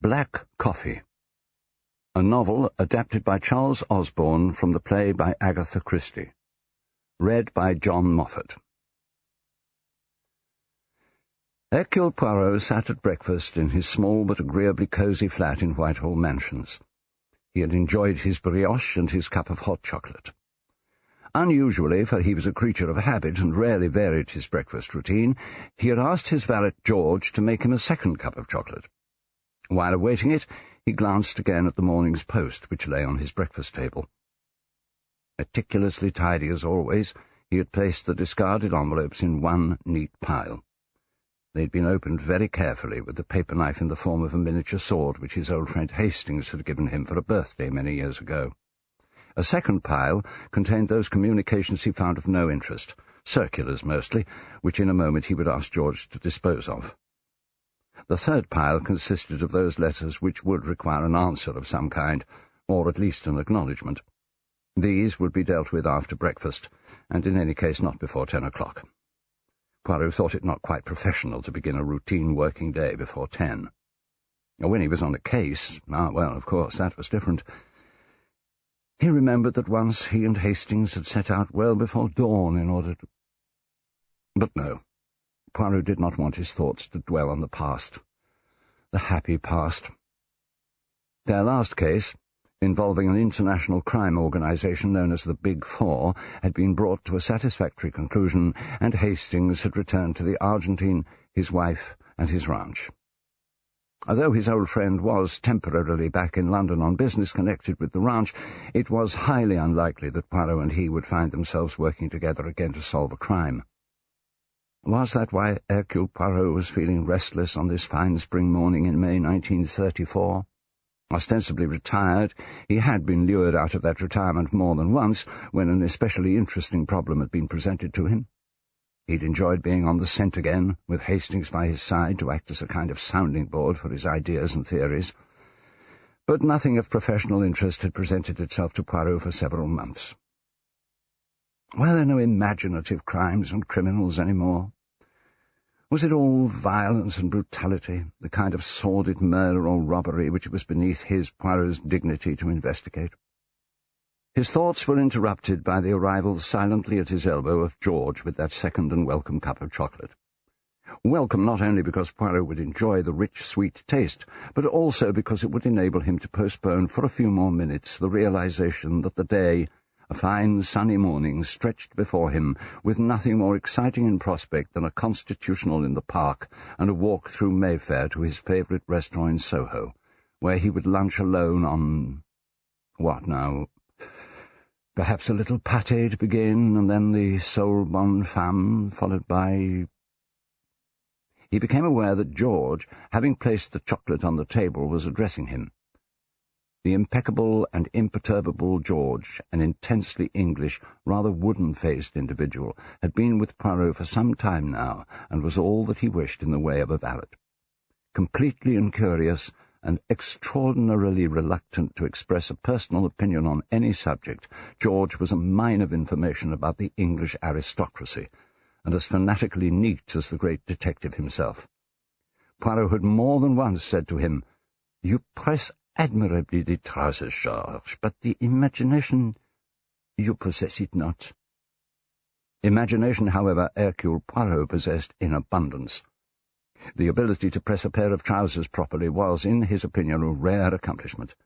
Black Coffee, a novel adapted by Charles Osborne from the play by Agatha Christie. Read by John Moffat. Hercule Poirot sat at breakfast in his small but agreeably cosy flat in Whitehall Mansions. He had enjoyed his brioche and his cup of hot chocolate. Unusually, for he was a creature of habit and rarely varied his breakfast routine, he had asked his valet George to make him a second cup of chocolate. While awaiting it, he glanced again at the morning's post, which lay on his breakfast table. Meticulously tidy as always, he had placed the discarded envelopes in one neat pile. They had been opened very carefully, with the paper knife in the form of a miniature sword which his old friend Hastings had given him for a birthday many years ago. A second pile contained those communications he found of no interest, circulars mostly, which in a moment he would ask George to dispose of. The third pile consisted of those letters which would require an answer of some kind, or at least an acknowledgment. These would be dealt with after breakfast, and in any case not before 10 o'clock. Poirot thought it not quite professional to begin a routine working day before 10. When he was on a case, well, of course, that was different. He remembered that once he and Hastings had set out well before dawn in order to... But no. Poirot did not want his thoughts to dwell on the past, the happy past. Their last case, involving an international crime organization known as the Big Four, had been brought to a satisfactory conclusion, and Hastings had returned to the Argentine, his wife, and his ranch. Although his old friend was temporarily back in London on business connected with the ranch, it was highly unlikely that Poirot and he would find themselves working together again to solve a crime. Was that why Hercule Poirot was feeling restless on this fine spring morning in May 1934? Ostensibly retired, he had been lured out of that retirement more than once when an especially interesting problem had been presented to him. He'd enjoyed being on the scent again, with Hastings by his side to act as a kind of sounding board for his ideas and theories. But nothing of professional interest had presented itself to Poirot for several months. Were there no imaginative crimes and criminals any more? Was it all violence and brutality, the kind of sordid murder or robbery which it was beneath his, Poirot's, dignity to investigate? His thoughts were interrupted by the arrival silently at his elbow of George with that second and welcome cup of chocolate. Welcome not only because Poirot would enjoy the rich, sweet taste, but also because it would enable him to postpone for a few more minutes the realization that the day, a fine sunny morning, stretched before him, with nothing more exciting in prospect than a constitutional in the park and a walk through Mayfair to his favourite restaurant in Soho, where he would lunch alone on... what now? Perhaps a little pâté to begin, and then the sole bonne femme, followed by... He became aware that George, having placed the chocolate on the table, was addressing him. The impeccable and imperturbable George, an intensely English, rather wooden-faced individual, had been with Poirot for some time now, and was all that he wished in the way of a valet. Completely incurious, and extraordinarily reluctant to express a personal opinion on any subject, George was a mine of information about the English aristocracy, and as fanatically neat as the great detective himself. Poirot had more than once said to him, "You press admirably the trousers, George, but the imagination, you possess it not." Imagination, however, Hercule Poirot possessed in abundance. The ability to press a pair of trousers properly was, in his opinion, a rare accomplishment.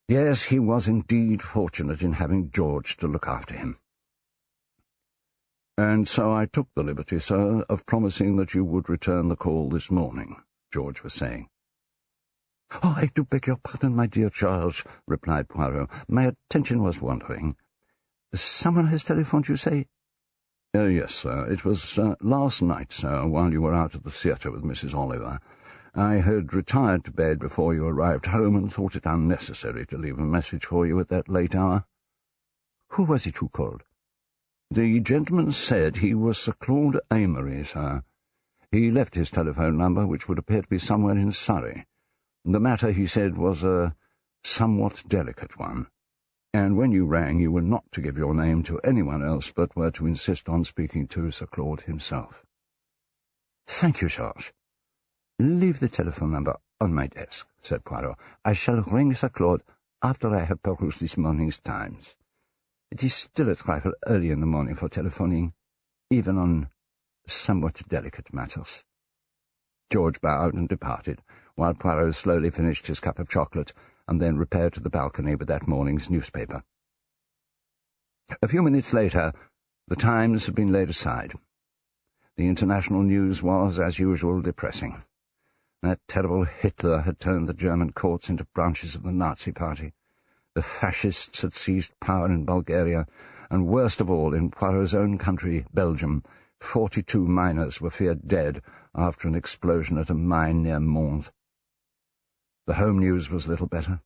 Yes, he was indeed fortunate in having George to look after him. "And so I took the liberty, sir, of promising that you would return the call this morning," George was saying. "Oh, I do beg your pardon, my dear George," replied Poirot. "My attention was wandering. Someone has telephoned, you say?" Yes, sir. It was last night, sir, while you were out at the theatre with Mrs. Oliver. I had retired to bed before you arrived home and thought it unnecessary to leave a message for you at that late hour." "Who was it who called?" "The gentleman said he was Sir Claud Amory, sir. He left his telephone number, which would appear to be somewhere in Surrey. The matter, he said, was a somewhat delicate one, and when you rang you were not to give your name to anyone else, but were to insist on speaking to Sir Claud himself." "Thank you, George. Leave the telephone number. on my desk," said Poirot. "I shall ring Sir Claude after I have perused this morning's Times. It is still a trifle early in the morning for telephoning, even on somewhat delicate matters." George bowed and departed, while Poirot slowly finished his cup of chocolate and then repaired to the balcony with that morning's newspaper. A few minutes later, the Times had been laid aside. The international news was, as usual, depressing. That terrible Hitler had turned the German courts into branches of the Nazi Party. The fascists had seized power in Bulgaria, and worst of all, in Poirot's own country, Belgium, 42 miners were feared dead after an explosion at a mine near Mons. The home news was little better.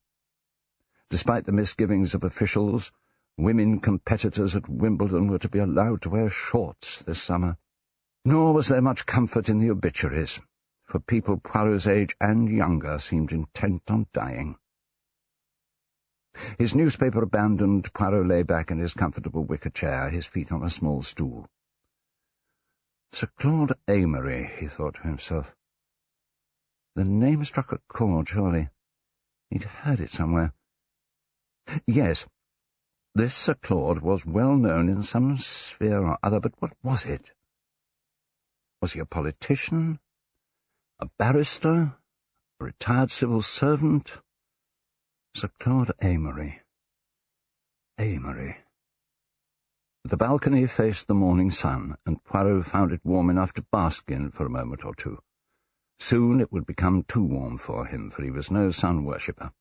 Despite the misgivings of officials, women competitors at Wimbledon were to be allowed to wear shorts this summer. Nor was there much comfort in the obituaries, for people Poirot's age and younger seemed intent on dying. His newspaper abandoned, Poirot lay back in his comfortable wicker chair, his feet on a small stool. Sir Claud Amory, he thought to himself. The name struck a chord, surely. He'd heard it somewhere. Yes, this Sir Claude was well known in some sphere or other, but what was it? Was he a politician? A barrister? A retired civil servant? Sir Claud Amory. Amory. The balcony faced the morning sun, and Poirot found it warm enough to bask in for a moment or two. Soon it would become too warm for him, for he was no sun-worshipper.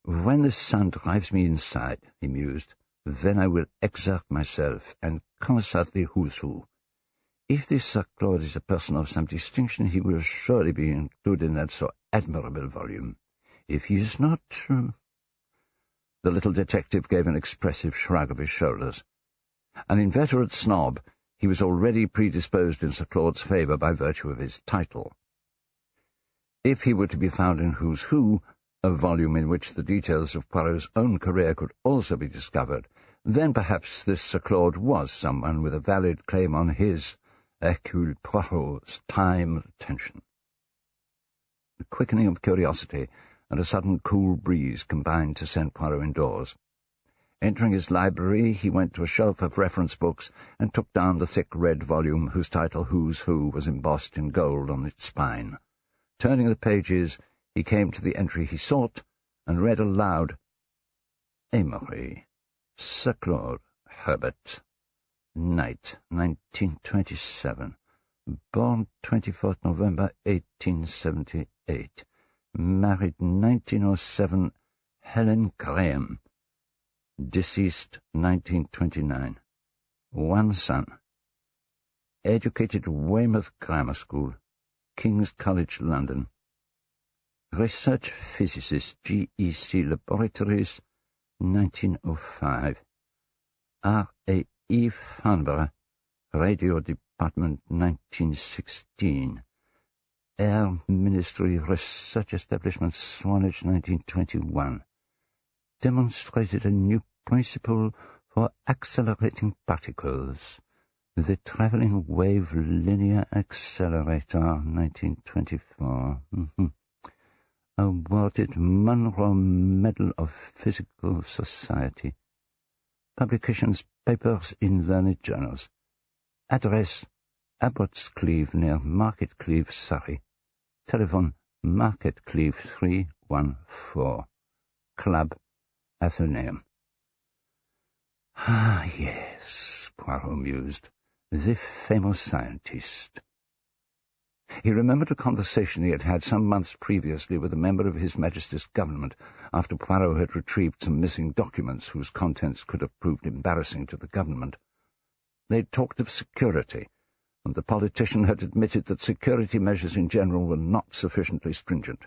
"When the sun drives me inside," he mused, "then I will exert myself and consult the who's who. If this Sir Claude is a person of some distinction, he will surely be included in that so admirable volume. If he is not—" The little detective gave an expressive shrug of his shoulders. An inveterate snob, he was already predisposed in Sir Claude's favour by virtue of his title. If he were to be found in Who's Who, a volume in which the details of Poirot's own career could also be discovered, then perhaps this Sir Claude was someone with a valid claim on his, Hercule Poirot's, time and attention. The quickening of curiosity and a sudden cool breeze combined to send Poirot indoors. Entering his library, he went to a shelf of reference books and took down the thick red volume whose title Who's Who was embossed in gold on its spine. Turning the pages, he came to the entry he sought and read aloud, Amory, Sir Claude, Herbert, Night, 1927, born 24th November 1878, married 1907, Helen Graham, deceased 1929, one son, educated Weymouth Grammar School, King's College, London, research physicist, GEC Laboratories, 1905, R.A.E. Farnborough, Radio Department, 1916, Air Ministry Research Establishment, Swanage, 1921, demonstrated a new principle for accelerating particles, the Travelling Wave Linear Accelerator, 1924. Awarded Monroe Medal of Physical Society. Publications, papers in learned journals. Address, Abbotscleeve, near Marketcleeve, Surrey. Telephone, Marketcleeve 314. Club, Athenaeum. Ah, yes, Poirot mused, the famous scientist. He remembered a conversation he had had some months previously with a member of His Majesty's government after Poirot had retrieved some missing documents whose contents could have proved embarrassing to the government. They had talked of security, and the politician had admitted that security measures in general were not sufficiently stringent.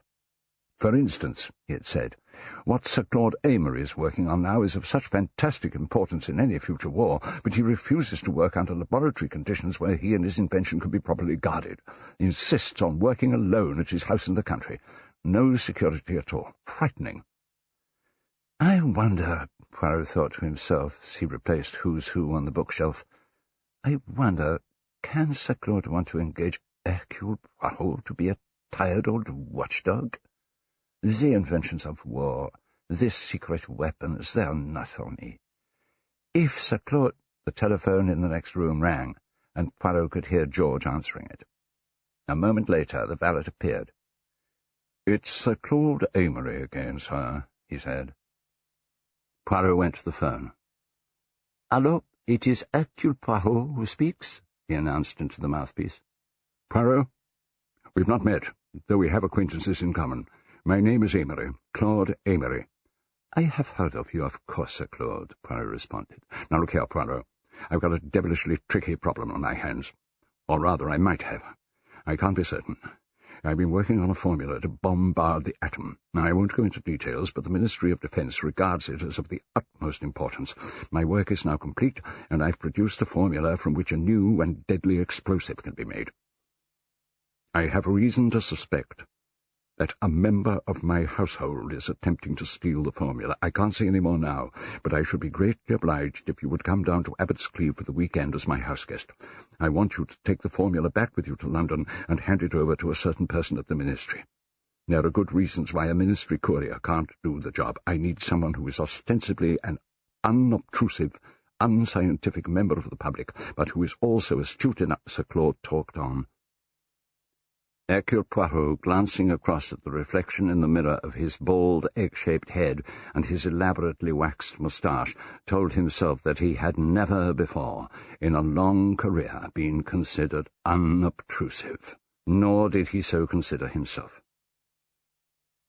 For instance, he had said, what Sir Claud Amory is working on now is of such fantastic importance in any future war, but he refuses to work under laboratory conditions where he and his invention could be properly guarded. He insists on working alone at his house in the country. No security at all. Frightening. I wonder, Poirot thought to himself as he replaced Who's Who on the bookshelf, I wonder, can Sir Claude want to engage Hercule Poirot to be a tired old watchdog. The inventions of war, the secret weapons, they are not for me. If Sir Claud—" The telephone in the next room rang, and Poirot could hear George answering it. A moment later the valet appeared. "It's Sir Claud Amory again, sir," he said. Poirot went to the phone. "Allô, it is Hercule Poirot who speaks," he announced into the mouthpiece. "Poirot? We've not met, though we have acquaintances in common. My name is Amory, Claud Amory." "I have heard of you, of course, Sir Claude," Poirot responded. "Now look here, Poirot. I've got a devilishly tricky problem on my hands. Or rather, I might have. I can't be certain. I've been working on a formula to bombard the atom. Now, I won't go into details, but the Ministry of Defence regards it as of the utmost importance. My work is now complete, and I've produced a formula from which a new and deadly explosive can be made. I have reason to suspect that a member of my household is attempting to steal the formula. I can't say any more now, but I should be greatly obliged if you would come down to Abbots Cleeve for the weekend as my house guest. I want you to take the formula back with you to London and hand it over to a certain person at the Ministry. There are good reasons why a Ministry courier can't do the job. I need someone who is ostensibly an unobtrusive, unscientific member of the public, but who is also astute enough." Sir Claude talked on. Hercule Poirot, glancing across at the reflection in the mirror of his bald, egg-shaped head and his elaborately waxed moustache, told himself that he had never before, in a long career, been considered unobtrusive. Nor did he so consider himself.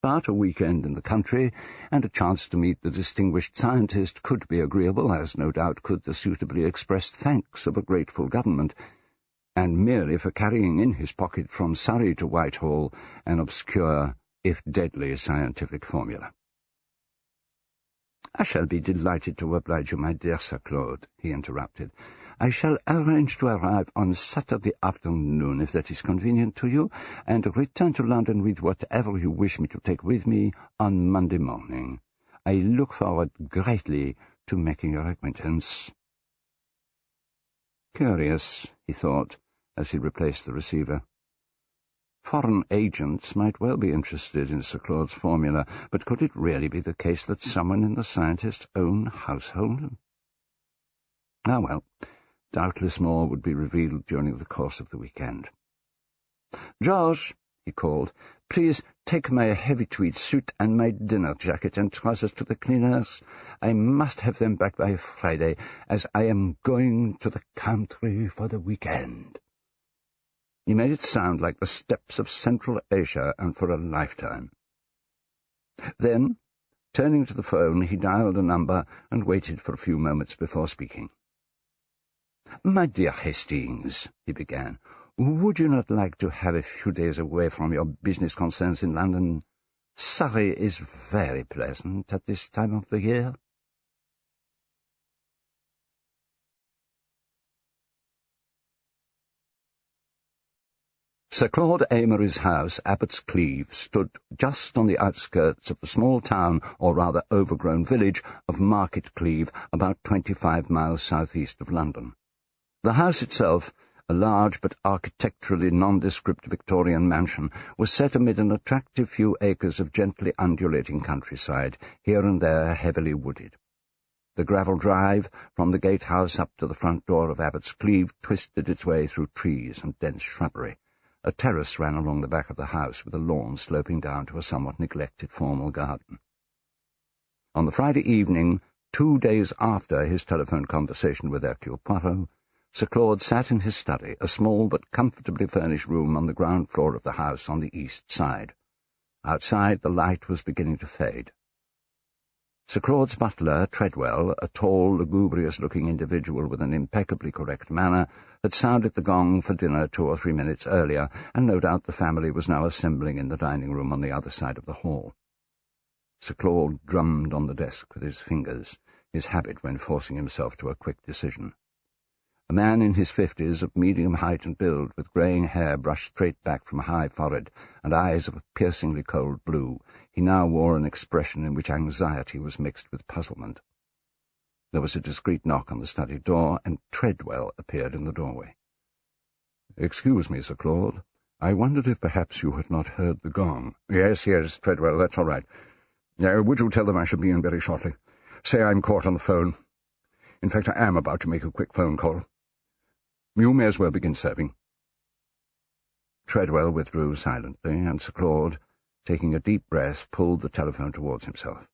But a weekend in the country and a chance to meet the distinguished scientist could be agreeable, as no doubt could the suitably expressed thanks of a grateful government, and merely for carrying in his pocket from Surrey to Whitehall an obscure, if deadly, scientific formula. "I shall be delighted to oblige you, my dear Sir Claude," he interrupted. "I shall arrange to arrive on Saturday afternoon, if that is convenient to you, and return to London with whatever you wish me to take with me on Monday morning. I look forward greatly to making your acquaintance." Curious, he thought, as he replaced the receiver. Foreign agents might well be interested in Sir Claude's formula, but could it really be the case that someone in the scientist's own household? Ah, well, doubtless more would be revealed during the course of the weekend. "George," he called, "please take my heavy tweed suit and my dinner jacket and trousers to the cleaners. I must have them back by Friday, as I am going to the country for the weekend." He made it sound like the steppes of Central Asia, and for a lifetime. Then, turning to the phone, he dialed a number and waited for a few moments before speaking. "My dear Hastings," he began, "would you not like to have a few days away from your business concerns in London? Surrey is very pleasant at this time of the year." Sir Claud Amory's house, Abbots Cleeve, stood just on the outskirts of the small town, or rather overgrown village, of Market Cleeve, about 25 miles southeast of London. The house itself, a large but architecturally nondescript Victorian mansion, was set amid an attractive few acres of gently undulating countryside, here and there heavily wooded. The gravel drive from the gatehouse up to the front door of Abbots Cleeve twisted its way through trees and dense shrubbery. A terrace ran along the back of the house, with a lawn sloping down to a somewhat neglected formal garden. On the Friday evening, 2 days after his telephone conversation with Hercule Poirot, Sir Claude sat in his study, a small but comfortably furnished room on the ground floor of the house on the east side. Outside, the light was beginning to fade. Sir Claude's butler, Treadwell, a tall, lugubrious-looking individual with an impeccably correct manner, had sounded the gong for dinner 2 or 3 minutes earlier, and no doubt the family was now assembling in the dining-room on the other side of the hall. Sir Claude drummed on the desk with his fingers, his habit when forcing himself to a quick decision. A man in his 50s, of medium height and build, with greying hair brushed straight back from a high forehead and eyes of a piercingly cold blue, he now wore an expression in which anxiety was mixed with puzzlement. There was a discreet knock on the study door, and Treadwell appeared in the doorway. "Excuse me, Sir Claude. I wondered if perhaps you had not heard the gong. Yes, Treadwell, that's all right. Would you tell them I shall be in very shortly? Say I'm caught on the phone. In fact, I am about to make a quick phone call. You may as well begin serving. Treadwell withdrew silently, and Sir Claude, taking a deep breath, pulled the telephone towards himself.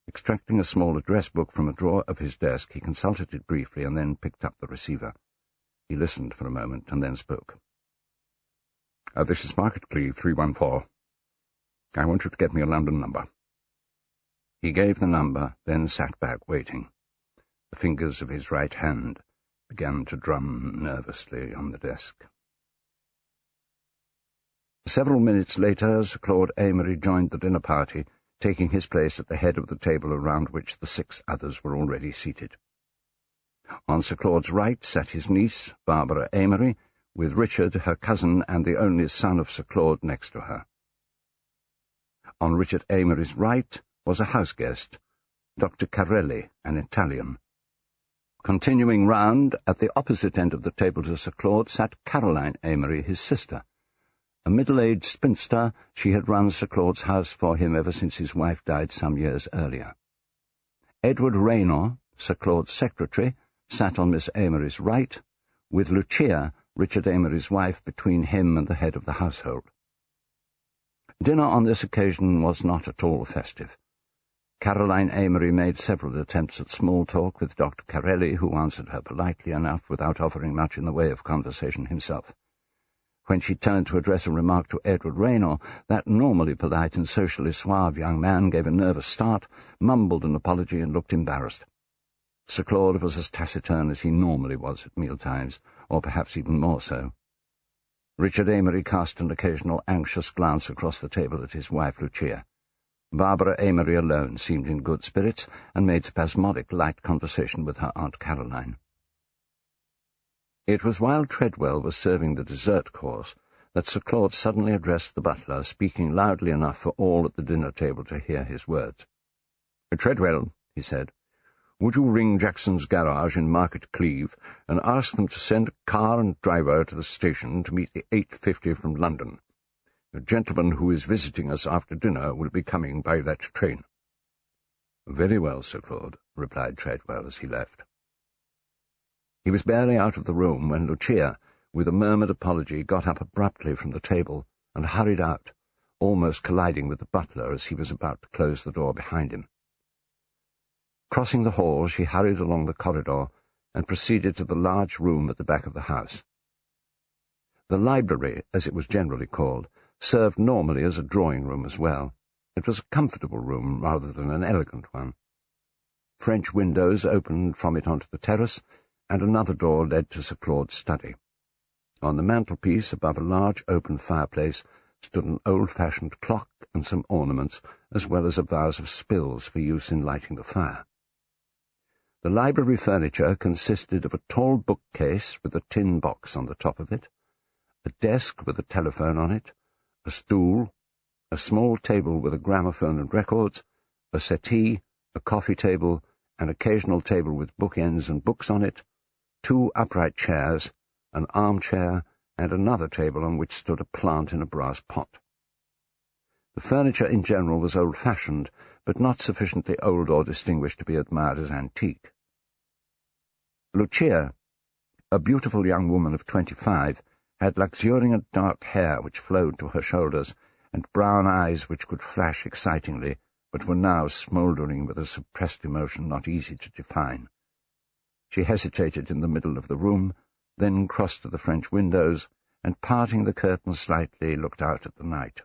Extracting a small address book from a drawer of his desk, he consulted it briefly and then picked up the receiver. He listened for a moment and then spoke. This is Market Cleeve 314. I want you to get me a London number. He gave the number, then sat back waiting. The fingers of his right hand began to drum nervously on the desk. Several minutes later, Sir Claud Amory joined the dinner party, taking his place at the head of the table around which the 6 others were already seated. On Sir Claude's right sat his niece, Barbara Amory, with Richard, her cousin, and the only son of Sir Claude next to her. On Richard Amory's right was a house guest, Dr. Carelli, an Italian. Continuing round, at the opposite end of the table to Sir Claude, sat Caroline Amory, his sister. A middle-aged spinster, she had run Sir Claude's house for him ever since his wife died some years earlier. Edward Raynor, Sir Claude's secretary, sat on Miss Amory's right, with Lucia, Richard Amory's wife, between him and the head of the household. Dinner on this occasion was not at all festive. Caroline Amory made several attempts at small talk with Dr. Carelli, who answered her politely enough without offering much in the way of conversation himself. When she turned to address a remark to Edward Raynor, that normally polite and socially suave young man gave a nervous start, mumbled an apology, and looked embarrassed. Sir Claude was as taciturn as he normally was at mealtimes, or perhaps even more so. Richard Amory cast an occasional anxious glance across the table at his wife Lucia. Barbara Amory alone seemed in good spirits, and made spasmodic light conversation with her Aunt Caroline. It was while Treadwell was serving the dessert course that Sir Claude suddenly addressed the butler, speaking loudly enough for all at the dinner table to hear his words. "Treadwell," he said, "would you ring Jackson's garage in Market Cleeve and ask them to send a car and driver to the station to meet the 8:50 from London? A gentleman who is visiting us after dinner will be coming by that train." "Very well, Sir Claude," replied Treadwell as he left. He was barely out of the room when Lucia, with a murmured apology, got up abruptly from the table and hurried out, almost colliding with the butler as he was about to close the door behind him. Crossing the hall, she hurried along the corridor and proceeded to the large room at the back of the house. The library, as it was generally called, served normally as a drawing-room as well. It was a comfortable room rather than an elegant one. French windows opened from it onto the terrace, and another door led to Sir Claude's study. On the mantelpiece, above a large open fireplace, stood an old-fashioned clock and some ornaments, as well as a vase of spills for use in lighting the fire. The library furniture consisted of a tall bookcase with a tin box on the top of it, a desk with a telephone on it, a stool, a small table with a gramophone and records, a settee, a coffee table, an occasional table with bookends and books on it, 2 upright chairs, an armchair, and another table on which stood a plant in a brass pot. The furniture in general was old-fashioned, but not sufficiently old or distinguished to be admired as antique. Lucia, a beautiful young woman of 25, had luxuriant dark hair which flowed to her shoulders, and brown eyes which could flash excitingly, but were now smouldering with a suppressed emotion not easy to define. She hesitated in the middle of the room, then crossed to the French windows, and parting the curtains slightly, looked out at the night.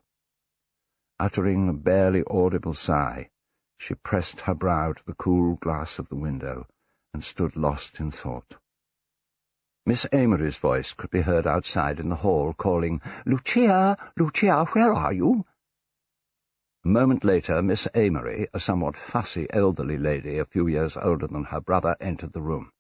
Uttering a barely audible sigh, she pressed her brow to the cool glass of the window, and stood lost in thought. Miss Amory's voice could be heard outside in the hall, calling, "Lucia, Lucia, where are you?" A moment later, Miss Amory, a somewhat fussy elderly lady a few years older than her brother, entered the room.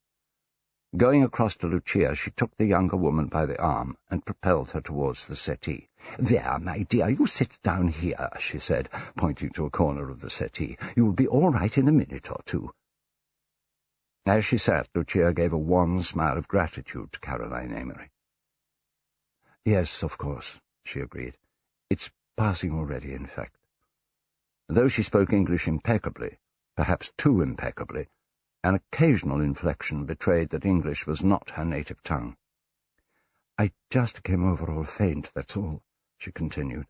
Going across to Lucia, she took the younger woman by the arm and propelled her towards the settee. "There, my dear, you sit down here," she said, pointing to a corner of the settee. "You'll be all right in a minute or two." As she sat, Lucia gave a wan smile of gratitude to Caroline Amory. "Yes, of course," she agreed. "It's passing already, in fact." Though she spoke English impeccably, perhaps too impeccably, an occasional inflection betrayed that English was not her native tongue. "I just came over all faint, that's all," she continued.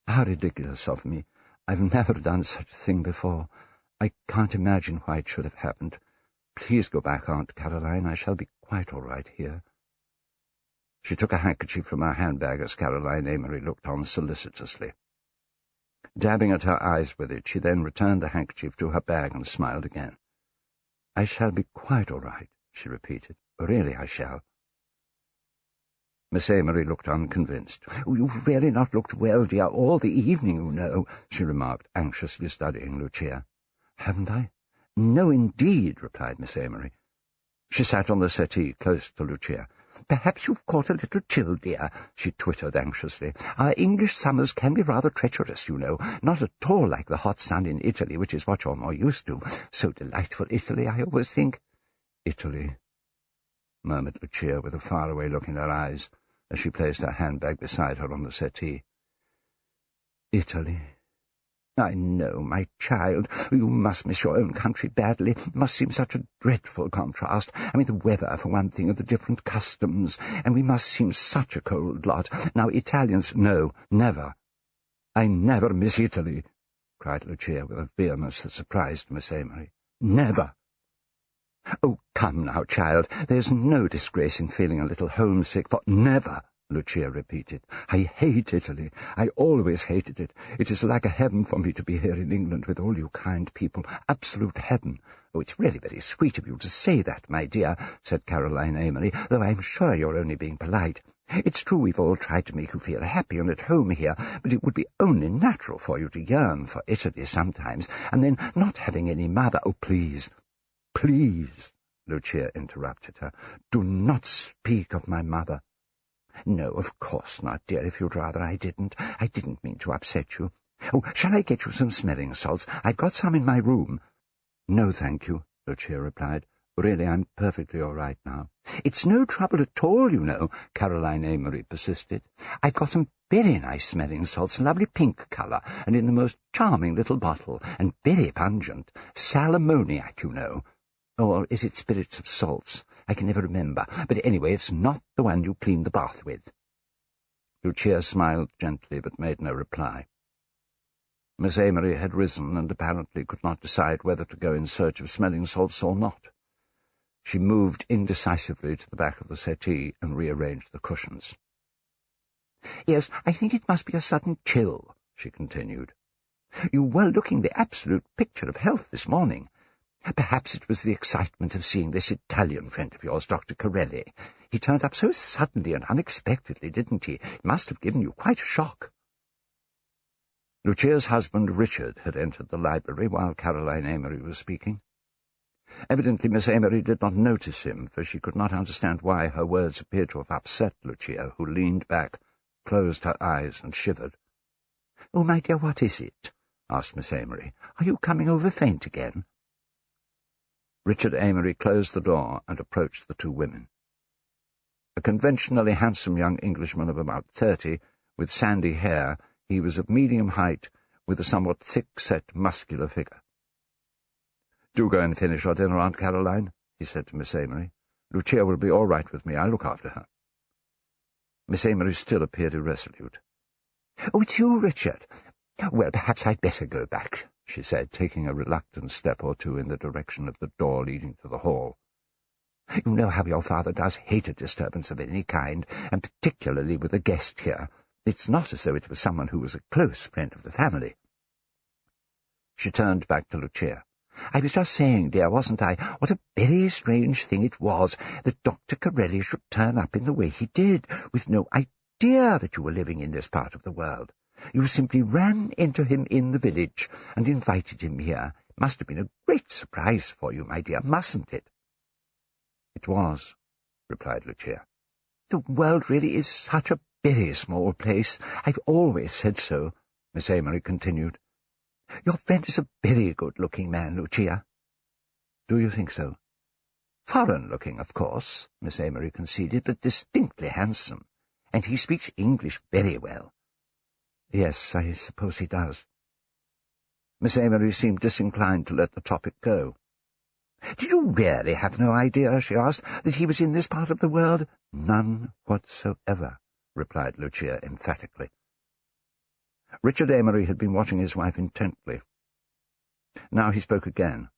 "How ridiculous of me. I've never done such a thing before. I can't imagine why it should have happened. Please go back, Aunt Caroline. I shall be quite all right here." She took a handkerchief from her handbag as Caroline Amory looked on solicitously. Dabbing at her eyes with it, she then returned the handkerchief to her bag and smiled again. "I shall be quite all right," she repeated. "Really I shall." Miss Amory looked unconvinced. "You've really not looked well, dear, all the evening, you know," she remarked, anxiously studying Lucia. "Haven't I?" "No, indeed," replied Miss Amory. She sat on the settee close to Lucia. "Perhaps you've caught a little chill, dear," she twittered anxiously. "Our English summers can be rather treacherous, you know, not at all like the hot sun in Italy, which is what you're more used to. So delightful, Italy, I always think." "Italy," murmured Lucia with a faraway look in her eyes, as she placed her handbag beside her on the settee. "Italy. I know, my child, you must miss your own country badly. It must seem such a dreadful contrast. I mean, the weather, for one thing, and the different customs, and we must seem such a cold lot. Now, Italians—" "No, never. I never miss Italy," cried Lucia with a vehemence that surprised Miss Amory. "Never." "Oh, come now, child, there's no disgrace in feeling a little homesick, but—" "Never," Lucia repeated. "I hate Italy. I always hated it. It is like a heaven for me to be here in England with all you kind people. Absolute heaven." "Oh, it's really very sweet of you to say that, my dear," said Caroline Amory, "though I'm sure you're only being polite. It's true we've all tried to make you feel happy and at home here, but it would be only natural for you to yearn for Italy sometimes, and then not having any mother—" "Oh, please, please," Lucia interrupted her, "do not speak of my mother." "No, of course not, dear, if you'd rather I didn't. I didn't mean to upset you. Oh, shall I get you some smelling salts? I've got some in my room." "No, thank you," Lucia replied. "Really, I'm perfectly all right now." "It's no trouble at all, you know," Caroline Amory persisted. "I've got some very nice smelling salts, lovely pink colour, and in the most charming little bottle, and very pungent. Sal ammoniac, you know. Or is it spirits of salts? I can never remember. But anyway, it's not the one you clean the bath with." Lucia smiled gently, but made no reply. Miss Amory had risen and apparently could not decide whether to go in search of smelling salts or not. She moved indecisively to the back of the settee and rearranged the cushions. "Yes, I think it must be a sudden chill," she continued. "You were looking the absolute picture of health this morning. Perhaps it was the excitement of seeing this Italian friend of yours, Dr. Corelli. He turned up so suddenly and unexpectedly, didn't he? It must have given you quite a shock." Lucia's husband, Richard, had entered the library while Caroline Amory was speaking. Evidently Miss Amory did not notice him, for she could not understand why her words appeared to have upset Lucia, who leaned back, closed her eyes, and shivered. "Oh, my dear, what is it?" asked Miss Amory. "Are you coming over faint again?" Richard Amory closed the door and approached the two women. A conventionally handsome young Englishman of about 30, with sandy hair, he was of medium height, with a somewhat thick-set, muscular figure. "Do go and finish your dinner, Aunt Caroline," he said to Miss Amory. "Lucia will be all right with me. I'll look after her." Miss Amory still appeared irresolute. "Oh, it's you, Richard. Well, perhaps I'd better go back," she said, taking a reluctant step or two in the direction of the door leading to the hall. "You know how your father does hate a disturbance of any kind, and particularly with a guest here. It's not as though it was someone who was a close friend of the family." She turned back to Lucia. "I was just saying, dear, wasn't I? What a very strange thing it was that Dr. Corelli should turn up in the way he did, with no idea that you were living in this part of the world. You simply ran into him in the village and invited him here. It must have been a great surprise for you, my dear, mustn't it?" "It was," replied Lucia. "The world really is such a very small place. I've always said so," Miss Amory continued. "Your friend is a very good-looking man, Lucia." "Do you think so?" "Foreign-looking, of course," Miss Amory conceded, "but distinctly handsome. And he speaks English very well. Yes, I suppose he does. Miss Amory seemed disinclined to let the topic go. Did you really have no idea, she asked, that he was in this part of the world? None whatsoever, replied Lucia emphatically. Richard Amory had been watching his wife intently. Now he spoke again.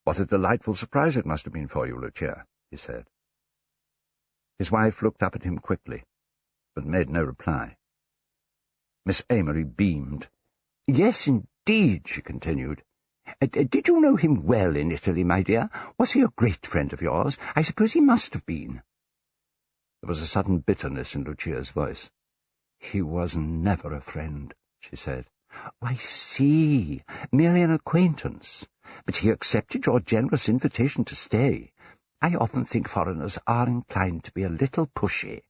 What a delightful surprise it must have been for you, Lucia, he said. His wife looked up at him quickly, but made no reply. Miss Amory beamed. Yes, indeed, she continued. Did you know him well in Italy, my dear? Was he a great friend of yours? I suppose he must have been. There was a sudden bitterness in Lucia's voice. He was never a friend, she said. I see, merely an acquaintance. But he accepted your generous invitation to stay. I often think foreigners are inclined to be a little pushy.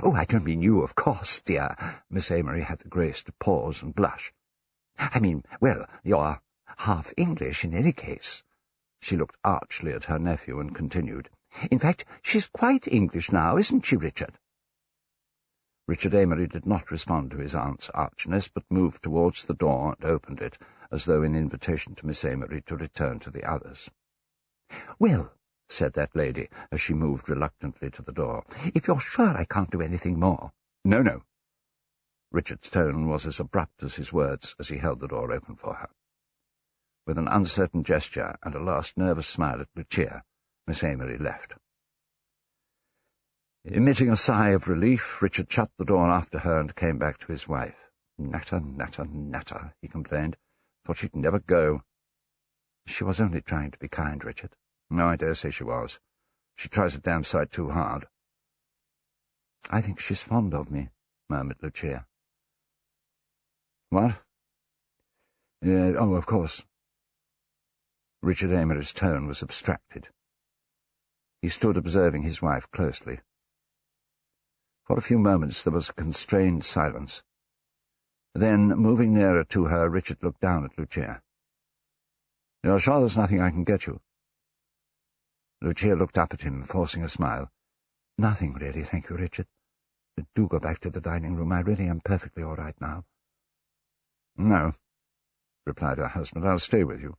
Oh, I don't mean you, of course, dear. Miss Amory had the grace to pause and blush. I mean, well, you're half English in any case. She looked archly at her nephew and continued. In fact, she's quite English now, isn't she, Richard? Richard Amory did not respond to his aunt's archness, but moved towards the door and opened it, as though in invitation to Miss Amory to return to the others. Well, said that lady, as she moved reluctantly to the door, if you're sure I can't do anything more. No, no. Richard's tone was as abrupt as his words as he held the door open for her. With an uncertain gesture and a last nervous smile at Lucia, Miss Amory left. Emitting a sigh of relief, Richard shut the door after her and came back to his wife. Natter, natter, natter, he complained. Thought she'd never go. She was only trying to be kind, Richard. No, I dare say she was. She tries a damn sight too hard. I think she's fond of me, murmured Lucia. What? Oh, of course. Richard Amory's tone was abstracted. He stood observing his wife closely. For a few moments there was a constrained silence. Then, moving nearer to her, Richard looked down at Lucia. You're sure there's nothing I can get you? Lucia looked up at him, forcing a smile. Nothing, really, thank you, Richard. Do go back to the dining room. I really am perfectly all right now. No, replied her husband. I'll stay with you.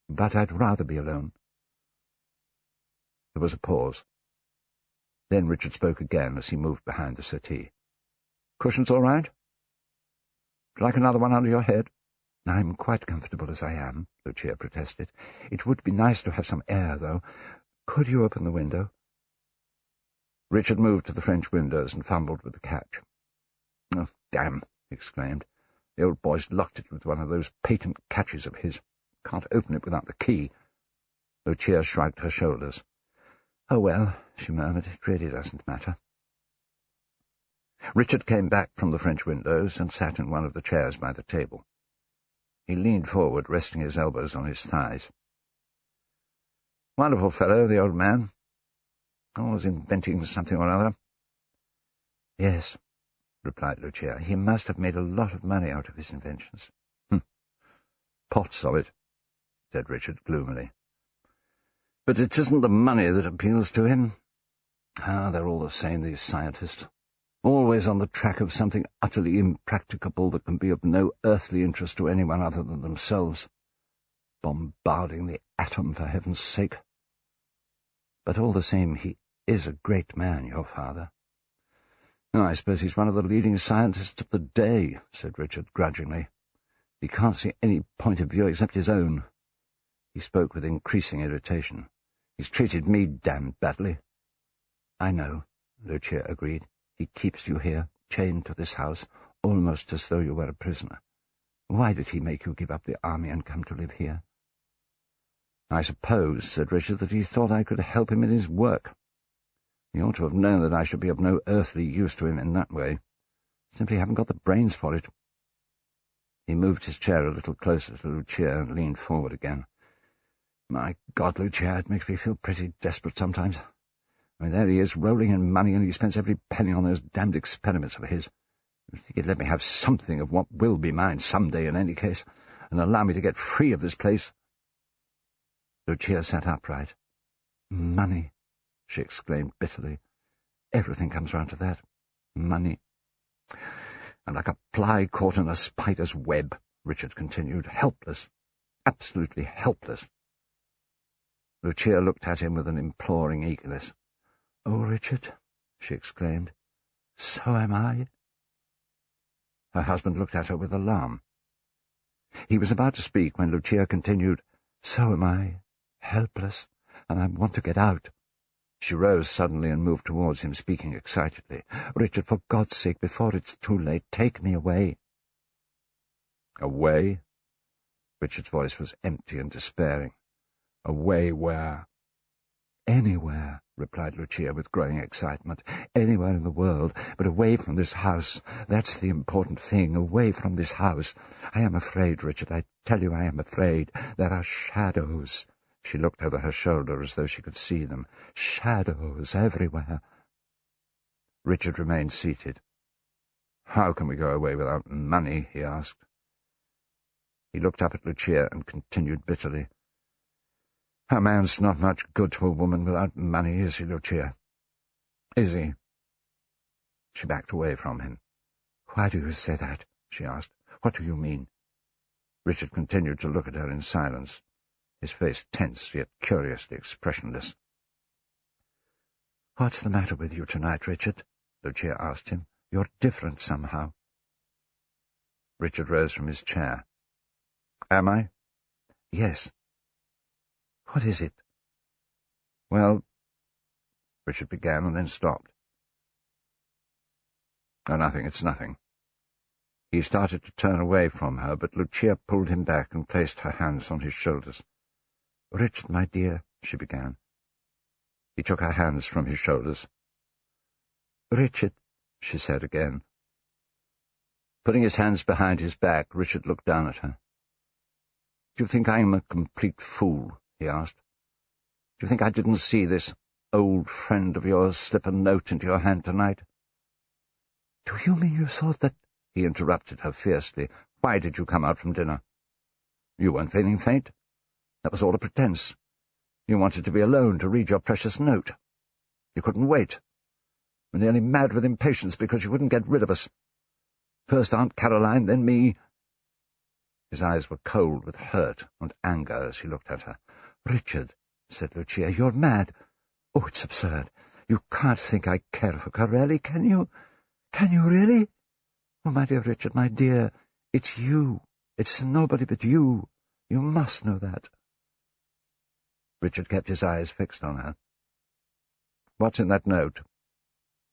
But I'd rather be alone. There was a pause. Then Richard spoke again as he moved behind the settee. Cushions all right? Would you like another one under your head? I'm quite comfortable as I am, Lucia protested. It would be nice to have some air, though. Could you open the window? Richard moved to the French windows and fumbled with the catch. Oh, damn, he exclaimed. The old boy's locked it with one of those patent catches of his. Can't open it without the key. Lucia shrugged her shoulders. Oh, well, she murmured, it really doesn't matter. Richard came back from the French windows and sat in one of the chairs by the table. He leaned forward, resting his elbows on his thighs. Wonderful fellow, the old man. Always inventing something or other. Yes, replied Lucia. He must have made a lot of money out of his inventions. Pots of it, said Richard gloomily. But it isn't the money that appeals to him. They're all the same, these scientists. Always on the track of something utterly impracticable that can be of no earthly interest to anyone other than themselves. Bombarding the atom, for heaven's sake. But all the same, he is a great man, your father. Oh, I suppose he's one of the leading scientists of the day, said Richard grudgingly. He can't see any point of view except his own. He spoke with increasing irritation. He's treated me damned badly. I know, Lucia agreed. He keeps you here, chained to this house, almost as though you were a prisoner. Why did he make you give up the army and come to live here? I suppose, said Richard, that he thought I could help him in his work. He ought to have known that I should be of no earthly use to him in that way. Simply haven't got the brains for it. He moved his chair a little closer to Lucia and leaned forward again. My God, Lucia, it makes me feel pretty desperate sometimes. I mean, there he is, rolling in money, and he spends every penny on those damned experiments of his. I think he'd let me have something of what will be mine some day in any case, and allow me to get free of this place. Lucia sat upright. Money, she exclaimed bitterly. Everything comes round to that. Money. "And like a fly caught in a spider's web," Richard continued, "helpless, absolutely helpless." Lucia looked at him with an imploring eagerness. "Oh, Richard," she exclaimed, "so am I." Her husband looked at her with alarm. He was about to speak when Lucia continued, "So am I, helpless, and I want to get out." She rose suddenly and moved towards him, speaking excitedly. "Richard, for God's sake, before it's too late, take me away." "Away?" Richard's voice was empty and despairing. "Away where?" "Anywhere," replied Lucia with growing excitement. "Anywhere in the world, but away from this house. That's the important thing, away from this house. I am afraid, Richard, I tell you I am afraid. There are shadows." She looked over her shoulder as though she could see them. "Shadows everywhere." Richard remained seated. "How can we go away without money?" he asked. He looked up at Lucia and continued bitterly, "A man's not much good to a woman without money, is he, Lucia? Is he?" She backed away from him. "Why do you say that?" she asked. "What do you mean?" Richard continued to look at her in silence, his face tense yet curiously expressionless. "What's the matter with you tonight, Richard?" Lucia asked him. "You're different somehow." Richard rose from his chair. "Am I?" "Yes." "What is it?" "Well," Richard began and then stopped. "Oh, nothing, it's nothing." He started to turn away from her, but Lucia pulled him back and placed her hands on his shoulders. "Richard, my dear," she began. He took her hands from his shoulders. "Richard," she said again. Putting his hands behind his back, Richard looked down at her. "Do you think I'm a complete fool?" he asked. "Do you think I didn't see this old friend of yours slip a note into your hand tonight?" "Do you mean you thought that—" He interrupted her fiercely. "Why did you come out from dinner? You weren't feeling faint? That was all a pretence. You wanted to be alone to read your precious note. You couldn't wait. Were nearly mad with impatience because you wouldn't get rid of us. First Aunt Caroline, then me." His eyes were cold with hurt and anger as he looked at her. "Richard," said Lucia, "you're mad. Oh, it's absurd. You can't think I care for Corelli, can you? Can you really? Oh, my dear Richard, my dear, it's you. It's nobody but you. You must know that." Richard kept his eyes fixed on her. "What's in that note?"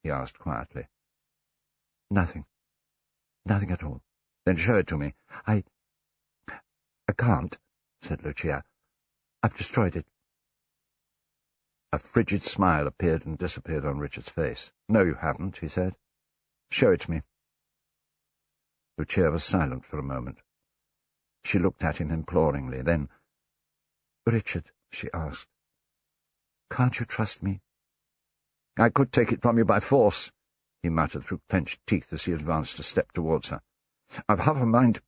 he asked quietly. "Nothing. Nothing at all." "Then show it to me." I can't," said Lucia. "I've destroyed it." A frigid smile appeared and disappeared on Richard's face. "No, you haven't," he said. "Show it to me." Lucia was silent for a moment. She looked at him imploringly. Then, "Richard," she asked, "can't you trust me?" "I could take it from you by force," he muttered through clenched teeth as he advanced a step towards her. "I've half a mind—"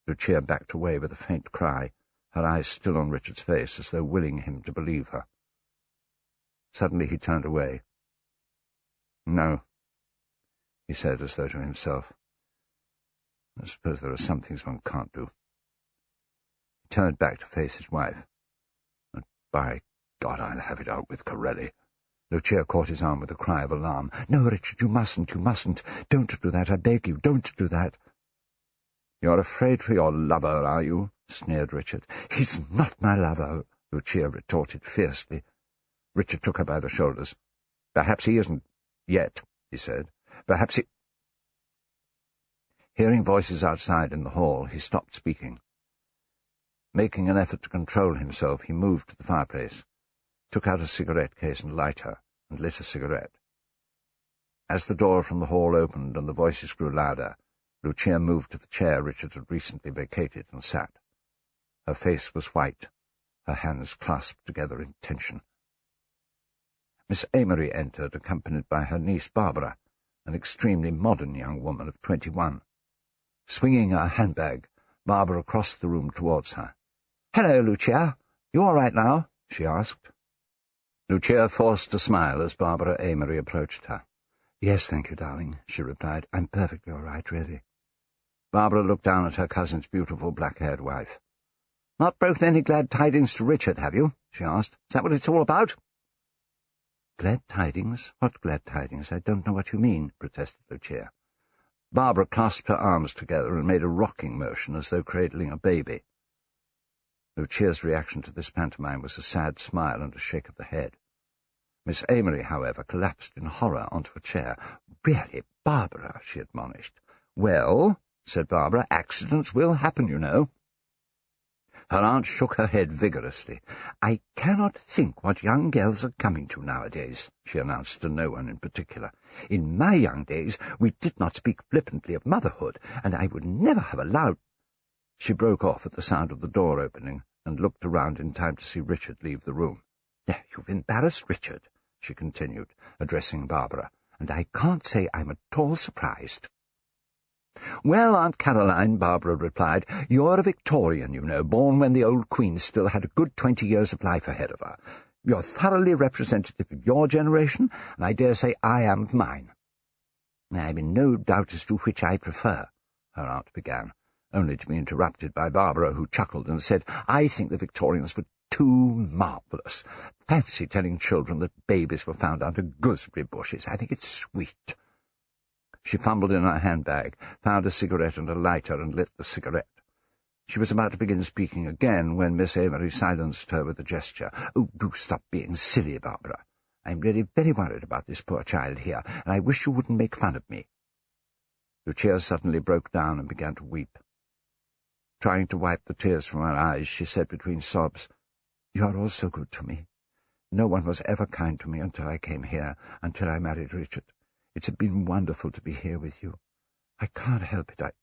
Lucia backed away with a faint cry, her eyes still on Richard's face, as though willing him to believe her. Suddenly he turned away. "No," he said, as though to himself. "I suppose there are some things one can't do." He turned back to face his wife. "And by God, I'll have it out with Corelli." Lucia caught his arm with a cry of alarm. "No, Richard, you mustn't, you mustn't. Don't do that, I beg you, don't do that." "You're afraid for your lover, are you?" sneered Richard. "He's not my lover," Lucia retorted fiercely. Richard took her by the shoulders. "Perhaps he isn't yet," he said. "Perhaps he—" Hearing voices outside in the hall, he stopped speaking. Making an effort to control himself, he moved to the fireplace, took out a cigarette case and lighter, and lit a cigarette. As the door from the hall opened and the voices grew louder, Lucia moved to the chair Richard had recently vacated and sat. Her face was white, her hands clasped together in tension. Miss Amory entered, accompanied by her niece Barbara, an extremely modern young woman of 21. Swinging her handbag, Barbara crossed the room towards her. "Hello, Lucia. You all right now?" she asked. Lucia forced a smile as Barbara Amory approached her. "Yes, thank you, darling," she replied. "I'm perfectly all right, really." Barbara looked down at her cousin's beautiful black-haired wife. "Not broken any glad tidings to Richard, have you?" she asked. "Is that what it's all about?" "Glad tidings? What glad tidings? I don't know what you mean," protested Lucia. Barbara clasped her arms together and made a rocking motion as though cradling a baby. Lucia's reaction to this pantomime was a sad smile and a shake of the head. Miss Amory, however, collapsed in horror onto a chair. "Really, Barbara," she admonished. "Well," said Barbara, "accidents will happen, you know." Her aunt shook her head vigorously. "I cannot think what young girls are coming to nowadays," she announced to no one in particular. "In my young days we did not speak flippantly of motherhood, and I would never have allowed—" She broke off at the sound of the door opening and looked around in time to see Richard leave the room. "There, you've embarrassed Richard," she continued, addressing Barbara, "and I can't say I'm at all surprised." "Well, Aunt Caroline," Barbara replied, "you're a Victorian, you know, born when the old Queen still had a good 20 years of life ahead of her. You're thoroughly representative of your generation, and I dare say I am of mine." "I'm in no doubt as to which I prefer," her aunt began, only to be interrupted by Barbara, who chuckled and said, "I think the Victorians were too marvellous. Fancy telling children that babies were found under gooseberry bushes. I think it's sweet." She fumbled in her handbag, found a cigarette and a lighter, and lit the cigarette. She was about to begin speaking again when Miss Amory silenced her with a gesture. "Oh, do stop being silly, Barbara. I'm really very worried about this poor child here, and I wish you wouldn't make fun of me." Lucia suddenly broke down and began to weep. Trying to wipe the tears from her eyes, she said between sobs, "You are all so good to me. No one was ever kind to me until I came here, until I married Richard. It's been wonderful to be here with you. I can't help it.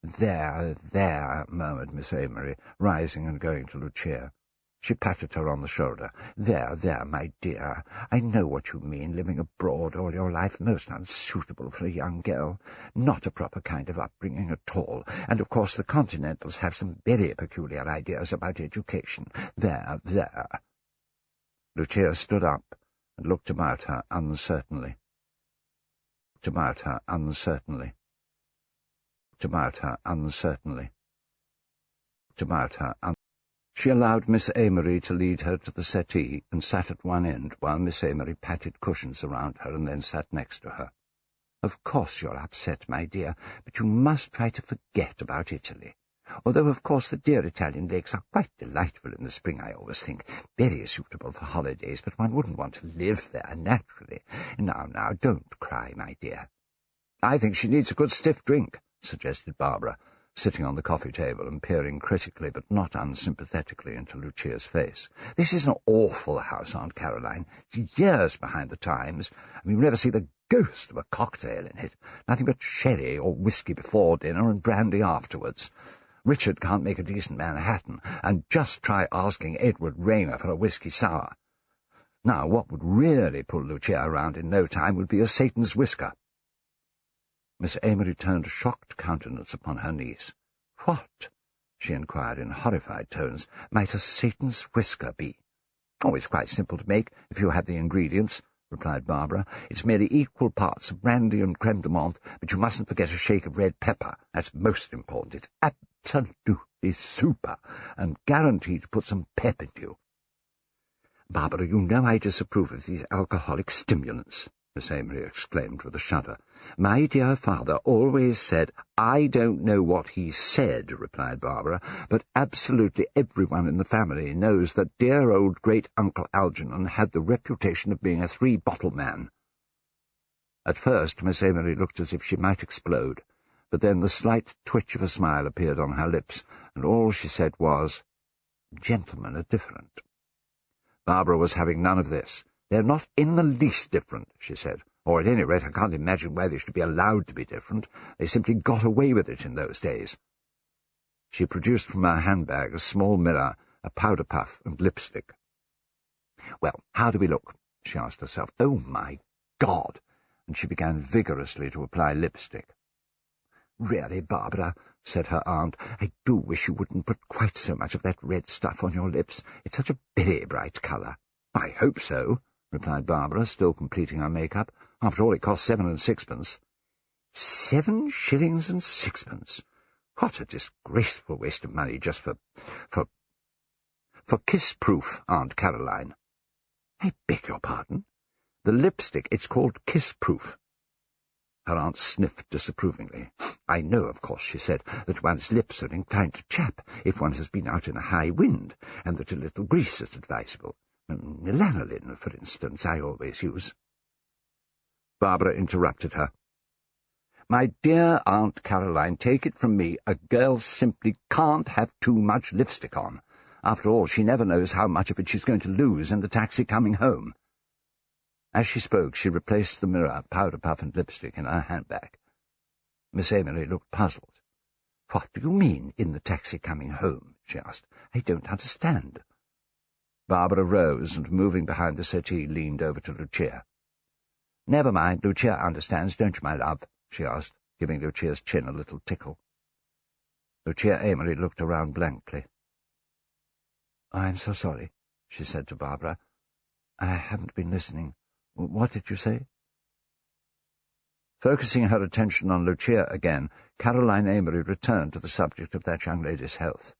There, murmured Miss Amory, rising and going to Lucia. She patted her on the shoulder. There, my dear. I know what you mean, living abroad all your life, most unsuitable for a young girl. Not a proper kind of upbringing at all. And, of course, the Continentals have some very peculiar ideas about education. There. Lucia stood up and looked about her uncertainly. She allowed Miss Amory to lead her to the settee and sat at one end while Miss Amory patted cushions around her and then sat next to her. "Of course you're upset, my dear, but you must try to forget about Italy. Although, of course, the dear Italian lakes are quite delightful in the spring, I always think. Very suitable for holidays, but one wouldn't want to live there, naturally. Now, don't cry, my dear." "I think she needs a good stiff drink," suggested Barbara, sitting on the coffee table and peering critically but not unsympathetically into Lucia's face. "This is an awful house, Aunt Caroline. It's years behind the times. You never see the ghost of a cocktail in it. Nothing but sherry or whiskey before dinner and brandy afterwards. Richard can't make a decent Manhattan, and just try asking Edward Rayner for a whiskey sour. Now, what would really pull Lucia around in no time would be a Satan's whisker." Miss Amory turned a shocked countenance upon her niece. "What," she inquired in horrified tones, "might a Satan's whisker be?" "Oh, it's quite simple to make, if you have the ingredients," replied Barbara. "It's merely equal parts of brandy and creme de menthe, but you mustn't forget a shake of red pepper. That's most important. It's absolutely super, and guaranteed to put some pep into you." "Barbara, you know I disapprove of these alcoholic stimulants," Miss Amory exclaimed with a shudder. "My dear father always said—" "I don't know what he said," replied Barbara, "but absolutely everyone in the family knows that dear old great-uncle Algernon had the reputation of being a three-bottle man." At first Miss Amory looked as if she might explode, but then the slight twitch of a smile appeared on her lips, and all she said was, "Gentlemen are different." Barbara was having none of this. "They're not in the least different," she said. "Or at any rate I can't imagine why they should be allowed to be different. They simply got away with it in those days." She produced from her handbag a small mirror, a powder puff, and lipstick. "Well, how do we look?" she asked herself. "Oh, my God!" And she began vigorously to apply lipstick. "Really, Barbara," said her aunt, "I do wish you wouldn't put quite so much of that red stuff on your lips. It's such a very bright colour." "I hope so," replied Barbara, still completing her make-up. After all, it cost 7 and 6pence. 7 shillings and 6pence. What a disgraceful waste of money just for kiss-proof, Aunt Caroline. I beg your pardon? The lipstick, it's called kiss-proof. Her aunt sniffed disapprovingly. I know, of course, she said, that one's lips are inclined to chap if one has been out in a high wind, and that a little grease is advisable. Lanolin, for instance, I always use. Barbara interrupted her. My dear Aunt Caroline, take it from me, a girl simply can't have too much lipstick on. After all, she never knows how much of it she's going to lose in the taxi coming home. As she spoke, she replaced the mirror, powder puff and lipstick in her handbag. Miss Amory looked puzzled. What do you mean, in the taxi coming home? She asked. I don't understand. Barbara rose and, moving behind the settee, leaned over to Lucia. Never mind, Lucia understands, don't you, my love? She asked, giving Lucia's chin a little tickle. Lucia Amory looked around blankly. I'm so sorry, she said to Barbara. I haven't been listening. What did you say? Focusing her attention on Lucia again, Caroline Amory returned to the subject of that young lady's health.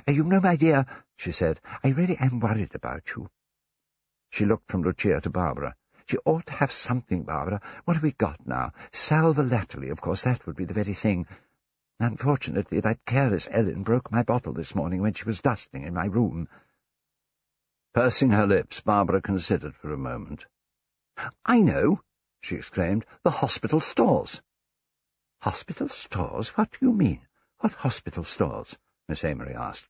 You know, my dear, she said, I really am worried about you. She looked from Lucia to Barbara. She ought to have something, Barbara. What have we got now? Sal volatile, of course, that would be the very thing. Unfortunately, that careless Ellen broke my bottle this morning when she was dusting in my room. Pursing her lips, Barbara considered for a moment. I know, she exclaimed, the hospital stores. Hospital stores? What do you mean? What hospital stores? Miss Amory asked.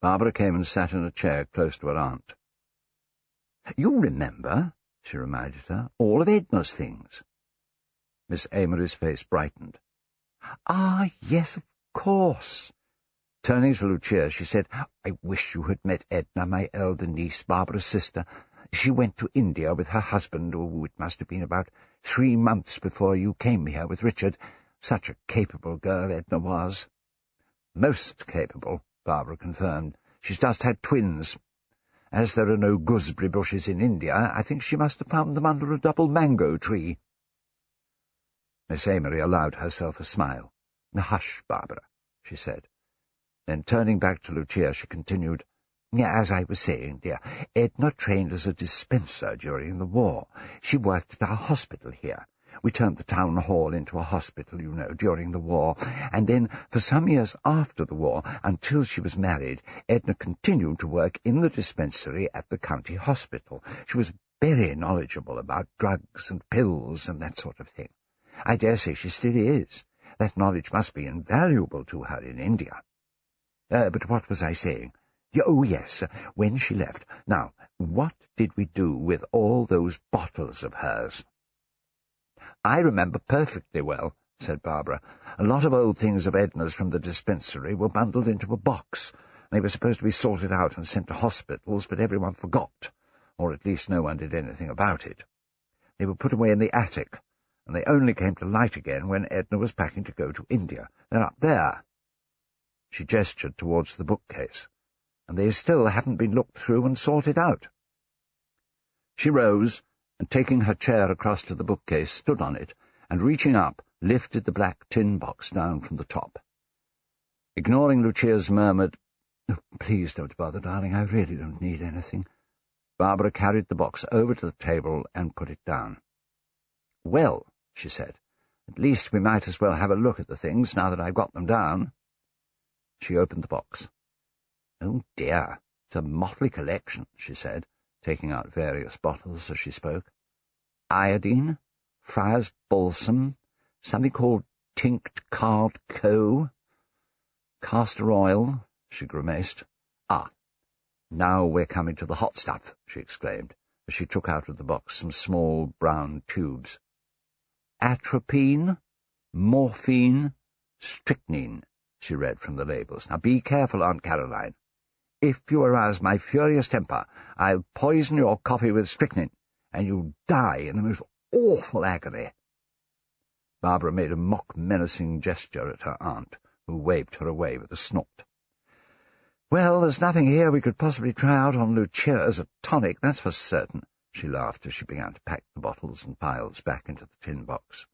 Barbara came and sat in a chair close to her aunt. You remember, she reminded her, all of Edna's things. Miss Amory's face brightened. Ah, yes, of course. Turning to Lucia, she said, I wish you had met Edna, my elder niece, Barbara's sister. She went to India with her husband, it must have been about 3 months before you came here with Richard. Such a capable girl Edna was. Most capable, Barbara confirmed. She's just had twins. As there are no gooseberry bushes in India, I think she must have found them under a double mango tree. Miss Amory allowed herself a smile. Hush, Barbara, she said. Then, turning back to Lucia, she continued, As I was saying, dear, Edna trained as a dispenser during the war. She worked at our hospital here. We turned the town hall into a hospital, you know, during the war, and then, for some years after the war, until she was married, Edna continued to work in the dispensary at the county hospital. She was very knowledgeable about drugs and pills and that sort of thing. I dare say she still is. That knowledge must be invaluable to her in India. But what was I saying? Oh, yes, when she left. Now, what did we do with all those bottles of hers? I remember perfectly well, said Barbara. A lot of old things of Edna's from the dispensary were bundled into a box. They were supposed to be sorted out and sent to hospitals, but everyone forgot, or at least no one did anything about it. They were put away in the attic, and they only came to light again when Edna was packing to go to India. They're up there. She gestured towards the bookcase, and they still haven't been looked through and sorted out. She rose, and taking her chair across to the bookcase, stood on it, and reaching up, lifted the black tin box down from the top. Ignoring Lucia's murmured, Please don't bother, darling, I really don't need anything, Barbara carried the box over to the table and put it down. Well, she said, at least we might as well have a look at the things now that I've got them down. She opened the box. Oh, dear, it's a motley collection, she said, taking out various bottles as she spoke. Iodine, Friar's Balsam, something called Tinct Card Co., castor oil, she grimaced. Ah, now we're coming to the hot stuff, she exclaimed, as she took out of the box some small brown tubes. Atropine, morphine, strychnine, she read from the labels. Now be careful, Aunt Caroline. If you arouse my furious temper, I'll poison your coffee with strychnine, and you'll die in the most awful agony. Barbara made a mock-menacing gesture at her aunt, who waved her away with a snort. Well, there's nothing here we could possibly try out on Lucia as a tonic, that's for certain, she laughed as she began to pack the bottles and piles back into the tin box.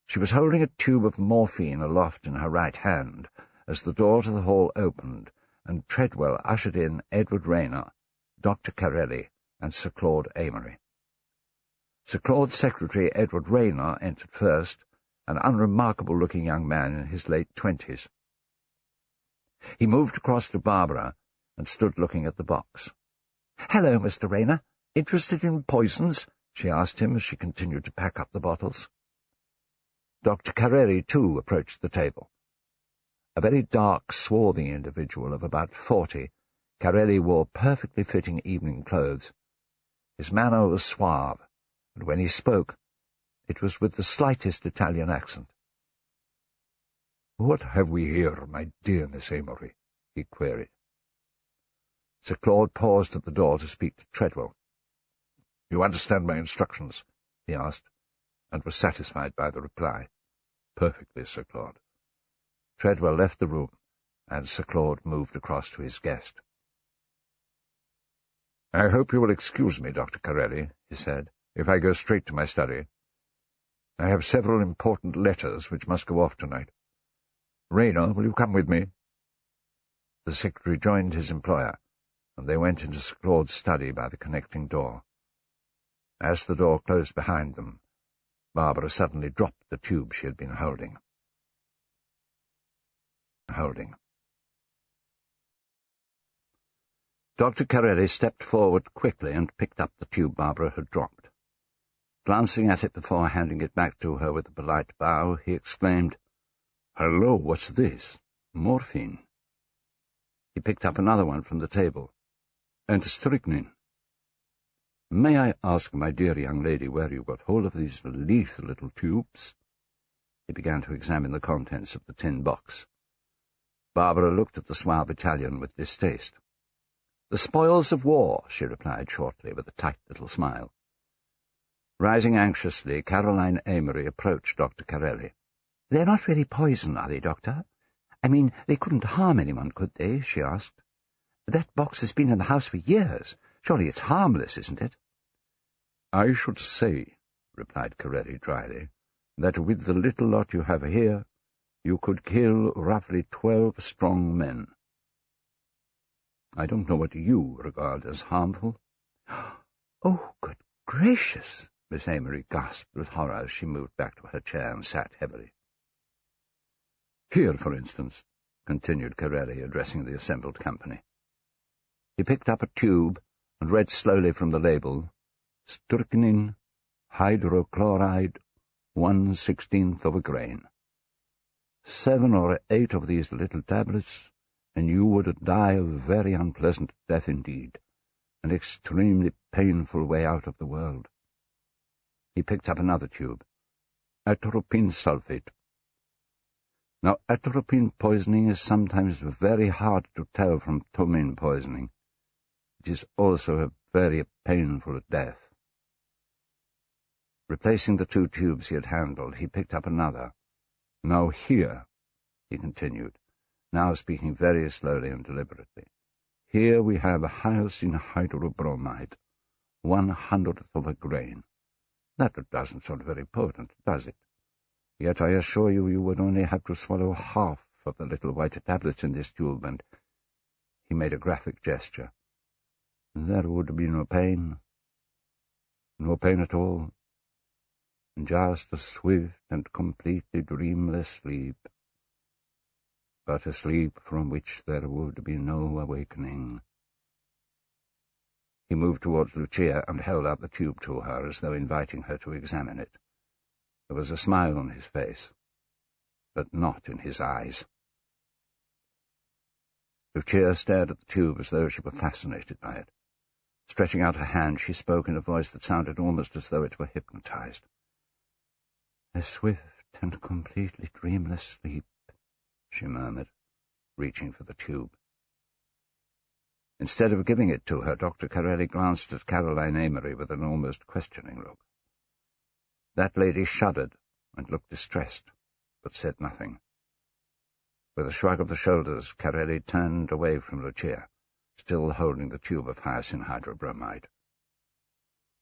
She was holding a tube of morphine aloft in her right hand as the door to the hall opened and Treadwell ushered in Edward Rayner, Dr. Carelli, and Sir Claud Amory. Sir Claud's secretary, Edward Rayner, entered first, an unremarkable-looking young man in his late 20s. He moved across to Barbara and stood looking at the box. "Hello, Mr. Rayner. Interested in poisons?" she asked him as she continued to pack up the bottles. Dr. Carelli, too, approached the table. A very dark, swarthy individual of about 40, Carelli wore perfectly fitting evening clothes. His manner was suave, and when he spoke, it was with the slightest Italian accent. "What have we here, my dear Miss Amory?" he queried. Sir Claud paused at the door to speak to Treadwell. "You understand my instructions?" he asked, and was satisfied by the reply. "Perfectly, Sir Claud." Treadwell left the room, and Sir Claud moved across to his guest. "I hope you will excuse me, Dr. Carelli," he said, "if I go straight to my study. I have several important letters which must go off tonight. Rayner, will you come with me?" The secretary joined his employer, and they went into Sir Claud's study by the connecting door. As the door closed behind them, Barbara suddenly dropped the tube she had been holding. Dr. Carelli stepped forward quickly and picked up the tube Barbara had dropped. Glancing at it before handing it back to her with a polite bow, he exclaimed, "Hello, what's this? Morphine." He picked up another one from the table. "And strychnine. "May I ask, my dear young lady, where you got hold of these lethal little tubes?" He began to examine the contents of the tin box. Barbara looked at the suave Italian with distaste. "The spoils of war," she replied shortly, with a tight little smile. Rising anxiously, Caroline Amory approached Dr. Carelli. "They're not really poison, are they, Doctor? I mean, they couldn't harm anyone, could they?" she asked. "That box has been in the house for years. Surely it's harmless, isn't it?" "I should say," replied Carelli dryly, "that with the little lot you have here, you could kill roughly 12 strong men. I don't know what you regard as harmful." "Oh, good gracious!" Miss Amory gasped with horror as she moved back to her chair and sat heavily. "Here, for instance," continued Carelli, addressing the assembled company. He picked up a tube and read slowly from the label, "Strychnine, hydrochloride, 1/16 of a grain. 7 or 8 of these little tablets, and you would die a very unpleasant death indeed, an extremely painful way out of the world." He picked up another tube. "Atropine sulfate. Now, atropine poisoning is sometimes very hard to tell from ptomaine poisoning. It is also a very painful death." Replacing the 2 tubes he had handled, he picked up another. "Now here," he continued, now speaking very slowly and deliberately, "here we have hyoscine hydrobromide, 1/100th of a grain. That doesn't sound very potent, does it? Yet I assure you, you would only have to swallow half of the little white tablets in this tube, and—" He made a graphic gesture. "There would be no pain at all, just a swift and completely dreamless sleep, but a sleep from which there would be no awakening." He moved towards Lucia and held out the tube to her as though inviting her to examine it. There was a smile on his face, but not in his eyes. Lucia stared at the tube as though she were fascinated by it. Stretching out her hand, she spoke in a voice that sounded almost as though it were hypnotized. "A swift and completely dreamless sleep," she murmured, reaching for the tube. Instead of giving it to her, Dr. Carelli glanced at Caroline Amory with an almost questioning look. That lady shuddered and looked distressed, but said nothing. With a shrug of the shoulders, Carelli turned away from Lucia, still holding the tube of hyoscine hydrobromide.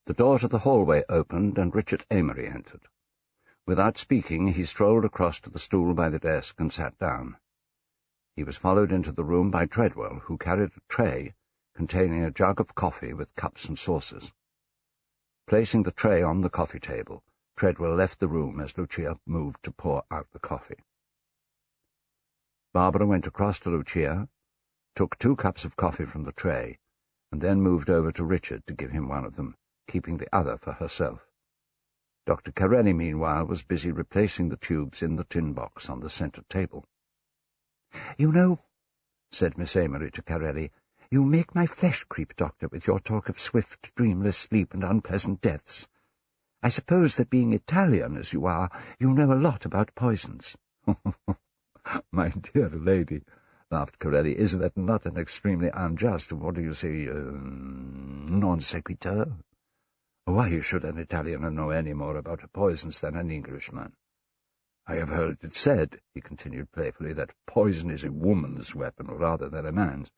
The door to the hallway opened, and Richard Amory entered. Without speaking, he strolled across to the stool by the desk and sat down. He was followed into the room by Treadwell, who carried a tray containing a jug of coffee with cups and saucers. Placing the tray on the coffee table, Treadwell left the room as Lucia moved to pour out the coffee. Barbara went across to Lucia, took 2 cups of coffee from the tray, and then moved over to Richard to give him one of them, keeping the other for herself. Dr. Corelli, meanwhile, was busy replacing the tubes in the tin box on the centre table. "You know," said Miss Amory to Corelli, "you make my flesh creep, Doctor, with your talk of swift, dreamless sleep and unpleasant deaths. I suppose that being Italian as you are, you know a lot about poisons." "My dear lady," laughed Corelli, "is that not an extremely unjust, what do you say, non sequitur? Why should an Italian know any more about poisons than an Englishman? I have heard it said," he continued playfully, "that poison is a woman's weapon rather than a man's.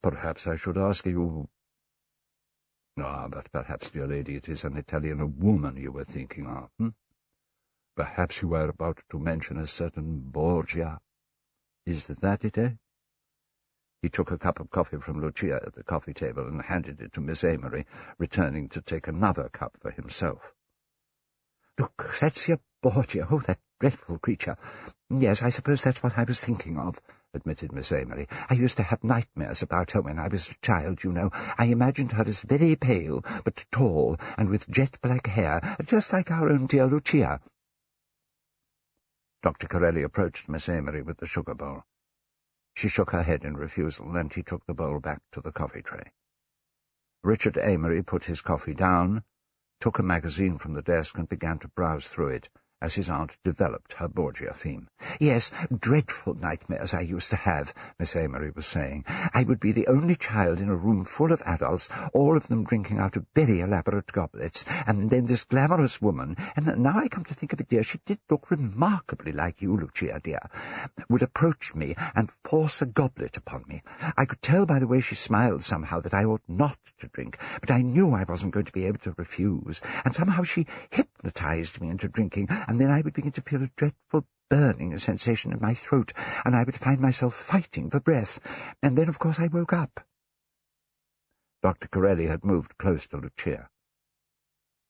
Perhaps I should ask you— but perhaps, dear lady, it is an Italian woman you were thinking of, Perhaps you were about to mention a certain Borgia. Is that it, eh?" He took a cup of coffee from Lucia at the coffee table and handed it to Miss Amory, returning to take another cup for himself. "Lucrezia Borgia, oh, that dreadful creature. Yes, I suppose that's what I was thinking of," admitted Miss Amory. "I used to have nightmares about her when I was a child, you know. I imagined her as very pale, but tall, and with jet-black hair, just like our own dear Lucia." Dr. Corelli approached Miss Amory with the sugar bowl. She shook her head in refusal, and he took the bowl back to the coffee tray. Richard Amory put his coffee down, took a magazine from the desk, and began to browse through it as his aunt developed her Borgia theme. "Yes, dreadful nightmares I used to have," Miss Amory was saying. "I would be the only child in a room full of adults, all of them drinking out of very elaborate goblets, and then this glamorous woman, and now I come to think of it, dear, she did look remarkably like you, Lucia, dear, would approach me and force a goblet upon me. I could tell by the way she smiled somehow that I ought not to drink, but I knew I wasn't going to be able to refuse, and somehow she hypnotized me into drinking, and then I would begin to feel a dreadful burning sensation in my throat, and I would find myself fighting for breath, and then, of course, I woke up." Dr. Corelli had moved close to Lucia.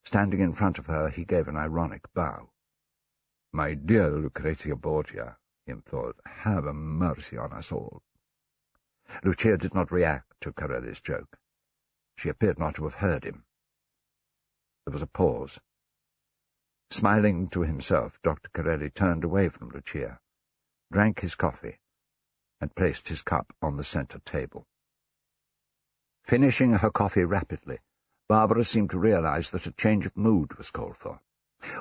Standing in front of her, he gave an ironic bow. "My dear Lucrezia Borgia," he implored, "have a mercy on us all." Lucia did not react to Corelli's joke. She appeared not to have heard him. There was a pause. Smiling to himself, Dr. Corelli turned away from Lucia, drank his coffee, and placed his cup on the centre table. Finishing her coffee rapidly, Barbara seemed to realize that a change of mood was called for.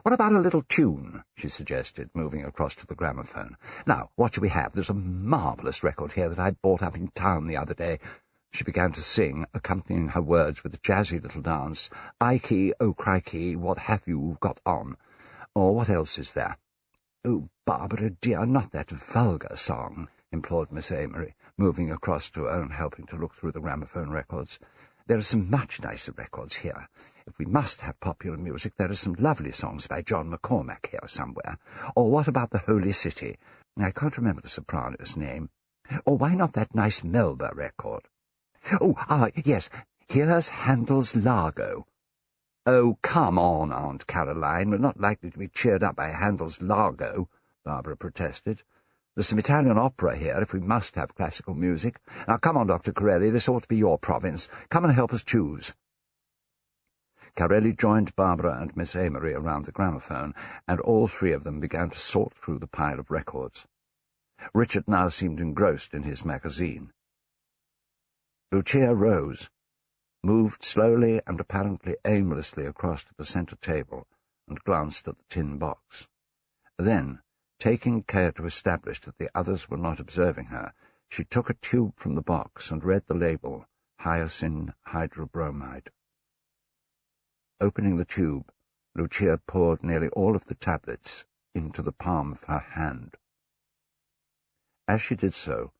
"What about a little tune?" she suggested, moving across to the gramophone. "Now, what shall we have? There's a marvellous record here that I bought up in town the other day." She began to sing, accompanying her words with a jazzy little dance. "Ikey, oh crikey, what have you got on?" Or what else is there? "Oh, Barbara, dear, not that vulgar song," implored Miss Amory, moving across to her and helping to look through the gramophone records. "There are some much nicer records here. If we must have popular music, there are some lovely songs by John McCormack here somewhere. Or what about the Holy City? I can't remember the soprano's name. Or why not that nice Melba record? Yes, here's Handel's Largo." "Oh, come on, Aunt Caroline, we're not likely to be cheered up by Handel's Largo," Barbara protested. "There's some Italian opera here, if we must have classical music. Now, come on, Dr. Corelli, this ought to be your province. Come and help us choose." Corelli joined Barbara and Miss Amory around the gramophone, and all 3 of them began to sort through the pile of records. Richard now seemed engrossed in his magazine. Lucia rose, moved slowly and apparently aimlessly across to the centre table, and glanced at the tin box. Then, taking care to establish that the others were not observing her, she took a tube from the box and read the label, Hyoscine Hydrobromide. Opening the tube, Lucia poured nearly all of the tablets into the palm of her hand. As she did so,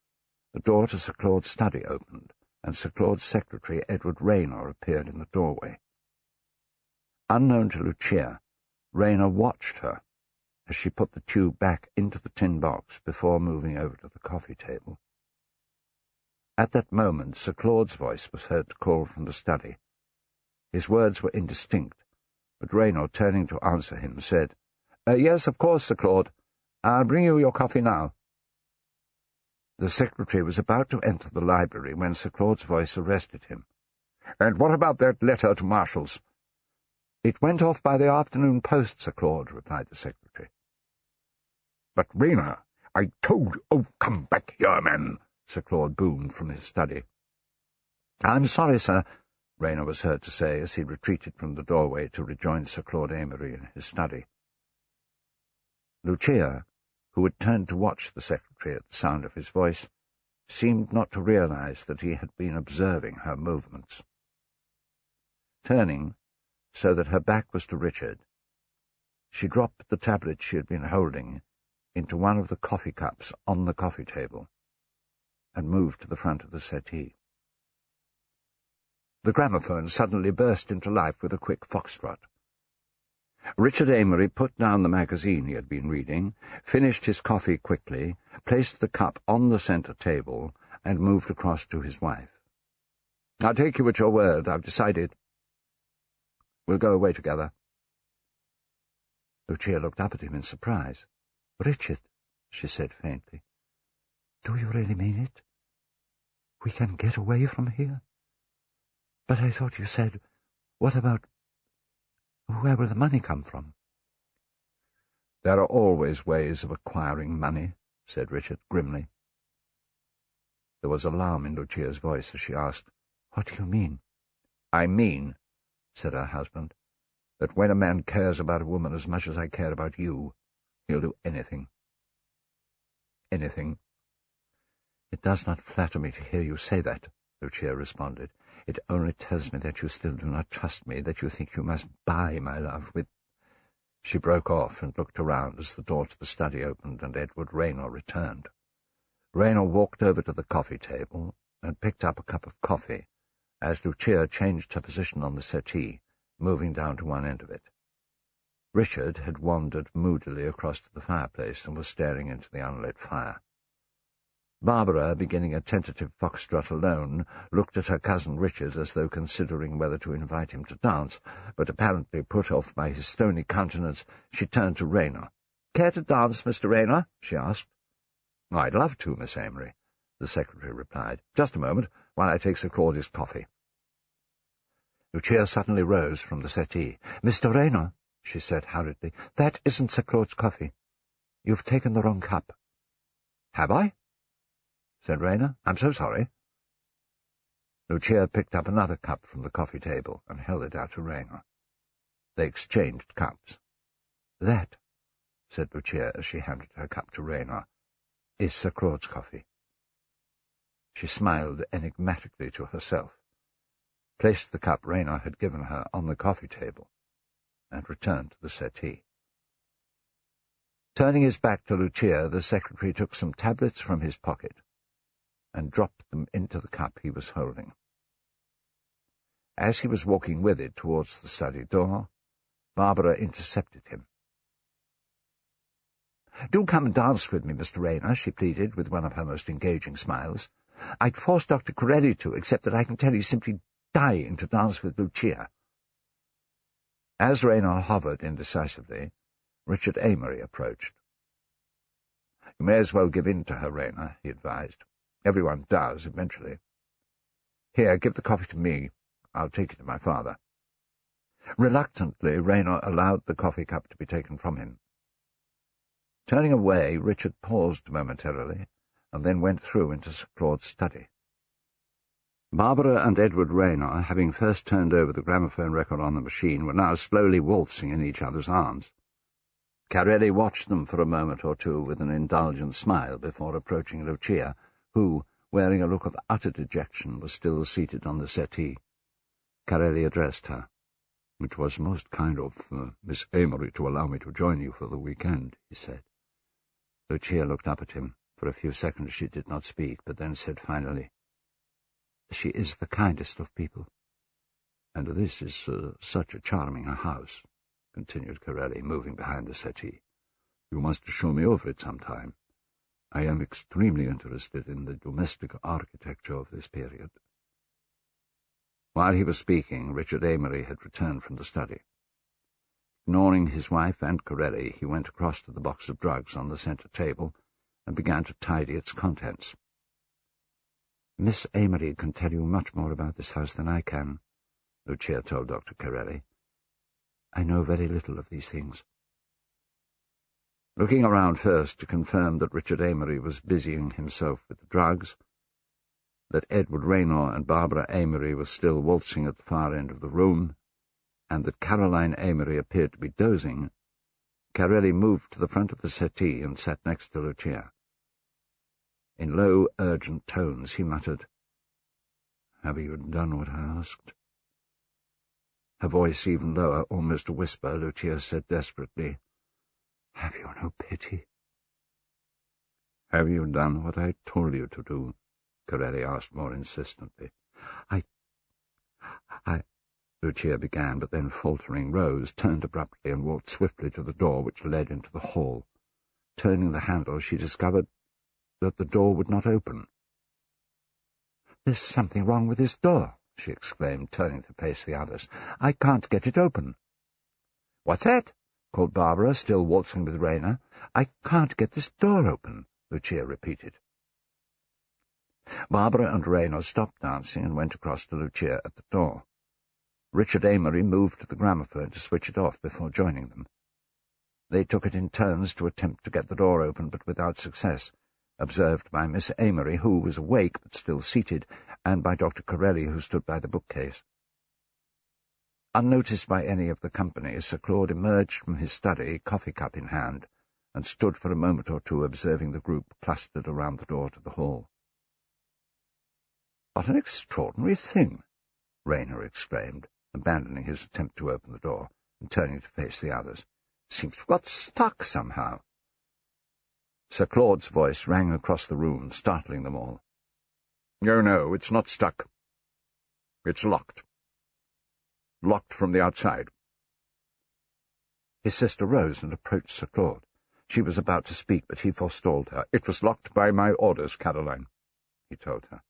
the door to Sir Claud's study opened, and Sir Claud's secretary, Edward Raynor, appeared in the doorway. Unknown to Lucia, Rayner watched her as she put the tube back into the tin box before moving over to the coffee table. At that moment, Sir Claude's voice was heard to call from the study. His words were indistinct, but Rayner, turning to answer him, said, "Yes, of course, Sir Claude. I'll bring you your coffee now." The secretary was about to enter the library when Sir Claude's voice arrested him. "And what about that letter to Marshall's?" "It went off by the afternoon post, Sir Claude," replied the secretary. "But, Rayner, I told you—" "Oh, come back here, man," Sir Claude boomed from his study. "I'm sorry, sir," Rayner was heard to say as he retreated from the doorway to rejoin Sir Claud Amory in his study. Lucia, who had turned to watch the secretary at the sound of his voice, seemed not to realize that he had been observing her movements. Turning, so that her back was to Richard, she dropped the tablet she had been holding into one of the coffee cups on the coffee table and moved to the front of the settee. The gramophone suddenly burst into life with a quick foxtrot. Richard Amory put down the magazine he had been reading, finished his coffee quickly, placed the cup on the centre table, and moved across to his wife. "I'll take you at your word. I've decided. We'll go away together." Lucia looked up at him in surprise. "Richard," she said faintly, "do you really mean it? We can get away from here? But I thought you said, what about... where will the money come from?" "There are always ways of acquiring money," said Richard grimly. There was alarm in Lucia's voice as she asked, "What do you mean?" "I mean," said her husband, "that when a man cares about a woman as much as I care about you, he'll do anything. Anything." "It does not flatter me to hear you say that," Lucia responded. "It only tells me that you still do not trust me, that you think you must buy my love with—" She broke off and looked around as the door to the study opened and Edward Rayner returned. Rayner walked over to the coffee table and picked up a cup of coffee as Lucia changed her position on the settee, moving down to one end of it. Richard had wandered moodily across to the fireplace and was staring into the unlit fire. Barbara, beginning a tentative foxtrot alone, looked at her cousin Richard as though considering whether to invite him to dance, but apparently put off by his stony countenance, she turned to Rayner. "Care to dance, Mr. Rayner?" she asked. "I'd love to, Miss Amory," the secretary replied. "Just a moment, while I take Sir Claude's coffee." Lucia suddenly rose from the settee. "Mr. Rayner," she said hurriedly, "that isn't Sir Claude's coffee. You've taken the wrong cup." "Have I?" said Rayner. "I'm so sorry." Lucia picked up another cup from the coffee table and held it out to Rayner. They exchanged cups. "That," said Lucia as she handed her cup to Rayner, "is Sir Claude's coffee." She smiled enigmatically to herself, placed the cup Rayner had given her on the coffee table, and returned to the settee. Turning his back to Lucia, the secretary took some tablets from his pocket and dropped them into the cup he was holding. As he was walking with it towards the study door, Barbara intercepted him. "Do come and dance with me, Mr. Rayner," she pleaded with one of her most engaging smiles. "I'd force Dr. Curate to, except that I can tell he's simply dying to dance with Lucia." As Rayner hovered indecisively, Richard Amory approached. "You may as well give in to her, Rayner," he advised. "Everyone does, eventually. Here, give the coffee to me. I'll take it to my father." Reluctantly, Rayner allowed the coffee cup to be taken from him. Turning away, Richard paused momentarily, and then went through into Sir Claude's study. Barbara and Edward Rayner, having first turned over the gramophone record on the machine, were now slowly waltzing in each other's arms. Carelli watched them for a moment or two with an indulgent smile before approaching Lucia, who, wearing a look of utter dejection, was still seated on the settee. Carelli addressed her. "It was most kind of Miss Amory to allow me to join you for the weekend," he said. Lucia looked up at him. For a few seconds she did not speak, but then said finally, "She is the kindest of people. "And this is such a charming house," continued Corelli, moving behind the settee. "You must show me over it sometime. I am extremely interested in the domestic architecture of this period." While he was speaking, Richard Amory had returned from the study. Ignoring his wife and Corelli, he went across to the box of drugs on the centre table and began to tidy its contents. "Miss Amory can tell you much more about this house than I can," Lucia told Dr. Corelli. "I know very little of these things." Looking around first to confirm that Richard Amory was busying himself with the drugs, that Edward Raynor and Barbara Amory were still waltzing at the far end of the room, and that Caroline Amory appeared to be dozing, Corelli moved to the front of the settee and sat next to Lucia. In low, urgent tones he muttered, "Have you done what I asked?" Her voice even lower, almost a whisper, Lucia said desperately, "Have you no pity?" "Have you done what I told you to do?" Corelli asked more insistently. I Lucia began, but then, faltering, rose, turned abruptly, and walked swiftly to the door which led into the hall. Turning the handle, she discovered that the door would not open. "There's something wrong with this door," she exclaimed, turning to face the others. "I can't get it open." "What's that?" called Barbara, still waltzing with Raynor. "I can't get this door open," Lucia repeated. Barbara and Raynor stopped dancing and went across to Lucia at the door. Richard Amory moved to the gramophone to switch it off before joining them. They took it in turns to attempt to get the door open, but without success, observed by Miss Amory, who was awake but still seated, and by Dr. Corelli, who stood by the bookcase. Unnoticed by any of the company, Sir Claud emerged from his study, coffee-cup in hand, and stood for a moment or two observing the group clustered around the door to the hall. "What an extraordinary thing!" Raynor exclaimed, abandoning his attempt to open the door and turning to face the others. "Seems to have got stuck somehow." Sir Claude's voice rang across the room, startling them all. "Oh, no, it's not stuck. It's locked. Locked from the outside." His sister rose and approached Sir Claude. She was about to speak, but he forestalled her. "It was locked by my orders, Caroline," he told her.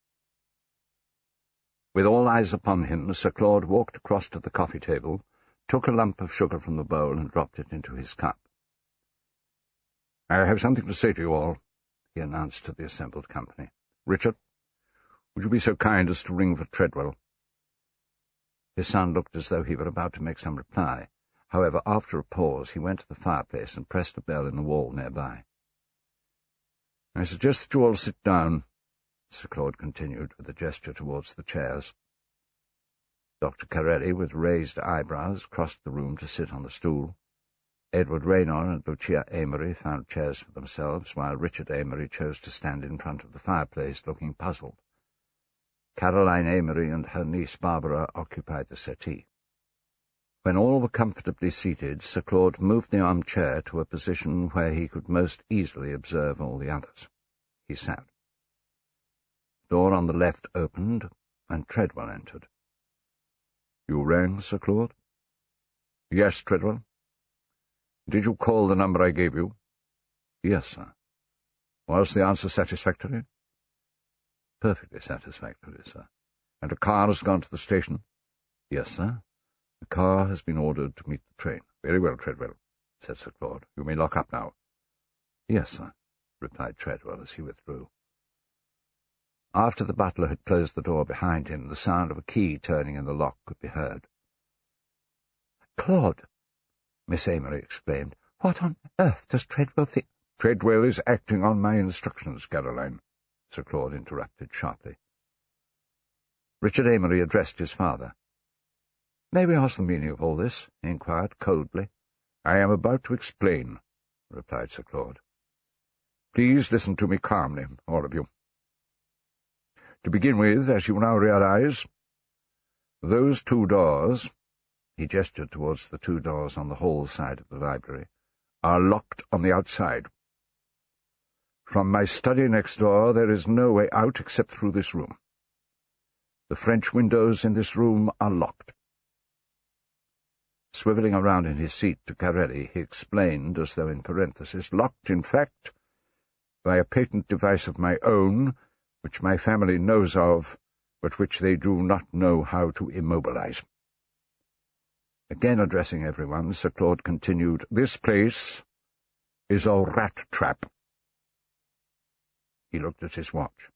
With all eyes upon him, Sir Claude walked across to the coffee table, took a lump of sugar from the bowl, and dropped it into his cup. "I have something to say to you all," he announced to the assembled company. "Richard, would you be so kind as to ring for Treadwell?" His son looked as though he were about to make some reply. However, after a pause, he went to the fireplace and pressed a bell in the wall nearby. "I suggest that you all sit down," Sir Claude continued, with a gesture towards the chairs. Dr. Corelli, with raised eyebrows, crossed the room to sit on the stool. Edward Raynor and Lucia Amory found chairs for themselves, while Richard Amory chose to stand in front of the fireplace, looking puzzled. Caroline Amory and her niece Barbara occupied the settee. When all were comfortably seated, Sir Claude moved the armchair to a position where he could most easily observe all the others. He sat. The door on the left opened, and Treadwell entered. "You rang, Sir Claude?" "Yes, Treadwell." "Did you call the number I gave you?" "Yes, sir." "Was the answer satisfactory?" "Perfectly satisfactory, sir." "And a car has gone to the station?" "Yes, sir. The car has been ordered to meet the train." "Very well, Treadwell," said Sir Claude. "You may lock up now." "Yes, sir," replied Treadwell as he withdrew. After the butler had closed the door behind him, the sound of a key turning in the lock could be heard. "Claude," Miss Amory exclaimed, "what on earth does Treadwell think—" "Treadwell is acting on my instructions, Caroline," Sir Claude interrupted sharply. Richard Amory addressed his father. "May we ask the meaning of all this?" he inquired coldly. "I am about to explain," replied Sir Claude. "Please listen to me calmly, all of you. To begin with, as you now realize, those two doors," he gestured towards the two doors on the hall side of the library, "are locked on the outside. From my study next door there is no way out except through this room. The French windows in this room are locked. Swivelling around in his seat to Carelli, he explained, as though in parenthesis, "Locked, in fact, by a patent device of my own, which my family knows of, but which they do not know how to immobilize." Again addressing everyone, Sir Claude continued, "This place is a rat trap." He looked at his watch.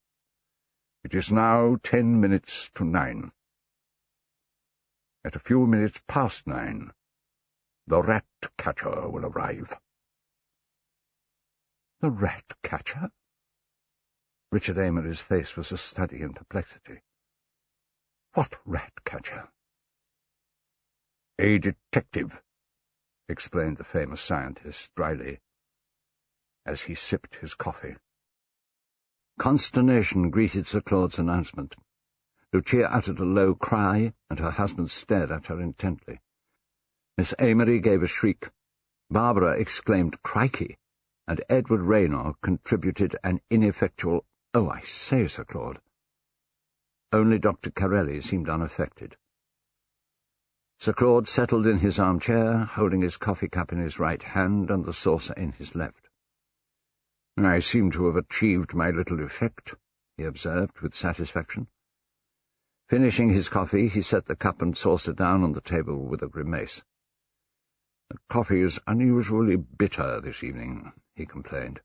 "It is now 10 minutes to 9. At a few minutes past 9, the rat-catcher will arrive." "The rat-catcher?" Richard Amory's face was a study in perplexity. "What rat-catcher?" "A detective," explained the famous scientist dryly, as he sipped his coffee. Consternation greeted Sir Claude's announcement. Lucia uttered a low cry, and her husband stared at her intently. Miss Amory gave a shriek. Barbara exclaimed, "Crikey!" and Edward Raynor contributed an ineffectual, "Oh, I say, Sir Claude." Only Dr. Carelli seemed unaffected. Sir Claude settled in his armchair, holding his coffee cup in his right hand and the saucer in his left. "I seem to have achieved my little effect," he observed with satisfaction. Finishing his coffee, he set the cup and saucer down on the table with a grimace. "The coffee is unusually bitter this evening," he complained.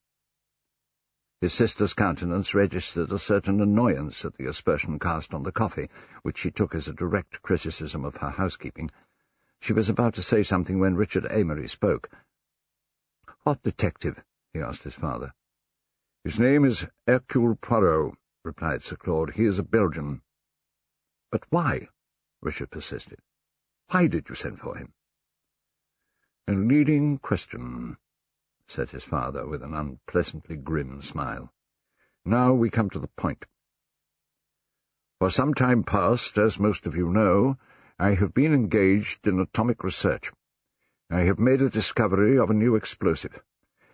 His sister's countenance registered a certain annoyance at the aspersion cast on the coffee, which she took as a direct criticism of her housekeeping. She was about to say something when Richard Amory spoke. "What detective?" he asked his father. "His name is Hercule Poirot," replied Sir Claude. "He is a Belgian." "But why?" Richard persisted. "Why did you send for him?" "A leading question," said his father, with an unpleasantly grim smile. "Now we come to the point. For some time past, as most of you know, I have been engaged in atomic research. I have made a discovery of a new explosive.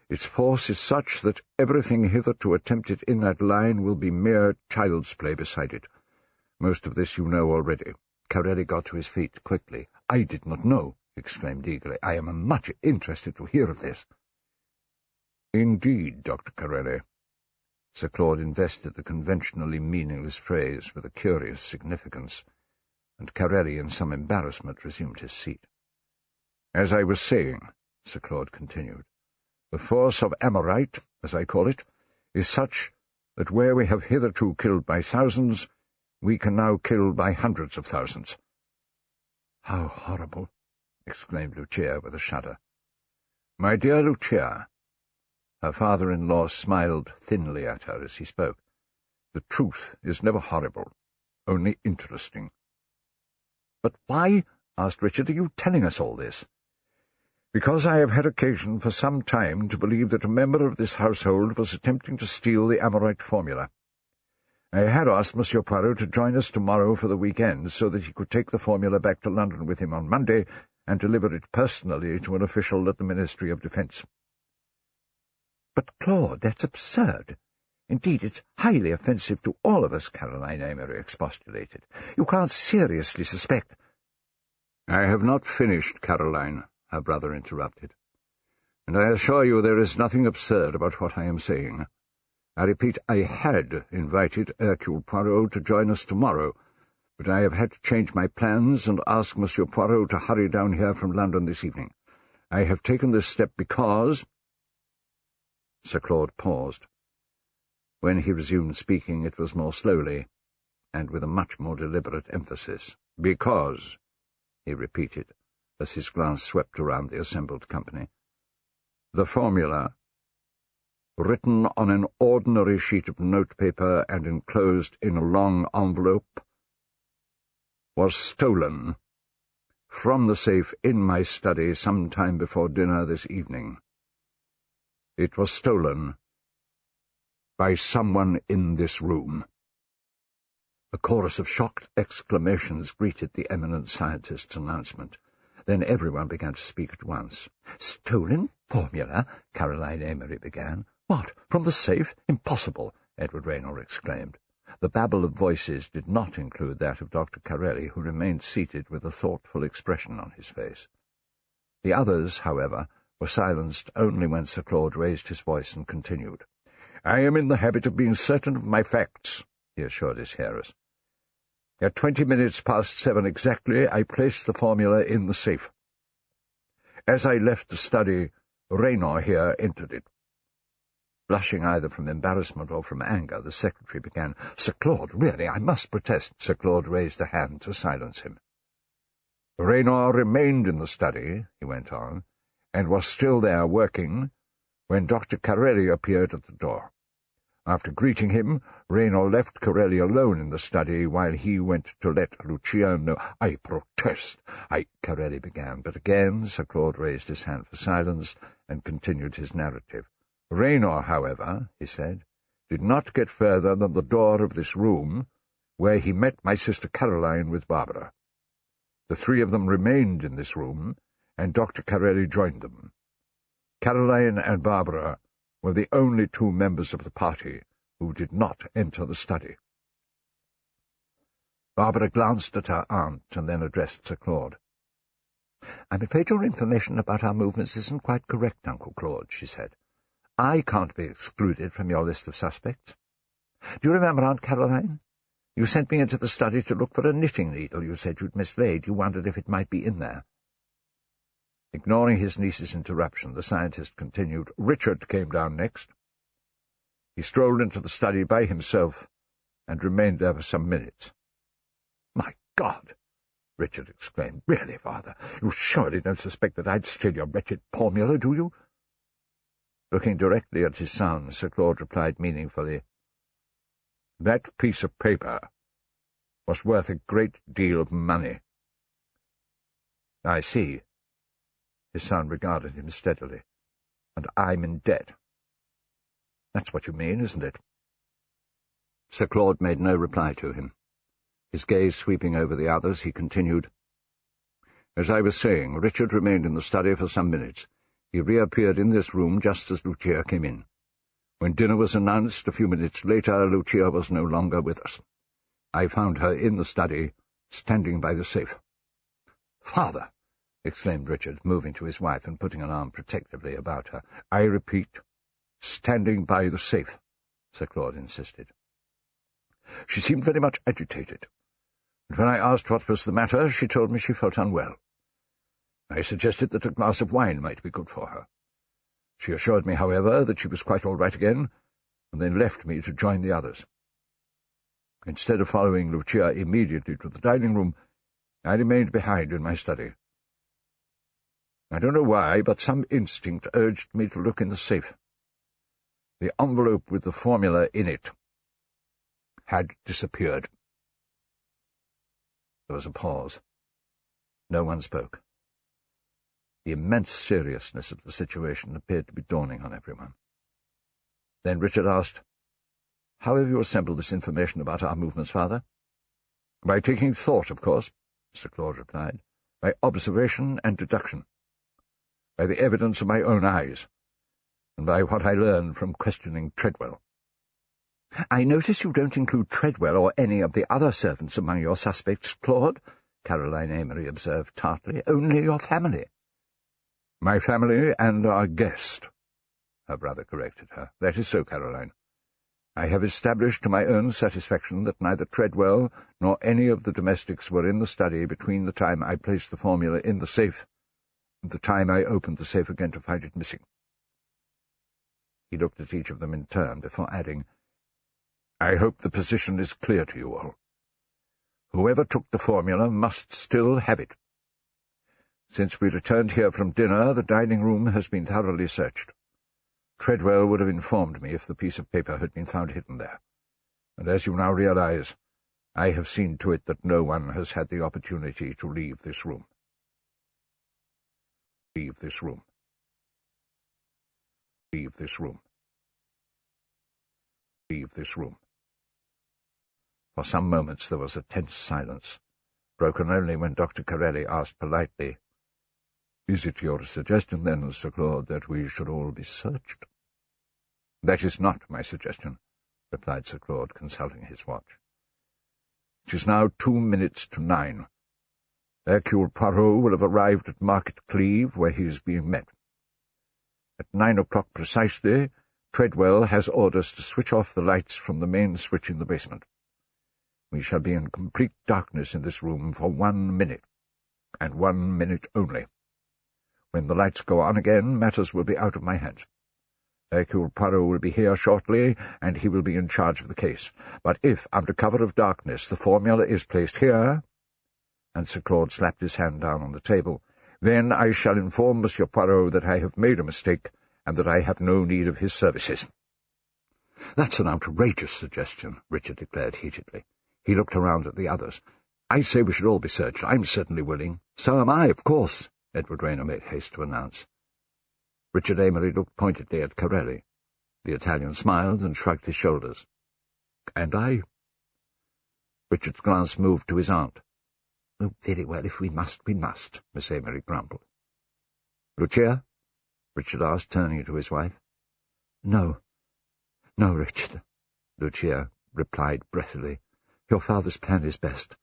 Its force is such that everything hitherto attempted in that line will be mere child's play beside it. Most of this you know already." Carelli got to his feet quickly. "I did not know," he exclaimed eagerly. "I am much interested to hear of this." "Indeed, Dr. Carelli." Sir Claude invested the conventionally meaningless phrase with a curious significance, and Carelli, in some embarrassment, resumed his seat. "As I was saying," Sir Claude continued, "the force of Amorite, as I call it, is such that where we have hitherto killed by thousands, we can now kill by hundreds of thousands." "How horrible!" exclaimed Lucia with a shudder. "My dear Lucia," her father-in-law smiled thinly at her as he spoke, "the truth is never horrible, only interesting." "But why," asked Richard, "are you telling us all this?" "Because I have had occasion for some time to believe that a member of this household was attempting to steal the Amorite formula. I had asked Monsieur Poirot to join us tomorrow for the weekend, so that he could take the formula back to London with him on Monday and deliver it personally to an official at the Ministry of Defence." "But, Claude, that's absurd. Indeed, it's highly offensive to all of us," Caroline Amory expostulated. "You can't seriously suspect—" "I have not finished, Caroline," her brother interrupted. "And I assure you there is nothing absurd about what I am saying. I repeat, I had invited Hercule Poirot to join us tomorrow, but I have had to change my plans and ask Monsieur Poirot to hurry down here from London this evening. I have taken this step because—" Sir Claude paused. When he resumed speaking, it was more slowly, and with a much more deliberate emphasis. "Because," he repeated, as his glance swept around the assembled company, "the formula, written on an ordinary sheet of notepaper and enclosed in a long envelope, was stolen from the safe in my study some time before dinner this evening. It was stolen by someone in this room." A chorus of shocked exclamations greeted the eminent scientist's announcement. Then everyone began to speak at once. "Stolen formula?" Caroline Amory began. "What, from the safe? Impossible!" Edward Raynor exclaimed. The babble of voices did not include that of Dr. Carelli, who remained seated with a thoughtful expression on his face. The others, however, were silenced only when Sir Claude raised his voice and continued. "I am in the habit of being certain of my facts," he assured his hearers. "At 20 minutes past 7 exactly, I placed the formula in the safe. As I left the study, Raynor here entered it." Blushing either from embarrassment or from anger, the secretary began. "Sir Claude, really, I must protest." Sir Claude raised a hand to silence him. "Raynor remained in the study," he went on, "and was still there working when Dr. Corelli appeared at the door. After greeting him, Raynor left Corelli alone in the study while he went to let Lucia know—" "I protest, Corelli began, but again Sir Claude raised his hand for silence and continued his narrative. "Raynor, however," he said, "did not get further than the door of this room, where he met my sister Caroline with Barbara. The three of them remained in this room, and Dr. Corelli joined them. Caroline and Barbara were the only two members of the party who did not enter the study." Barbara glanced at her aunt and then addressed Sir Claude. "I'm afraid your information about our movements isn't quite correct, Uncle Claude," she said. "I can't be excluded from your list of suspects. Do you remember, Aunt Caroline? You sent me into the study to look for a knitting needle you said you'd mislaid. You wondered if it might be in there." Ignoring his niece's interruption, the scientist continued. "Richard came down next. He strolled into the study by himself and remained there for some minutes." "My God!" Richard exclaimed. "Really, Father, you surely don't suspect that I'd steal your wretched formula, do you?" Looking directly at his son, Sir Claude replied meaningfully, "That piece of paper was worth a great deal of money." "I see." His son regarded him steadily. "And I'm in debt. That's what you mean, isn't it?" Sir Claude made no reply to him. His gaze sweeping over the others, he continued, "As I was saying, Richard remained in the study for some minutes. He reappeared in this room just as Lucia came in. When dinner was announced a few minutes later, Lucia was no longer with us. I found her in the study, standing by the safe." "Father!" exclaimed Richard, moving to his wife and putting an arm protectively about her. "I repeat, standing by the safe," Sir Claude insisted. "She seemed very much agitated, and when I asked what was the matter, she told me she felt unwell. I suggested that a glass of wine might be good for her. She assured me, however, that she was quite all right again, and then left me to join the others. Instead of following Lucia immediately to the dining room, I remained behind in my study. I don't know why, but some instinct urged me to look in the safe. The envelope with the formula in it had disappeared." There was a pause. No one spoke. The immense seriousness of the situation appeared to be dawning on everyone. Then Richard asked, "How have you assembled this information about our movements, Father?" "By taking thought, of course," Sir Claude replied, "by observation and deduction, by the evidence of my own eyes, and by what I learned from questioning Treadwell." "I notice you don't include Treadwell or any of the other servants among your suspects, Claude," Caroline Amory observed tartly. "Only your family." "My family and our guest," her brother corrected her. "That is so, Caroline. I have established to my own satisfaction that neither Treadwell nor any of the domestics were in the study between the time I placed the formula in the safe and the time I opened the safe again to find it missing." He looked at each of them in turn before adding, "I hope the position is clear to you all. Whoever took the formula must still have it. Since we returned here from dinner, the dining room has been thoroughly searched. Treadwell would have informed me if the piece of paper had been found hidden there, and as you now realize, I have seen to it that no one has had the opportunity to leave this room. Leave this room. Leave this room. Leave this room." For some moments there was a tense silence, broken only when Dr. Corelli asked politely, "Is it your suggestion, then, Sir Claude, that we should all be searched?" "That is not my suggestion," replied Sir Claude, consulting his watch. "It is now 9:02. Hercule Poirot will have arrived at Market Cleeve, where he is being met. At 9 o'clock precisely, Treadwell has orders to switch off the lights from the main switch in the basement. We shall be in complete darkness in this room for 1 minute, and 1 minute only. When the lights go on again, matters will be out of my hands. Hercule Poirot will be here shortly, and he will be in charge of the case. But if, under cover of darkness, the formula is placed here—" and Sir Claude slapped his hand down on the table, "then I shall inform Monsieur Poirot that I have made a mistake, and that I have no need of his services." "That's an outrageous suggestion," Richard declared heatedly. He looked around at the others. "I say we should all be searched. I'm certainly willing." "So am I, of course," Edward Rayner made haste to announce. Richard Amory looked pointedly at Corelli. The Italian smiled and shrugged his shoulders. "And I?" Richard's glance moved to his aunt. "Oh, very well, if we must, we must," Miss Amory grumbled. "Lucia?" Richard asked, turning to his wife. No, Richard," Lucia replied breathily. "Your father's plan is best."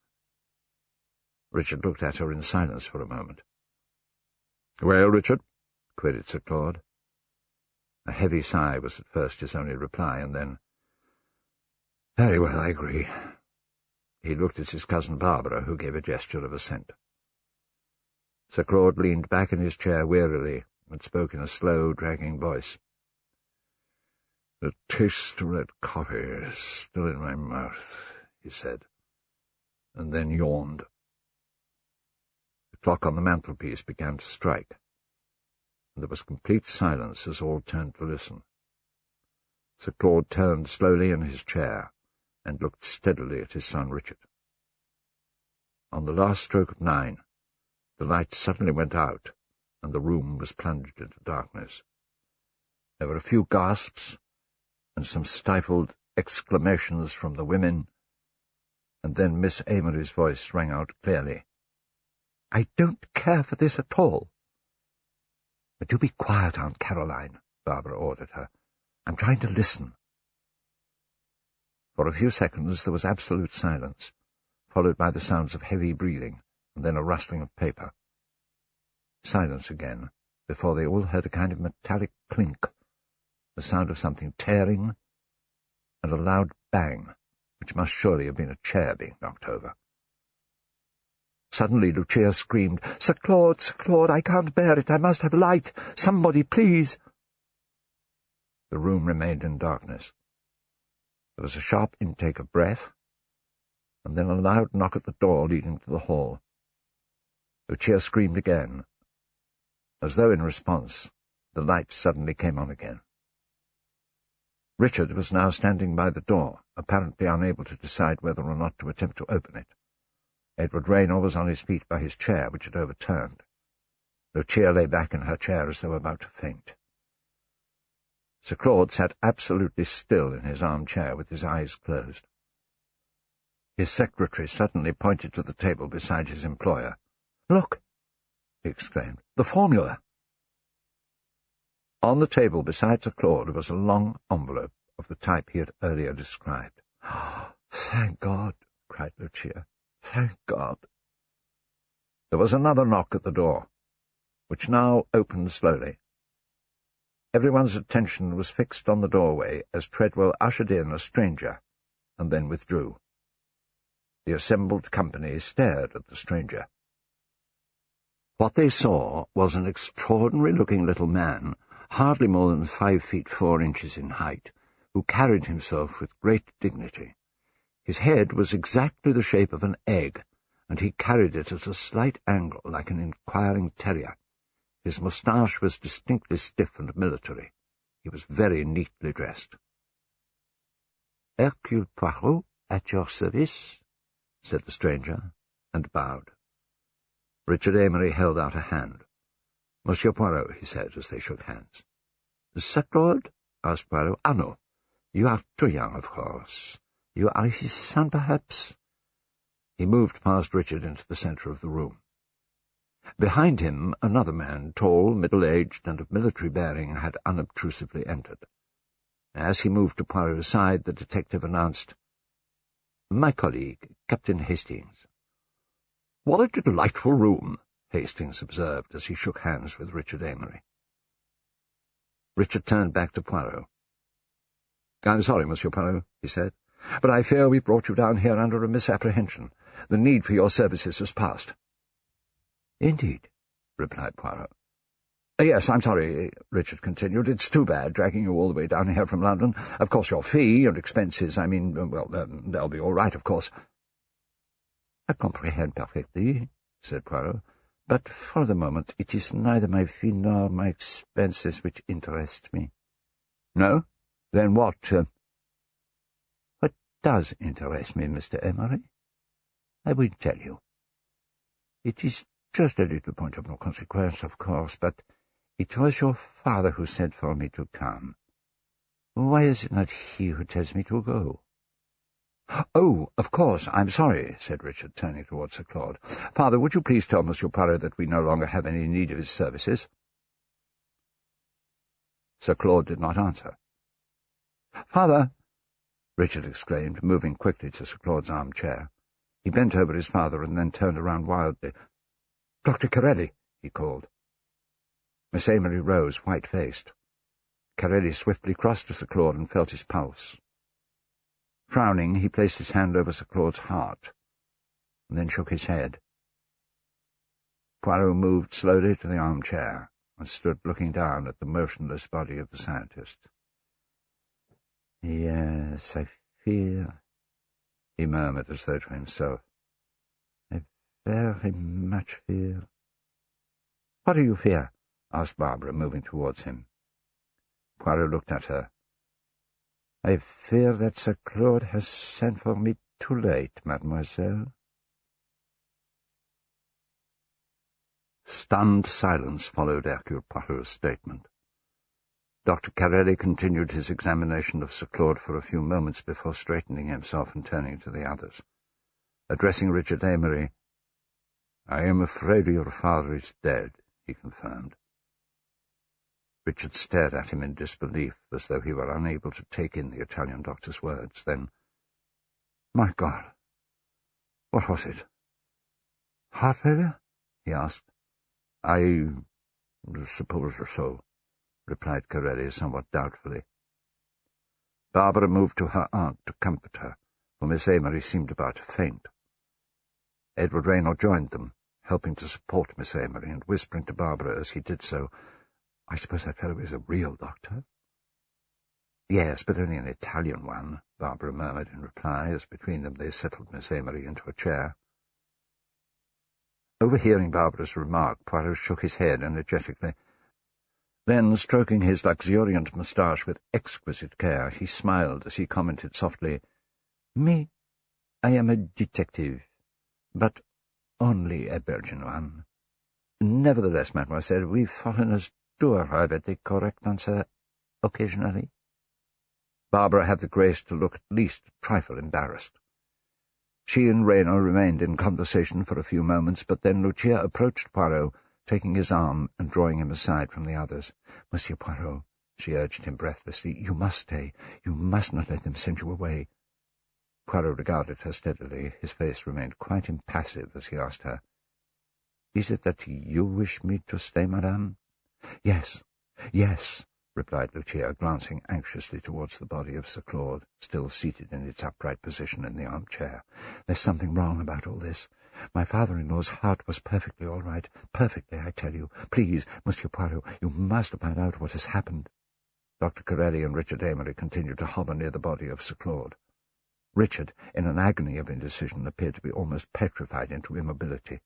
Richard looked at her in silence for a moment. "Well, Richard?" queried Sir Claude. A heavy sigh was at first his only reply, and then, "Very well, I agree." He looked at his cousin Barbara, who gave a gesture of assent. Sir Claude leaned back in his chair wearily and spoke in a slow, dragging voice. "The taste of that coffee is still in my mouth," he said, and then yawned. The clock on the mantelpiece began to strike, and there was complete silence as all turned to listen. Sir Claude turned slowly in his chair and looked steadily at his son Richard. On the last stroke of 9, the lights suddenly went out, and the room was plunged into darkness. There were a few gasps, and some stifled exclamations from the women, and then Miss Amory's voice rang out clearly. "I don't care for this at all." "Do be quiet, Aunt Caroline," Barbara ordered her. "I'm trying to listen." For a few seconds there was absolute silence, followed by the sounds of heavy breathing, and then a rustling of paper. Silence again, before they all heard a kind of metallic clink, the sound of something tearing, and a loud bang, which must surely have been a chair being knocked over. Suddenly Lucia screamed, Sir Claude, I can't bear it. I must have light. Somebody, please." The room remained in darkness. There was a sharp intake of breath, and then a loud knock at the door leading to the hall. Lucia screamed again. As though in response, the light suddenly came on again. Richard was now standing by the door, apparently unable to decide whether or not to attempt to open it. Edward Rayner was on his feet by his chair, which had overturned. Lucia lay back in her chair as though about to faint. Sir Claude sat absolutely still in his armchair with his eyes closed. His secretary suddenly pointed to the table beside his employer. "Look!" he exclaimed. "The formula!" On the table beside Sir Claude was a long envelope of the type he had earlier described. "Thank God!" cried Lucia. "Thank God!" There was another knock at the door, which now opened slowly. Everyone's attention was fixed on the doorway as Treadwell ushered in a stranger, and then withdrew. The assembled company stared at the stranger. What they saw was an extraordinary-looking little man, hardly more than 5 feet 4 inches in height, who carried himself with great dignity. His head was exactly the shape of an egg, and he carried it at a slight angle like an inquiring terrier. His moustache was distinctly stiff and military. He was very neatly dressed. "Hercule Poirot, at your service," said the stranger, and bowed. Richard Amory held out a hand. "Monsieur Poirot," he said, as they shook hands. "Sir Claude?" asked Poirot. "Ah, no. You are too young, of course. You are his son, perhaps?" He moved past Richard into the centre of the room. Behind him, another man, tall, middle-aged, and of military bearing, had unobtrusively entered. As he moved to Poirot's side, the detective announced, "My colleague, Captain Hastings." "What a delightful room," Hastings observed as he shook hands with Richard Amory. Richard turned back to Poirot. "I'm sorry, Monsieur Poirot," he said, "but I fear we brought you down here under a misapprehension. The need for your services has passed." "Indeed," replied Poirot. "Yes, I'm sorry," Richard continued. "It's too bad, dragging you all the way down here from London. Of course your fee and expenses, they'll be all right, of course." "I comprehend perfectly," said Poirot, "but for the moment it is neither my fee nor my expenses which interest me." "No? Then what, What does interest me, Mr. Amory? I will tell you. It is just a little point of no consequence, of course, but it was your father who sent for me to come. Why is it not he who tells me to go?" "Oh, of course, I'm sorry," said Richard, turning towards Sir Claude. "Father, would you please tell Monsieur Poirot that we no longer have any need of his services?" Sir Claude did not answer. "Father!" Richard exclaimed, moving quickly to Sir Claude's armchair. He bent over his father and then turned around wildly. "Dr. Corelli!" he called. Miss Amory rose, white-faced. Corelli swiftly crossed to Sir Claude and felt his pulse. Frowning, he placed his hand over Sir Claude's heart, and then shook his head. Poirot moved slowly to the armchair and stood looking down at the motionless body of the scientist. "Yes, I fear," he murmured as though to himself. "I very much fear." "What do you fear?" asked Barbara, moving towards him. Poirot looked at her. "I fear that Sir Claude has sent for me too late, mademoiselle." Stunned silence followed Hercule Poirot's statement. Dr. Corelli continued his examination of Sir Claude for a few moments before straightening himself and turning to the others. Addressing Richard Amory, "I am afraid your father is dead," he confirmed. Richard stared at him in disbelief, as though he were unable to take in the Italian doctor's words. Then, "My God, what was it? Heart failure?" he asked. "I suppose so," replied Corelli somewhat doubtfully. Barbara moved to her aunt to comfort her, for Miss Amory seemed about to faint. Edward Raynor joined them, helping to support Miss Amory and whispering to Barbara as he did so, "I suppose that fellow is a real doctor?" "Yes, but only an Italian one," Barbara murmured in reply, as between them they settled Miss Amory into a chair. Overhearing Barbara's remark, Poirot shook his head energetically. Then, stroking his luxuriant moustache with exquisite care, he smiled as he commented softly, "Me, I am a detective, but only a Belgian one. Nevertheless, mademoiselle, we foreigners do arrive at the correct answer occasionally." Barbara had the grace to look at least a trifle embarrassed. She and Raynor remained in conversation for a few moments, but then Lucia approached Poirot, taking his arm and drawing him aside from the others. "Monsieur Poirot," she urged him breathlessly, "you must stay. You must not let them send you away." Poirot regarded her steadily. His face remained quite impassive as he asked her, "Is it that you wish me to stay, madame?" "Yes, yes," replied Lucia, glancing anxiously towards the body of Sir Claude, still seated in its upright position in the armchair. "There's something wrong about all this. My father-in-law's heart was perfectly all right. Perfectly, I tell you. Please, Monsieur Poirot, you must find out what has happened." Dr. Corelli and Richard Amory continued to hover near the body of Sir Claude. Richard, in an agony of indecision, appeared to be almost petrified into immobility.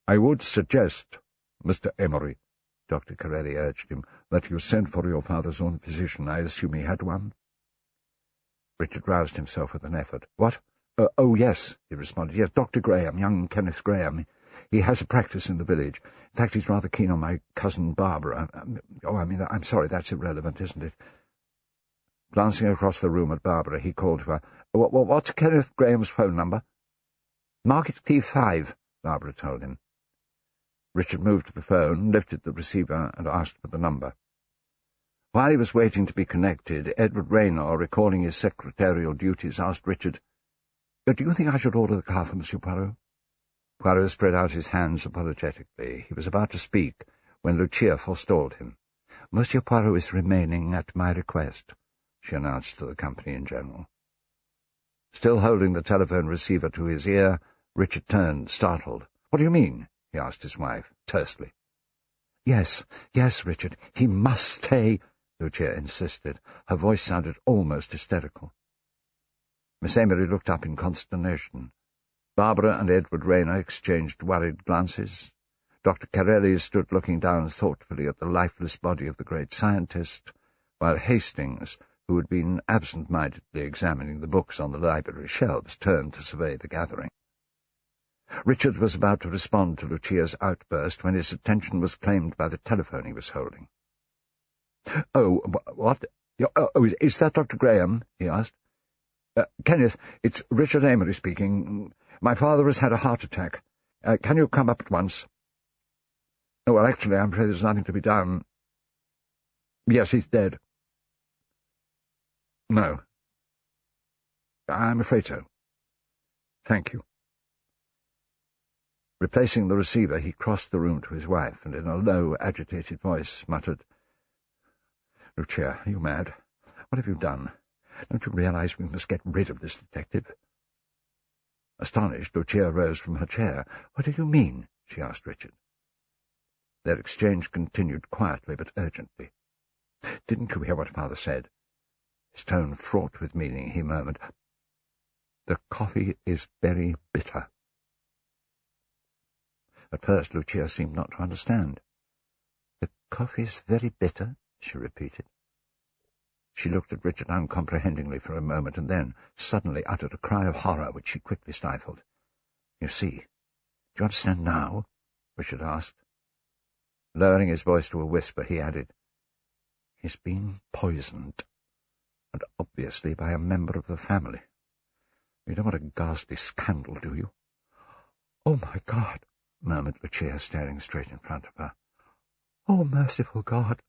"I would suggest, Mr. Amory," Dr. Corelli urged him, "that you send for your father's own physician. I assume he had one?" Richard roused himself with an effort. "What? Oh, yes," he responded. "Yes, Dr. Graham, young Kenneth Graham. He has a practice in the village. In fact, he's rather keen on my cousin Barbara. I'm sorry, that's irrelevant, isn't it?" Glancing across the room at Barbara, he called to her. "What's Kenneth Graham's phone number?" "Market Key 5, Barbara told him. Richard moved to the phone, lifted the receiver, and asked for the number. While he was waiting to be connected, Edward Raynor, recalling his secretarial duties, asked Richard, "Do you think I should order the car for Monsieur Poirot?" Poirot spread out his hands apologetically. He was about to speak when Lucia forestalled him. "Monsieur Poirot is remaining at my request," she announced to the company in general. Still holding the telephone receiver to his ear, Richard turned, startled. "What do you mean?" he asked his wife, tersely. Yes, Richard, he must stay," Lucia insisted. Her voice sounded almost hysterical. Miss Amory looked up in consternation. Barbara and Edward Rayner exchanged worried glances. Dr. Carelli stood looking down thoughtfully at the lifeless body of the great scientist, while Hastings, who had been absent-mindedly examining the books on the library shelves, turned to survey the gathering. Richard was about to respond to Lucia's outburst when his attention was claimed by the telephone he was holding. "Oh, what? Oh, is that Dr. Graham?" he asked. "Kenneth, it's Richard Amory speaking. My father has had a heart attack. Can you come up at once?" "Oh, well, actually, I'm afraid there's nothing to be done." "Yes, he's dead." "No. I'm afraid so. Thank you." Replacing the receiver, he crossed the room to his wife, and in a low, agitated voice muttered, "Lucia, are you mad? What have you done? Don't you realize we must get rid of this detective?" Astonished, Lucia rose from her chair. "What do you mean?" she asked Richard. Their exchange continued quietly but urgently. "Didn't you hear what Father said?" His tone fraught with meaning, he murmured, "The coffee is very bitter." At first Lucia seemed not to understand. "The coffee is very bitter?" she repeated. She looked at Richard uncomprehendingly for a moment, and then suddenly uttered a cry of horror, which she quickly stifled. "You see, do you understand now?" Richard asked. Lowering his voice to a whisper, he added, "He's been poisoned, and obviously by a member of the family. You don't want a ghastly scandal, do you?" "Oh, my God!" murmured Lucia, staring straight in front of her. "Oh, merciful God!"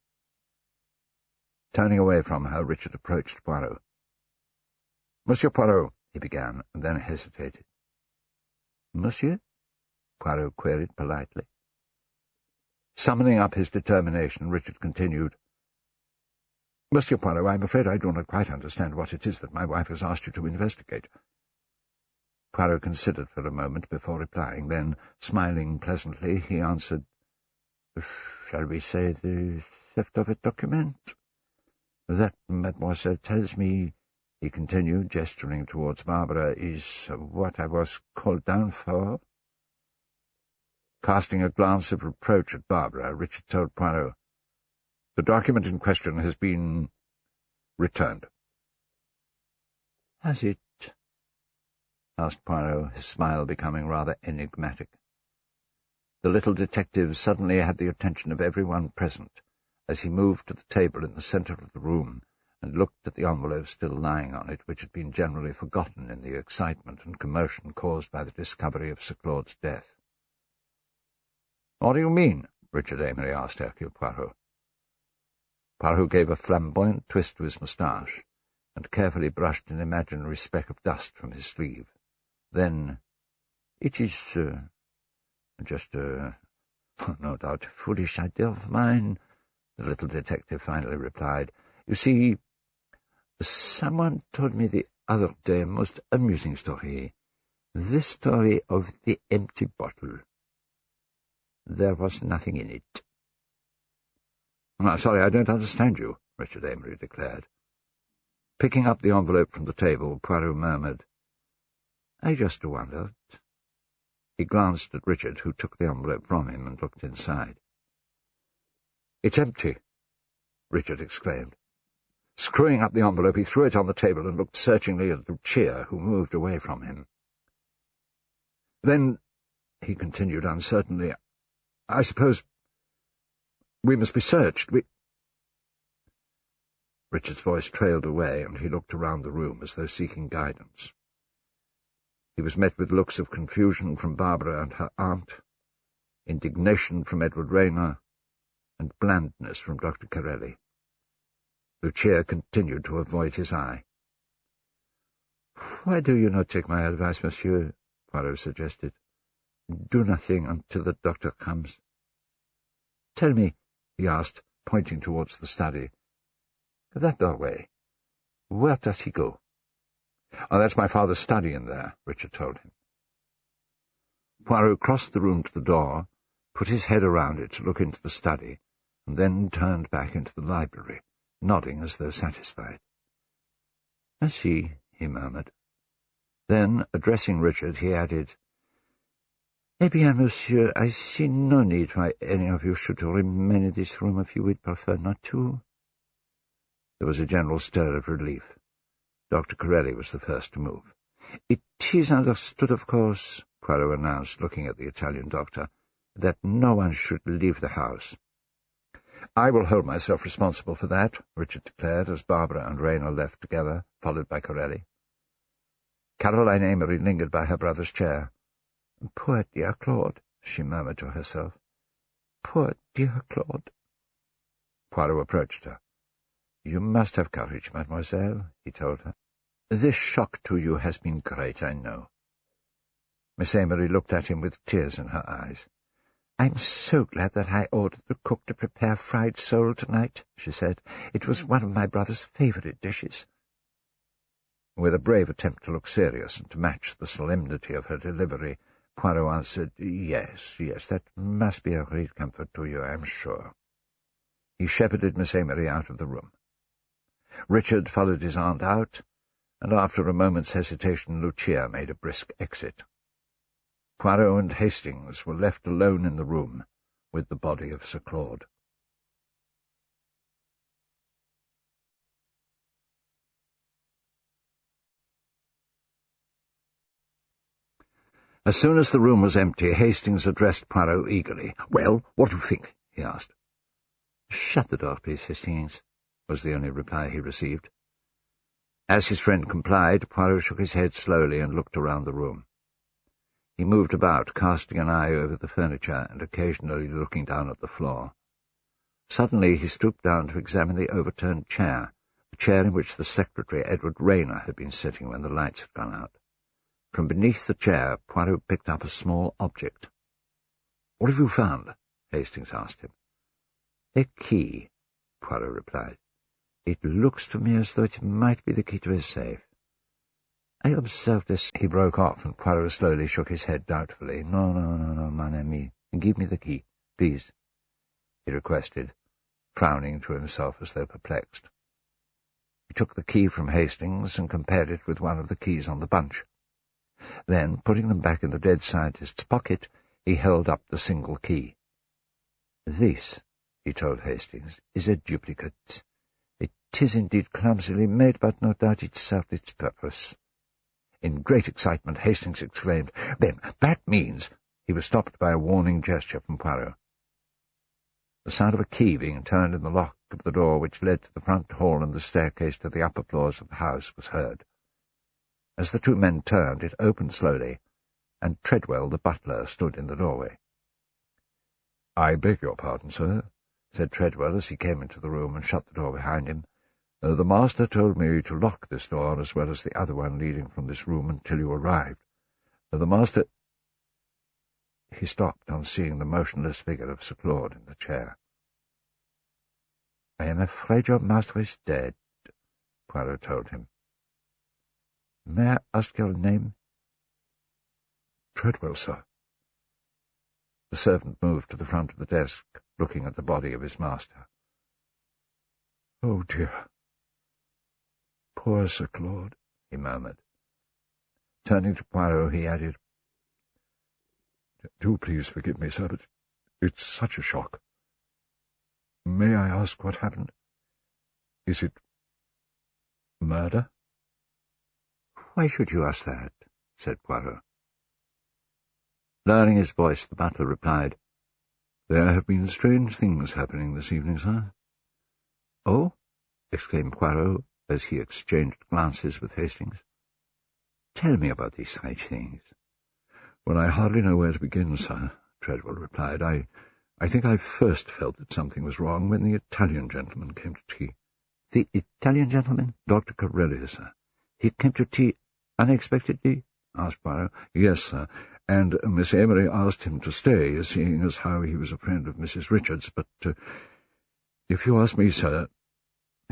Turning away from her, Richard approached Poirot. "Monsieur Poirot," he began, and then hesitated. "Monsieur?" Poirot queried politely. Summoning up his determination, Richard continued, "Monsieur Poirot, I'm afraid I do not quite understand what it is that my wife has asked you to investigate." Poirot considered for a moment before replying. Then, smiling pleasantly, he answered, "Shall we say the theft of a document? That, mademoiselle tells me," he continued, gesturing towards Barbara, "is what I was called down for." Casting a glance of reproach at Barbara, Richard told Poirot, "The document in question has been returned." "Has it?" asked Poirot, his smile becoming rather enigmatic. The little detective suddenly had the attention of everyone present, as he moved to the table in the centre of the room and looked at the envelope still lying on it, which had been generally forgotten in the excitement and commotion caused by the discovery of Sir Claud's death. "What do you mean?" Richard Amory asked Hercule Poirot. Poirot gave a flamboyant twist to his moustache, and carefully brushed an imaginary speck of dust from his sleeve. Then, "It is just no doubt, a foolish idea of mine," the little detective finally replied. "You see, someone told me the other day a most amusing story. This story of the empty bottle. There was nothing in it." "I'm sorry, I don't understand you," Richard Amory declared. Picking up the envelope from the table, Poirot murmured, "I just wondered." He glanced at Richard, who took the envelope from him and looked inside. "It's empty," Richard exclaimed. Screwing up the envelope, he threw it on the table and looked searchingly at Lucia, who moved away from him. "Then," he continued uncertainly, "I suppose we must be searched. Richard's voice trailed away, and he looked around the room as though seeking guidance. He was met with looks of confusion from Barbara and her aunt, indignation from Edward Rayner, and blandness from Dr. Carelli. Lucia continued to avoid his eye. "Why do you not take my advice, monsieur?" Poirot suggested. Do nothing until the doctor comes. Tell me, he asked, pointing towards the study. That doorway. Where does he go? Oh, that's my father's study in there, Richard told him. Poirot crossed the room to the door, put his head around it to look into the study, and then turned back into the library, nodding as though satisfied. I see, he murmured. Then, addressing Richard, he added, Eh bien, monsieur, I see no need why any of you should remain in this room if you would prefer not to. There was a general stir of relief. Dr. Curate was the first to move. It is understood, of course, Poirot announced, looking at the Italian doctor, that no one should leave the house. I will hold myself responsible for that, Richard declared, as Barbara and Rayner left together, followed by Corelli. Caroline Amory lingered by her brother's chair. Poor dear Claude, she murmured to herself. Poor dear Claude. Poirot approached her. You must have courage, mademoiselle, he told her. This shock to you has been great, I know. Miss Amory looked at him with tears in her eyes. I'm so glad that I ordered the cook to prepare fried sole tonight, she said. It was one of my brother's favourite dishes. With a brave attempt to look serious and to match the solemnity of her delivery, Poirot answered, Yes, that must be a great comfort to you, I'm sure. He shepherded Miss Amory out of the room. Richard followed his aunt out, and after a moment's hesitation Lucia made a brisk exit. Poirot and Hastings were left alone in the room with the body of Sir Claude. As soon as the room was empty, Hastings addressed Poirot eagerly. "Well, what do you think?" he asked. "Shut the door, please, Hastings," was the only reply he received. As his friend complied, Poirot shook his head slowly and looked around the room. He moved about, casting an eye over the furniture and occasionally looking down at the floor. Suddenly he stooped down to examine the overturned chair, the chair in which the secretary, Edward Rayner, had been sitting when the lights had gone out. From beneath the chair, Poirot picked up a small object. "What have you found?" Hastings asked him. "A key," Poirot replied. "It looks to me as though it might be the key to a safe. I observed this—" He broke off, and Poirot slowly shook his head doubtfully. No, mon ami. Give me the key, please," he requested, frowning to himself as though perplexed. He took the key from Hastings and compared it with one of the keys on the bunch. Then, putting them back in the dead scientist's pocket, he held up the single key. "This," he told Hastings, "is a duplicate. It is indeed clumsily made, but no doubt it served its purpose." In great excitement, Hastings exclaimed, "Then that means—" He was stopped by a warning gesture from Poirot. The sound of a key being turned in the lock of the door which led to the front hall and the staircase to the upper floors of the house was heard. As the two men turned, it opened slowly, and Treadwell, the butler, stood in the doorway. "I beg your pardon, sir," said Treadwell as he came into the room and shut the door behind him. "The master told me to lock this door as well as the other one leading from this room until you arrived. The master—" He stopped on seeing the motionless figure of Sir Claude in the chair. "I am afraid your master is dead," Poirot told him. "May I ask your name?" "Treadwell, sir." The servant moved to the front of the desk, looking at the body of his master. "Oh, dear. Poor Sir Claude," he murmured. Turning to Poirot, he added, "Do please forgive me, sir, but it's such a shock. May I ask what happened? Is it murder?" "Why should you ask that?" said Poirot. Lowering his voice, the butler replied, "There have been strange things happening this evening, sir." "Oh?" exclaimed Poirot, as he exchanged glances with Hastings. "Tell me about these strange things." "Well, I hardly know where to begin, sir," Treadwell replied. I think I first felt that something was wrong when the Italian gentleman came to tea." "The Italian gentleman?" "Dr. Corelli, sir." "He came to tea unexpectedly?" asked Poirot. "Yes, sir, and Miss Amory asked him to stay, seeing as how he was a friend of Mrs. Richards, but if you ask me, sir—"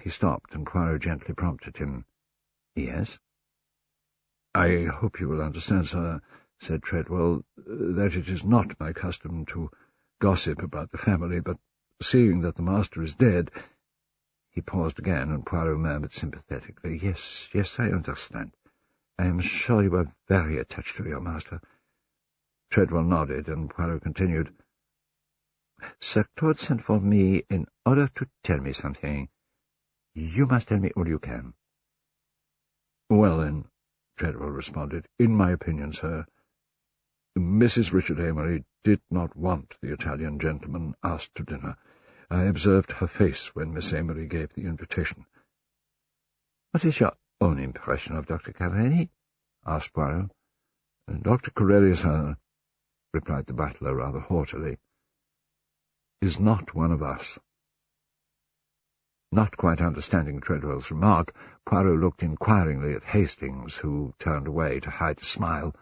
He stopped, and Poirot gently prompted him. "Yes?" "I hope you will understand, sir," said Treadwell, "that it is not my custom to gossip about the family, but seeing that the master is dead—" He paused again, and Poirot murmured sympathetically, Yes, I understand. I am sure you are very attached to your master." Treadwell nodded, and Poirot continued, "Sir Claude sent for me in order to tell me something. You must tell me all you can." "Well, then," Treadwell responded, "in my opinion, sir, Mrs. Richard Amory did not want the Italian gentleman asked to dinner. I observed her face when Miss Amory gave the invitation." "What is your own impression of Dr. Carelli?" asked Poirot. "Dr. Carelli, sir," replied the butler rather haughtily, "is not one of us." Not quite understanding Treadwell's remark, Poirot looked inquiringly at Hastings, who turned away to hide a smile.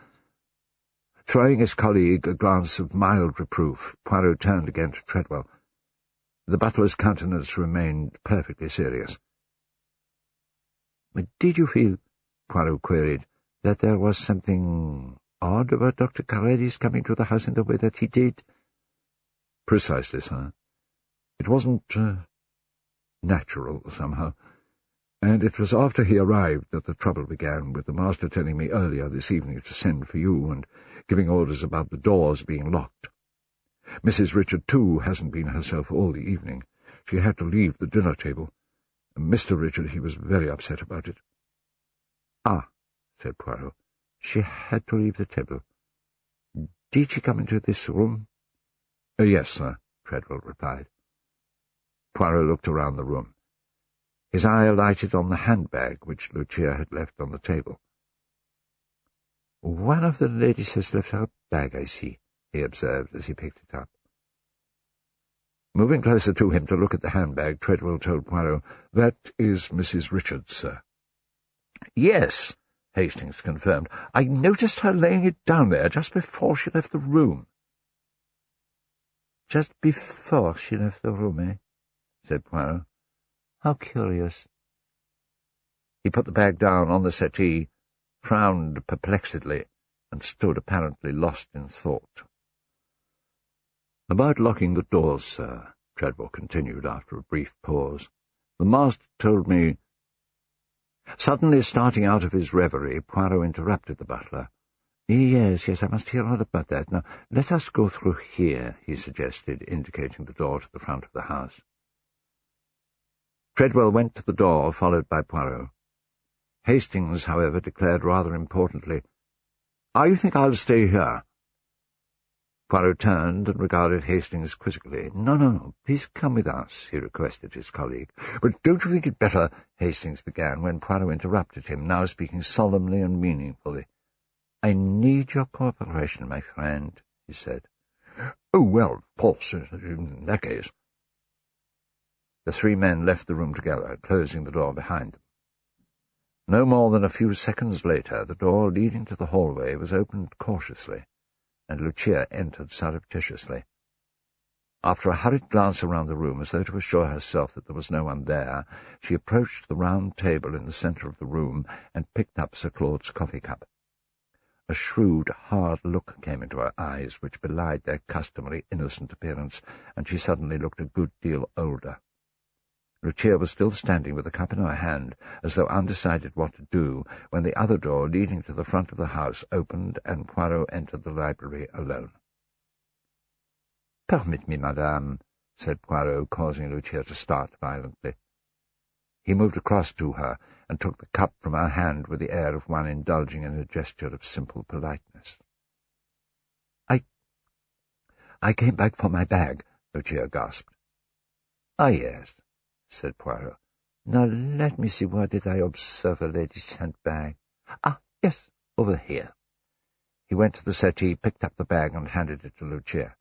Throwing his colleague a glance of mild reproof, Poirot turned again to Treadwell. The butler's countenance remained perfectly serious. "Did you feel," Poirot queried, "that there was something odd about Dr. Carelli's coming to the house in the way that he did?" "Precisely, sir. It wasn't natural, somehow. And it was after he arrived that the trouble began, with the master telling me earlier this evening to send for you and giving orders about the doors being locked. Mrs. Richard, too, hasn't been herself all the evening. She had to leave the dinner table. Mr. Richard, he was very upset about it." "Ah," said Poirot. "She had to leave the table. Did she come into this room?" "Yes, sir," Treadwell replied. Poirot looked around the room. His eye alighted on the handbag which Lucia had left on the table. "One of the ladies has left her bag, I see," he observed as he picked it up. Moving closer to him to look at the handbag, Treadwell told Poirot, "That is Mrs. Richards, sir." "Yes," Hastings confirmed. "I noticed her laying it down there just before she left the room." "Just before she left the room, eh?" said Poirot. "How curious." He put the bag down on the settee, frowned perplexedly, and stood apparently lost in thought. "About locking the doors, sir," Treadwell continued after a brief pause, "the master told me—" Suddenly starting out of his reverie, Poirot interrupted the butler. Yes, I must hear all about that. Now, let us go through here," he suggested, indicating the door to the front of the house. Treadwell went to the door, followed by Poirot. Hastings, however, declared rather importantly, "I think I'll stay here." Poirot turned and regarded Hastings quizzically. No, please come with us," he requested his colleague. "But don't you think it better—" Hastings began, when Poirot interrupted him, now speaking solemnly and meaningfully. "I need your cooperation, my friend," he said. "Oh, well, of course, in that case—" The three men left the room together, closing the door behind them. No more than a few seconds later, the door leading to the hallway was opened cautiously, and Lucia entered surreptitiously. After a hurried glance around the room, as though to assure herself that there was no one there, she approached the round table in the centre of the room and picked up Sir Claude's coffee-cup. A shrewd, hard look came into her eyes, which belied their customary innocent appearance, and she suddenly looked a good deal older. Lucia was still standing with the cup in her hand, as though undecided what to do, when the other door leading to the front of the house opened, and Poirot entered the library alone. "Permit me, madame," said Poirot, causing Lucia to start violently. He moved across to her, and took the cup from her hand with the air of one indulging in a gesture of simple politeness. I came back for my bag," Lucia gasped. "Ah, yes," said Poirot. "Now let me see, where did I observe a lady's handbag? Ah, yes, over here." He went to the settee, picked up the bag, and handed it to Lucia.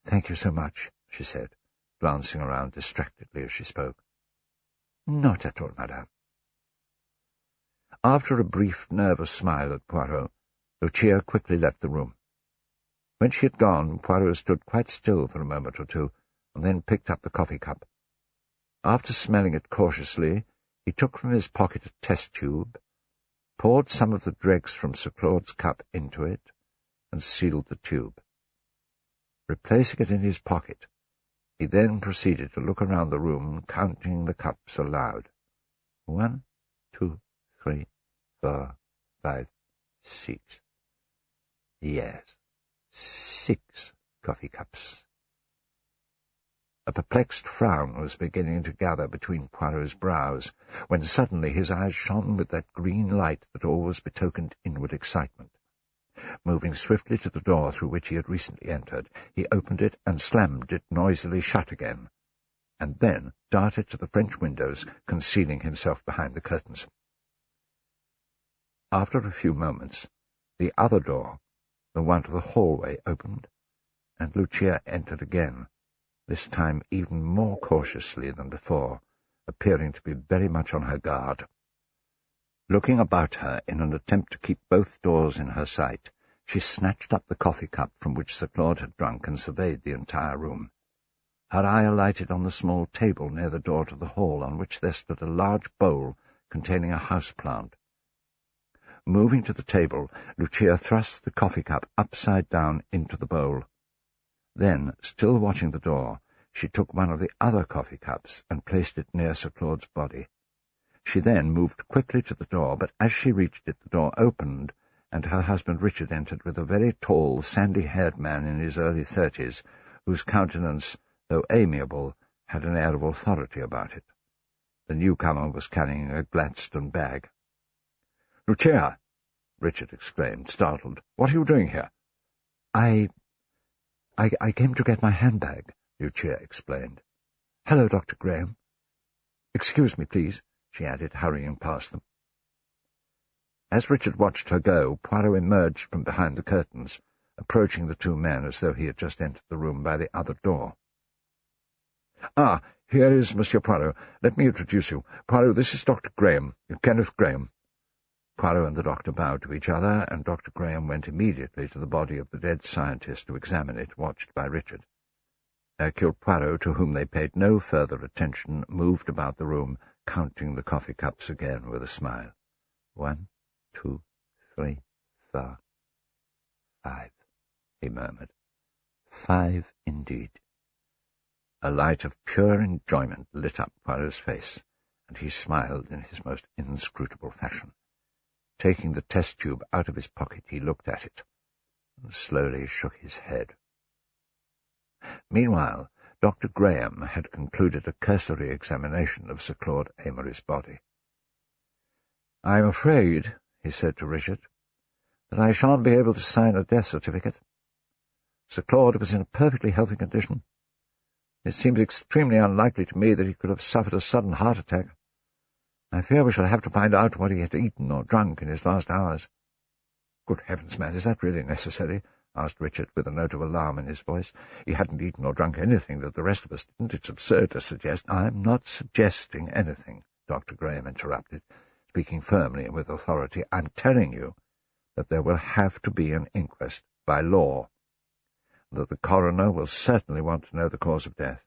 "Thank you so much," she said, glancing around distractedly as she spoke. "Not at all, madame." After a brief, nervous smile at Poirot, Lucia quickly left the room. When she had gone, Poirot stood quite still for a moment or two, and then picked up the coffee cup. After smelling it cautiously, he took from his pocket a test tube, poured some of the dregs from Sir Claude's cup into it, and sealed the tube. Replacing it in his pocket, he then proceeded to look around the room, counting the cups aloud. 1, 2, 3, 4, 5, 6. Yes, 6 coffee cups. A perplexed frown was beginning to gather between Poirot's brows, when suddenly his eyes shone with that green light that always betokened inward excitement. Moving swiftly to the door through which he had recently entered, he opened it and slammed it noisily shut again, and then darted to the French windows, concealing himself behind the curtains. After a few moments, the other door, the one to the hallway, opened, and Lucia entered again, this time even more cautiously than before, appearing to be very much on her guard. Looking about her in an attempt to keep both doors in her sight, she snatched up the coffee cup from which Sir Claude had drunk and surveyed the entire room. Her eye alighted on the small table near the door to the hall, on which there stood a large bowl containing a house-plant. Moving to the table, Lucia thrust the coffee cup upside down into the bowl. Then, still watching the door, she took one of the other coffee cups and placed it near Sir Claude's body. She then moved quickly to the door, but as she reached it the door opened, and her husband Richard entered with a very tall, sandy-haired man in his early 30s, whose countenance, though amiable, had an air of authority about it. The newcomer was carrying a Gladstone bag. "Lucia!" Richard exclaimed, startled. "What are you doing here?" I came to get my handbag," Lucia explained. "Hello, Dr. Graham. Excuse me, please," she added, hurrying past them. As Richard watched her go, Poirot emerged from behind the curtains, approaching the two men as though he had just entered the room by the other door. "Ah, here is Monsieur Poirot. Let me introduce you. Poirot, this is Dr. Graham, Kenneth Graham." Poirot and the doctor bowed to each other, and Dr. Graham went immediately to the body of the dead scientist to examine it, watched by Richard. Hercule Poirot, to whom they paid no further attention, moved about the room, counting the coffee cups again with a smile. 1, 2, 3, 4, 5, he murmured. 5 indeed. A light of pure enjoyment lit up Poirot's face, and he smiled in his most inscrutable fashion. Taking the test tube out of his pocket, he looked at it, and slowly shook his head. Meanwhile, Dr. Graham had concluded a cursory examination of Sir Claud Amory's body. "I am afraid," he said to Richard, "that I shan't be able to sign a death certificate. Sir Claud was in a perfectly healthy condition. It seems extremely unlikely to me that he could have suffered a sudden heart attack. I fear we shall have to find out what he had eaten or drunk in his last hours." "Good heavens, man, is that really necessary?" asked Richard, with a note of alarm in his voice. "He hadn't eaten or drunk anything that the rest of us didn't. It's absurd to suggest—" "I'm not suggesting anything," Dr. Graham interrupted, speaking firmly and with authority. "I'm telling you that there will have to be an inquest, by law, that the coroner will certainly want to know the cause of death.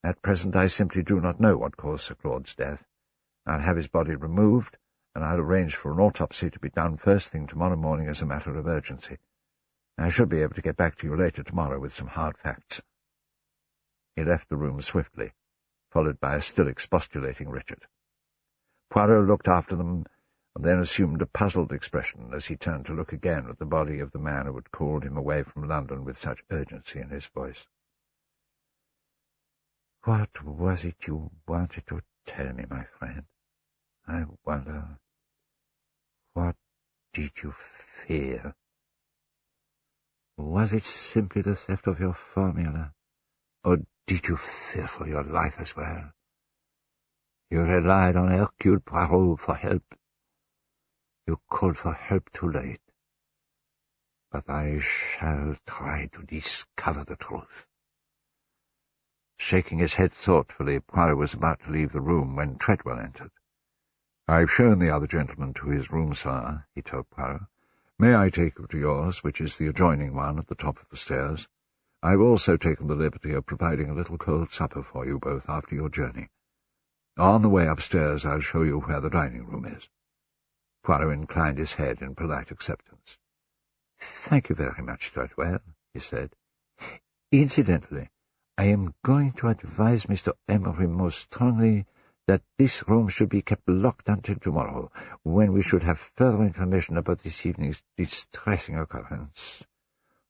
At present I simply do not know what caused Sir Claude's death. I'll have his body removed, and I'll arrange for an autopsy to be done first thing tomorrow morning as a matter of urgency. I should be able to get back to you later tomorrow with some hard facts." He left the room swiftly, followed by a still expostulating Richard. Poirot looked after them, and then assumed a puzzled expression as he turned to look again at the body of the man who had called him away from London with such urgency in his voice. "What was it you wanted to tell me, my friend? I wonder, what did you fear? Was it simply the theft of your formula, or did you fear for your life as well? You relied on Hercule Poirot for help. You called for help too late. But I shall try to discover the truth." Shaking his head thoughtfully, Poirot was about to leave the room when Treadwell entered. "I've shown the other gentleman to his room, sir," he told Poirot. May I take you to yours, which is the adjoining one at the top of the stairs? I've also taken the liberty of providing a little cold supper for you both after your journey. On the way upstairs I'll show you where the dining-room is." Poirot inclined his head in polite acceptance. "Thank you very much, Treadwell," he said. "Incidentally, I am going to advise Mr. Amory most strongly that this room should be kept locked until tomorrow, when we should have further information about this evening's distressing occurrence.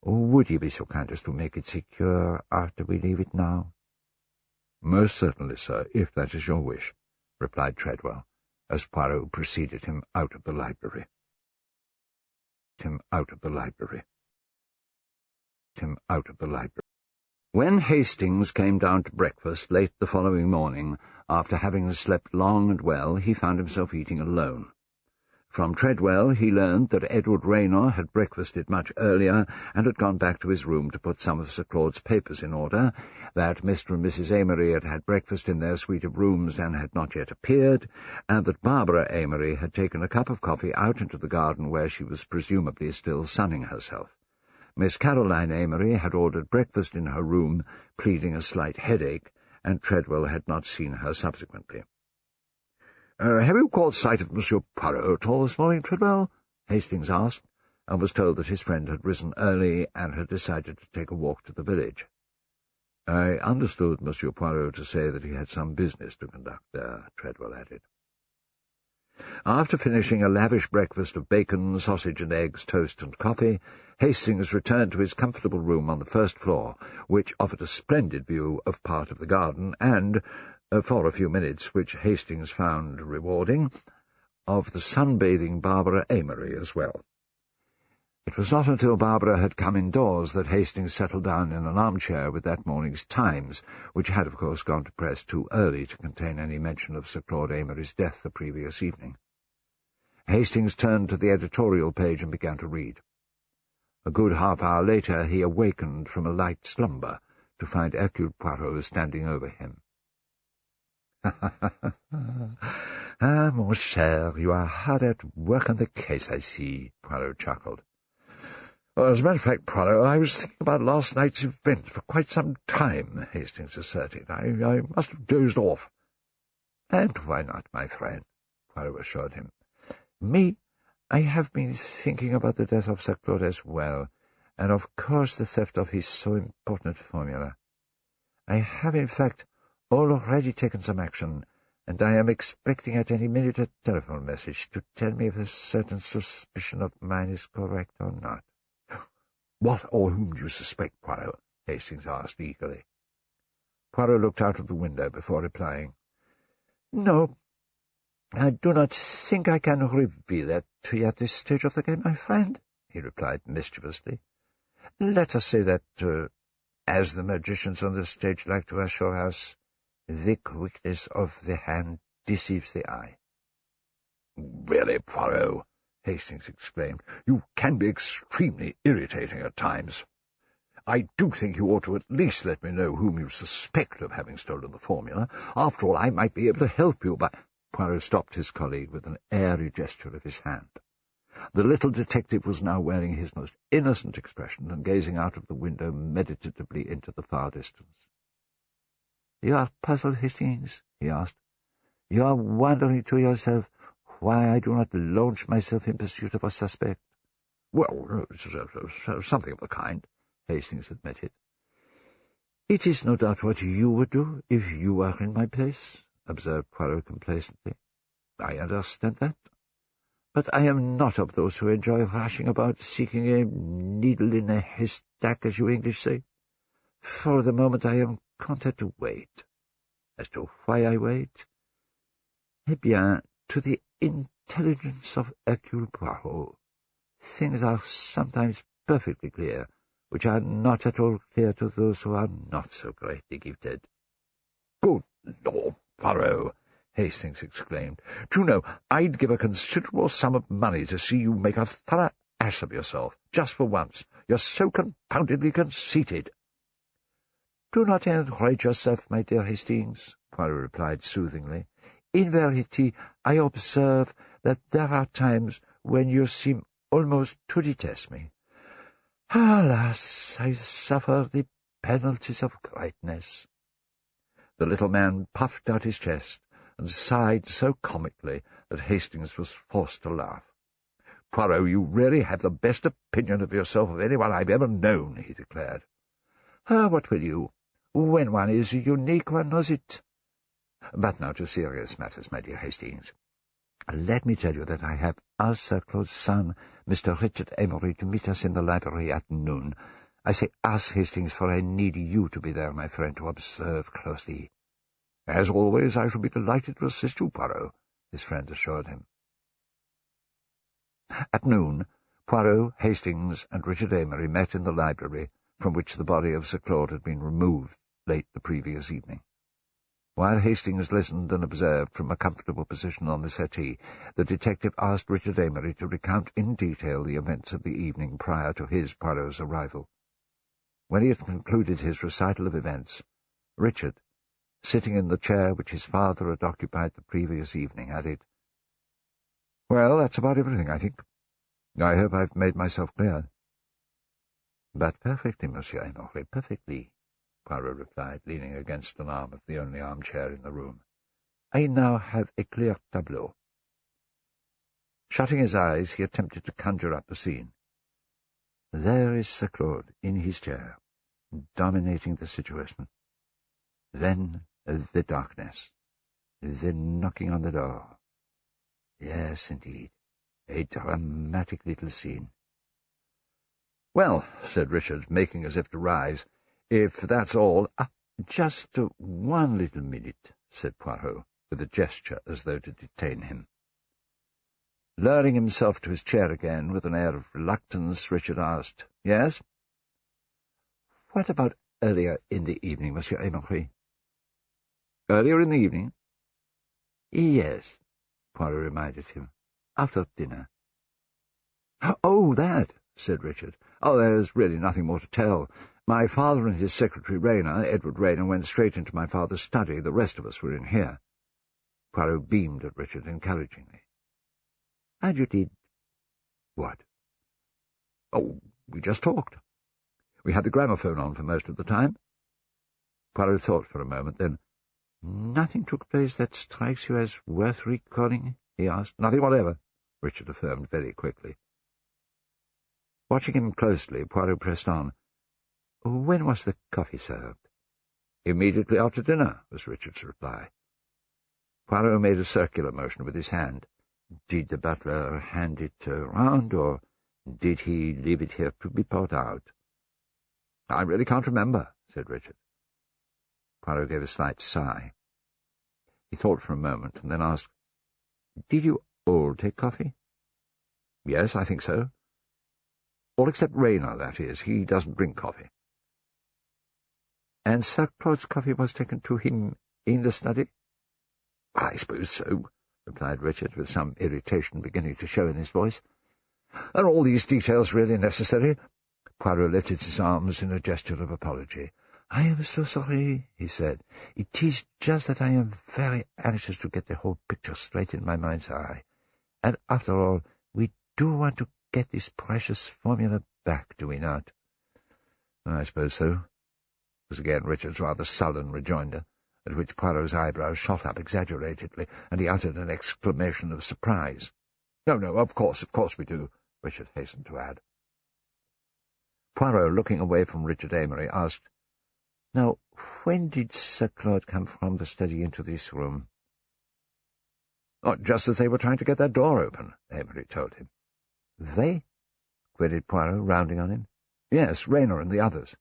Would you be so kind as to make it secure after we leave it now?" "Most certainly, sir, if that is your wish," replied Treadwell, as Poirot preceded him out of the library. When Hastings came down to breakfast late the following morning, after having slept long and well, he found himself eating alone. From Treadwell he learned that Edward Raynor had breakfasted much earlier and had gone back to his room to put some of Sir Claud's papers in order, that Mr. and Mrs. Amory had had breakfast in their suite of rooms and had not yet appeared, and that Barbara Amory had taken a cup of coffee out into the garden where she was presumably still sunning herself. Miss Caroline Amory had ordered breakfast in her room, pleading a slight headache, and Treadwell had not seen her subsequently. "Have you caught sight of Monsieur Poirot at all this morning, Treadwell?" Hastings asked, and was told that his friend had risen early and had decided to take a walk to the village. "I understood Monsieur Poirot to say that he had some business to conduct there," Treadwell added. After finishing a lavish breakfast of bacon, sausage and eggs, toast and coffee, Hastings returned to his comfortable room on the first floor, which offered a splendid view of part of the garden and, for a few minutes, which Hastings found rewarding, of the sunbathing Barbara Amory as well. It was not until Barbara had come indoors that Hastings settled down in an armchair with that morning's Times, which had, of course, gone to press too early to contain any mention of Sir Claud Amory's death the previous evening. Hastings turned to the editorial page and began to read. A good half-hour later he awakened from a light slumber to find Hercule Poirot standing over him. "Ah, mon cher, you are hard at work on the case, I see," Poirot chuckled. "Well, as a matter of fact, Poirot, I was thinking about last night's event for quite some time," Hastings asserted. I must have dozed off." "And why not, my friend?" Poirot assured him. "Me, I have been thinking about the death of Sir Claud as well, and of course the theft of his so important formula. I have, in fact, already taken some action, and I am expecting at any minute a telephone message to tell me if a certain suspicion of mine is correct or not." "What or whom do you suspect, Poirot?" Hastings asked eagerly. Poirot looked out of the window before replying. "No, I do not think I can reveal it to you at this stage of the game, my friend," he replied mischievously. "Let us say that, as the magicians on the stage like to assure us, the quickness of the hand deceives the eye." "Really, Poirot," Hastings exclaimed, "you can be extremely irritating at times. I do think you ought to at least let me know whom you suspect of having stolen the formula. After all, I might be able to help you by—" Poirot stopped his colleague with an airy gesture of his hand. The little detective was now wearing his most innocent expression and gazing out of the window meditatively into the far distance. "You are puzzled, Hastings?" he asked. "You are wondering to yourself why I do not launch myself in pursuit of a suspect?" "Well, something of the kind," Hastings admitted. "It is no doubt what you would do if you were in my place," observed Poirot complacently. "I understand that. But I am not of those who enjoy rushing about seeking a needle in a haystack, as you English say. For the moment I am content to wait. As to why I wait, eh bien, to the intelligence of Hercule Poirot, things are sometimes perfectly clear, which are not at all clear to those who are not so greatly gifted." "Good Lord, Poirot!" Hastings exclaimed. "Do you know, I'd give a considerable sum of money to see you make a thorough ass of yourself, just for once. You're so confoundedly conceited." "Do not enrage yourself, my dear Hastings," Poirot replied soothingly. "In verity, I observe that there are times when you seem almost to detest me. Alas, I suffer the penalties of greatness." The little man puffed out his chest and sighed so comically that Hastings was forced to laugh. "Poirot, you really have the best opinion of yourself of anyone I've ever known," he declared. "What will you? When one is unique, one knows it. But now to serious matters, my dear Hastings. Let me tell you that I have asked Sir Claud's son, Mr. Richard Amory, to meet us in the library at noon. I say ask, Hastings, for I need you to be there, my friend, to observe closely." "As always, I shall be delighted to assist you, Poirot," his friend assured him. At noon, Poirot, Hastings, and Richard Amory met in the library, from which the body of Sir Claud had been removed late the previous evening. While Hastings listened and observed from a comfortable position on the settee, the detective asked Richard Amory to recount in detail the events of the evening prior to his, Poirot's, arrival. When he had concluded his recital of events, Richard, sitting in the chair which his father had occupied the previous evening, added, "Well, that's about everything, I think. I hope I've made myself clear." "But perfectly, Monsieur Amory, perfectly," Poirot replied, leaning against an arm of the only armchair in the room. "I now have a clear tableau." Shutting his eyes, he attempted to conjure up the scene. There is Sir Claud in his chair, dominating the situation. Then the darkness, the knocking on the door. Yes, indeed, a dramatic little scene. "Well," said Richard, making as if to rise, "if that's all—" "Just one little minute," said Poirot, with a gesture as though to detain him. Lowering himself to his chair again with an air of reluctance, Richard asked, "Yes?" "What about earlier in the evening, Monsieur Amory?" "Earlier in the evening?" "Yes," Poirot reminded him. "After dinner." "Oh, that," said Richard. "Oh, there's really nothing more to tell. My father and his secretary Rayner, Edward Rayner, went straight into my father's study. The rest of us were in here." Poirot beamed at Richard encouragingly. "And you did—" "What?" "Oh, we just talked. We had the gramophone on for most of the time." Poirot thought for a moment, then, "Nothing took place that strikes you as worth recalling?" he asked. "Nothing whatever," Richard affirmed very quickly. Watching him closely, Poirot pressed on. "When was the coffee served?" "Immediately after dinner," was Richard's reply. Poirot made a circular motion with his hand. "Did the butler hand it round, or did he leave it here to be poured out?" "I really can't remember," said Richard. Poirot gave a slight sigh. He thought for a moment, and then asked, "Did you all take coffee?" "Yes, I think so. All except Rayner, that is. He doesn't drink coffee." "And Sir Claud's coffee was taken to him in the study?" "I suppose so," replied Richard, with some irritation beginning to show in his voice. "Are all these details really necessary?" Poirot lifted his arms in a gesture of apology. "I am so sorry," he said. "It is just that I am very anxious to get the whole picture straight in my mind's eye. And after all, we do want to get this precious formula back, do we not?" "I suppose so," was again Richard's rather sullen rejoinder, at which Poirot's eyebrows shot up exaggeratedly, and he uttered an exclamation of surprise. No, of course we do," Richard hastened to add. Poirot, looking away from Richard Amory, asked, "Now, when did Sir Claud come from the study into this room?" "Oh, just as they were trying to get that door open," Amory told him. "They?" queried Poirot, rounding on him. "Yes, Rayner and the others."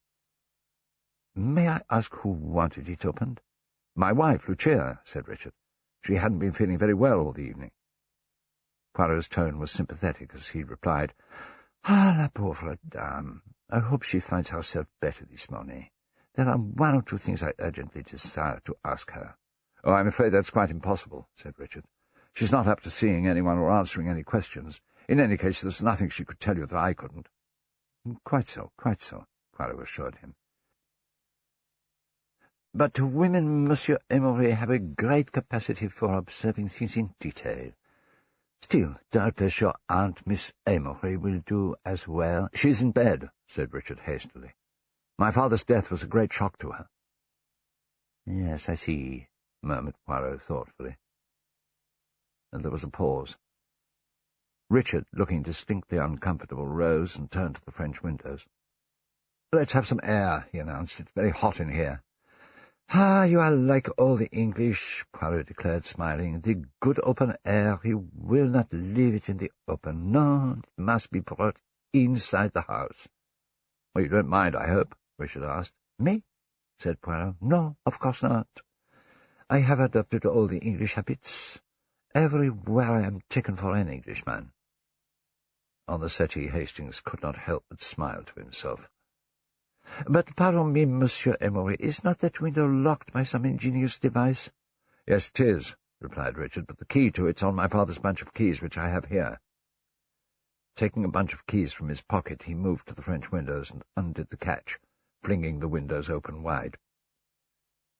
"May I ask who wanted it opened?" "My wife, Lucia," said Richard. "She hadn't been feeling very well all the evening." Poirot's tone was sympathetic as he replied, La pauvre dame. I hope she finds herself better this morning. There are one or two things I urgently desire to ask her." "Oh, I'm afraid that's quite impossible," said Richard. "She's not up to seeing anyone or answering any questions. In any case, there's nothing she could tell you that I couldn't." Quite so," Poirot assured him. "But women, Monsieur Amory, have a great capacity for observing things in detail. Still, doubtless your Aunt Miss Amory will do as well. She's in bed, said Richard hastily. My father's death was a great shock to her. Yes, I see, murmured Poirot thoughtfully. And there was a pause. Richard, looking distinctly uncomfortable, rose and turned to the French windows. "Let's have some air," he announced. "It's very hot in here." "Ah, you are like all the English," Poirot declared, smiling. "The good open air, you will not leave it in the open. No, it must be brought inside the house." "Well, you don't mind, I hope?" Richard asked. "Me?" said Poirot. "No, of course not. I have adopted all the English habits. Everywhere I am taken for an Englishman." On the settee, Hastings could not help but smile to himself. "But pardon me, Monsieur Amory, is not that window locked by some ingenious device?" "Yes, it is," replied Richard, "but the key to it's on my father's bunch of keys, which I have here." Taking a bunch of keys from his pocket, he moved to the French windows and undid the catch, flinging the windows open wide.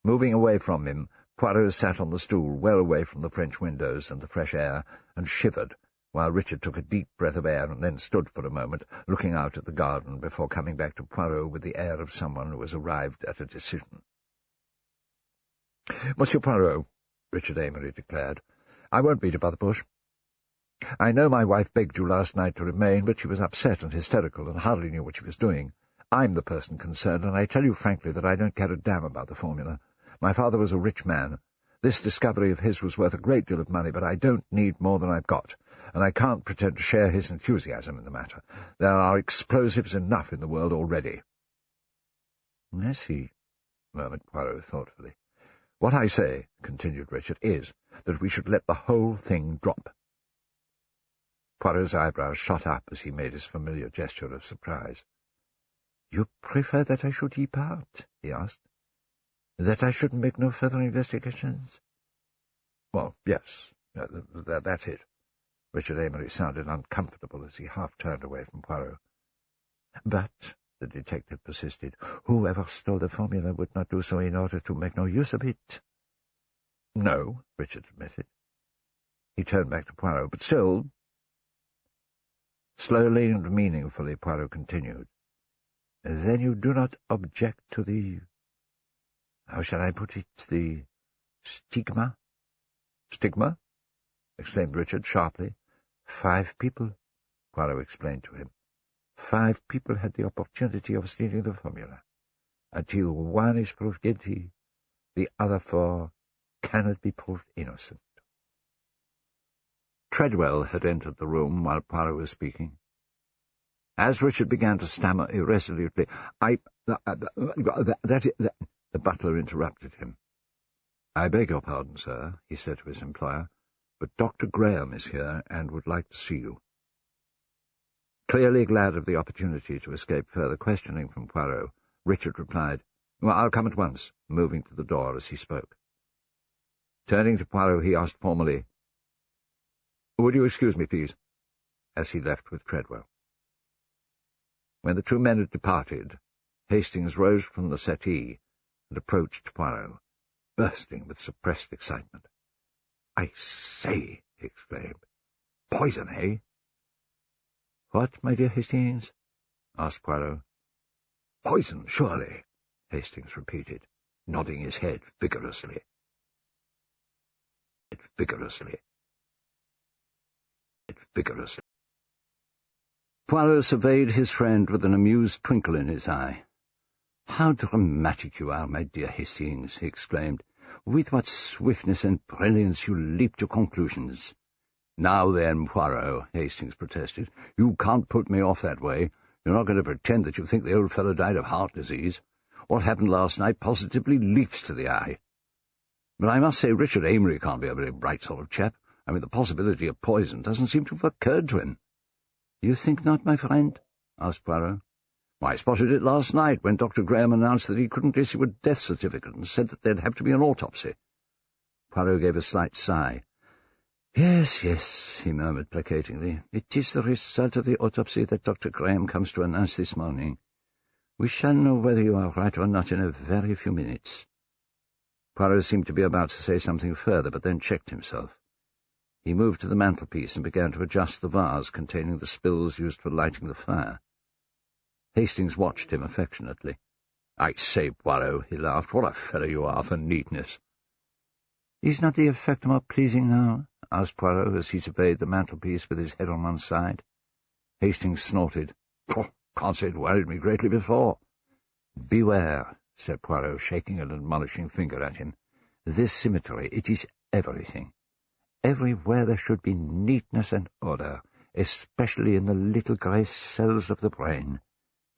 Moving away from him, Poirot sat on the stool, well away from the French windows and the fresh air, and shivered, while Richard took a deep breath of air and then stood for a moment, looking out at the garden before coming back to Poirot with the air of someone who has arrived at a decision. "Monsieur Poirot," Richard Amory declared, "I won't beat about the bush. I know my wife begged you last night to remain, but she was upset and hysterical and hardly knew what she was doing. I'm the person concerned, and I tell you frankly that I don't care a damn about the formula. My father was a rich man. This discovery of his was worth a great deal of money, but I don't need more than I've got, and I can't pretend to share his enthusiasm in the matter. There are explosives enough in the world already." "I see," murmured Poirot thoughtfully. "What I say," continued Richard, "is that we should let the whole thing drop." Poirot's eyebrows shot up as he made his familiar gesture of surprise. "You prefer that I should depart?" he asked. "That I should make no further investigations?" "Well, yes, that's it." Richard Amory sounded uncomfortable as he half turned away from Poirot. "But," the detective persisted, "whoever stole the formula would not do so in order to make no use of it." "No," Richard admitted. He turned back to Poirot, "but still—" Slowly and meaningfully, Poirot continued. "Then you do not object to the— how shall I put it, the stigma?" "Stigma?" exclaimed Richard sharply. 5 people, Poirot explained to him. 5 people had the opportunity of stealing the formula. Until one is proved guilty, the other 4 cannot be proved innocent. Treadwell had entered the room while Poirot was speaking. As Richard began to stammer irresolutely, the butler interrupted him. "I beg your pardon, sir," he said to his employer, "but Dr. Graham is here and would like to see you." Clearly glad of the opportunity to escape further questioning from Poirot, Richard replied, "Well, I'll come at once," moving to the door as he spoke. Turning to Poirot, he asked formally, "Would you excuse me, please?" as he left with Treadwell. When the 2 men had departed, Hastings rose from the settee and approached Poirot, bursting with suppressed excitement. "I say," he exclaimed, "poison, eh?" "What, my dear Hastings?" asked Poirot. "Poison, surely," Hastings repeated, nodding his head vigorously. Poirot surveyed his friend with an amused twinkle in his eye. "How dramatic you are, my dear Hastings," he exclaimed. "With what swiftness and brilliance you leap to conclusions." "Now then, Poirot," Hastings protested, "you can't put me off that way. You're not going to pretend that you think the old fellow died of heart disease. What happened last night positively leaps to the eye. But I must say Richard Amory can't be a very bright sort of chap. I mean, the possibility of poison doesn't seem to have occurred to him." "You think not, my friend?" asked Poirot. "Why, I spotted it last night when Dr. Graham announced that he couldn't issue a death certificate and said that there'd have to be an autopsy." Poirot gave a slight sigh. Yes, he murmured placatingly. "It is the result of the autopsy that Dr. Graham comes to announce this morning. We shall know whether you are right or not in a very few minutes." Poirot seemed to be about to say something further, but then checked himself. He moved to the mantelpiece and began to adjust the vase containing the spills used for lighting the fire. Hastings watched him affectionately. "I say, Poirot," he laughed, "what a fellow you are for neatness." "Is not the effect more pleasing now?" asked Poirot as he surveyed the mantelpiece with his head on one side. Hastings snorted. "Can't say it worried me greatly before." "Beware," said Poirot, shaking an admonishing finger at him. "This symmetry, it is everything. Everywhere there should be neatness and order, especially in the little grey cells of the brain."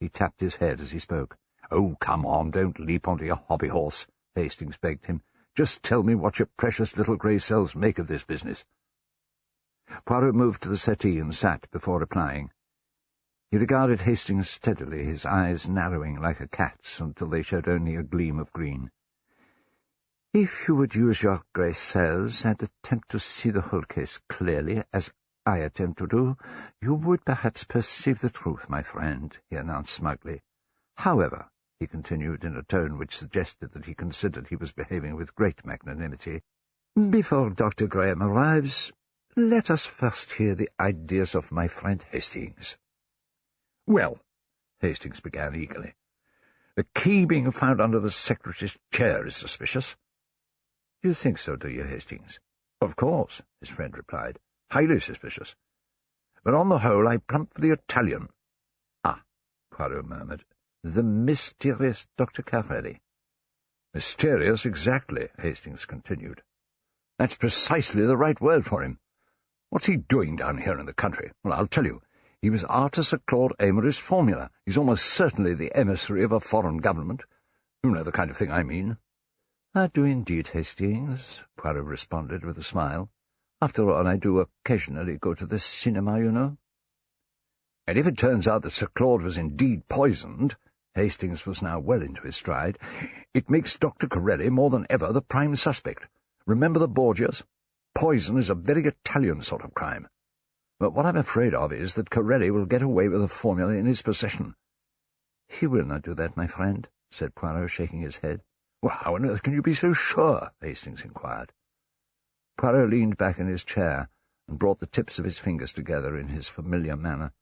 He tapped his head as he spoke. "Oh, come on, don't leap onto your hobby-horse," Hastings begged him. "Just tell me what your precious little grey cells make of this business." Poirot moved to the settee and sat before replying. He regarded Hastings steadily, his eyes narrowing like a cat's until they showed only a gleam of green. "If you would use your grey cells and attempt to see the whole case clearly, as I attempt to do, you would perhaps perceive the truth, my friend," he announced smugly. "However," he continued in a tone which suggested that he considered he was behaving with great magnanimity, "before Dr. Graham arrives, let us first hear the ideas of my friend Hastings." "Well," Hastings began eagerly, "the key being found under the secretary's chair is suspicious." "You think so, do you, Hastings?" "Of course," his friend replied. "Highly suspicious. But on the whole I plump for the Italian." "Ah," Poirot murmured, "the mysterious Dr. Carelli." "Mysterious, exactly," Hastings continued. "That's precisely the right word for him. What's he doing down here in the country? Well, I'll tell you. He was after Sir Claud Amory's formula. He's almost certainly the emissary of a foreign government. You know the kind of thing I mean." "I do indeed, Hastings," Poirot responded with a smile. "After all, I do occasionally go to the cinema, you know." "And if it turns out that Sir Claude was indeed poisoned," Hastings was now well into his stride, "it makes Dr. Corelli more than ever the prime suspect. Remember the Borgias? Poison is a very Italian sort of crime. But what I'm afraid of is that Corelli will get away with the formula in his possession." "He will not do that, my friend," said Poirot, shaking his head. "Well, how on earth can you be so sure?" Hastings inquired. Poirot leaned back in his chair and brought the tips of his fingers together in his familiar manner.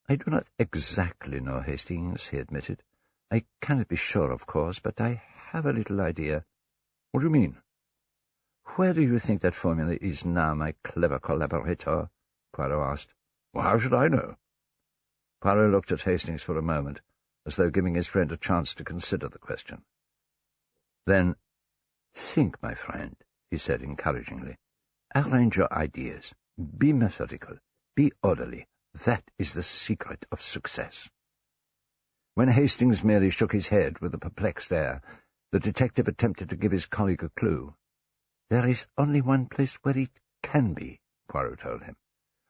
"I do not exactly know, Hastings," he admitted. "I cannot be sure, of course, but I have a little idea." "What do you mean?" "Where do you think that formula is now, my clever collaborator?" Poirot asked. "Well, how should I know?" Poirot looked at Hastings for a moment, as though giving his friend a chance to consider the question. Then, "Think, my friend," he said encouragingly. "Arrange your ideas. Be methodical. Be orderly. That is the secret of success." When Hastings merely shook his head with a perplexed air, the detective attempted to give his colleague a clue. "There is only one place where it can be," Poirot told him.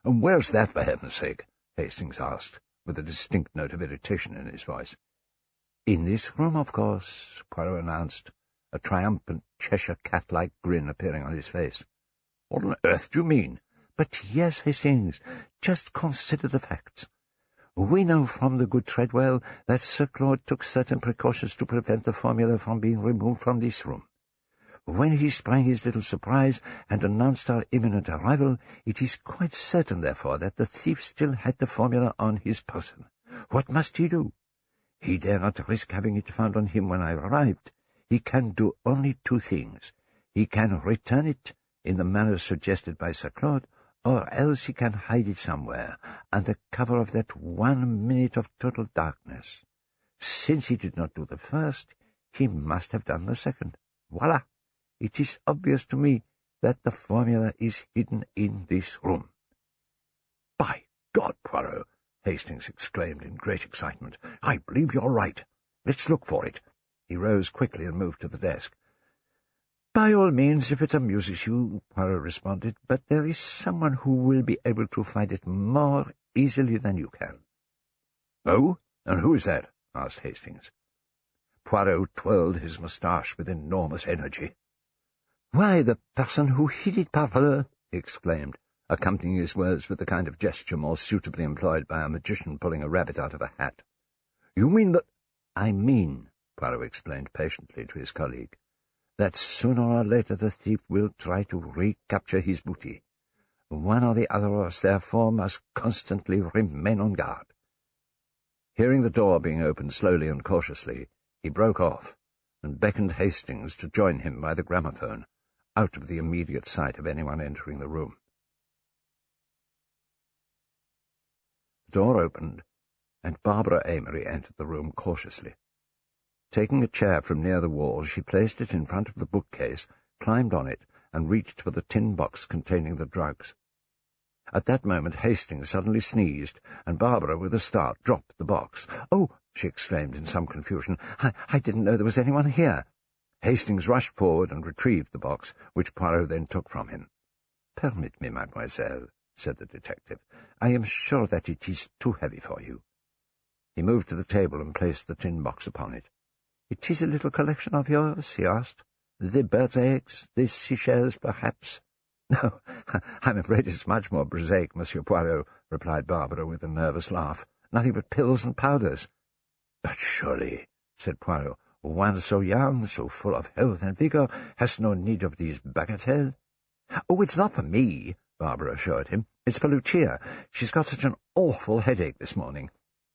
"And where's that, for heaven's sake?" Hastings asked, with a distinct note of irritation in his voice. "In this room, of course," Poirot announced, a triumphant Cheshire cat-like grin appearing on his face. "What on earth do you mean?" "But yes, Hastings, just consider the facts. We know from the good Treadwell that Sir Claude took certain precautions to prevent the formula from being removed from this room. When he sprang his little surprise and announced our imminent arrival, it is quite certain, therefore, that the thief still had the formula on his person. What must he do? He dare not risk having it found on him when I arrived. He can do only two things. He can return it in the manner suggested by Sir Claude, or else he can hide it somewhere, under cover of that 1 minute of total darkness. Since he did not do the first, he must have done the second. Voila! It is obvious to me that the formula is hidden in this room." "By God, Poirot!" Hastings exclaimed in great excitement. "I believe you're right. Let's look for it." He rose quickly and moved to the desk. "By all means, if it amuses you," Poirot responded, "but there is someone who will be able to find it more easily than you can." "Oh? And who is that?" asked Hastings. Poirot twirled his moustache with enormous energy. "Why, the person who hid it, parbleu!" he exclaimed, accompanying his words with the kind of gesture more suitably employed by a magician pulling a rabbit out of a hat. "You mean that—" "I mean," Poirot explained patiently to his colleague, "that sooner or later the thief will try to recapture his booty. One or the other of us, therefore, must constantly remain on guard." Hearing the door being opened slowly and cautiously, he broke off and beckoned Hastings to join him by the gramophone, out of the immediate sight of anyone entering the room. The door opened, and Barbara Amory entered the room cautiously. Taking a chair from near the wall, she placed it in front of the bookcase, climbed on it, and reached for the tin box containing the drugs. At that moment Hastings suddenly sneezed, and Barbara, with a start, dropped the box. "Oh!" she exclaimed in some confusion. I didn't know there was anyone here." Hastings rushed forward and retrieved the box, which Poirot then took from him. "Permit me, mademoiselle," said the detective. "I am sure that it is too heavy for you." He moved to the table and placed the tin box upon it. "It is a little collection of yours?" he asked. "The birds' eggs, the seashells, perhaps?" "No, I'm afraid it's much more prosaic, Monsieur Poirot," replied Barbara with a nervous laugh. "Nothing but pills and powders." "But surely," said Poirot, "one so young, so full of health and vigour, has no need of these bagatelles." "Oh, it's not for me," Barbara assured him. "It's for Lucia. She's got such an awful headache this morning."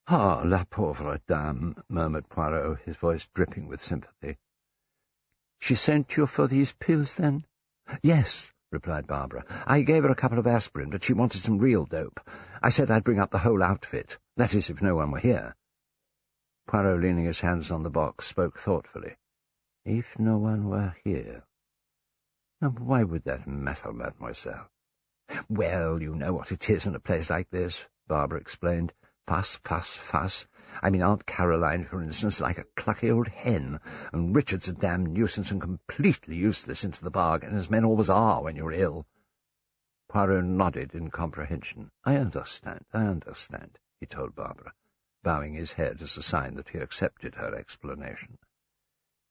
"Ah, la pauvre dame," murmured Poirot, his voice dripping with sympathy. "She sent you for these pills, then?" "Yes," replied Barbara. "I gave her a couple of aspirin, but she wanted some real dope. I said I'd bring up the whole outfit. That is, if no one were here." Poirot, leaning his hands on the box, spoke thoughtfully. "If no one were here. And why would that matter, mademoiselle?" "Well, you know what it is in a place like this," Barbara explained. "Fuss, fuss, fuss. I mean, Aunt Caroline, for instance, like a clucky old hen, and Richard's a damned nuisance and completely useless into the bargain, as men always are when you're ill." Poirot nodded in comprehension. I understand," he told Barbara, bowing his head as a sign that he accepted her explanation.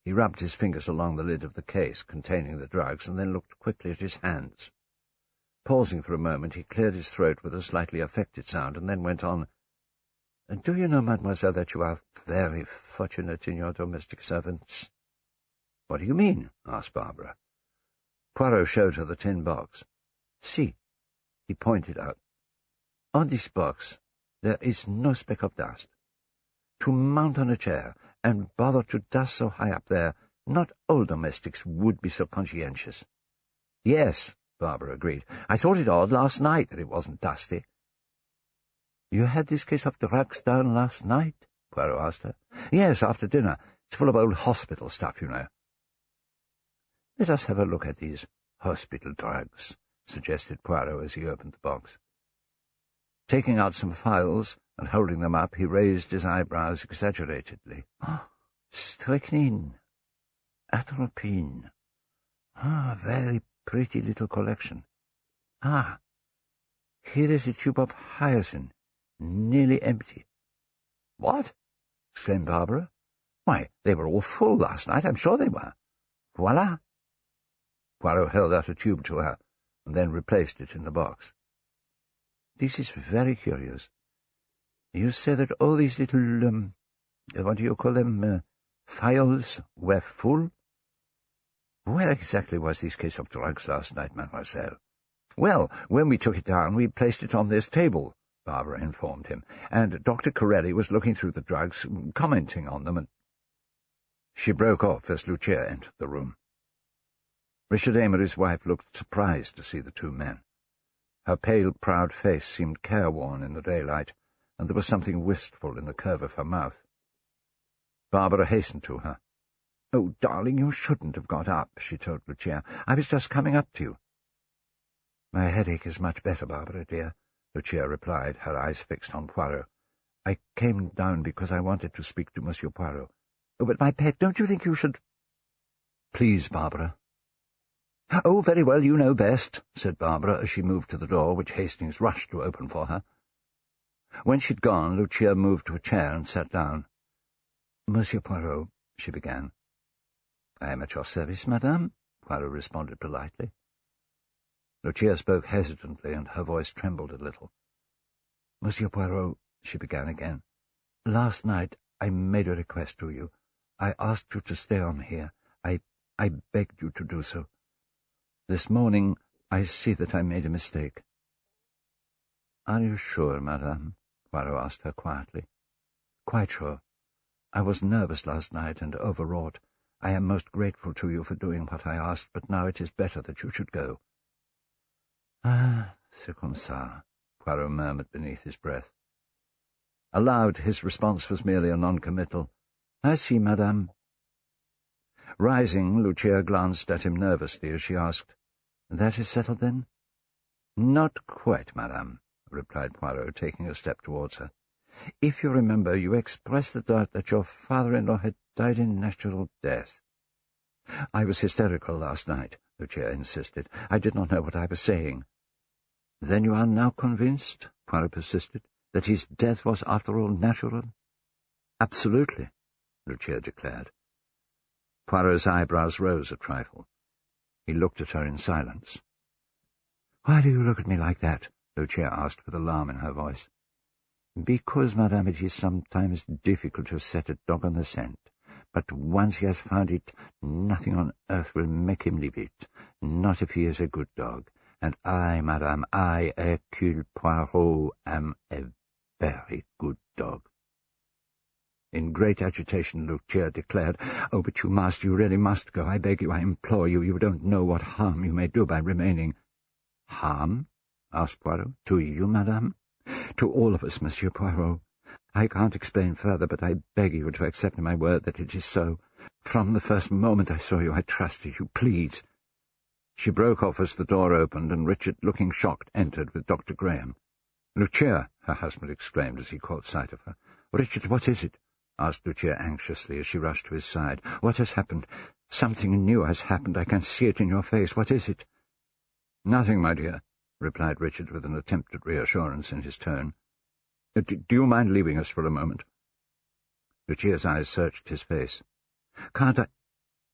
He rubbed his fingers along the lid of the case containing the drugs and then looked quickly at his hands. Pausing for a moment, he cleared his throat with a slightly affected sound and then went on, "Do you know, mademoiselle, that you are very fortunate in your domestic servants?" "What do you mean?" asked Barbara. Poirot showed her the tin box. "See," he pointed out. "On this box there is no speck of dust. To mount on a chair and bother to dust so high up there, not all domestics would be so conscientious." "Yes," Barbara agreed. "I thought it odd last night that it wasn't dusty." "You had this case of drugs down last night?" Poirot asked her. "Yes, after dinner. It's full of old hospital stuff, you know." "Let us have a look at these hospital drugs," suggested Poirot as he opened the box. Taking out some phials and holding them up, he raised his eyebrows exaggeratedly. "Strychnine, atropine. Very pretty little collection. Here is a tube of hyoscine, nearly empty." "What?" exclaimed Barbara. "Why, they were all full last night, I'm sure they were. Voila." Poirot held out a tube to her, and then replaced it in the box. "This is very curious. You say that all these little, what do you call them, phials were full? Where exactly was this case of drugs last night, mademoiselle?" "Well, when we took it down, we placed it on this table," Barbara informed him, "and Dr. Corelli was looking through the drugs, commenting on them, and—" She broke off as Lucia entered the room. Richard Amory's wife looked surprised to see the two men. Her pale, proud face seemed careworn in the daylight, and there was something wistful in the curve of her mouth. Barbara hastened to her. "Oh, darling, you shouldn't have got up," she told Lucia. "I was just coming up to you." "My headache is much better, Barbara, dear," Lucia replied, her eyes fixed on Poirot. "I came down because I wanted to speak to Monsieur Poirot." "Oh, but my pet, don't you think you should—" "Please, Barbara." "Oh, very well, you know best," said Barbara as she moved to the door, which Hastings rushed to open for her. When she'd gone, Lucia moved to a chair and sat down. "Monsieur Poirot," she began. "I am at your service, madame," Poirot responded politely. Lucia spoke hesitantly, and her voice trembled a little. "Monsieur Poirot," she began again, "last night I made a request to you. I asked you to stay on here. I begged you to do so. This morning I see that I made a mistake. "Are you sure, madame?" Poirot asked her quietly. "Quite sure. I was nervous last night and overwrought. I am most grateful to you for doing what I asked, but now it is better that you should go." "Ah, c'est comme ça," Poirot murmured beneath his breath. Aloud, his response was merely a non-committal, "I see, madame." Rising, Lucia glanced at him nervously as she asked, "That is settled, then?" "Not quite, madame," replied Poirot, taking a step towards her. "If you remember, you expressed the doubt that your father-in-law had died in natural death." "I was hysterical last night," Lucia insisted. "I did not know what I was saying." "Then you are now convinced," Poirot persisted, "that his death was, after all, natural?" "Absolutely," Lucia declared. Poirot's eyebrows rose a trifle. He looked at her in silence. "Why do you look at me like that?" Lucia asked with alarm in her voice. "Because, madame, it is sometimes difficult to set a dog on the scent. But once he has found it, nothing on earth will make him leave it, not if he is a good dog. And I, madame, I, Hercule Poirot, am a very good dog." In great agitation, Lucia declared, "Oh, but you really must go. I beg you, I implore you. You don't know what harm you may do by remaining." "Harm?" asked Poirot. "To you, madame?" "To all of us, Monsieur Poirot. I can't explain further, but I beg you to accept my word that it is so. From the first moment I saw you, I trusted you. Please." She broke off as the door opened, and Richard, looking shocked, entered with Dr. Graham. "Lucia!" her husband exclaimed as he caught sight of her. "Richard, what is it?" asked Lucia anxiously as she rushed to his side. "What has happened? Something new has happened. I can see it in your face. What is it?" "Nothing, my dear," replied Richard with an attempt at reassurance in his tone. Do you mind leaving us for a moment?" Lucia's eyes searched his face. "Can't I—"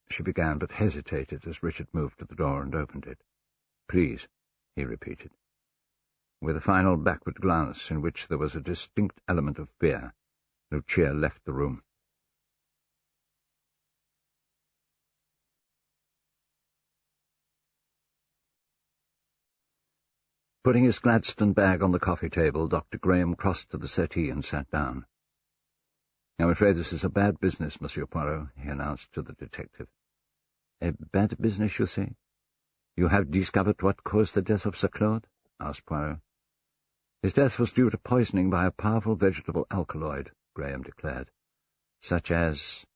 she began, but hesitated as Richard moved to the door and opened it. "Please," he repeated. With a final backward glance in which there was a distinct element of fear, Lucia left the room. Putting his Gladstone bag on the coffee table, Dr. Graham crossed to the settee and sat down. "I'm afraid this is a bad business, Monsieur Poirot," he announced to the detective. "A bad business, you say? You have discovered what caused the death of Sir Claud?" asked Poirot. "His death was due to poisoning by a powerful vegetable alkaloid," Graham declared. "Such as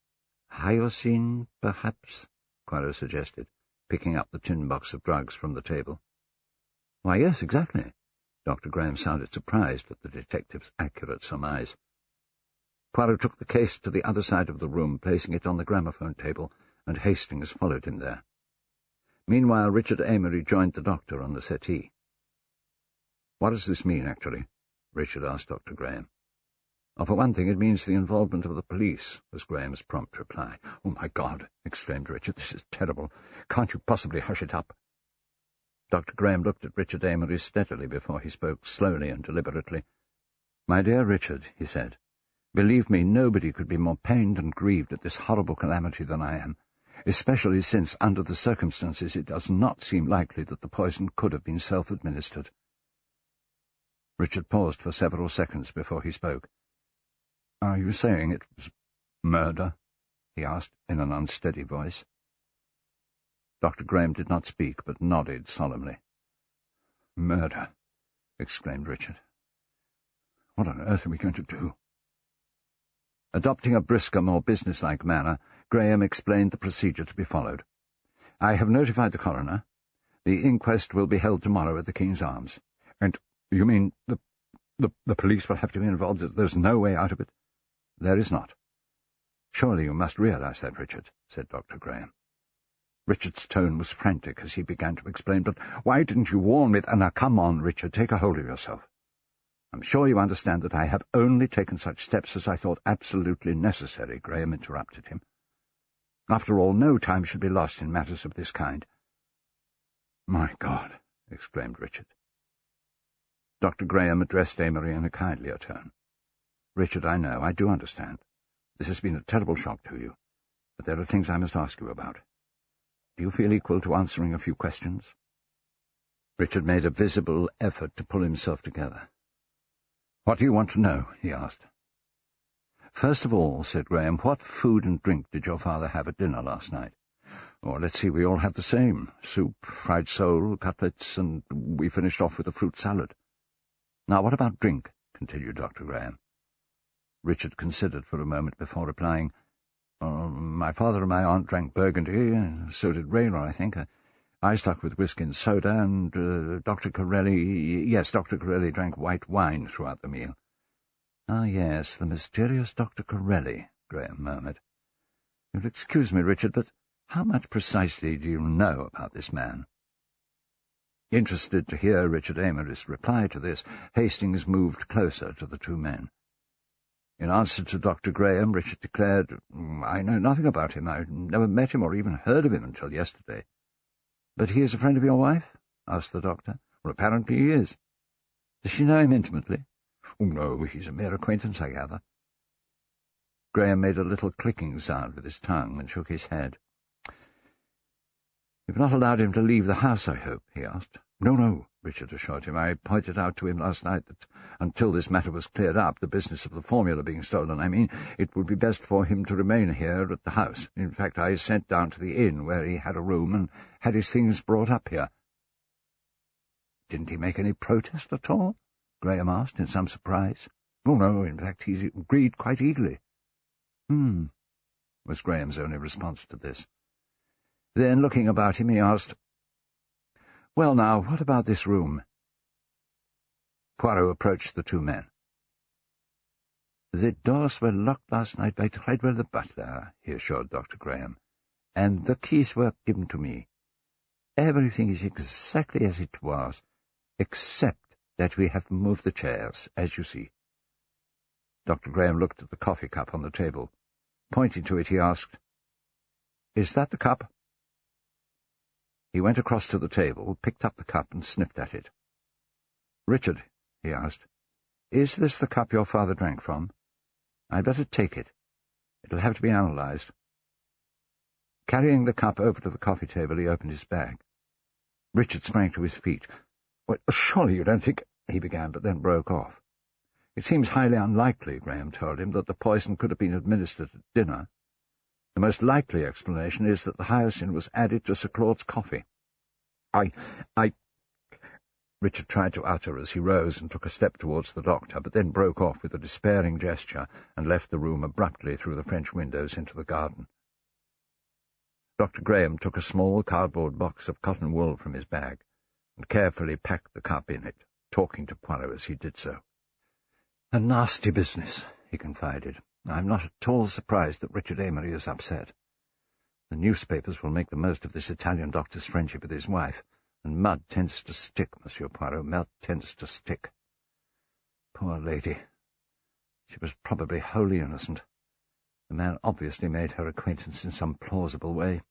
hyoscine, perhaps?" Poirot suggested, picking up the tin box of drugs from the table. "Why, yes, exactly." Dr. Graham sounded surprised at the detective's accurate surmise. Poirot took the case to the other side of the room, placing it on the gramophone table, and Hastings followed him there. Meanwhile, Richard Amory joined the doctor on the settee. "What does this mean, actually?" Richard asked Dr. Graham. "For one thing, it means the involvement of the police," was Graham's prompt reply. "Oh, my God!" exclaimed Richard. "This is terrible. Can't you possibly hush it up?" Dr. Graham looked at Richard Amory steadily before he spoke slowly and deliberately. "My dear Richard," he said, "believe me, nobody could be more pained and grieved at this horrible calamity than I am, especially since, under the circumstances, it does not seem likely that the poison could have been self-administered." Richard paused for several seconds before he spoke. "Are you saying it was murder?" he asked in an unsteady voice. Dr. Graham did not speak, but nodded solemnly. "Murder!" exclaimed Richard. "What on earth are we going to do?" Adopting a brisker, more businesslike manner, Graham explained the procedure to be followed. "I have notified the coroner. The inquest will be held tomorrow at the King's Arms." "And you mean the police will have to be involved? There's no way out of it?" "There is not." "Surely you must realize that, Richard," said Dr. Graham. Richard's tone was frantic as he began to explain. "But why didn't you warn me? Now, come on, Richard, take a hold of yourself. I'm sure you understand that I have only taken such steps as I thought absolutely necessary," Graham interrupted him. "After all, no time should be lost in matters of this kind." "My God!" exclaimed Richard. Dr. Graham addressed Amory in a kindlier tone. "Richard, I know, I do understand. This has been a terrible shock to you, but there are things I must ask you about. Do you feel equal to answering a few questions?" Richard made a visible effort to pull himself together. "What do you want to know?" he asked. "First of all," said Graham, "what food and drink did your father have at dinner last night?" "Oh, let's see, we all had the same. Soup, fried sole, cutlets, and we finished off with a fruit salad." "Now, what about drink?" continued Dr. Graham. Richard considered for a moment before replying. "My father and my aunt drank Burgundy, and so did Rayner, I think. I stuck with whiskey and soda, and Dr. Corelli drank white wine throughout the meal." "Ah, yes, the mysterious Dr. Corelli," Graham murmured. "You'll excuse me, Richard, but how much precisely do you know about this man?" Interested to hear Richard Amory's reply to this, Hastings moved closer to the two men. In answer to Dr. Graham, Richard declared, "I know nothing about him. I've never met him or even heard of him until yesterday." "But he is a friend of your wife?" asked the doctor. "Well, apparently he is." "Does she know him intimately?" "Oh, no, he's a mere acquaintance, I gather." Graham made a little clicking sound with his tongue and shook his head. "You've not allowed him to leave the house, I hope?" he asked. No, Richard assured him. "I pointed out to him last night that until this matter was cleared up, the business of the formula being stolen, it would be best for him to remain here at the house. In fact, I sent down to the inn where he had a room and had his things brought up here." "Didn't he make any protest at all?" Graham asked in some surprise. "Oh, no, in fact, he agreed quite eagerly." Was Graham's only response to this. Then, looking about him, he asked, "Well, now, what about this room?" Poirot approached the two men. "The doors were locked last night by Treadwell the butler," he assured Dr. Graham, "and the keys were given to me. Everything is exactly as it was, except that we have moved the chairs, as you see." Dr. Graham looked at the coffee cup on the table. Pointing to it, he asked, "Is that the cup?" He went across to the table, picked up the cup, and sniffed at it. "Richard," he asked, "is this the cup your father drank from? I'd better take it. It'll have to be analysed." Carrying the cup over to the coffee table, he opened his bag. Richard sprang to his feet. "Well, surely you don't think—" he began, but then broke off. "It seems highly unlikely," Graham told him, "that the poison could have been administered at dinner. The most likely explanation is that the hyoscine was added to Sir Claud's coffee." I— Richard tried to utter as he rose and took a step towards the doctor, but then broke off with a despairing gesture and left the room abruptly through the French windows into the garden. Dr. Graham took a small cardboard box of cotton wool from his bag and carefully packed the cup in it, talking to Poirot as he did so. "A nasty business," he confided. "I'm not at all surprised that Richard Amory is upset. The newspapers will make the most of this Italian doctor's friendship with his wife, and mud tends to stick, Monsieur Poirot, mud tends to stick. Poor lady. She was probably wholly innocent. The man obviously made her acquaintance in some plausible way.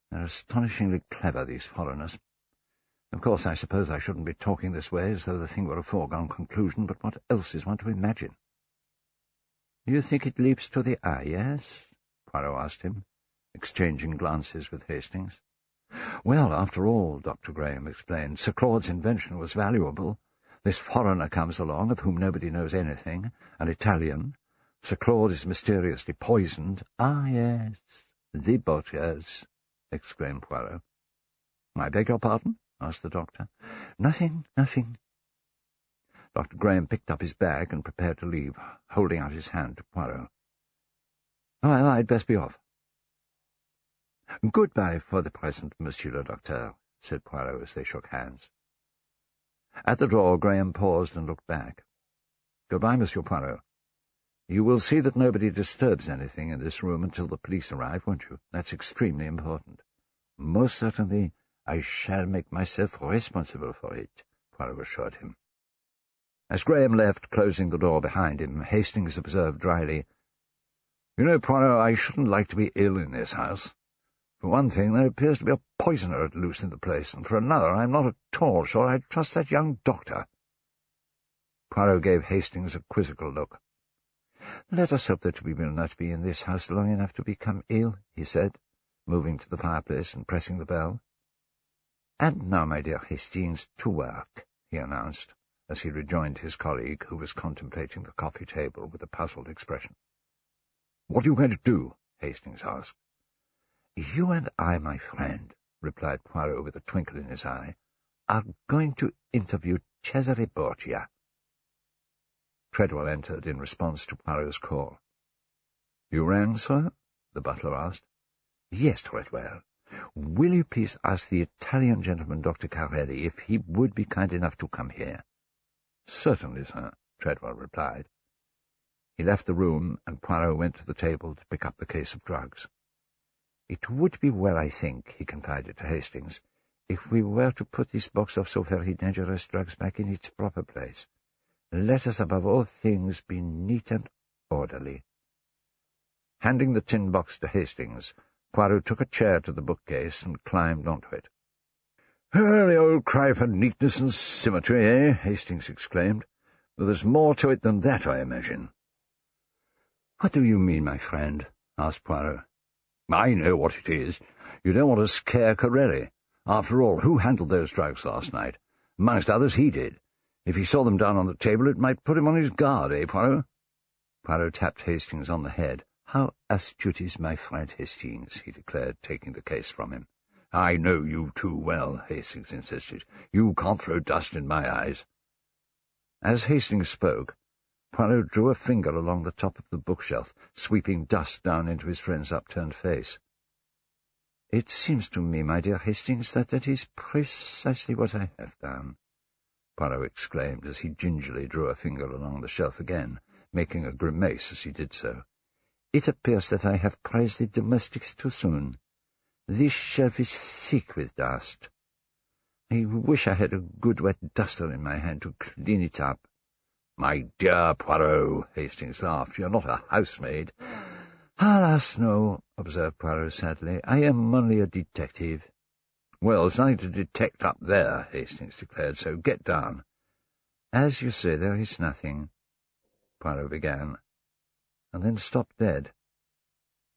They're astonishingly clever, these foreigners. Of course, I suppose I shouldn't be talking this way as though the thing were a foregone conclusion, but what else is one to imagine?" "You think it leaps to the eye, yes?" Poirot asked him, exchanging glances with Hastings. "Well, after all," Dr. Graham explained, "Sir Claude's invention was valuable. This foreigner comes along, of whom nobody knows anything, an Italian. Sir Claude is mysteriously poisoned." "Ah, yes, the butchers," exclaimed Poirot. "I beg your pardon?" asked the doctor. Nothing. Dr. Graham picked up his bag and prepared to leave, holding out his hand to Poirot. "Well, I'd best be off." "Goodbye for the present, Monsieur le Docteur," said Poirot as they shook hands. At the door, Graham paused and looked back. "Goodbye, Monsieur Poirot. You will see that nobody disturbs anything in this room until the police arrive, won't you? That's extremely important." "Most certainly. I shall make myself responsible for it," Poirot assured him. As Graham left, closing the door behind him, Hastings observed dryly, "You know, Poirot, I shouldn't like to be ill in this house. For one thing, there appears to be a poisoner at loose in the place, and for another, I'm not at all sure I'd trust that young doctor." Poirot gave Hastings a quizzical look. "Let us hope that we will not be in this house long enough to become ill," he said, moving to the fireplace and pressing the bell. "And now, my dear Hastings, to work," he announced, as he rejoined his colleague, who was contemplating the coffee table with a puzzled expression. "What are you going to do?" Hastings asked. "You and I, my friend," replied Poirot with a twinkle in his eye, "are going to interview Cesare Borgia." Treadwell entered in response to Poirot's call. "You rang, sir?" the butler asked. "Yes, Treadwell. Will you please ask the Italian gentleman, Dr. Carelli, if he would be kind enough to come here?" "Certainly, sir," Treadwell replied. He left the room, and Poirot went to the table to pick up the case of drugs. "It would be well, I think," he confided to Hastings, "if we were to put this box of so very dangerous drugs back in its proper place. Let us, above all things, be neat and orderly." Handing the tin box to Hastings, Poirot took a chair to the bookcase and climbed onto it. "The old cry for neatness and symmetry, eh?" Hastings exclaimed. "But there's more to it than that, I imagine." "What do you mean, my friend?" asked Poirot. "I know what it is. You don't want to scare Corelli. After all, who handled those drugs last night? Amongst others, he did. If he saw them down on the table, it might put him on his guard, eh, Poirot?" Poirot tapped Hastings on the head. "How astute is my friend Hastings," he declared, taking the case from him. "I know you too well," Hastings insisted. "You can't throw dust in my eyes." As Hastings spoke, Poirot drew a finger along the top of the bookshelf, sweeping dust down into his friend's upturned face. "It seems to me, my dear Hastings, that is precisely what I have done," Poirot exclaimed as he gingerly drew a finger along the shelf again, making a grimace as he did so. "It appears that I have praised the domestics too soon. This shelf is thick with dust. I wish I had a good wet duster in my hand to clean it up." "My dear Poirot," Hastings laughed, "you're not a housemaid." "Alas, no," observed Poirot sadly. "I am only a detective." "Well, there's nothing to detect up there," Hastings declared, "so get down." "As you say, there is nothing," Poirot began, and then stopped dead,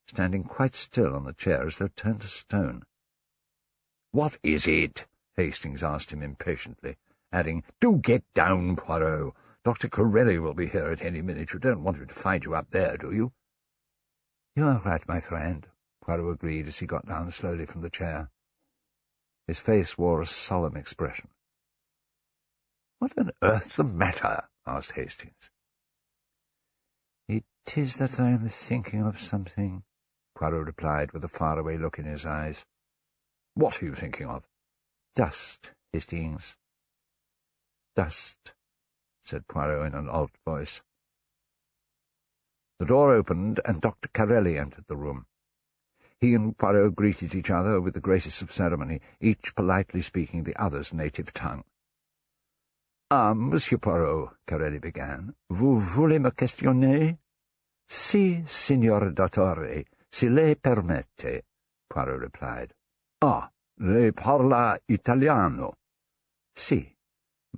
standing quite still on the chair as though turned to stone. "What is it?" Hastings asked him impatiently, adding, "Do get down, Poirot. Dr. Corelli will be here at any minute. You don't want him to find you up there, do you?" "You are right, my friend," Poirot agreed as he got down slowly from the chair. His face wore a solemn expression. "What on earth's the matter?" asked Hastings. "It is that I am thinking of something," Poirot replied with a faraway look in his eyes. "What are you thinking of?" "Dust, Hastings." "Dust," said Poirot in an odd voice. The door opened, and Dr. Carelli entered the room. He and Poirot greeted each other with the greatest of ceremony, each politely speaking the other's native tongue. "Ah, Monsieur Poirot," Carelli began, "vous voulez me questionner?" "Si, signor dottore, si lei permette," Poirot replied. "Ah, lei parla italiano?" "Si,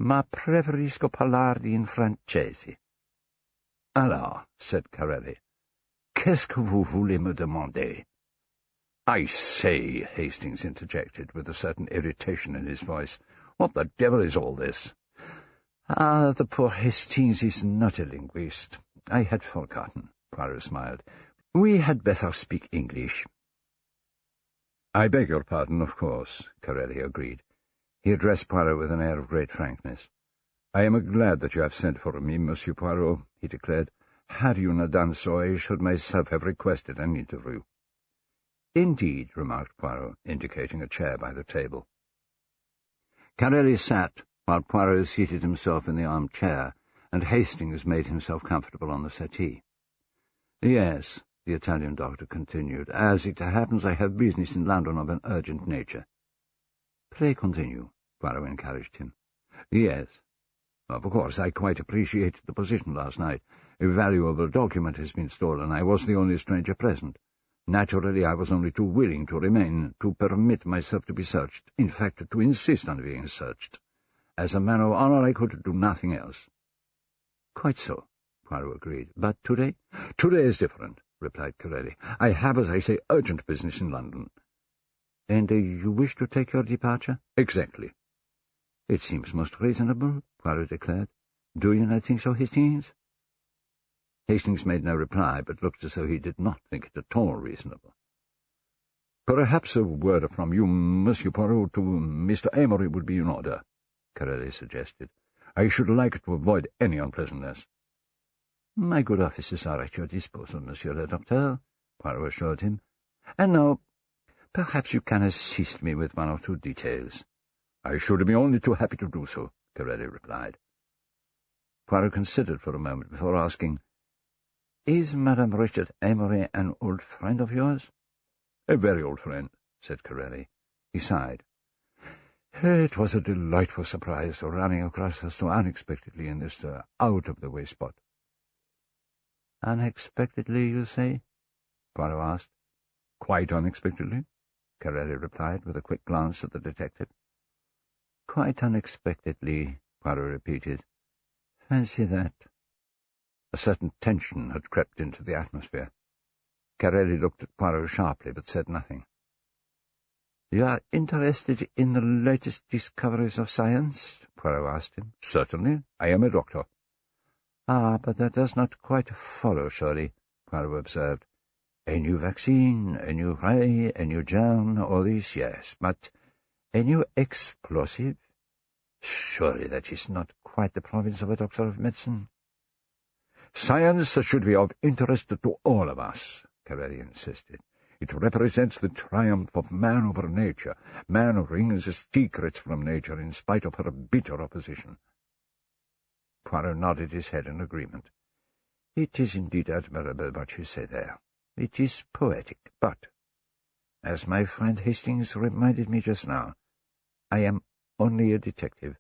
ma preferisco parlarvi in francese." "Alors," said Carelli, "qu'est-ce que vous voulez me demander?" "I say," Hastings interjected, with a certain irritation in his voice, "what the devil is all this?" "Ah, the poor Hastings is not a linguist. I had forgotten," Poirot smiled. "We had better speak English." "I beg your pardon, of course," Corelli agreed. He addressed Poirot with an air of great frankness. "I am glad that you have sent for me, Monsieur Poirot," he declared. "Had you not done so, I should myself have requested an interview." "Indeed," remarked Poirot, indicating a chair by the table. Carelli sat, while Poirot seated himself in the armchair, and Hastings made himself comfortable on the settee. "Yes," the Italian doctor continued. "As it happens, I have business in London of an urgent nature." "Pray continue," Poirot encouraged him. "Yes. Of course, I quite appreciated the position last night. A valuable document has been stolen. I was the only stranger present. Naturally, I was only too willing to remain, to permit myself to be searched, in fact, to insist on being searched. As a man of honor, I could do nothing else." "Quite so," Poirot agreed. "But today—" "Today is different," replied Corelli. "I have, as I say, urgent business in London." "And you wish to take your departure?" "Exactly." "It seems most reasonable," Poirot declared. "Do you not think so, Hastings?" Hastings made no reply, but looked as though he did not think it at all reasonable. "Perhaps a word from you, Monsieur Poirot, to Mr. Amory would be in order," Curate suggested. "I should like to avoid any unpleasantness." "My good officers are at your disposal, Monsieur le Docteur," Poirot assured him. "And now, perhaps you can assist me with one or two details." "I should be only too happy to do so," Curate replied. Poirot considered for a moment before asking, "Is Madame Richard Amory an old friend of yours?" "A very old friend," said Curate. He sighed. "It was a delightful surprise, running across her so unexpectedly in this out-of-the-way spot." "Unexpectedly, you say?" Poirot asked. "Quite unexpectedly," Curate replied, with a quick glance at the detective. "Quite unexpectedly," Poirot repeated. "Fancy that." A certain tension had crept into the atmosphere. Curate looked at Poirot sharply, but said nothing. "You are interested in the latest discoveries of science?" Poirot asked him. "Certainly. I am a doctor." "Ah, but that does not quite follow, surely," Poirot observed. "A new vaccine, a new ray, a new germ, all this, yes, but a new explosive? Surely that is not quite the province of a doctor of medicine." "Science should be of interest to all of us," Curate insisted. "It represents the triumph of man over nature. Man wrings secrets from nature in spite of her bitter opposition." Poirot nodded his head in agreement. "It is indeed admirable what you say there. It is poetic, but, as my friend Hastings reminded me just now, I am only a detective.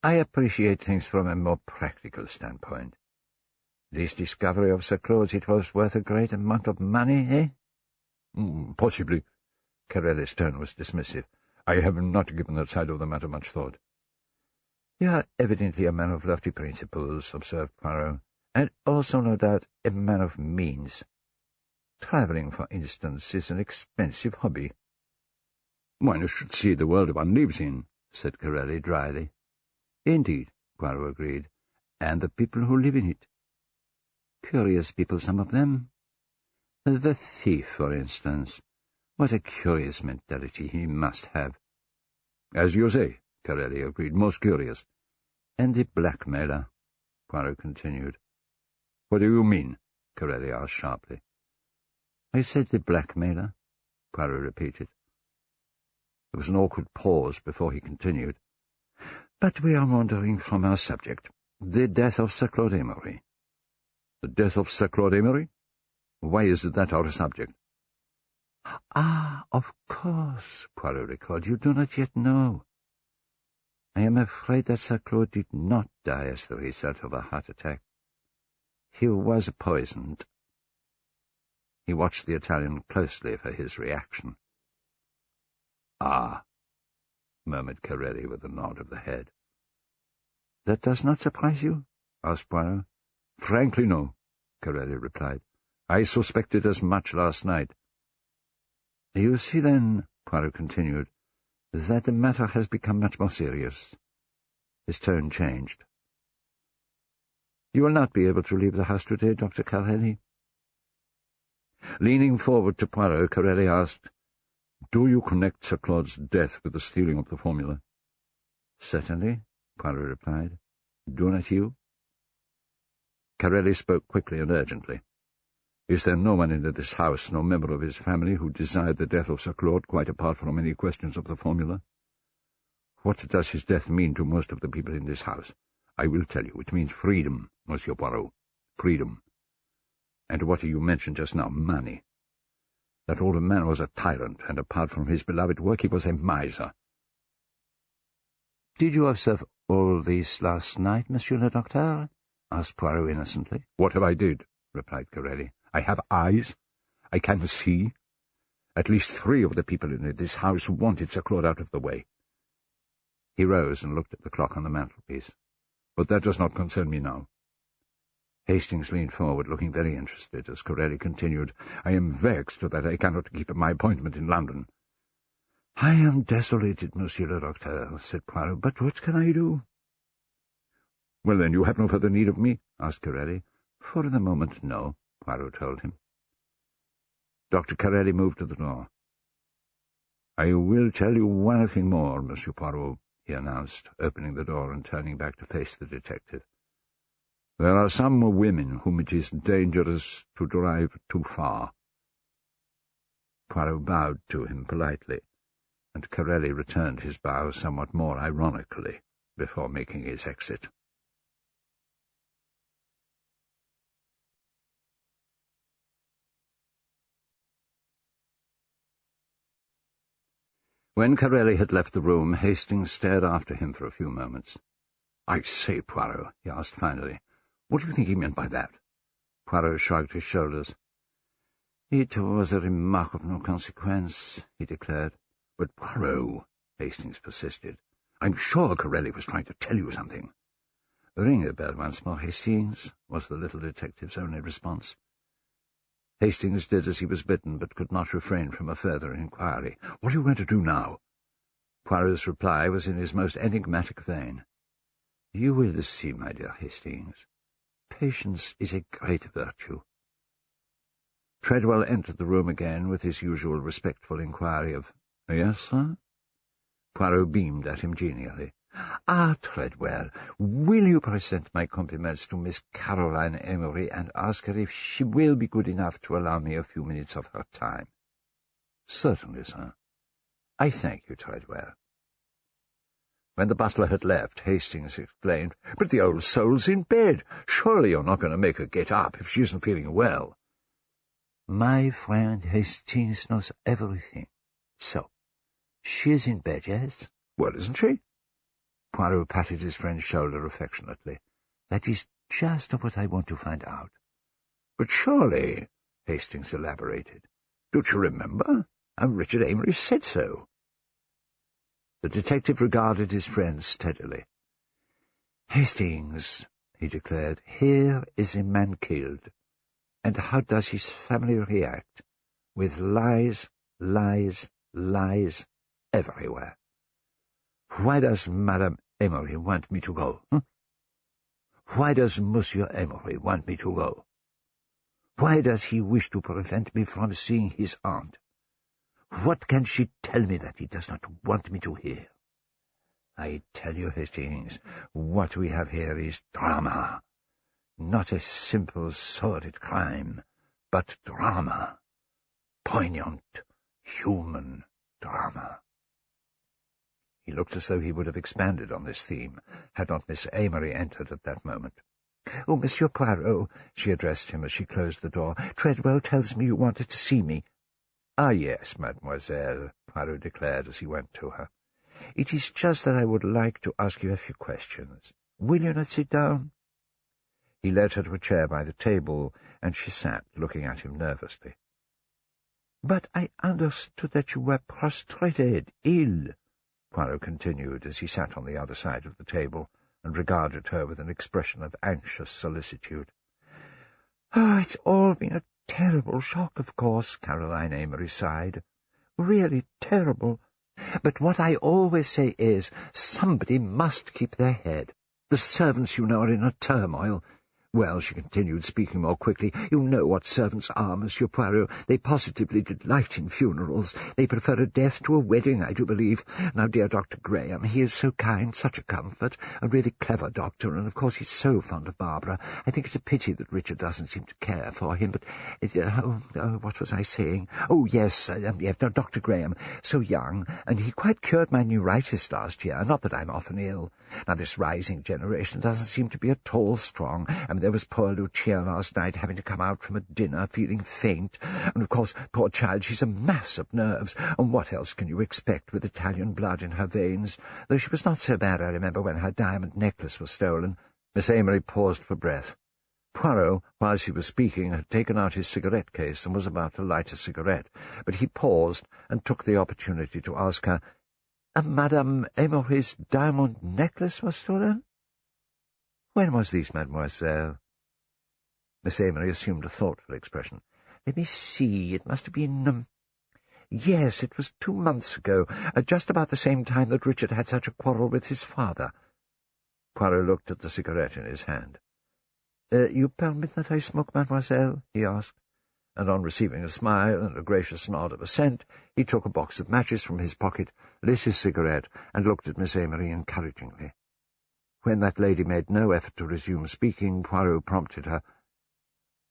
I appreciate things from a more practical standpoint. This discovery of Sir Claud's, it was worth a great amount of money, eh?" "Possibly." Caralet's tone was dismissive. "I have not given that side of the matter much thought." "You are evidently a man of lofty principles," observed Poirot, "and also, no doubt, a man of means. Travelling, for instance, is an expensive hobby." "One should see the world one lives in," said Curate dryly. "Indeed," Poirot agreed, "and the people who live in it. Curious people, some of them. The thief, for instance. What a curious mentality he must have." "As you say," Curate agreed, "most curious." "And the blackmailer," Poirot continued. "What do you mean?" Curate asked sharply. "I said the blackmailer," Poirot repeated. There was an awkward pause before he continued. "But we are wandering from our subject. The death of Sir Claud Amory." "The death of Sir Claud Amory? Why is that our subject?" "Ah, of course," Poirot recalled. "You do not yet know. I am afraid that Sir Claud did not die as the result of a heart attack. He was poisoned." He watched the Italian closely for his reaction. "Ah," murmured Curate with a nod of the head. "That does not surprise you?" asked Poirot. "Frankly, no," Curate replied. "I suspected as much last night." "You see, then," Poirot continued, "that the matter has become much more serious." His tone changed. "You will not be able to leave the house today, Dr. Carelli?" Leaning forward to Poirot, Carelli asked, "Do you connect Sir Claud's death with the stealing of the formula?" "Certainly," Poirot replied. "Do not you?" Carelli spoke quickly and urgently. "Is there no one in this house, no member of his family, who desired the death of Sir Claud, quite apart from any questions of the formula? What does his death mean to most of the people in this house? I will tell you. It means freedom, Monsieur Poirot. Freedom. And what you mentioned just now, money. That old man was a tyrant, and apart from his beloved work, he was a miser." "Did you observe all this last night, Monsieur le Docteur?" asked Poirot innocently. "What have I did?" replied Curate. "I have eyes. I can see. At least 3 of the people in this house wanted Sir Claud out of the way." He rose and looked at the clock on the mantelpiece. "But that does not concern me now." Hastings leaned forward, looking very interested, as Curate continued, "I am vexed that I cannot keep my appointment in London." "I am desolated, Monsieur le Docteur," said Poirot, "but what can I do?" "Well, then, you have no further need of me?" asked Corelli. "For the moment, no," Poirot told him. Dr. Corelli moved to the door. "I will tell you one thing more, Monsieur Poirot," he announced, opening the door and turning back to face the detective. "There are some women whom it is dangerous to drive too far." Poirot bowed to him politely, and Corelli returned his bow somewhat more ironically before making his exit. When Corelli had left the room, Hastings stared after him for a few moments. "I say, Poirot," he asked finally, "what do you think he meant by that?" Poirot shrugged his shoulders. "It was a remark of no consequence," he declared. "But, Poirot," Hastings persisted, "I'm sure Corelli was trying to tell you something." "Ring the bell once more, Hastings," was the little detective's only response. Hastings did as he was bidden, but could not refrain from a further inquiry. "What are you going to do now?" Poirot's reply was in his most enigmatic vein. "You will see, my dear Hastings. Patience is a great virtue." Treadwell entered the room again with his usual respectful inquiry of, "Yes, sir?" Poirot beamed at him genially. "Ah, Treadwell, will you present my compliments to Miss Caroline Amory and ask her if she will be good enough to allow me a few minutes of her time?" "Certainly, sir." "I thank you, Treadwell." When the butler had left, Hastings exclaimed, "But the old soul's in bed. Surely you're not going to make her get up if she isn't feeling well." "My friend Hastings knows everything. So, she is in bed, yes?" "Well, isn't she?" Poirot patted his friend's shoulder affectionately. "That is just what I want to find out." "But surely," Hastings elaborated, "don't you remember? And Richard Amory said so." The detective regarded his friend steadily. "Hastings," he declared, "here is a man killed. And how does his family react? With lies, lies, lies everywhere. Why does Madame Amory want me to go? Why does Monsieur Amory want me to go? Why does he wish to prevent me from seeing his aunt? What can she tell me that he does not want me to hear? I tell you, Hastings, what we have here is drama. Not a simple, sordid crime, but drama. Poignant, human drama." He looked as though he would have expanded on this theme, had not Miss Amory entered at that moment. "Oh, Monsieur Poirot," she addressed him as she closed the door, "Treadwell tells me you wanted to see me." "Ah, yes, mademoiselle," Poirot declared as he went to her. "It is just that I would like to ask you a few questions. Will you not sit down?" He led her to a chair by the table, and she sat, looking at him nervously. "But I understood that you were prostrated, ill," Poirot continued as he sat on the other side of the table and regarded her with an expression of anxious solicitude. "Oh, it's all been a terrible shock, of course," Caroline Amory sighed. "Really terrible. But what I always say is, somebody must keep their head. The servants, you know, are in a turmoil. Well," she continued, speaking more quickly, "you know what servants are, Monsieur Poirot. They positively delight in funerals. They prefer a death to a wedding, I do believe. Now, dear Dr. Graham, he is so kind, such a comfort, a really clever doctor, and of course he's so fond of Barbara. I think it's a pity that Richard doesn't seem to care for him, but... what was I saying? Oh, yes, Dr. Graham, so young, and he quite cured my neuritis last year, not that I'm often ill. Now, this rising generation doesn't seem to be at all strong. I mean, there was poor Lucia last night having to come out from a dinner feeling faint, and of course, poor child, she's a mass of nerves, and what else can you expect with Italian blood in her veins? Though she was not so bad, I remember, when her diamond necklace was stolen." Miss Amory paused for breath. Poirot, while she was speaking, had taken out his cigarette case and was about to light a cigarette, but he paused and took the opportunity to ask her, "Madame Amory's diamond necklace was stolen? When was this, mademoiselle?" Miss Amory assumed a thoughtful expression. "Let me see, it must have been Yes, it was 2 months ago, just about the same time that Richard had such a quarrel with his father. Poirot looked at the cigarette in his hand. You permit that I smoke, mademoiselle? He asked, and on receiving a smile and a gracious nod of assent, he took a box of matches from his pocket, lit his cigarette, and looked at Miss Amory encouragingly. When that lady made no effort to resume speaking, Poirot prompted her.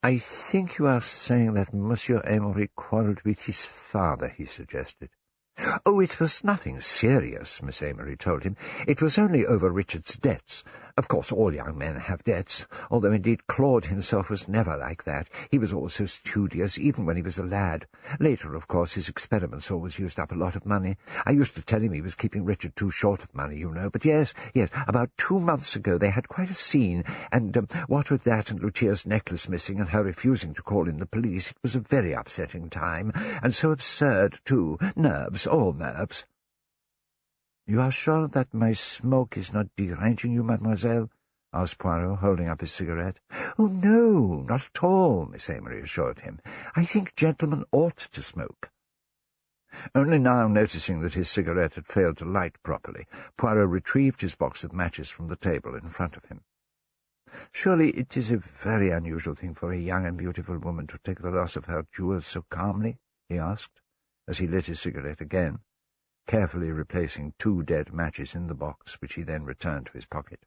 "I think you are saying that Monsieur Amory quarrelled with his father," he suggested. "Oh, it was nothing serious," Miss Amory told him. "It was only over Richard's debts. Of course, all young men have debts, although indeed Claude himself was never like that. He was always so studious, even when he was a lad. Later, of course, his experiments always used up a lot of money. I used to tell him he was keeping Richard too short of money, you know. But yes, about 2 months ago they had quite a scene, and what with that and Lucia's necklace missing and her refusing to call in the police, it was a very upsetting time, and so absurd, too. Nerves, all nerves." "You are sure that my smoke is not deranging you, mademoiselle?" asked Poirot, holding up his cigarette. "Oh, no, not at all," Miss Amory assured him. "I think gentlemen ought to smoke." Only now noticing that his cigarette had failed to light properly, Poirot retrieved his box of matches from the table in front of him. "Surely it is a very unusual thing for a young and beautiful woman to take the loss of her jewels so calmly?" he asked, as he lit his cigarette again, carefully replacing 2 dead matches in the box, which he then returned to his pocket.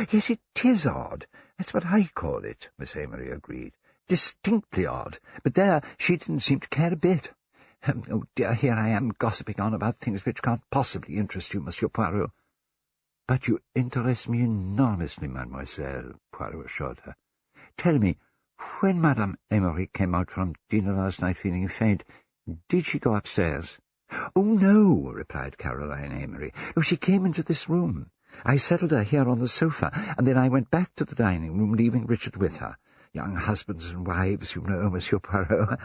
"Yes, it is odd. That's what I call it," Miss Amory agreed. "Distinctly odd. But there, she didn't seem to care a bit. Oh, dear, here I am gossiping on about things which can't possibly interest you, Monsieur Poirot." "But you interest me enormously, mademoiselle," Poirot assured her. "Tell me, when Madame Amory came out from dinner last night feeling faint, did she go upstairs?" "Oh, no," replied Caroline Amory. "No, she came into this room. I settled her here on the sofa, and then I went back to the dining room, leaving Richard with her. Young husbands and wives, you know, Monsieur Poirot.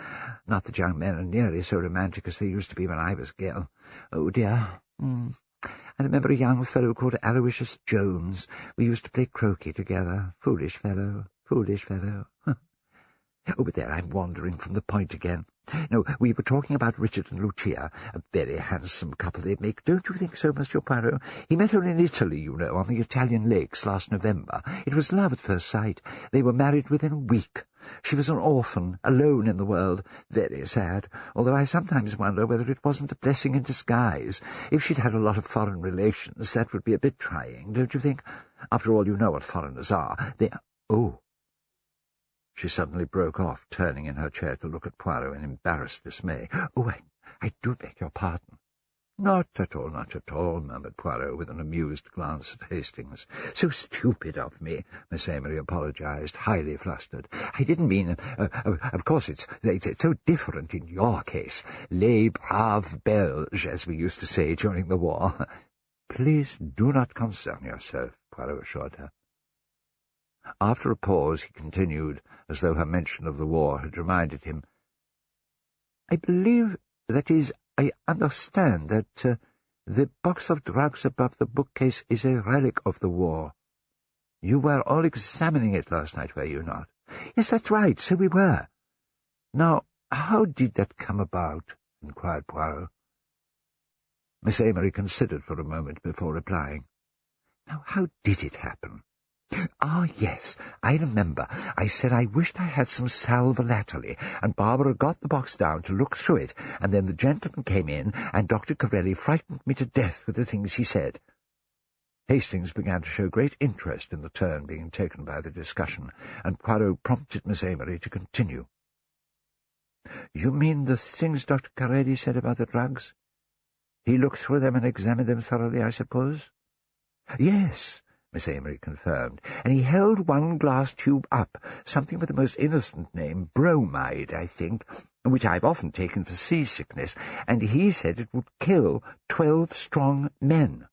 Not that young men are nearly so romantic as they used to be when I was a girl. Oh, dear. I remember a young fellow called Aloysius Jones. We used to play croquet together. Foolish fellow, foolish fellow." "Oh, but there, I'm wandering from the point again. No, we were talking about Richard and Lucia, a very handsome couple they make. Don't you think so, Monsieur Poirot? He met her in Italy, you know, on the Italian lakes last November. It was love at first sight. They were married within a week. She was an orphan, alone in the world. Very sad, although I sometimes wonder whether it wasn't a blessing in disguise. If she'd had a lot of foreign relations, that would be a bit trying, don't you think? After all, you know what foreigners are. They— Oh!" She suddenly broke off, turning in her chair to look at Poirot in embarrassed dismay. "Oh, I do beg your pardon." Not at all," murmured Poirot, with an amused glance at Hastings. "So stupid of me," Miss Amory apologized, highly flustered. "I didn't mean— of course it's so different in your case. Les braves Belges, as we used to say during the war." "Please do not concern yourself," Poirot assured her. After a pause, he continued, as though her mention of the war had reminded him. "I believe, that is, I understand that the box of drugs above the bookcase is a relic of the war. You were all examining it last night, were you not?" "Yes, that's right, so we were." "Now, how did that come about?" inquired Poirot. Miss Amory considered for a moment before replying. "Now, how did it happen? Ah, yes, I remember. I said I wished I had some sal volatile, and Barbara got the box down to look through it, and then the gentleman came in, and Dr. Corelli frightened me to death with the things he said." Hastings began to show great interest in the turn being taken by the discussion, and Poirot prompted Miss Amory to continue. "You mean the things Dr. Corelli said about the drugs? He looked through them and examined them thoroughly, I suppose?" "Yes," Miss Amory confirmed, "and he held one glass tube up, something with the most innocent name, bromide, I think, which I've often taken for seasickness, and he said it would kill 12 strong men."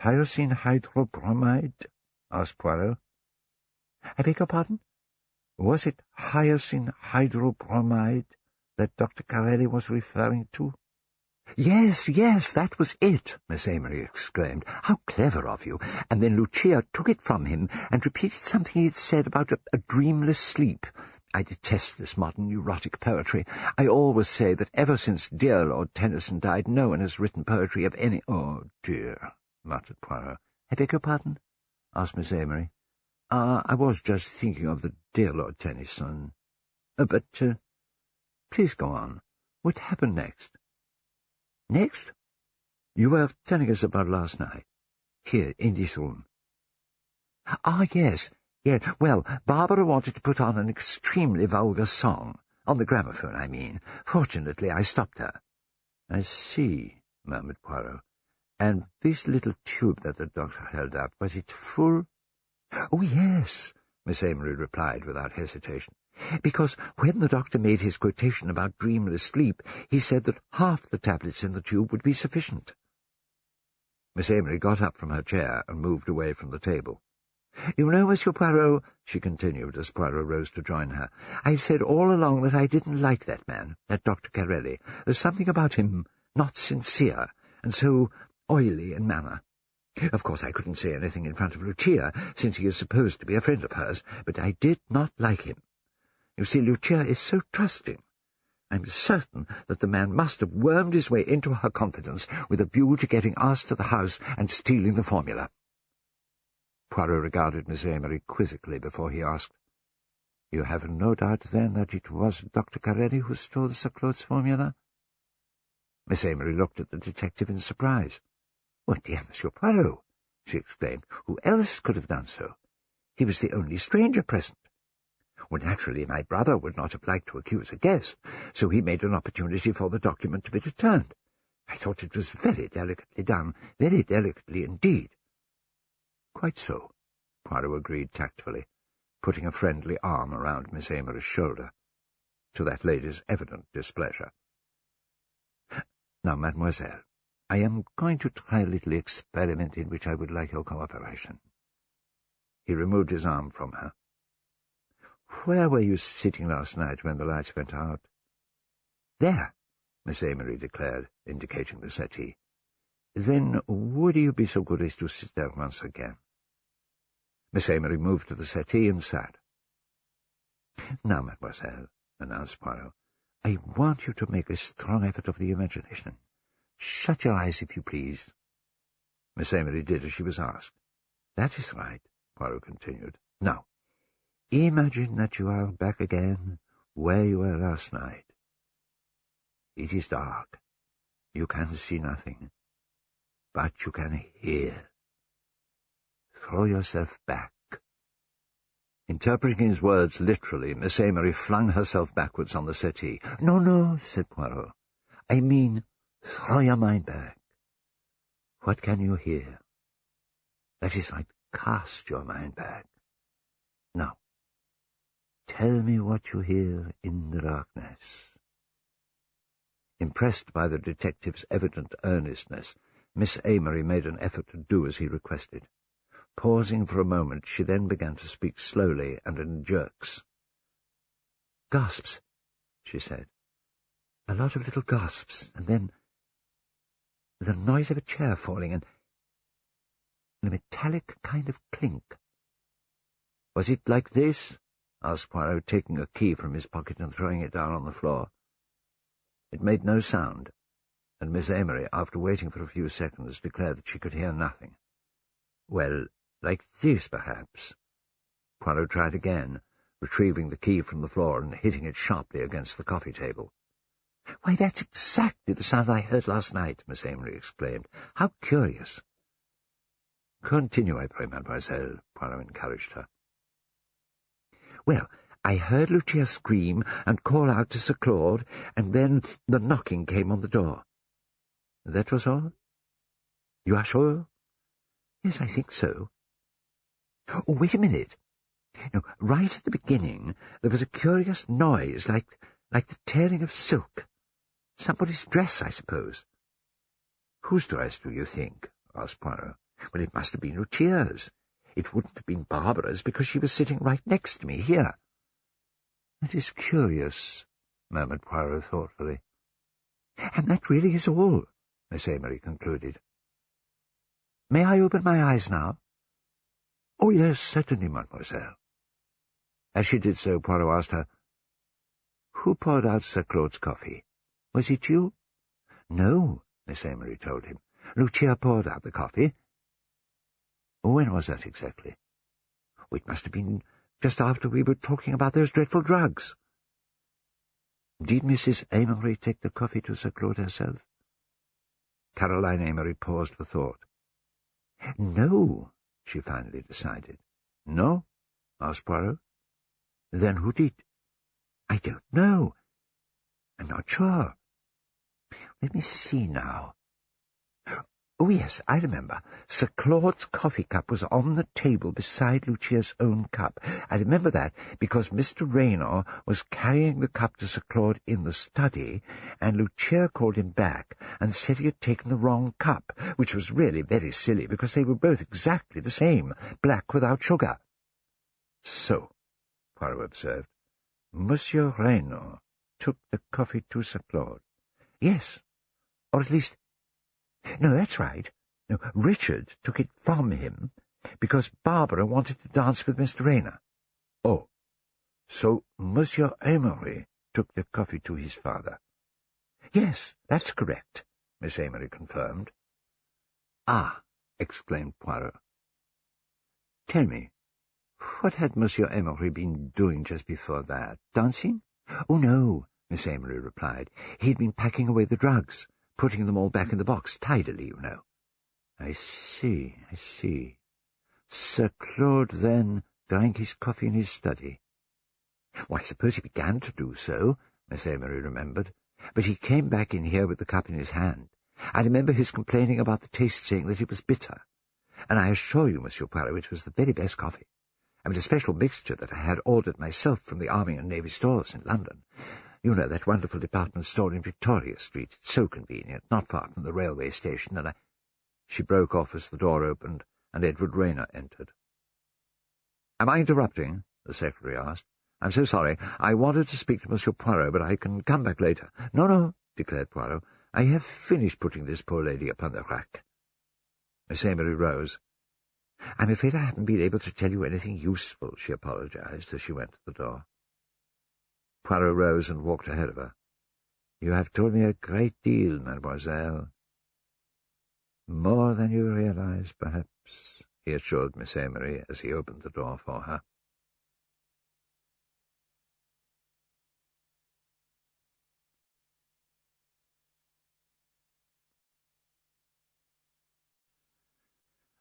"Hyoscine hydrobromide?" asked Poirot. "I beg your pardon? Was it hyoscine hydrobromide that Dr. Corelli was referring to?" Yes, that was it," Miss Amory exclaimed. "How clever of you! And then Lucia took it from him and repeated something he had said about a dreamless sleep. I detest this modern neurotic poetry. I always say that ever since dear Lord Tennyson died, no one has written poetry of any—" "Oh, dear," muttered Poirot. "I beg your pardon?" asked Miss Amory. "I was just thinking of the dear Lord Tennyson. But please go on. What happened next?" "Next? You were telling us about last night, here in this room." "Ah, yes. Yeah, well, Barbara wanted to put on an extremely vulgar song. On the gramophone, I mean. Fortunately, I stopped her." "I see," murmured Poirot. "And this little tube that the doctor held up, was it full?" "Oh, yes," Miss Amory replied without hesitation. "Because when the doctor made his quotation about dreamless sleep, he said that half the tablets in the tube would be sufficient." Miss Amory got up from her chair and moved away from the table. "You know, Monsieur Poirot," she continued as Poirot rose to join her, "I've said all along that I didn't like that man, that Dr. Carelli. There's something about him not sincere, and so oily in manner. Of course, I couldn't say anything in front of Lucia, since he is supposed to be a friend of hers, but I did not like him. You see, Lucia is so trusting. I'm certain that the man must have wormed his way into her confidence with a view to getting asked to the house and stealing the formula." Poirot regarded Miss Amory quizzically before he asked, "You have no doubt, then, that it was Dr. Carelli who stole Sir Claude's formula?" Miss Amory looked at the detective in surprise. "Oh, dear Monsieur Poirot," she exclaimed, "who else could have done so? He was the only stranger present. Well, naturally, my brother would not have liked to accuse a guest, so he made an opportunity for the document to be returned. I thought it was very delicately done, very delicately indeed." "Quite so," Poirot agreed tactfully, putting a friendly arm around Miss Amory's shoulder, to that lady's evident displeasure. "Now, mademoiselle, I am going to try a little experiment in which I would like your cooperation." He removed his arm from her. "Where were you sitting last night when the lights went out?" "There," Miss Amory declared, indicating the settee. "Then would you be so good as to sit there once again?" Miss Amory moved to the settee and sat. "Now, mademoiselle," announced Poirot, "I want you to make a strong effort of the imagination. Shut your eyes, if you please." Miss Amory did as she was asked. "That is right," Poirot continued. "Now, imagine that you are back again where you were last night. It is dark. You can see nothing, but you can hear. Throw yourself back." Interpreting his words literally, Miss Amory flung herself backwards on the settee. No, said Poirot. "I mean, throw your mind back. What can you hear? That is right, cast your mind back. Now, tell me what you hear in the darkness." Impressed by the detective's evident earnestness, Miss Amory made an effort to do as he requested. Pausing for a moment, she then began to speak slowly and in jerks. "Gasps," she said. "A lot of little gasps, and then the noise of a chair falling, and a metallic kind of clink." "Was it like this?" asked Poirot, taking a key from his pocket and throwing it down on the floor. It made no sound, and Miss Amory, after waiting for a few seconds, declared that she could hear nothing. "Well, like this, perhaps." Poirot tried again, retrieving the key from the floor and hitting it sharply against the coffee table. "Why, that's exactly the sound I heard last night," Miss Amory exclaimed. "How curious!" "Continue, I pray, mademoiselle," Poirot encouraged her. "Well, I heard Lucia scream and call out to Sir Claude, and then the knocking came on the door." "That was all?" "You are sure?" "Yes, I think so." "Oh, wait a minute. No, right at the beginning there was a curious noise, like the tearing of silk. Somebody's dress, I suppose." "Whose dress, do you think?" asked Poirot. "Well, it must have been Lucia's. It wouldn't have been Barbara's, because she was sitting right next to me here." "That is curious," murmured Poirot thoughtfully. "And that really is all," Miss Amory concluded. "May I open my eyes now?" "Oh, yes, certainly, mademoiselle." As she did so, Poirot asked her, Who poured out Sir Claude's coffee? Was it you? No, Miss Amory told him. Lucia poured out the coffee. When was that exactly? It must have been just after we were talking about those dreadful drugs. Did Mrs. Amory take the coffee to Sir Claude herself? Caroline Amory paused for thought. No, she finally decided. No? Asked Poirot. Then who did? I don't know. I'm not sure. Let me see now. Oh, yes, I remember. Sir Claude's coffee cup was on the table beside Lucia's own cup. I remember that because Mr. Raynor was carrying the cup to Sir Claude in the study, and Lucia called him back and said he had taken the wrong cup, which was really very silly because they were both exactly the same, black without sugar. So, Poirot observed, Monsieur Raynor took the coffee to Sir Claude. Yes, or at least... No, that's right. No, Richard took it from him because Barbara wanted to dance with Mr. Raynor. Oh, so Monsieur Amory took the coffee to his father. Yes, that's correct, Miss Amory confirmed. Ah, exclaimed Poirot. Tell me, what had Monsieur Amory been doing just before that? Dancing? Oh, no, Miss Amory replied. He'd been packing away the drugs, putting them all back in the box, tidily, you know. I see. Sir Claude, then, drank his coffee in his study. Why, I suppose he began to do so, Miss Amory remembered, but he came back in here with the cup in his hand. I remember his complaining about the taste, saying that it was bitter. And I assure you, Monsieur Poirot, it was the very best coffee. I mean, a special mixture that I had ordered myself from the Army and Navy stores in London. You know, that wonderful department store in Victoria Street. It's so convenient, not far from the railway station, and She broke off as the door opened, and Edward Raynor entered. "Am I interrupting?" the secretary asked. "I'm so sorry. I wanted to speak to Monsieur Poirot, but I can come back later." No, declared Poirot. "I have finished putting this poor lady upon the rack." Miss Amory rose. "I'm afraid I haven't been able to tell you anything useful," she apologized as she went to the door. Poirot rose and walked ahead of her. "You have told me a great deal, mademoiselle." "More than you realize, perhaps," he assured Miss Amory as he opened the door for her.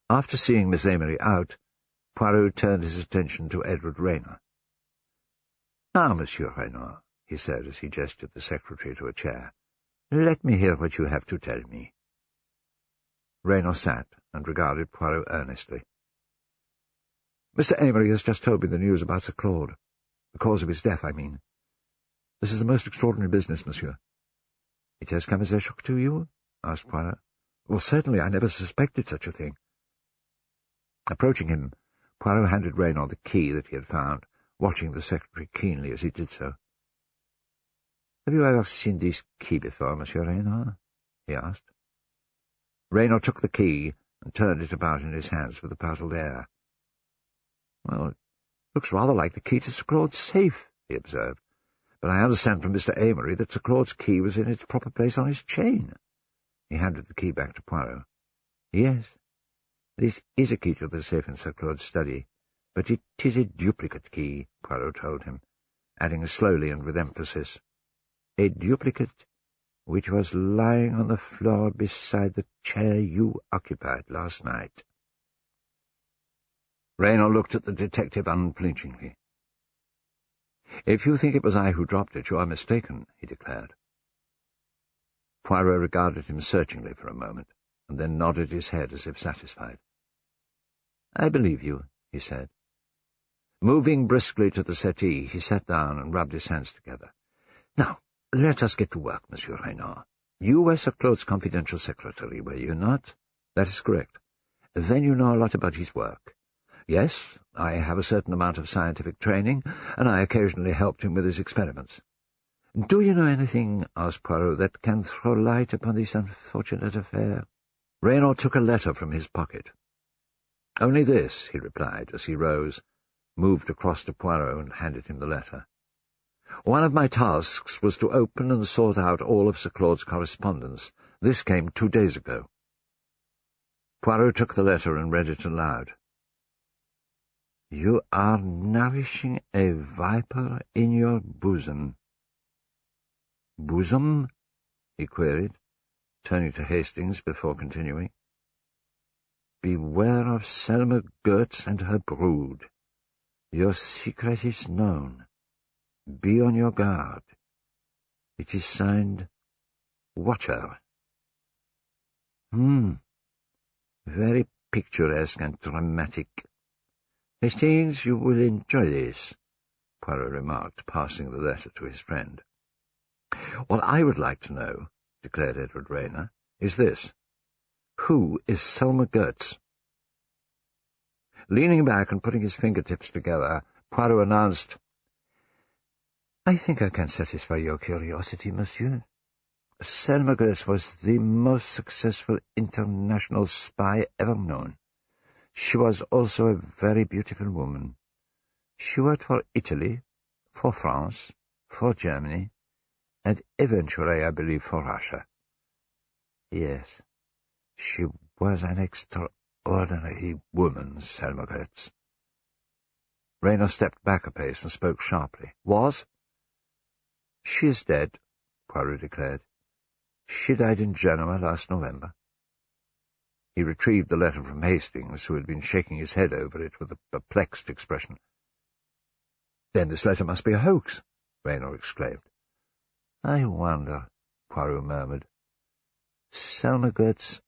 After seeing Miss Amory out, Poirot turned his attention to Edward Raynor. "Now, Monsieur Raynor," he said as he gestured the secretary to a chair, "let me hear what you have to tell me." Raynor sat and regarded Poirot earnestly. "Mr. Amory has just told me the news about Sir Claude. The cause of his death, I mean. This is a most extraordinary business, monsieur." "It has come as a shock to you?" asked Poirot. "Well, certainly, I never suspected such a thing." Approaching him, Poirot handed Raynor the key that he had found, watching the secretary keenly as he did so. "Have you ever seen this key before, Monsieur Raynor?" he asked. Raynor took the key and turned it about in his hands with a puzzled air. "Well, it looks rather like the key to Sir Claude's safe," he observed. "But I understand from Mr. Amory that Sir Claude's key was in its proper place on his chain." He handed the key back to Poirot. "Yes, this is a key to the safe in Sir Claude's study, but it is a duplicate key," Poirot told him, adding slowly and with emphasis, "a duplicate which was lying on the floor beside the chair you occupied last night." Raynor looked at the detective unflinchingly. "If you think it was I who dropped it, you are mistaken," he declared. Poirot regarded him searchingly for a moment, and then nodded his head as if satisfied. "I believe you," he said. Moving briskly to the settee, he sat down and rubbed his hands together. "Now, let us get to work, Monsieur Raynor. You were Sir Claude's confidential secretary, were you not?" "That is correct." "Then you know a lot about his work." "Yes, I have a certain amount of scientific training, and I occasionally helped him with his experiments." "Do you know anything," asked Poirot, "that can throw light upon this unfortunate affair?" Raynor took a letter from his pocket. "Only this," he replied as he rose, moved across to Poirot and handed him the letter. One of my tasks was to open and sort out all of Sir Claud's correspondence. This came 2 days ago. Poirot took the letter and read it aloud. You are nourishing a viper in your bosom. Bosom? He queried, turning to Hastings before continuing. Beware of Selma Goetz and her brood. Your secret is known. Be on your guard. It is signed Watcher. Very picturesque and dramatic. Hastings, you will enjoy this, Poirot remarked, passing the letter to his friend. What I would like to know, declared Edward Rayner, is this. Who is Selma Goetz? Leaning back and putting his fingertips together, Poirot announced, I think I can satisfy your curiosity, monsieur. Selma Goetz was the most successful international spy ever known. She was also a very beautiful woman. She worked for Italy, for France, for Germany, and eventually, I believe, for Russia. Yes, she was an extraordinary woman, Selma Goetz. Rayner stepped back a pace and spoke sharply. Was? She is dead, Poirot declared. She died in Genoa last November. He retrieved the letter from Hastings, who had been shaking his head over it with a perplexed expression. Then this letter must be a hoax, Rayner exclaimed. I wonder, Poirot murmured. Selma Goetz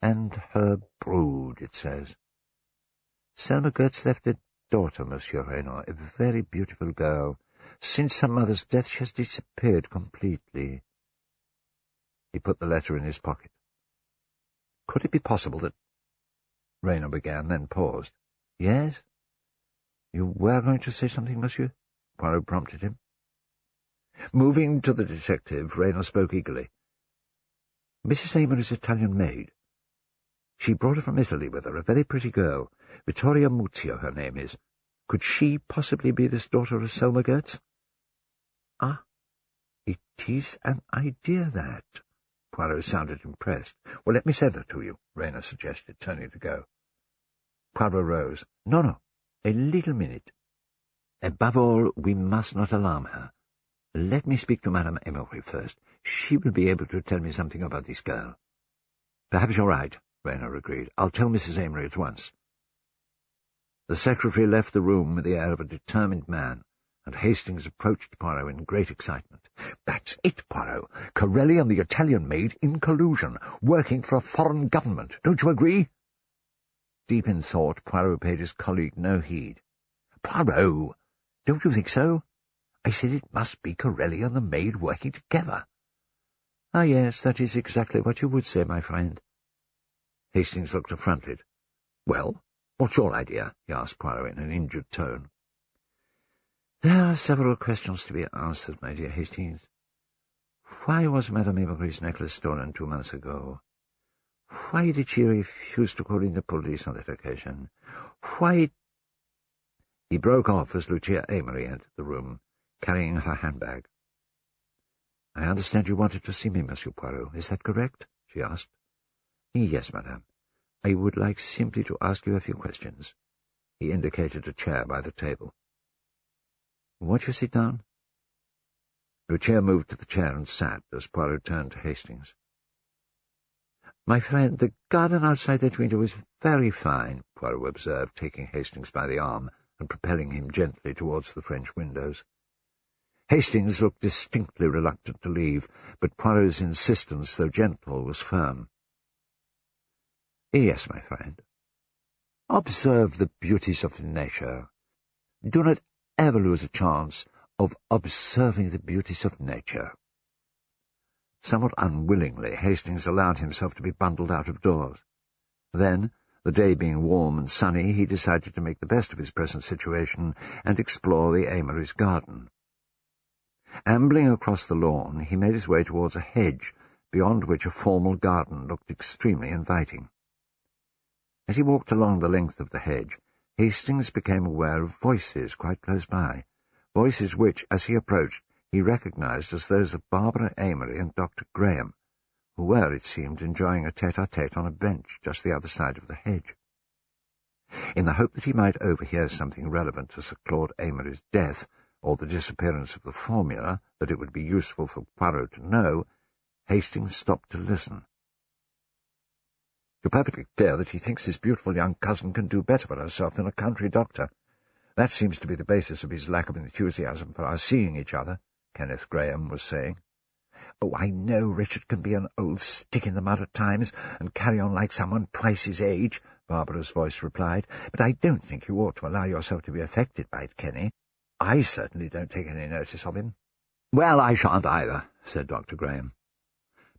and her brood, it says. Selma Goetz left a daughter, Monsieur Rayner, a very beautiful girl. Since her mother's death, she has disappeared completely. He put the letter in his pocket. Could it be possible that... Rayner began, then paused. Yes? You were going to say something, monsieur? Poirot prompted him. Moving to the detective, Rayner spoke eagerly. Mrs. Amory's Italian maid. She brought her from Italy with her, a very pretty girl. Vittoria Muzio, her name is. Could she possibly be this daughter of Selma Goetz? Ah, it is an idea, that. Poirot sounded impressed. Well, let me send her to you, Rayner suggested, turning to go. Poirot rose. No, a little minute. Above all, we must not alarm her. Let me speak to Madame Amory first. She will be able to tell me something about this girl. Perhaps you're right, Rayner agreed. I'll tell Mrs. Amory at once. The secretary left the room with the air of a determined man, and Hastings approached Poirot in great excitement. That's it, Poirot. Corelli and the Italian maid in collusion, working for a foreign government. Don't you agree? Deep in thought, Poirot paid his colleague no heed. Poirot, don't you think so? I said it must be Corelli and the maid working together. Ah, yes, that is exactly what you would say, my friend. Hastings looked affronted. Well, what's your idea? He asked Poirot in an injured tone. There are several questions to be answered, my dear Hastings. Why was Madame Amory's necklace stolen 2 months ago? Why did she refuse to call in the police on that occasion? Why— He broke off as Lucia Amory entered the room, carrying her handbag. I understand you wanted to see me, Monsieur Poirot. Is that correct? She asked. Yes, madame. I would like simply to ask you a few questions. He indicated a chair by the table. Won't you sit down? Lucia moved to the chair and sat as Poirot turned to Hastings. My friend, the garden outside that window is very fine, Poirot observed, taking Hastings by the arm and propelling him gently towards the French windows. Hastings looked distinctly reluctant to leave, but Poirot's insistence, though gentle, was firm. Yes, my friend. Observe the beauties of nature. Do not ever lose a chance of observing the beauties of nature. Somewhat unwillingly, Hastings allowed himself to be bundled out of doors. Then, the day being warm and sunny, he decided to make the best of his present situation and explore the Amory's garden. Ambling across the lawn, he made his way towards a hedge, beyond which a formal garden looked extremely inviting. As he walked along the length of the hedge, Hastings became aware of voices quite close by, voices which, as he approached, he recognized as those of Barbara Amory and Dr. Graham, who were, it seemed, enjoying a tete-a-tete on a bench just the other side of the hedge. In the hope that he might overhear something relevant to Sir Claud Amory's death, or the disappearance of the formula that it would be useful for Poirot to know, Hastings stopped to listen. "You're perfectly clear that he thinks his beautiful young cousin can do better for herself than a country doctor. That seems to be the basis of his lack of enthusiasm for our seeing each other," Kenneth Graham was saying. "Oh, I know Richard can be an old stick-in-the-mud at times, and carry on like someone twice his age," Barbara's voice replied, "but I don't think you ought to allow yourself to be affected by it, Kenny. I certainly don't take any notice of him." "Well, I shan't either," said Dr. Graham.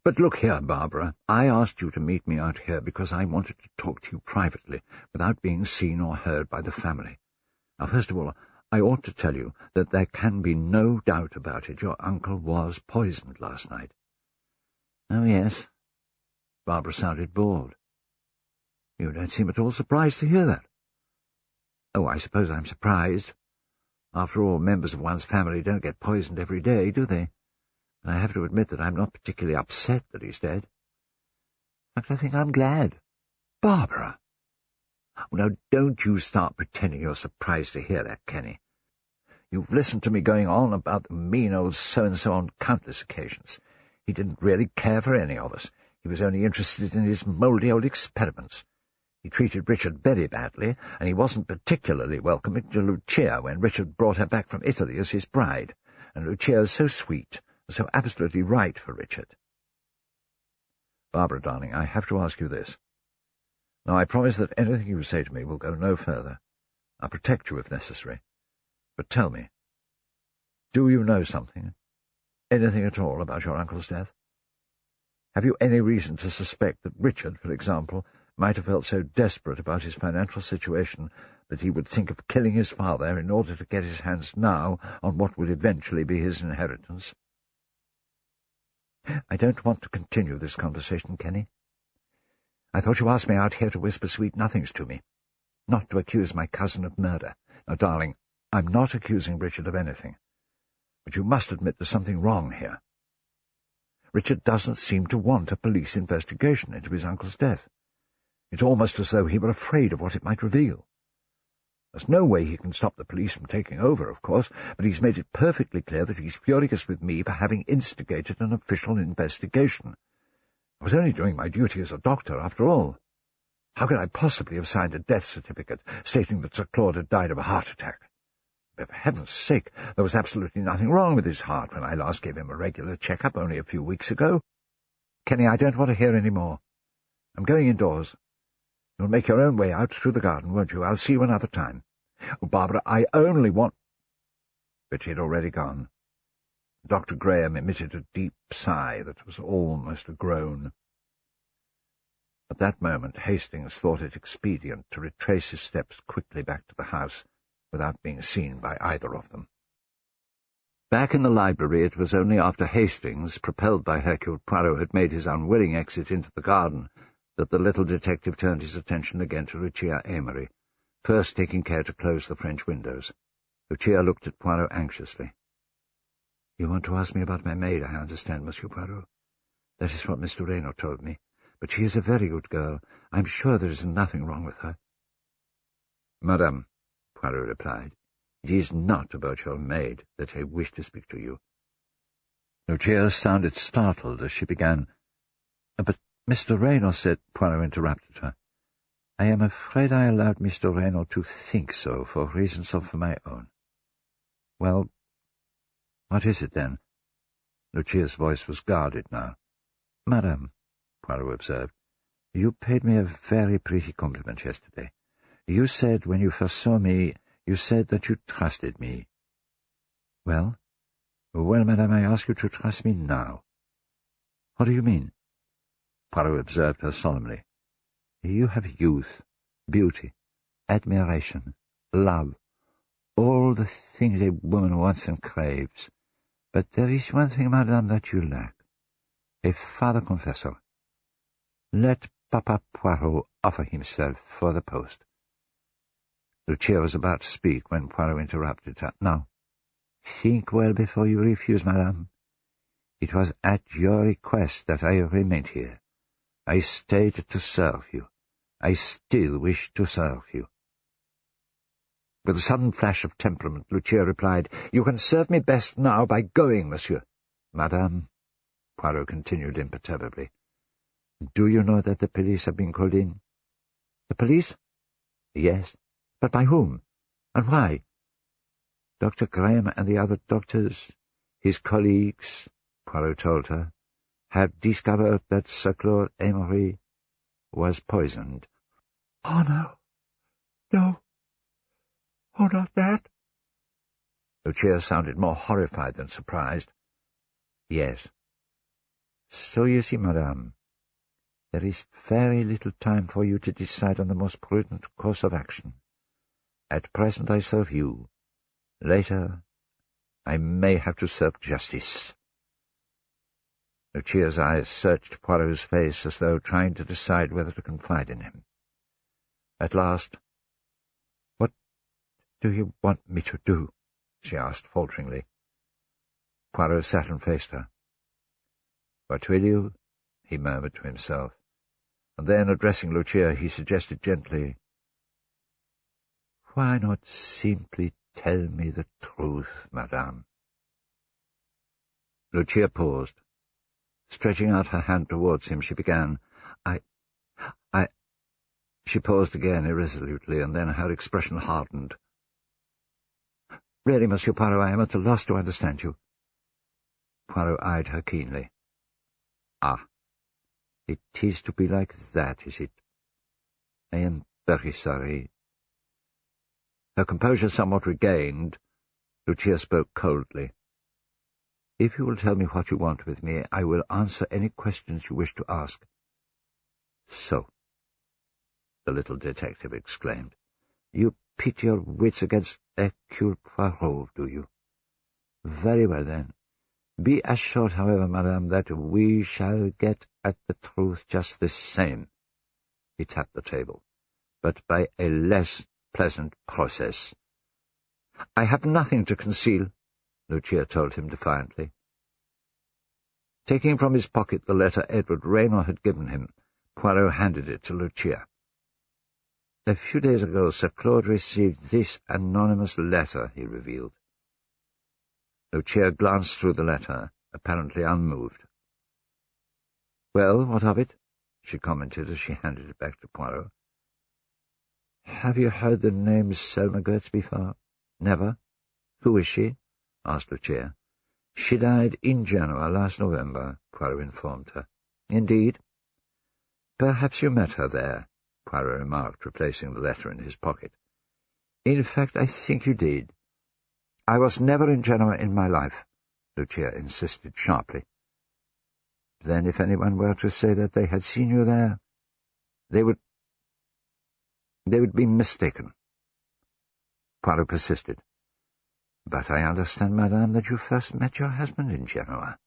"But look here, Barbara, I asked you to meet me out here because I wanted to talk to you privately, without being seen or heard by the family. Now, first of all, I ought to tell you that there can be no doubt about it. Your uncle was poisoned last night." "Oh, yes." Barbara sounded bored. "You don't seem at all surprised to hear that." "Oh, I suppose I'm surprised. After all, members of one's family don't get poisoned every day, do they? And I have to admit that I'm not particularly upset that he's dead. In fact, I think I'm glad." "Barbara!" "Now, don't you start pretending you're surprised to hear that, Kenny. You've listened to me going on about the mean old so-and-so on countless occasions. He didn't really care for any of us. He was only interested in his mouldy old experiments. He treated Richard very badly, and he wasn't particularly welcoming to Lucia when Richard brought her back from Italy as his bride, and Lucia's so sweet, and so absolutely right for Richard." "Barbara, darling, I have to ask you this. Now, I promise that anything you say to me will go no further. I'll protect you if necessary. But tell me, do you know something, anything at all, about your uncle's death? Have you any reason to suspect that Richard, for example, might have felt so desperate about his financial situation that he would think of killing his father in order to get his hands now on what would eventually be his inheritance?" "I don't want to continue this conversation, Kenny. I thought you asked me out here to whisper sweet nothings to me, not to accuse my cousin of murder. Now, darling, I'm not accusing Richard of anything, but you must admit there's something wrong here. Richard doesn't seem to want a police investigation into his uncle's death. It's almost as though he were afraid of what it might reveal. There's no way he can stop the police from taking over, of course, but he's made it perfectly clear that he's furious with me for having instigated an official investigation. I was only doing my duty as a doctor, after all. How could I possibly have signed a death certificate stating that Sir Claud had died of a heart attack? But for heaven's sake, there was absolutely nothing wrong with his heart when I last gave him a regular check-up only a few weeks ago. Kenny, I don't want to hear any more. I'm going indoors. You'll make your own way out through the garden, won't you? I'll see you another time. Oh, Barbara, I only want—" But she had already gone. Dr. Graham emitted a deep sigh that was almost a groan. At that moment Hastings thought it expedient to retrace his steps quickly back to the house, without being seen by either of them. Back in the library, it was only after Hastings, propelled by Hercule Poirot, had made his unwilling exit into the garden, that the little detective turned his attention again to Lucia Amory, first taking care to close the French windows. Lucia looked at Poirot anxiously. "You want to ask me about my maid, I understand, Monsieur Poirot. That is what Mr. Reynolds told me. But she is a very good girl. I am sure there is nothing wrong with her." "Madame," Poirot replied, "it is not about your maid that I wish to speak to you." Lucia sounded startled as she began. "But Mr. Reynolds said—" Poirot interrupted her. "I am afraid I allowed Mr. Reynolds to think so for reasons of my own." "Well, what is it, then?" Lucia's voice was guarded now. "Madame," Poirot observed, "you paid me a very pretty compliment yesterday. You said, when you first saw me, you said that you trusted me." "Well? Well, madame, I ask you to trust me now." "What do you mean?" Poirot observed her solemnly. "You have youth, beauty, admiration, love, all the things a woman wants and craves. But there is one thing, madame, that you lack. A father confessor. Let Papa Poirot offer himself for the post." Lucia was about to speak when Poirot interrupted her. "No, Think well before you refuse, madame. It was at your request that I remained here. I stayed to serve you. I still wish to serve you. With a sudden flash of temperament, Lucia replied, "You can serve me best now by going, monsieur." "Madame," Poirot continued imperturbably, "do you know that the police have been called in?" "The police?" "Yes. But by whom? And why?" "Dr. Graham and the other doctors, his colleagues," Poirot told her, "have discovered that Sir Claud Amory was poisoned." "Oh, no. No. Oh, not that." Lucia sounded more horrified than surprised. "Yes. So you see, madame, there is very little time for you to decide on the most prudent course of action. At present I serve you. Later I may have to serve justice." Lucia's eyes searched Poirot's face as though trying to decide whether to confide in him. At last, "What do you want me to do?" she asked falteringly. Poirot sat and faced her. "What will you?" he murmured to himself, and then, addressing Lucia, he suggested gently, "Why not simply tell me the truth, madame?" Lucia paused. Stretching out her hand towards him, she began, I... She paused again irresolutely, and then her expression hardened. "Really, Monsieur Poirot, I am at a loss to understand you." Poirot eyed her keenly. "Ah, it is to be like that, is it? I am very sorry." Her composure somewhat regained, Lucia spoke coldly. "If you will tell me what you want with me, I will answer any questions you wish to ask." "So," the little detective exclaimed, "you pit your wits against Hercule Poirot, do you? Very well, then. Be assured, however, madame, that we shall get at the truth just the same." He tapped the table. "But by a less pleasant process." "I have nothing to conceal," Lucia told him defiantly. Taking from his pocket the letter Edward Raynor had given him, Poirot handed it to Lucia. "A few days ago Sir Claude received this anonymous letter," he revealed. Lucia glanced through the letter, apparently unmoved. "Well, what of it?" she commented as she handed it back to Poirot. "Have you heard the name Selma Goetz before?" "Never." "Who is she?" asked Lucia. "She died in Genoa last November," Poirot informed her. "Indeed?" "Perhaps you met her there," Poirot remarked, replacing the letter in his pocket. "In fact, I think you did." "I was never in Genoa in my life," Lucia insisted sharply. "Then if anyone were to say that they had seen you there, they would be mistaken." Poirot persisted. "But I understand, madame, that you first met your husband in Genoa."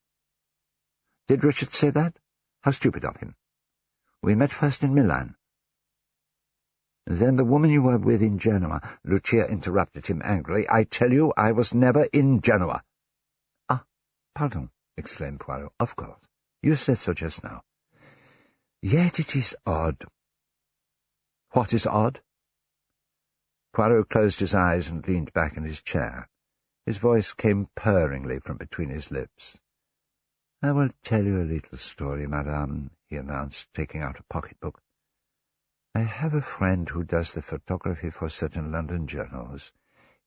"Did Richard say that? How stupid of him. We met first in Milan." "Then the woman you were with in Genoa—" Lucia interrupted him angrily. "I tell you, I was never in Genoa." "Ah, pardon," exclaimed Poirot. "Of course. You said so just now. Yet it is odd." "What is odd?" Poirot closed his eyes and leaned back in his chair. His voice came purringly from between his lips. "I will tell you a little story, madame," he announced, taking out a pocket-book. "I have a friend who does the photography for certain London journals.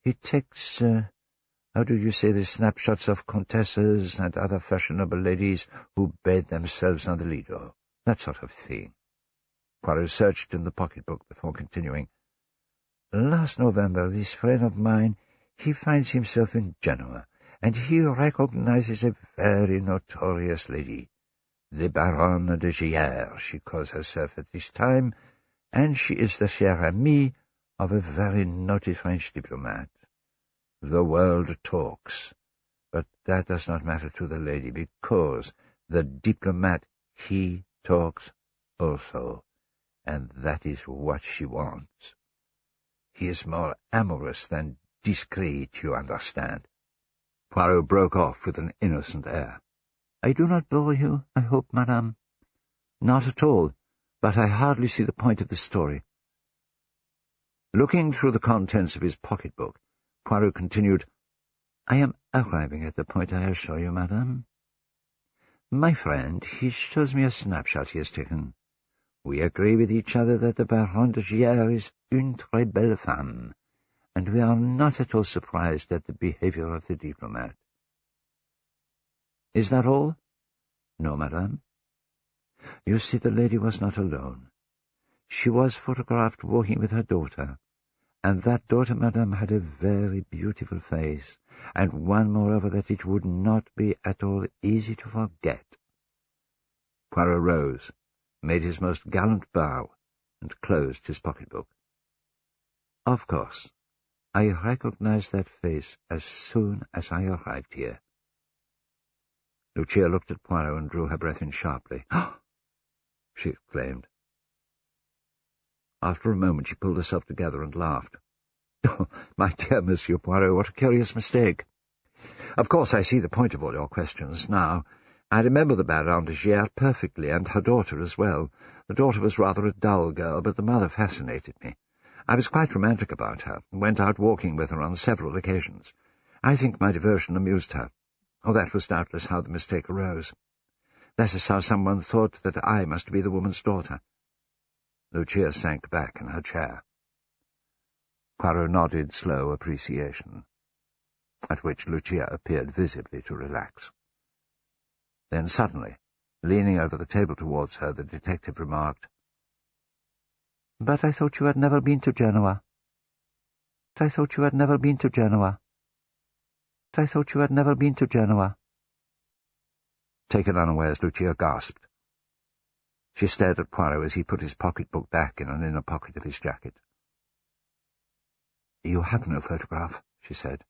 He takes, how do you say, the snapshots of countesses and other fashionable ladies who bathe themselves on the Lido, that sort of thing." Poirot searched in the pocket-book before continuing. "Last November, this friend of mine, he finds himself in Genoa, and he recognizes a very notorious lady. The Baronne de Gières, she calls herself at this time, and she is the chère amie of a very noted French diplomat. The world talks, but that does not matter to the lady, because the diplomat, he talks also, and that is what she wants. He is more amorous than discreet, you understand." Poirot broke off with an innocent air. "I do not bore you, I hope, madame." "Not at all, but I hardly see the point of this story." Looking through the contents of his pocket-book, Poirot continued, "I am arriving at the point I assure you, madame. My friend, he shows me a snapshot he has taken. We agree with each other that the Baronne de Giers is une très belle femme, and we are not at all surprised at the behaviour of the diplomat." "Is that all?" "No, madame. You see, the lady was not alone. She was photographed walking with her daughter, and that daughter, madame, had a very beautiful face, and one, moreover, that it would not be at all easy to forget." Poirot rose, made his most gallant bow, and closed his pocket-book. "Of course, I recognized that face as soon as I arrived here." Lucia looked at Poirot and drew her breath in sharply. "Ah!" she exclaimed. After a moment she pulled herself together and laughed. "Oh, my dear Monsieur Poirot, what a curious mistake! Of course I see the point of all your questions now. I remember the Baronne de Giers perfectly, and her daughter as well. The daughter was rather a dull girl, but the mother fascinated me. I was quite romantic about her, and went out walking with her on several occasions. I think my devotion amused her. Oh, that was doubtless how the mistake arose. That is how someone thought that I must be the woman's daughter." Lucia sank back in her chair. Poirot nodded slow appreciation, at which Lucia appeared visibly to relax. Then suddenly, leaning over the table towards her, the detective remarked, "But I thought you had never been to Genoa. I thought you had never been to Genoa. I thought you had never been to Genoa." Taken unawares, Lucia gasped. She stared at Poirot as he put his pocket-book back in an inner pocket of his jacket. "You have no photograph," she said.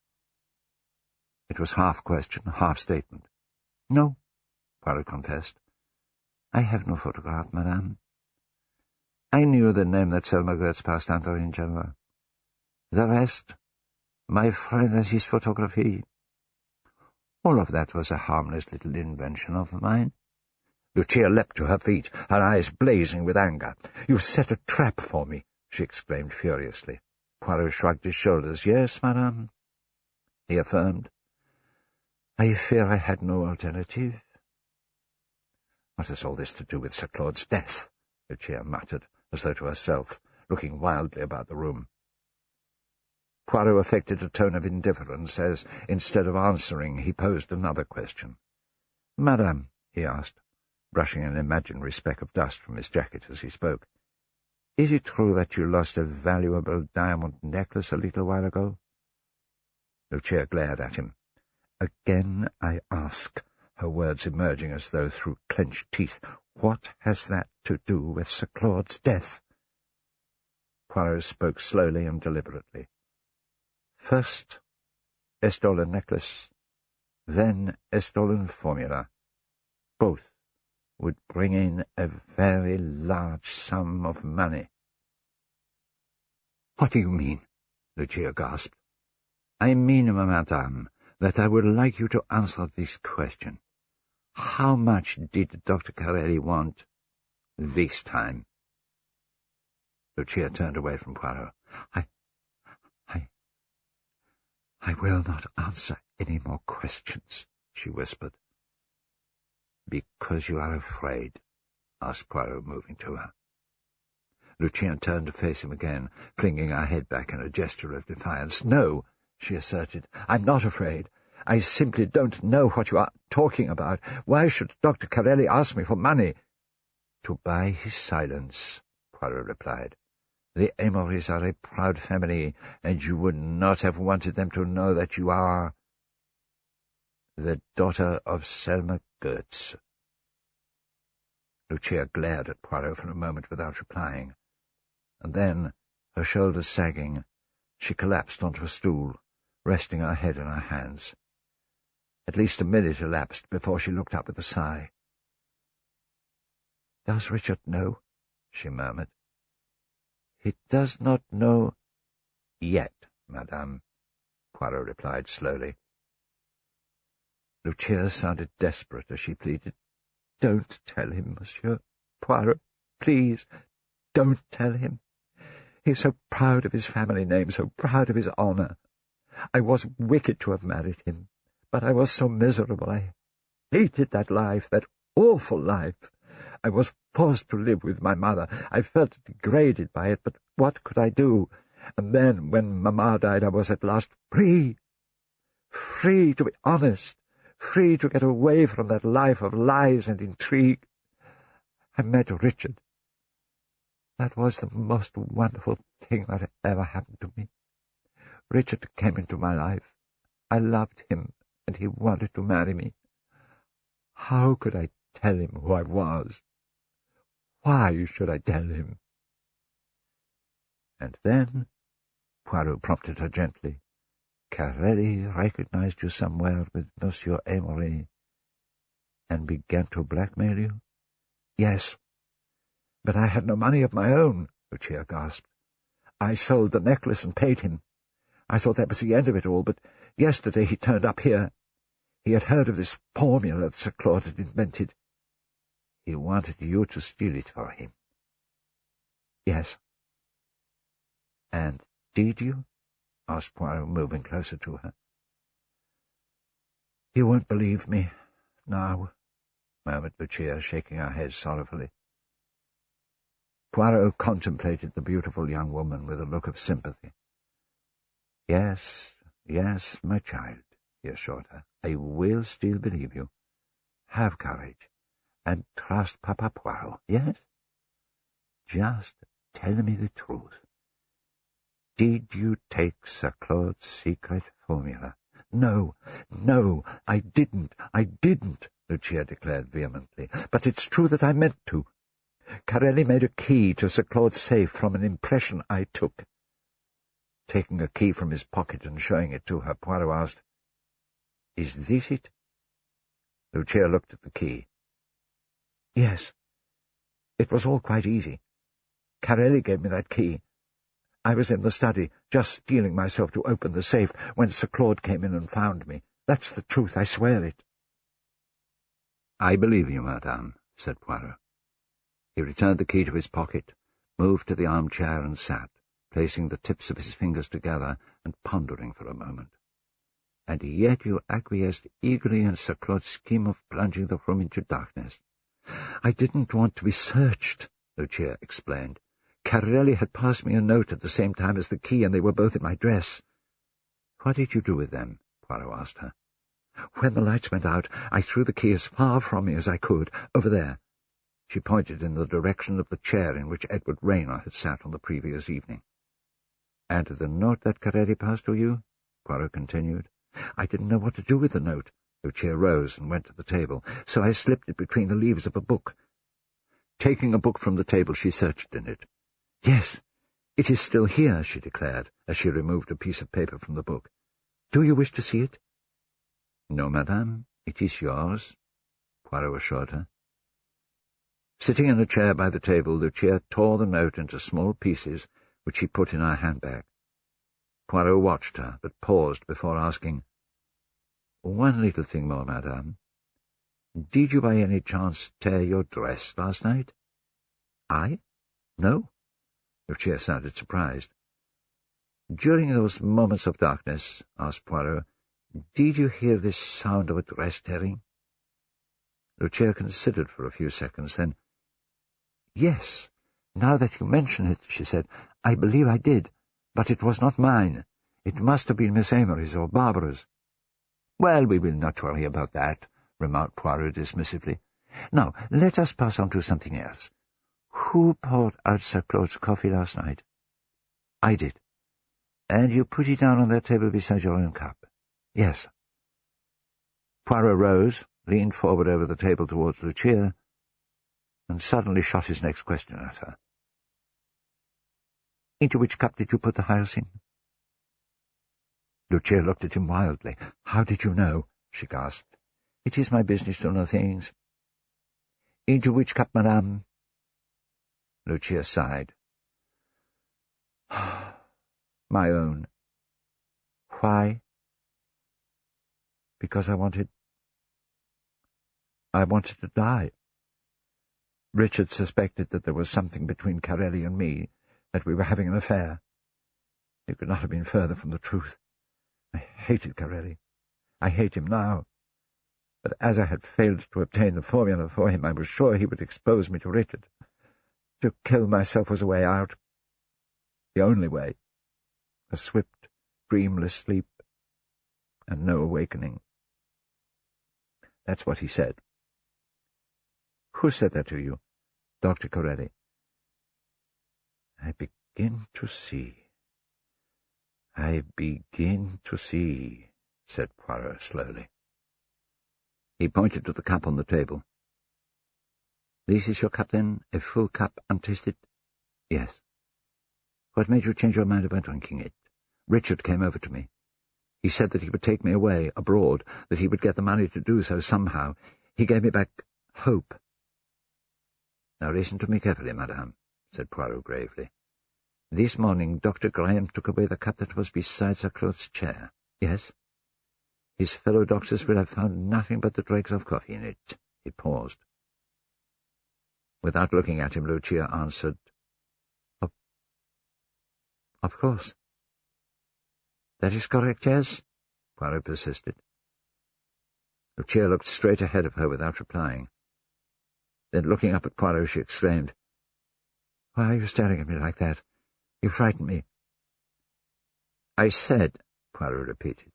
It was half question, half statement. "No," Poirot confessed. "I have no photograph, madame. I knew the name that Selma Goetz passed under in Genoa. The rest, my friend and his photography. All of that was a harmless little invention of mine." Lucia leapt to her feet, her eyes blazing with anger. "You set a trap for me," she exclaimed furiously. Poirot shrugged his shoulders. "Yes, madame," he affirmed. "I fear I had no alternative." "What has all this to do with Sir Claude's death?" Lucia muttered, as though to herself, looking wildly about the room. Poirot affected a tone of indifference as, instead of answering, he posed another question. "Madame," he asked, brushing an imaginary speck of dust from his jacket as he spoke, "is it true that you lost a valuable diamond necklace a little while ago?" Lucia glared at him. "Again I ask," her words emerging as though through clenched teeth, "what has that to do with Sir Claude's death?" Poirot spoke slowly and deliberately. "First, a stolen necklace, then a stolen formula. Both would bring in a very large sum of money." "What do you mean?" Lucia gasped. "I mean, madame, that I would like you to answer this question. How much did Dr. Corelli want this time?" Lucia turned away from Poirot. I will not answer any more questions," she whispered. "Because you are afraid?" asked Poirot, moving to her. Lucia turned to face him again, flinging her head back in a gesture of defiance. "No," she asserted, "I'm not afraid. I simply don't know what you are talking about. Why should Dr. Corelli ask me for money?" "To buy his silence," Poirot replied. "The Amorys are a proud family, and you would not have wanted them to know that you are the daughter of Selma Goetz." Lucia glared at Poirot for a moment without replying, and then, her shoulders sagging, she collapsed onto a stool, resting her head in her hands. At least a minute elapsed before she looked up with a sigh. "Does Richard know?" she murmured. "He does not know yet, madame," Poirot replied slowly. Lucia sounded desperate as she pleaded. "Don't tell him, Monsieur Poirot. Please, don't tell him. He is so proud of his family name, so proud of his honour. I was wicked to have married him, but I was so miserable. I hated that life, that awful life. I was forced to live with my mother. I felt degraded by it, but what could I do? And then, when Mamma died, I was at last free. Free to be honest, free to get away from that life of lies and intrigue. I met Richard. That was the most wonderful thing that ever happened to me. Richard came into my life. I loved him, and he wanted to marry me. How could I tell him who I was? Why should I tell him?" And then, Poirot prompted her gently, "Carelli recognized you somewhere with Monsieur Amory, and began to blackmail you?" "Yes, but I had no money of my own," Lucia gasped. "I sold the necklace and paid him. I thought that was the end of it all, but yesterday he turned up here. He had heard of this formula that Sir Claud had invented. He wanted you to steal it for him." "Yes." "And did you?" asked Poirot, moving closer to her. "You won't believe me now," murmured Lucia, shaking her head sorrowfully. Poirot contemplated the beautiful young woman with a look of sympathy. "Yes, yes, my child," he assured her. "I will still believe you. Have courage, and trust Papa Poirot, yes? Just tell me the truth. Did you take Sir Claude's secret formula?" "No, no, I didn't, Lucia declared vehemently. "But it's true that I meant to. Carelli made a key to Sir Claude's safe from an impression I took." Taking a key from his pocket and showing it to her, Poirot asked, "Is this it?" Lucia looked at the key. "Yes. It was all quite easy. Carelli gave me that key. I was in the study, just steeling myself to open the safe, when Sir Claude came in and found me. That's the truth, I swear it." "I believe you, madame," said Poirot. He returned the key to his pocket, moved to the armchair and sat, placing the tips of his fingers together and pondering for a moment. "And yet you acquiesced eagerly in Sir Claude's scheme of plunging the room into darkness." "I didn't want to be searched," Lucia explained. "Carelli had passed me a note at the same time as the key, and they were both in my dress." "What did you do with them?" Poirot asked her. "When the lights went out, I threw the key as far from me as I could, over there." She pointed in the direction of the chair in which Edward Rayner had sat on the previous evening. "And the note that Carelli passed to you?" Poirot continued. "I didn't know what to do with the note." Lucia rose and went to the table, "so I slipped it between the leaves of a book." Taking a book from the table, she searched in it. "Yes, it is still here," she declared, as she removed a piece of paper from the book. "Do you wish to see it?" "No, madame, it is yours," Poirot assured her. Sitting in a chair by the table, Lucia tore the note into small pieces, which she put in her handbag. Poirot watched her, but paused before asking, "One little thing more, madame. Did you by any chance tear your dress last night?" "I? No." Lucia sounded surprised. "During those moments of darkness," asked Poirot, "did you hear this sound of a dress tearing?" Lucia considered for a few seconds, then, "Yes, now that you mention it," she said, "I believe I did, but it was not mine. It must have been Miss Amory's or Barbara's." "Well, we will not worry about that," remarked Poirot dismissively. "Now, let us pass on to something else. Who poured out Sir Claude's coffee last night?" "I did." "And you put it down on that table beside your own cup?" "Yes." Poirot rose, leaned forward over the table towards Lucia, and suddenly shot his next question at her. "Into which cup did you put the hyacinth?" Lucia looked at him wildly. "How did you know?" she gasped. "It is my business to know things." "Into which cup, madame?" Lucia sighed. "My own." "Why?" "Because I wanted I wanted to die. Richard suspected that there was something between Corelli and me, that we were having an affair. It could not have been further from the truth. I hated Corelli. I hate him now. But as I had failed to obtain the formula for him, I was sure he would expose me to Richard. To kill myself was a way out. The only way. A swift, dreamless sleep, and no awakening. That's what he said. Who said that to you? Dr. Corelli. I begin to see, said Poirot slowly. He pointed to the cup on the table. This is your cup, then? A full cup, untasted? Yes. What made you change your mind about drinking it? Richard came over to me. He said that he would take me away, abroad, that he would get the money to do so somehow. He gave me back hope. Now listen to me carefully, madame, said Poirot gravely. This morning Dr. Graham took away the cup that was beside Sir Claude's chair. Yes? His fellow doctors will have found nothing but the dregs of coffee in it. He paused. Without looking at him, Lucia answered, Of course. That is correct, yes? Poirot persisted. Lucia looked straight ahead of her without replying. Then, looking up at Poirot, she exclaimed, Why are you staring at me like that? You frighten me. I said, Poirot repeated,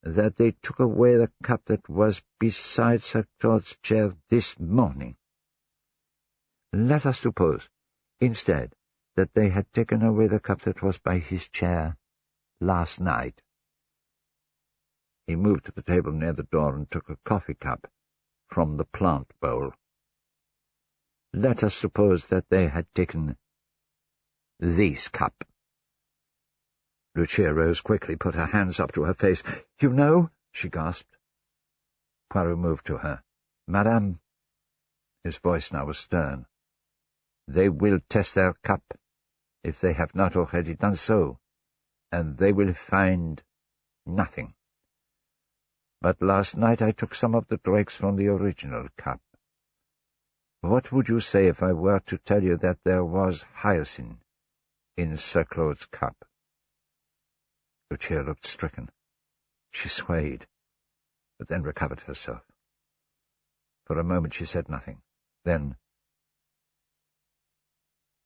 that they took away the cup that was beside Sir Claude's chair this morning. Let us suppose, instead, that they had taken away the cup that was by his chair last night. He moved to the table near the door and took a coffee cup from the plant bowl. Let us suppose that they had taken this cup. Lucia rose quickly, put her hands up to her face. You know, she gasped. Poirot moved to her. Madame, his voice now was stern, they will test their cup, if they have not already done so, and they will find nothing. But last night I took some of the dregs from the original cup. What would you say if I were to tell you that there was hyacinth in Sir Claude's cup? Lucia looked stricken. She swayed, but then recovered herself. For a moment she said nothing. Then,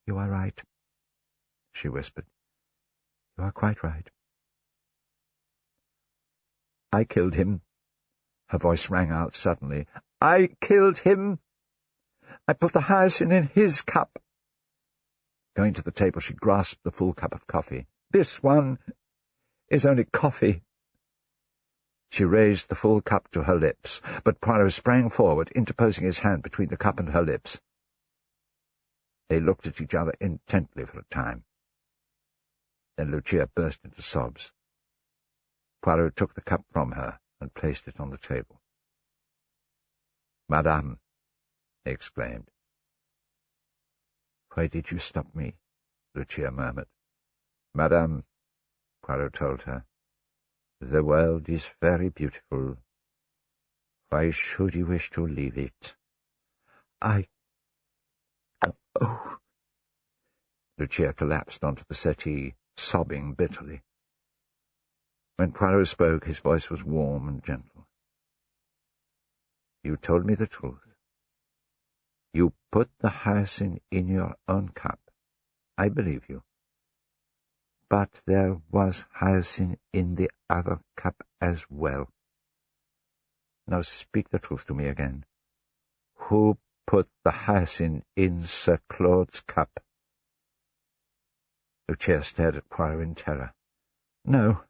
You are right, she whispered. You are quite right. I killed him. Her voice rang out suddenly. I killed him. I put the hyacinth in his cup. Going to the table, she grasped the full cup of coffee. This one is only coffee. She raised the full cup to her lips, but Poirot sprang forward, interposing his hand between the cup and her lips. They looked at each other intently for a time. Then Lucia burst into sobs. Poirot took the cup from her and placed it on the table. Madame, he exclaimed. Why did you stop me? Lucia murmured. Madame, Poirot told her, the world is very beautiful. Why should you wish to leave it? Oh! Lucia collapsed onto the settee, sobbing bitterly. When Poirot spoke, his voice was warm and gentle. You told me the truth. You put the hyacinth in your own cup. I believe you. But there was hyacinth in the other cup as well. Now speak the truth to me again. Who put the hyacinth in Sir Claude's cup? Lucia stared at Poirot in terror. No,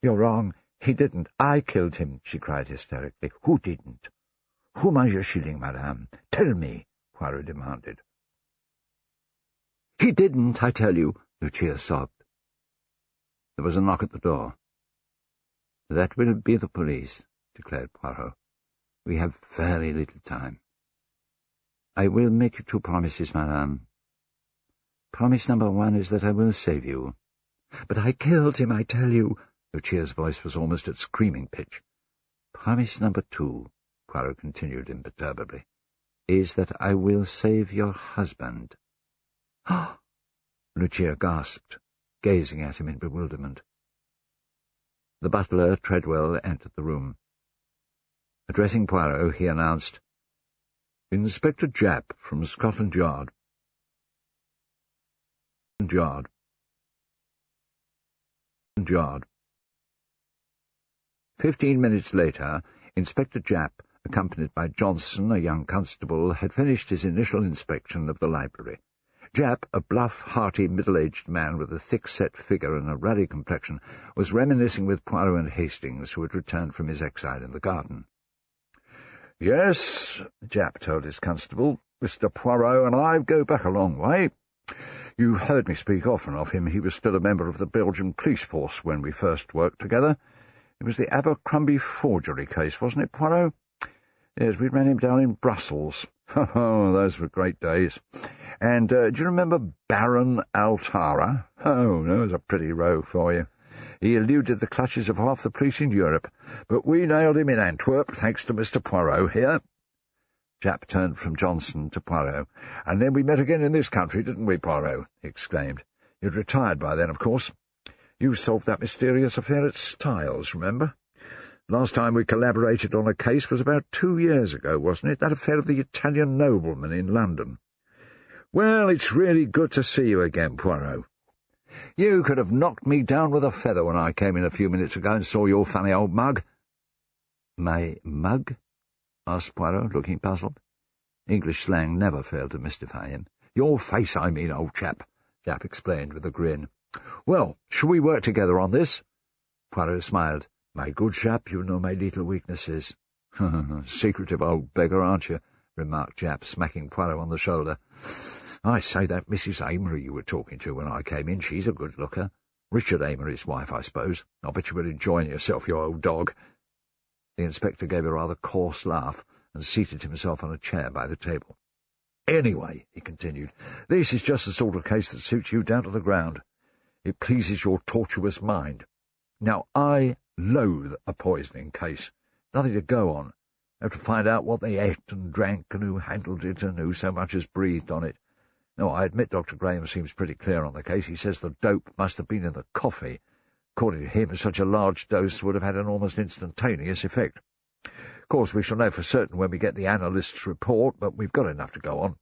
you're wrong. He didn't. I killed him, she cried hysterically. Who didn't? Whom are you shilling, madame? Tell me, Poirot demanded. He didn't, I tell you, Lucia sobbed. There was a knock at the door. That will be the police, declared Poirot. We have very little time. I will make you 2 promises, madame. Promise number 1 is that I will save you. But I killed him, I tell you. Lucia's voice was almost at screaming pitch. Promise number 2, Poirot continued imperturbably, "is that I will save your husband." "Ah!" Lucia gasped, gazing at him in bewilderment. The butler, Treadwell, entered the room. Addressing Poirot, he announced, "Inspector Japp from Scotland Yard." Yard. 15 minutes later, Inspector Japp, accompanied by Johnson, a young constable, had finished his initial inspection of the library. Japp, a bluff, hearty, middle-aged man with a thick-set figure and a ruddy complexion, was reminiscing with Poirot and Hastings, who had returned from his exile in the garden. "Yes," Japp told his constable, "Mr. Poirot and I go back a long way. You've heard me speak often of him. He was still a member of the Belgian police force when we first worked together. It was the Abercrombie forgery case, wasn't it, Poirot? Yes, we ran him down in Brussels. Oh, those were great days. And do you remember Baron Altara? Oh, that was a pretty row for you. He eluded the clutches of half the police in Europe, but we nailed him in Antwerp, thanks to Mr. Poirot here." Japp turned from Johnson to Poirot. "And then we met again in this country, didn't we, Poirot?" he exclaimed. "You'd retired by then, of course. You solved that mysterious affair at Styles, remember? Last time we collaborated on a case was about 2 years ago, wasn't it? That affair of the Italian nobleman in London. Well, it's really good to see you again, Poirot. You could have knocked me down with a feather when I came in a few minutes ago and saw your funny old mug." "My mug?" asked Poirot, looking puzzled. English slang never failed to mystify him. "Your face, I mean, old chap," Japp explained with a grin. "Well, shall we work together on this?" Poirot smiled. "My good chap, you know my little weaknesses." "Secretive old beggar, aren't you?" remarked Japp, smacking Poirot on the shoulder. "I say, that Mrs. Amory you were talking to when I came in, she's a good looker. Richard Amory's wife, I suppose. I bet you were enjoying yourself, you old dog." The inspector gave a rather coarse laugh and seated himself on a chair by the table. "Anyway," he continued, "this is just the sort of case that suits you down to the ground. It pleases your tortuous mind. Now, I loathe a poisoning case. Nothing to go on. Have to find out what they ate and drank and who handled it and who so much as breathed on it. No, I admit Dr. Graham seems pretty clear on the case. He says the dope must have been in the coffee. According to him, such a large dose would have had an almost instantaneous effect. Of course, we shall know for certain when we get the analyst's report, but we've got enough to go on."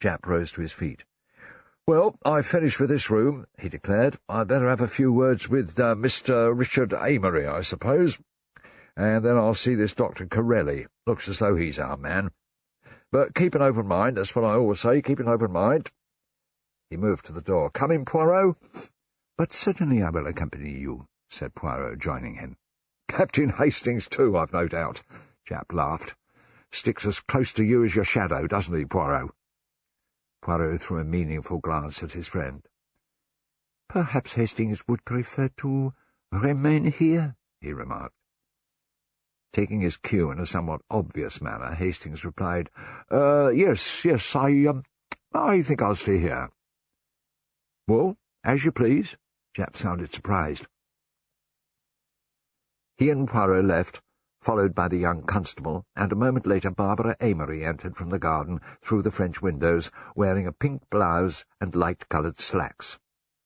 Japp rose to his feet. "Well, I've finished with this room," he declared. "I'd better have a few words with Mr. Richard Amory, I suppose. And then I'll see this Dr. Corelli. Looks as though he's our man. But keep an open mind, that's what I always say, keep an open mind." He moved to the door. "Come in, Poirot?" "But certainly I will accompany you," said Poirot, joining him. "Captain Hastings, too, I've no doubt," Japp laughed. "Sticks as close to you as your shadow, doesn't he, Poirot?" Poirot threw a meaningful glance at his friend. "Perhaps Hastings would prefer to remain here," he remarked. Taking his cue in a somewhat obvious manner, Hastings replied, Yes, I think I'll stay here." "Well, as you please." Japp sounded surprised. He and Poirot left, followed by the young constable, and a moment later Barbara Amory entered from the garden through the French windows, wearing a pink blouse and light-coloured slacks.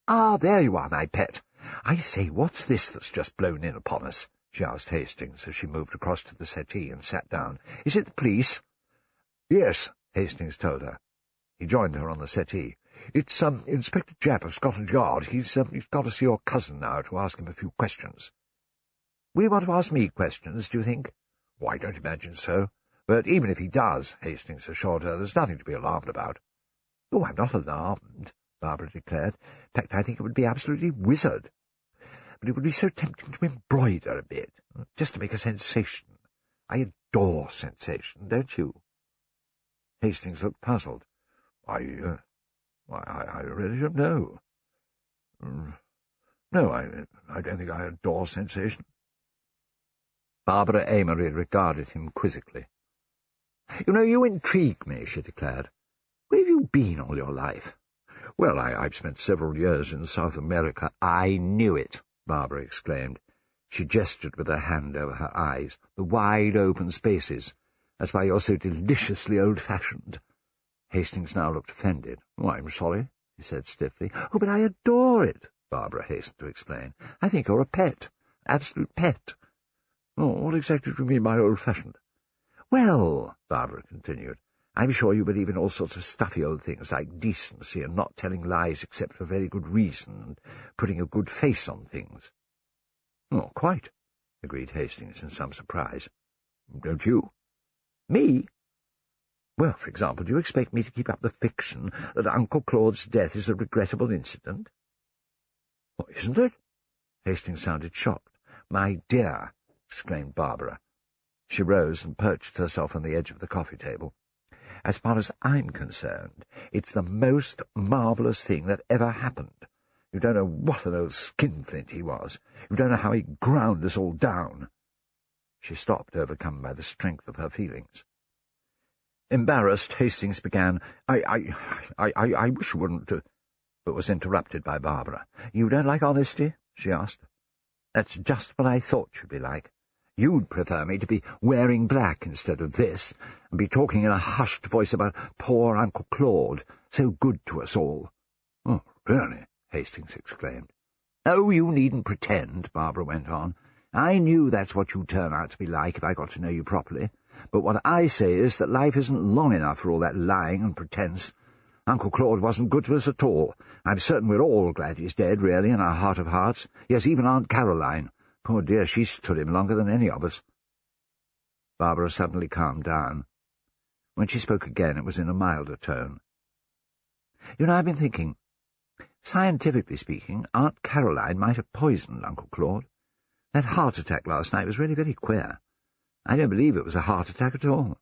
"Ah, there you are, my pet. I say, what's this that's just blown in upon us?" she asked Hastings as she moved across to the settee and sat down. "Is it the police?" "Yes," Hastings told her. He joined her on the settee. "It's Inspector Japp of Scotland Yard. He's got to see your cousin now to ask him a few questions." "Will you want to ask me questions, do you think?" "Well, I don't imagine so. But even if he does," Hastings assured her, "there's nothing to be alarmed about." "Oh, I'm not alarmed," Barbara declared. "In fact, I think it would be absolutely wizard. But it would be so tempting to embroider a bit, just to make a sensation. I adore sensation, don't you?" Hastings looked puzzled. I really don't know. No, I don't think I adore sensation." Barbara Amory regarded him quizzically. "You know, you intrigue me," she declared. "Where have you been all your life?" "Well, I've spent several years in South America." "I knew it," Barbara exclaimed. She gestured with her hand over her eyes. "The wide open spaces. That's why you're so deliciously old-fashioned." Hastings now looked offended. "Oh, I'm sorry," he said stiffly. "Oh, but I adore it," Barbara hastened to explain. "I think you're a pet. Absolute pet." "Oh, what exactly do you mean by old-fashioned?" "Well," Barbara continued, "I'm sure you believe in all sorts of stuffy old things like decency and not telling lies except for very good reason and putting a good face on things." "Oh, quite," agreed Hastings in some surprise. "Don't you?" "Me? Well, for example, do you expect me to keep up the fiction that Uncle Claude's death is a regrettable incident?" "What, isn't it?" Hastings sounded shocked. "My dear," exclaimed Barbara. She rose and perched herself on the edge of the coffee table. "As far as I'm concerned, it's the most marvellous thing that ever happened. You don't know what an old skinflint he was. You don't know how he ground us all down." She stopped, overcome by the strength of her feelings. Embarrassed, Hastings began, I wish you wouldn't, but was interrupted by Barbara. "You don't like honesty?" she asked. "That's just what I thought you'd be like. You'd prefer me to be wearing black instead of this, and be talking in a hushed voice about poor Uncle Claude, so good to us all." "Oh, really?" Hastings exclaimed. "Oh, you needn't pretend," Barbara went on. "I knew that's what you'd turn out to be like if I got to know you properly. But what I say is that life isn't long enough for all that lying and pretence. Uncle Claude wasn't good to us at all. I'm certain we're all glad he's dead, really, in our heart of hearts. Yes, even Aunt Caroline. Poor dear, she stood him longer than any of us." Barbara suddenly calmed down. When she spoke again, it was in a milder tone. "You know, I've been thinking. Scientifically speaking, Aunt Caroline might have poisoned Uncle Claude. That heart attack last night was really very queer. I don't believe it was a heart attack at all.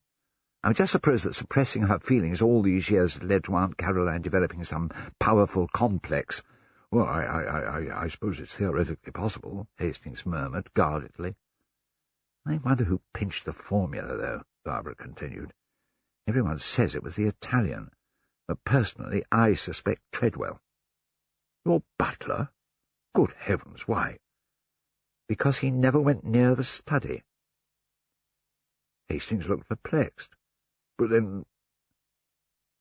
I just suppose that suppressing her feelings all these years had led to Aunt Caroline developing some powerful complex." "Well, I suppose it's theoretically possible," Hastings murmured guardedly. "I wonder who pinched the formula, though," Barbara continued. "Everyone says it was the Italian, but personally I suspect Treadwell." "Your butler? Good heavens, why?" "Because he never went near the study." Hastings looked perplexed. "But then—"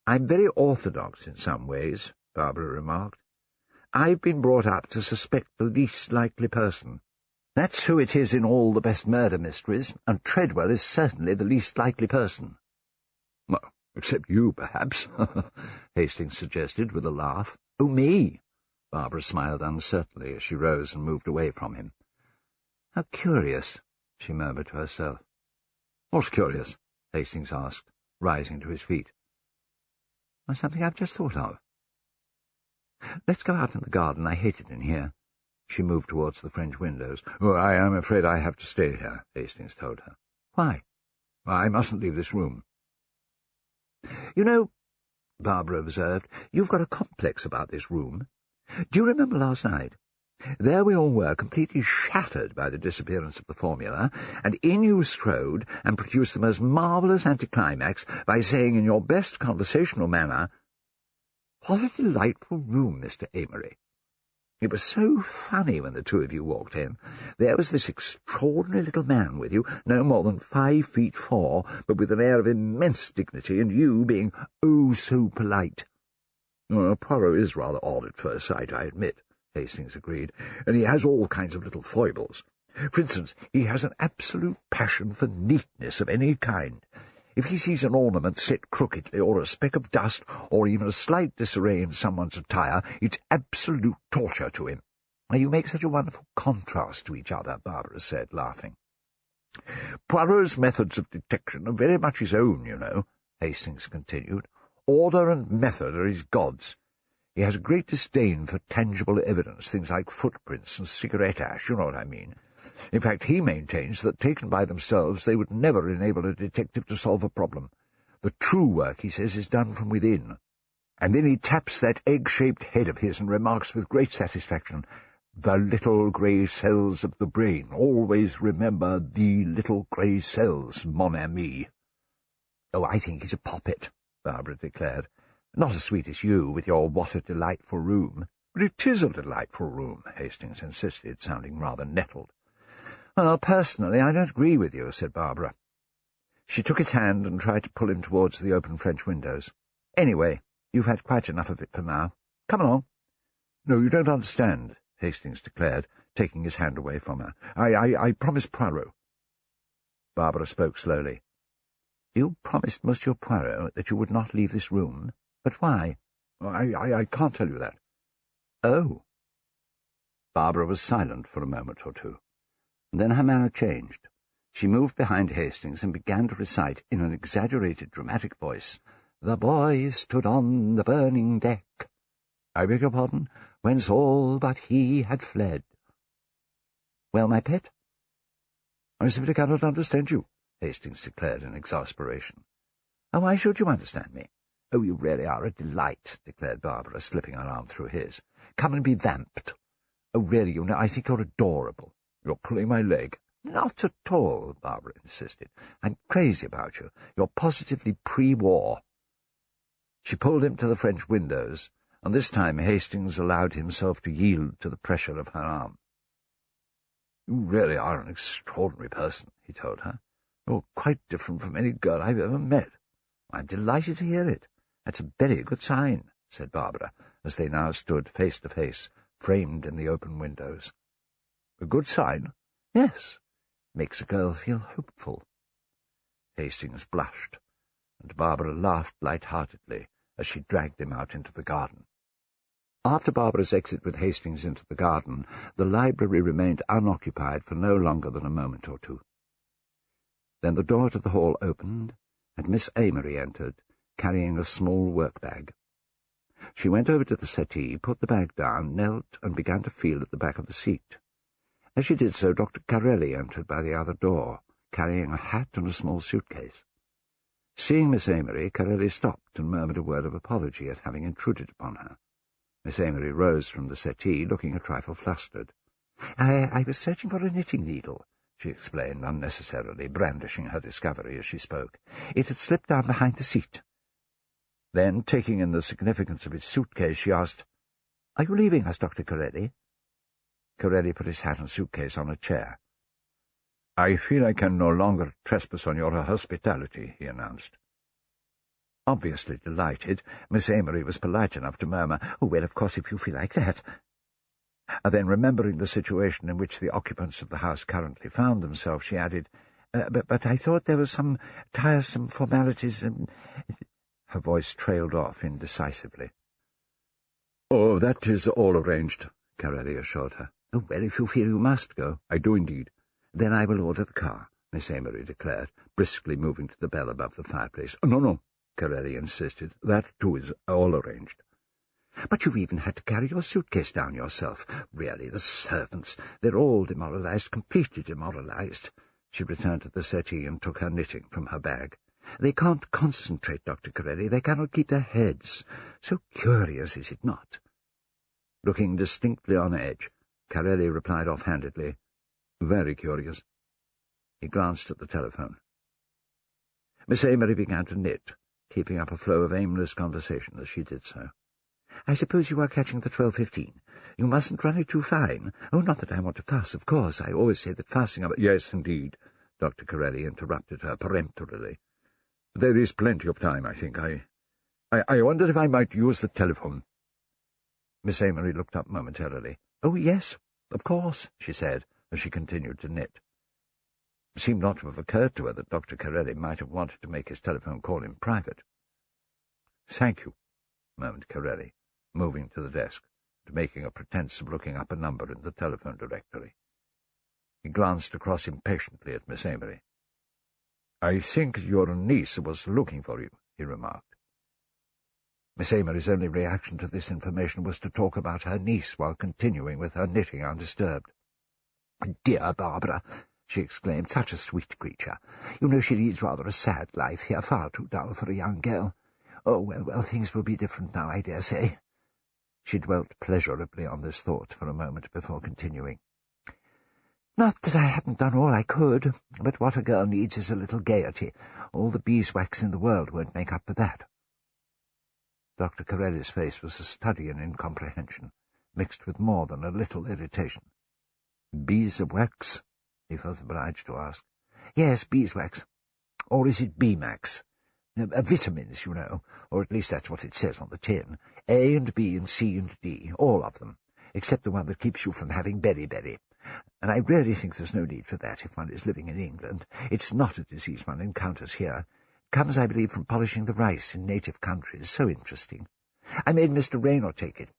"I'm very orthodox in some ways," Barbara remarked. "I've been brought up to suspect the least likely person. That's who it is in all the best murder mysteries, and Treadwell is certainly the least likely person." "Well, except you, perhaps," Hastings suggested with a laugh. "Oh, me?" Barbara smiled uncertainly as she rose and moved away from him. "How curious," she murmured to herself. "What's curious?" Hastings asked, rising to his feet. "Why, something I've just thought of. Let's go out in the garden. I hate it in here." She moved towards the French windows. "Oh, I am afraid I have to stay here," Hastings told her. "Why?" "I mustn't leave this room." "You know," Barbara observed, "you've got a complex about this room. Do you remember last night? There we all were, completely shattered by the disappearance of the formula, and in you strode and produced the most marvellous anticlimax by saying in your best conversational manner, 'What a delightful room, Mr. Amory.' It was so funny when the two of you walked in. There was this extraordinary little man with you, no more than 5'4", but with an air of immense dignity, and you being, oh, so polite." "Poirot is rather odd at first sight, I admit," Hastings agreed, "and he has all kinds of little foibles. For instance, he has an absolute passion for neatness of any kind. If he sees an ornament set crookedly, or a speck of dust, or even a slight disarray in someone's attire, it's absolute torture to him." "You make such a wonderful contrast to each other," Barbara said, laughing. "Poirot's methods of detection are very much his own, you know," Hastings continued. "Order and method are his gods. He has a great disdain for tangible evidence, things like footprints and cigarette ash, you know what I mean. In fact, he maintains that, taken by themselves, they would never enable a detective to solve a problem. The true work, he says, is done from within. And then he taps that egg-shaped head of his and remarks with great satisfaction, 'The little grey cells of the brain. Always remember the little grey cells, mon ami.'" "Oh, I think he's a poppet," Barbara declared. "Not as sweet as you, with your 'what a delightful room.'" "But it is a delightful room," Hastings insisted, sounding rather nettled. "Well, personally, I don't agree with you," said Barbara. She took his hand and tried to pull him towards the open French windows. "Anyway, you've had quite enough of it for now. Come along." "No, you don't understand," Hastings declared, taking his hand away from her. I promised Poirot." Barbara spoke slowly. "You promised Monsieur Poirot that you would not leave this room? But why?" I can't tell you that." "Oh." Barbara was silent for a moment or two, and then her manner changed. She moved behind Hastings and began to recite in an exaggerated dramatic voice, "The boy stood on the burning deck, I beg your pardon, whence all but he had fled." "Well, my pet?" "I simply cannot understand you," Hastings declared in exasperation. "Oh, why should you understand me?" "Oh, you really are a delight," declared Barbara, slipping her arm through his. "Come and be vamped. Oh, really, you know, I think you're adorable." "You're pulling my leg." "Not at all," Barbara insisted. "I'm crazy about you. You're positively pre-war." She pulled him to the French windows, and this time Hastings allowed himself to yield to the pressure of her arm. "You really are an extraordinary person," he told her. "You're quite different from any girl I've ever met." "I'm delighted to hear it. That's a very good sign," said Barbara, as they now stood face to face, framed in the open windows. "A good sign?" "Yes. Makes a girl feel hopeful." Hastings blushed, and Barbara laughed light-heartedly as she dragged him out into the garden. After Barbara's exit with Hastings into the garden, the library remained unoccupied for no longer than a moment or two. Then the door to the hall opened, and Miss Amory entered, carrying a small work-bag. She went over to the settee, put the bag down, knelt, and began to feel at the back of the seat. As she did so, Dr. Carelli entered by the other door, carrying a hat and a small suitcase. Seeing Miss Amory, Carelli stopped and murmured a word of apology at having intruded upon her. Miss Amory rose from the settee, looking a trifle flustered. I was searching for a knitting needle," she explained unnecessarily, brandishing her discovery as she spoke. "It had slipped down behind the seat." Then, taking in the significance of his suitcase, she asked, "Are you leaving us, Dr. Carelli?" Carelli put his hat and suitcase on a chair. "I feel I can no longer trespass on your hospitality," he announced. Obviously delighted, Miss Amory was polite enough to murmur, "Oh, well, of course, if you feel like that." Then, remembering the situation in which the occupants of the house currently found themselves, she added, But I thought there were some tiresome formalities." Her voice trailed off indecisively. "Oh, that is all arranged," Carelli assured her. "Oh, well, if you feel you must go." "I do indeed." "Then I will order the car," Miss Amory declared, briskly moving to the bell above the fireplace. No, Carelli insisted. "That, too, is all arranged." "But you even had to carry your suitcase down yourself. Really, the servants, they're all demoralized, completely demoralized." She returned to the settee and took her knitting from her bag. "They can't concentrate, Dr. Carelli. They cannot keep their heads. So curious, is it not?" Looking distinctly on edge, Carelli replied offhandedly, "Very curious." He glanced at the telephone. Miss Amory began to knit, keeping up a flow of aimless conversation as she did so. "I suppose you are catching the 12:15. You mustn't run it too fine. Oh, not that I want to fuss, of course. I always say that fussing about—" "Yes, indeed," Dr. Carelli interrupted her peremptorily. "There is plenty of time, I think. I wondered if I might use the telephone." Miss Amory looked up momentarily. "Oh, yes, of course," she said, as she continued to knit. It seemed not to have occurred to her that Dr. Carelli might have wanted to make his telephone call in private. "Thank you," murmured Carelli, moving to the desk and making a pretence of looking up a number in the telephone directory. He glanced across impatiently at Miss Amory. "I think your niece was looking for you," he remarked. Miss Amory's only reaction to this information was to talk about her niece while continuing with her knitting undisturbed. "Dear Barbara," she exclaimed, "such a sweet creature. You know she leads rather a sad life here, far too dull for a young girl. Oh, well, things will be different now, I dare say." She dwelt pleasurably on this thought for a moment before continuing. "Not that I hadn't done all I could, but what a girl needs is a little gaiety. All the beeswax in the world won't make up for that." Dr. Carelli's face was a study in incomprehension, mixed with more than a little irritation. "Beeswax?" he felt obliged to ask. Yes, beeswax. Or is it Bmax? Vitamins, you know, or at least that's what it says on the tin. A and B and C and D, all of them, except the one that keeps you from having beriberi. And I really think there's no need for that if one is living in England. It's not a disease one encounters here. It comes, I believe, from polishing the rice in native countries. So interesting. I made Mr. Raynor take it.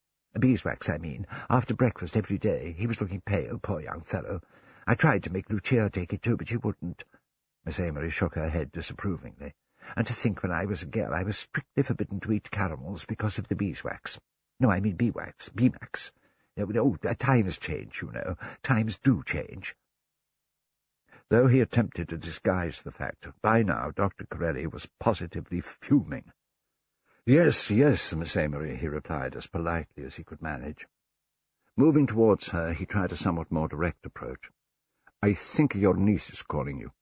Beeswax, I mean, after breakfast every day. He was looking pale, poor young fellow. I tried to make Lucia take it too, but she wouldn't. Miss Amory shook her head disapprovingly. And to think when I was a girl I was strictly forbidden to eat caramels because of the beeswax. No, I mean beeswax, Bmax. Times change, you know. Times do change. Though he attempted to disguise the fact, by now Dr. Corelli was positively fuming. "Yes, yes, Miss Amory," he replied as politely as he could manage. Moving towards her, he tried a somewhat more direct approach. "I think your niece is calling you."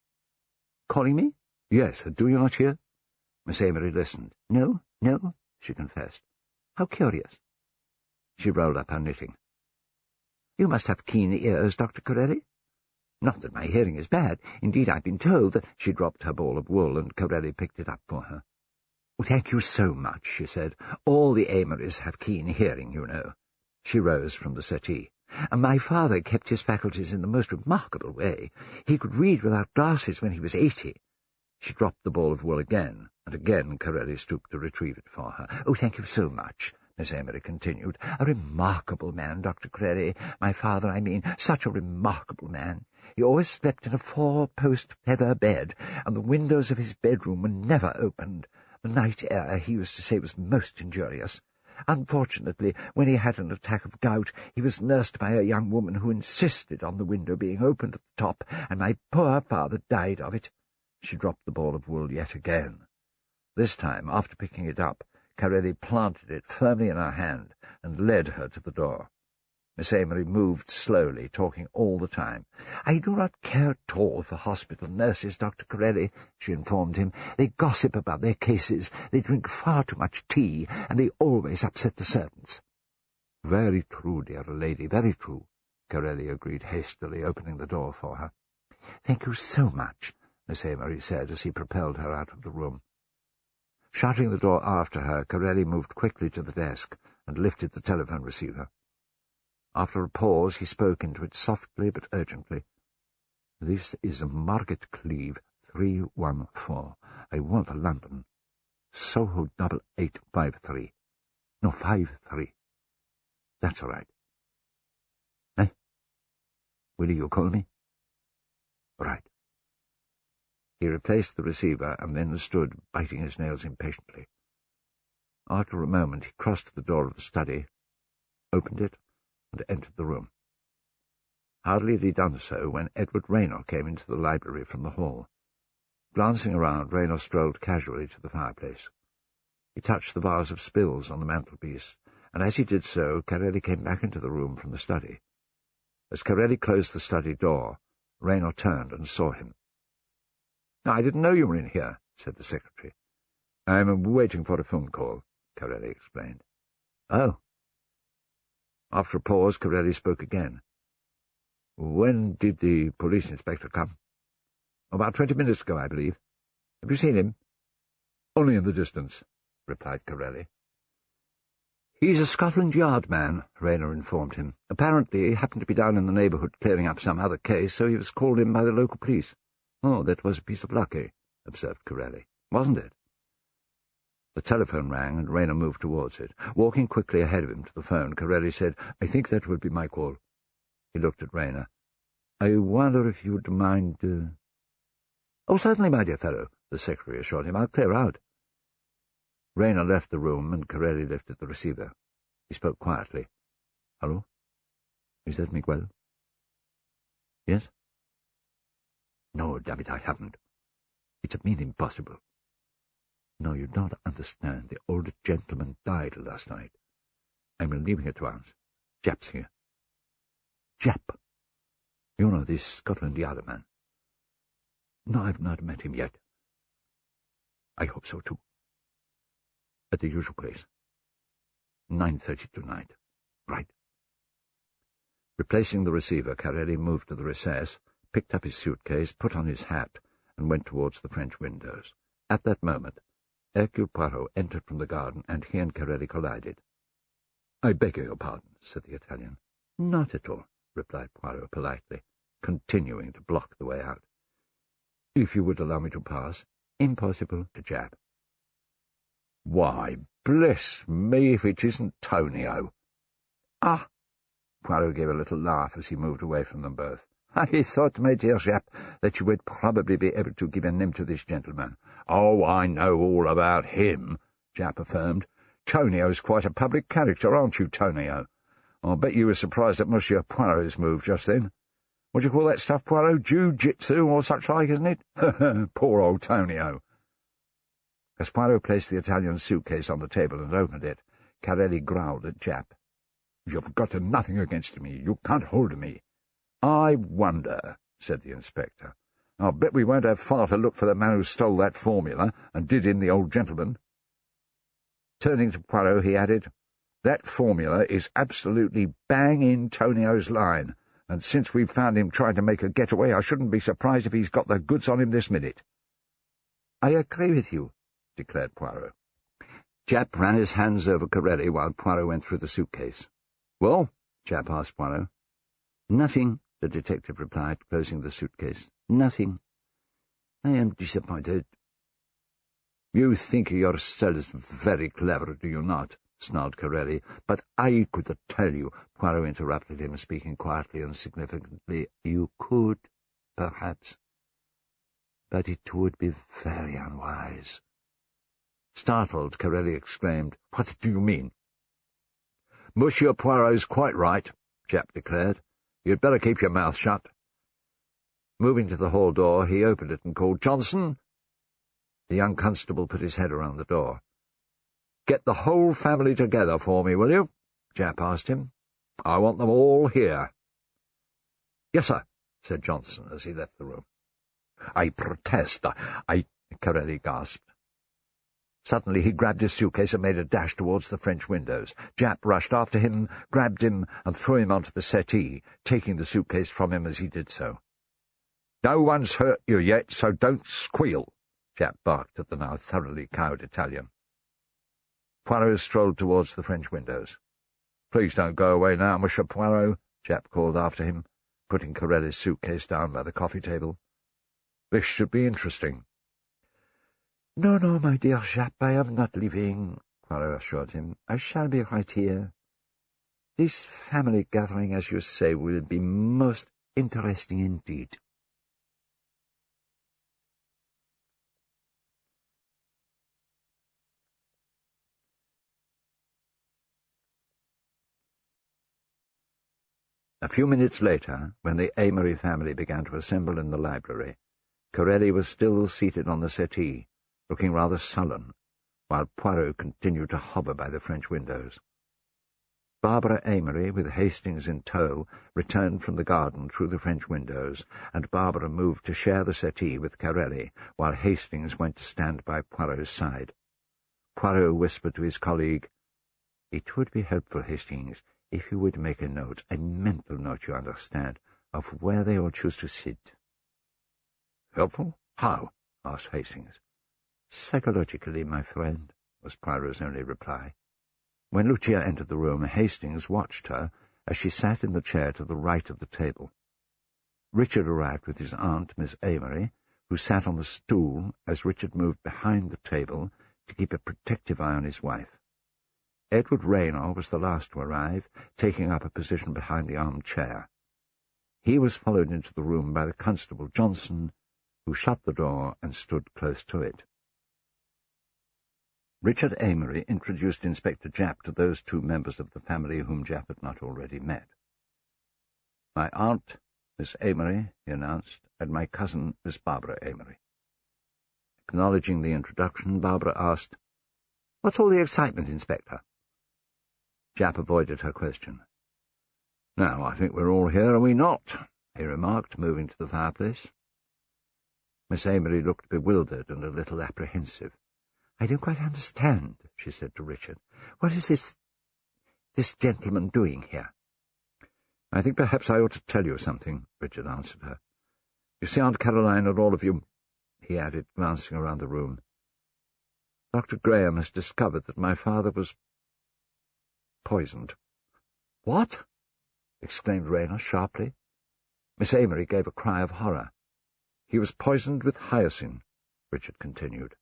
"Calling me?" "Yes, do you not hear?" Miss Amory listened. "No, no," she confessed. "How curious." She rolled up her knitting. "You must have keen ears, Dr. Corelli." "Not that my hearing is bad. Indeed, I've been told that—" She dropped her ball of wool, and Corelli picked it up for her. "Thank you so much," she said. "All the Amorys have keen hearing, you know." She rose from the settee. "My father kept his faculties in the most remarkable way. He could read without glasses when he was 80. She dropped the ball of wool again, and again Corelli stooped to retrieve it for her. "Thank you so much," Miss Amory continued. "A remarkable man, Dr. Corelli. My father, I mean, such a remarkable man. He always slept in a 4-post feather bed, and the windows of his bedroom were never opened. The night air, he used to say, was most injurious. Unfortunately, when he had an attack of gout, he was nursed by a young woman who insisted on the window being opened at the top, and my poor father died of it." She dropped the ball of wool yet again. This time, after picking it up, Corelli planted it firmly in her hand and led her to the door. Miss Amory moved slowly, talking all the time. "I do not care at all for hospital nurses, Dr. Corelli," she informed him. "They gossip about their cases, they drink far too much tea, and they always upset the servants." "Very true, dear lady, very true," Corelli agreed hastily, opening the door for her. "Thank you so much," Miss Amory said as he propelled her out of the room. Shutting the door after her, Corelli moved quickly to the desk and lifted the telephone receiver. After a pause, he spoke into it softly but urgently. "This is Margaret Cleeve, 314. I want London. Soho 8853. No, 53. That's all right. Eh? Will you call me?" "Right." He replaced the receiver and then stood, biting his nails impatiently. After a moment, he crossed to the door of the study, opened it, and entered the room. Hardly had he done so when Edward Raynor came into the library from the hall. Glancing around, Raynor strolled casually to the fireplace. He touched the vase of spills on the mantelpiece, and as he did so, Corelli came back into the room from the study. As Corelli closed the study door, Raynor turned and saw him. "I didn't know you were in here," said the secretary. "I'm waiting for a phone call," Corelli explained. "Oh." After a pause, Corelli spoke again. "When did the police inspector come?" "About 20 minutes ago, I believe. Have you seen him?" "Only in the distance," replied Corelli. "He's a Scotland Yard man," Raynor informed him. "Apparently he happened to be down in the neighbourhood clearing up some other case, so he was called in by the local police." "Oh, that was a piece of luck, eh?" observed Corelli. "Wasn't it?" The telephone rang, and Raynor moved towards it. Walking quickly ahead of him to the phone, Corelli said, "I think that will be my call." He looked at Raynor. "I wonder if you'd mind—" "Oh, certainly, my dear fellow," the secretary assured him. "I'll clear out." Raynor left the room, and Corelli lifted the receiver. He spoke quietly. "Hello? Is that Miguel?" "Yes?" "No, damn it, I haven't. It's a mean impossible. No, you don't understand. The old gentleman died last night. I'm leaving at once. Jap's here." "Jap? You know, this Scotland Yard man?" "No, I've not met him yet." "I hope so, too. At the usual place. 9:30 tonight. Right." Replacing the receiver, Corelli moved to the recess, picked up his suitcase, put on his hat, and went towards the French windows. At that moment, Hercule Poirot entered from the garden, and he and Curate collided. "I beg your pardon," said the Italian. "Not at all," replied Poirot politely, continuing to block the way out. "If you would allow me to pass." "Impossible," to Jap. "Why, bless me if it isn't Tonio." "Ah!" Poirot gave a little laugh as he moved away from them both. "I thought, my dear Jap, that you would probably be able to give a name to this gentleman." "Oh, I know all about him," Jap affirmed. "Tonio's quite a public character, aren't you, Tonio? I bet you were surprised at Monsieur Poirot's move just then. What do you call that stuff, Poirot? Jiu-jitsu or such like, isn't it? Poor old Tonio." As Poirot placed the Italian's suitcase on the table and opened it, Carelli growled at Jap. "You've got nothing against me. You can't hold me." "I wonder," said the inspector. "I'll bet we won't have far to look for the man who stole that formula and did in the old gentleman." Turning to Poirot, he added, "That formula is absolutely bang in Tonio's line, and since we've found him trying to make a getaway, I shouldn't be surprised if he's got the goods on him this minute." "I agree with you," declared Poirot. Jap ran his hands over Corelli while Poirot went through the suitcase. "Well?" Jap asked Poirot. "Nothing," the detective replied, closing the suitcase. "Nothing. I am disappointed." "You think yourselves very clever, do you not?" snarled Corelli. "But I could tell you," Poirot interrupted him, speaking quietly and significantly. "You could, perhaps, but it would be very unwise." Startled, Corelli exclaimed, "What do you mean?" "Monsieur Poirot's quite right," Jap declared. "You'd better keep your mouth shut." Moving to the hall door, he opened it and called, "Johnson!" The young constable put his head around the door. "Get the whole family together for me, will you?" Jap asked him. "I want them all here." "Yes, sir," said Johnson as he left the room. "I protest, I—" Corelli gasped. Suddenly he grabbed his suitcase and made a dash towards the French windows. Jap rushed after him, grabbed him, and threw him onto the settee, taking the suitcase from him as he did so. "No one's hurt you yet, so don't squeal," Jap barked at the now thoroughly cowed Italian. Poirot strolled towards the French windows. "Please don't go away now, Monsieur Poirot," Jap called after him, putting Corelli's suitcase down by the coffee table. "This should be interesting." "No, no, my dear Jap, I am not leaving," Poirot assured him. "I shall be right here. This family gathering, as you say, will be most interesting indeed." A few minutes later, when the Amory family began to assemble in the library, Corelli was still seated on the settee, looking rather sullen, while Poirot continued to hover by the French windows. Barbara Amory, with Hastings in tow, returned from the garden through the French windows, and Barbara moved to share the settee with Corelli, while Hastings went to stand by Poirot's side. Poirot whispered to his colleague, "It would be helpful, Hastings, if you would make a note, a mental note, you understand, of where they all choose to sit." "Helpful? How?" asked Hastings. "Psychologically, my friend," was Poirot's only reply. When Lucia entered the room, Hastings watched her as she sat in the chair to the right of the table. Richard arrived with his aunt, Miss Amory, who sat on the stool as Richard moved behind the table to keep a protective eye on his wife. Edward Raynor was the last to arrive, taking up a position behind the armchair. He was followed into the room by the constable Johnson, who shut the door and stood close to it. Richard Amory introduced Inspector Japp to those two members of the family whom Japp had not already met. "My aunt, Miss Amory," he announced, "and my cousin, Miss Barbara Amory." Acknowledging the introduction, Barbara asked, "What's all the excitement, Inspector?" Japp avoided her question. "Now, I think we're all here, are we not?" he remarked, moving to the fireplace. Miss Amory looked bewildered and a little apprehensive. "I don't quite understand," she said to Richard. "What is this gentleman doing here?" "I think perhaps I ought to tell you something," Richard answered her. You see, Aunt Caroline and all of you," he added, glancing around the room, "Dr. Graham has discovered that my father was poisoned." "What?" exclaimed Rayner sharply. Miss Amory gave a cry of horror. "He was poisoned with hyoscine," Richard continued.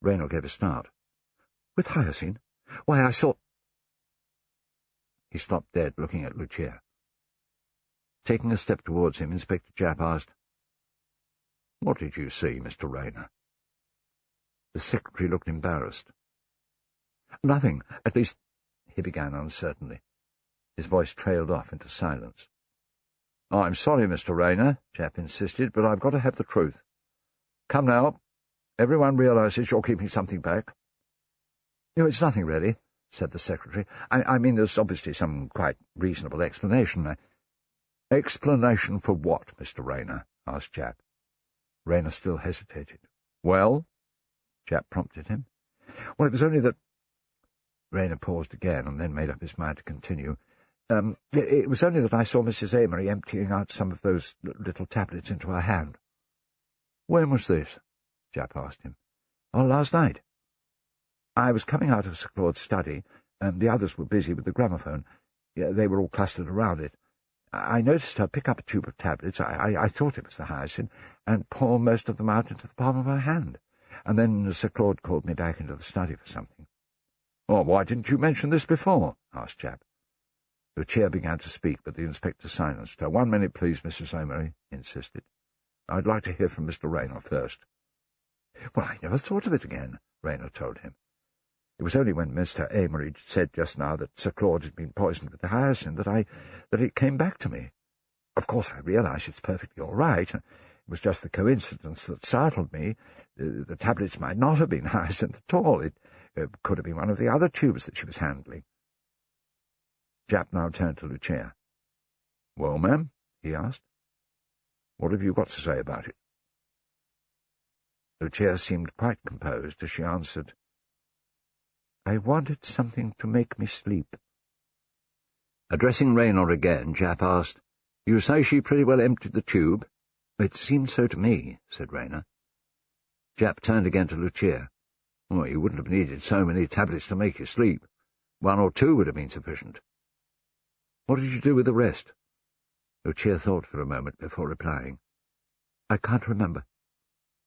Rayner gave a start. "With hyoscine? Why, I saw—" He stopped dead, looking at Lucia. Taking a step towards him, Inspector Japp asked, "What did you see, Mr. Rayner?" The secretary looked embarrassed. "Nothing, at least—" he began uncertainly. His voice trailed off into silence. "I'm sorry, Mr. Rayner," Japp insisted, "but I've got to have the truth. Come now, everyone realizes you're keeping something back." "No, it's nothing, really," said the secretary. I mean, there's obviously some quite reasonable explanation." "Explanation for what, Mr. Rayner?" asked Japp. Rayner still hesitated. "Well?" Japp prompted him. "Well, it was only that—" Rayner paused again and then made up his mind to continue. It was only that I saw Mrs. Amory emptying out some of those little tablets into her hand." "When was this?" Japp asked him. "Oh, last night. I was coming out of Sir Claud's study, and the others were busy with the gramophone. They were all clustered around it. I noticed her pick up a tube of tablets, I thought it was the hyoscine, and pour most of them out into the palm of her hand. And then Sir Claude called me back into the study for something." "Oh, why didn't you mention this before?" asked Japp. Lucia began to speak, but the inspector silenced her. "1 minute, please, Mrs. Amory," he insisted. "I'd like to hear from Mr. Rayner first." "Well, I never thought of it again," Rayner told him. "It was only when Mr. Amory said just now that Sir Claude had been poisoned with the hyoscine that it came back to me. Of course, I realise it's perfectly all right. It was just the coincidence that startled me. The tablets might not have been hyoscine at all. It could have been one of the other tubes that she was handling." Japp now turned to Lucia. "Well, ma'am," he asked, "what have you got to say about it?" Lucia seemed quite composed as she answered, "I wanted something to make me sleep." Addressing Rayner again, Japp asked, "You say she pretty well emptied the tube?" "It seemed so to me," said Rayner. Japp turned again to Lucia. "Well, you wouldn't have needed so many tablets to make you sleep. 1 or 2 would have been sufficient. What did you do with the rest?" Lucia thought for a moment before replying. "I can't remember."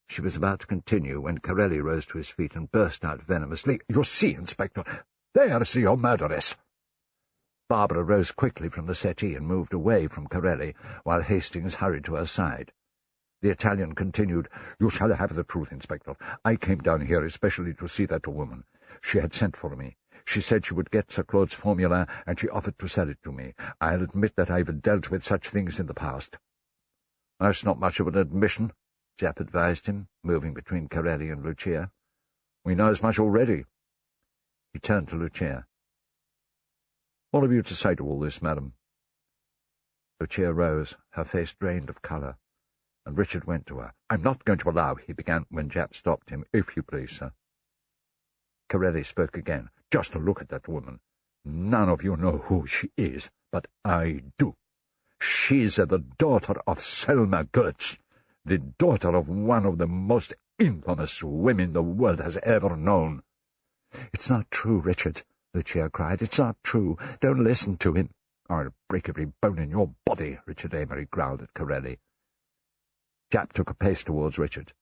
She was about to continue when Corelli rose to his feet and burst out venomously, "You see, Inspector, there's your murderess!" Barbara rose quickly from the settee and moved away from Corelli, while Hastings hurried to her side. The Italian continued, "You shall have the truth, Inspector. I came down here especially to see that woman. She had sent for me. She said she would get Sir Claude's formula, and she offered to sell it to me. I'll admit that I've dealt with such things in the past." "That's not much of an admission," Japp advised him, moving between Corelli and Lucia. "We know as much already." He turned to Lucia. "What have you to say to all this, madam?" Lucia rose, her face drained of colour, and Richard went to her. "I'm not going to allow," he began, when Japp stopped him. "If you please, sir." Corelli spoke again. "Just to look at that woman. None of you know who she is, but I do. She's the daughter of Selma Goetz, the daughter of one of the most infamous women the world has ever known." "It's not true, Richard," Lucia cried. "It's not true. Don't listen to him." "I'll break every bone in your body," Richard Amory growled at Corelli. Japp took a pace towards Richard.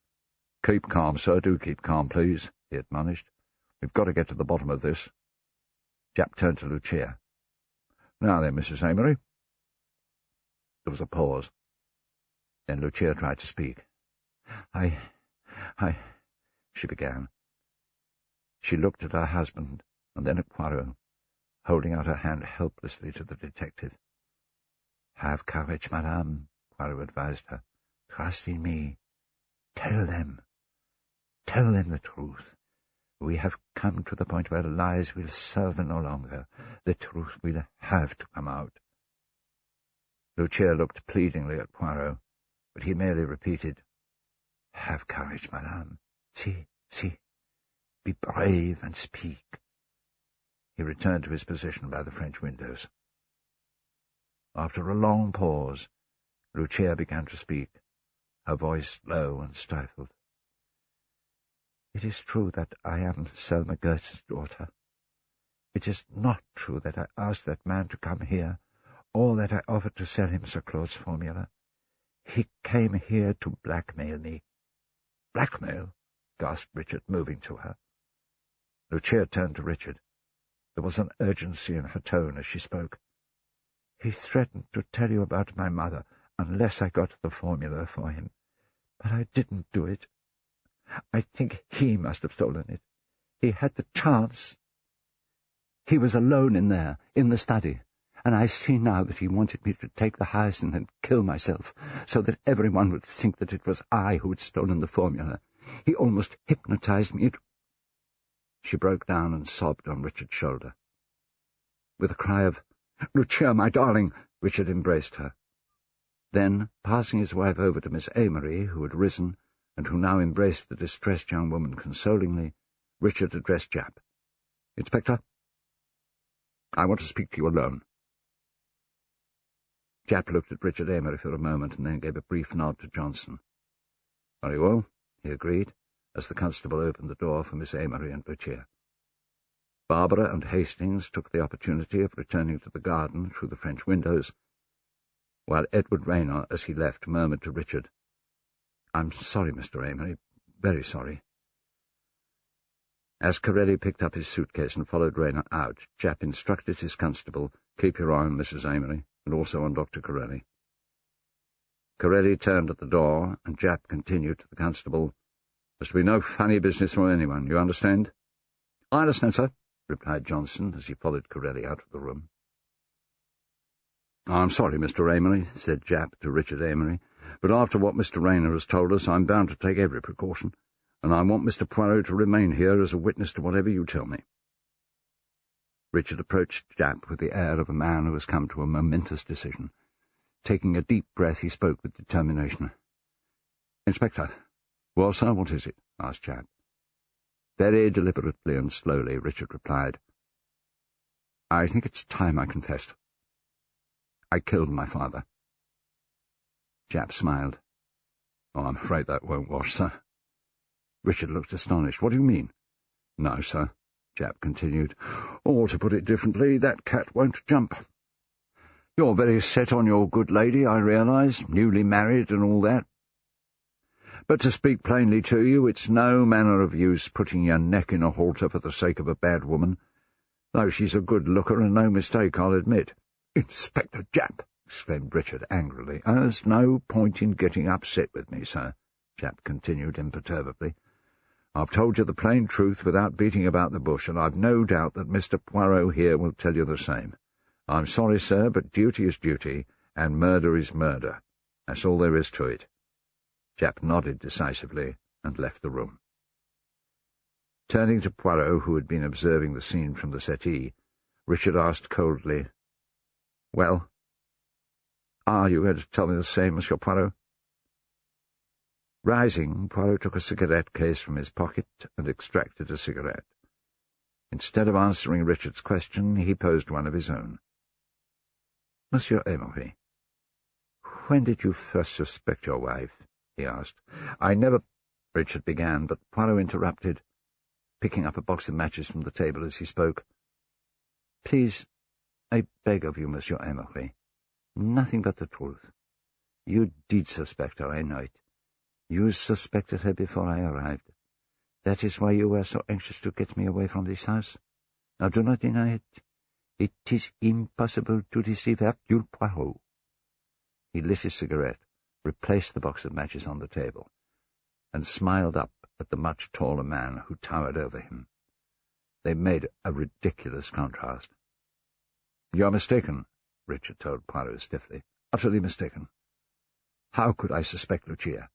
"Keep calm, sir, do keep calm, please," he admonished. "We've got to get to the bottom of this." Japp turned to Lucia. "Now then, Mrs. Amory." There was a pause. Then Lucia tried to speak. I, she began. She looked at her husband, and then at Poirot, holding out her hand helplessly to the detective. "Have courage, madame," Poirot advised her. "Trust in me. Tell them the truth. We have come to the point where lies will serve no longer. The truth will have to come out." Lucia looked pleadingly at Poirot, but he merely repeated, "Have courage, madame. Si. Be brave and speak." He returned to his position by the French windows. After a long pause, Lucia began to speak. her voice low and stifled. "It is true that I am Selma Gertz's daughter. It is not true that I asked that man to come here, or that I offered to sell him Sir Claud's formula. He came here to blackmail me." "Blackmail?" gasped Richard, moving to her. Lucia turned to Richard. There was an urgency in her tone as she spoke. "He threatened to tell you about my mother unless I got the formula for him. But I didn't do it. I think he must have stolen it. He had the chance. He was alone in there, in the study, and I see now that he wanted me to take the hyacinth and kill myself, so that everyone would think that it was I who had stolen the formula. He almost hypnotized me. She broke down and sobbed on Richard's shoulder. With a cry of, "Lucia, my darling!" Richard embraced her. Then, passing his wife over to Miss Amory, who had risen, and who now embraced the distressed young woman consolingly, Richard addressed Japp. "Inspector, I want to speak to you alone." Japp looked at Richard Amory for a moment and then gave a brief nod to Johnson. "Very well," he agreed, as the constable opened the door for Miss Amory and Lucia. Barbara and Hastings took the opportunity of returning to the garden through the French windows, while Edward Rayner, as he left, murmured to Richard, "I'm sorry, Mr. Amory, very sorry." As Corelli picked up his suitcase and followed Rayner out, Japp instructed his constable, "Keep your eye on Mrs. Amory, and also on Dr. Corelli." Corelli turned at the door, and Japp continued to the constable, "There's to be no funny business from anyone, you understand?" "I understand, sir," replied Johnson, as he followed Corelli out of the room. "I'm sorry, Mr. Amory," said Japp to Richard Amory, "but after what Mr. Rayner has told us, I'm bound to take every precaution, and I want Mr. Poirot to remain here as a witness to whatever you tell me." Richard approached Japp with the air of a man who has come to a momentous decision. Taking a deep breath, he spoke with determination. "Inspector." "Well, sir, what is it?" asked Japp. Very deliberately and slowly, Richard replied, "I think it's time I confessed. I killed my father." Japp smiled. "Oh, I'm afraid that won't wash, sir." Richard looked astonished. "What do you mean?" "No, sir," Japp continued. "Or, to put it differently, that cat won't jump. You're very set on your good lady, I realise, newly married and all that. But to speak plainly to you, it's no manner of use putting your neck in a halter for the sake of a bad woman, though she's a good looker and no mistake, I'll admit." "Inspector Japp!" exclaimed Richard angrily. "There's no point in getting upset with me, sir," Japp continued imperturbably. "I've told you the plain truth without beating about the bush, and I've no doubt that Mr. Poirot here will tell you the same. I'm sorry, sir, but duty is duty, and murder is murder. That's all there is to it." Japp nodded decisively and left the room. Turning to Poirot, who had been observing the scene from the settee, Richard asked coldly, "Well, are you going to tell me the same, Monsieur Poirot?" Rising, Poirot took a cigarette case from his pocket and extracted a cigarette. Instead of answering Richard's question, he posed one of his own. "Monsieur Amory, when did you first suspect your wife?" he asked. "I never—" Richard began, but Poirot interrupted, picking up a box of matches from the table as he spoke. "Please, I beg of you, Monsieur Amory, nothing but the truth. You did suspect her, I know it. You suspected her before I arrived. That is why you were so anxious to get me away from this house. Now do not deny it. It is impossible to deceive Hercule Poirot." He lit his cigarette, replaced the box of matches on the table, and smiled up at the much taller man who towered over him. They made a ridiculous contrast. "You are mistaken," Richard told Poirot stiffly. "Utterly mistaken. How could I suspect Lucia?"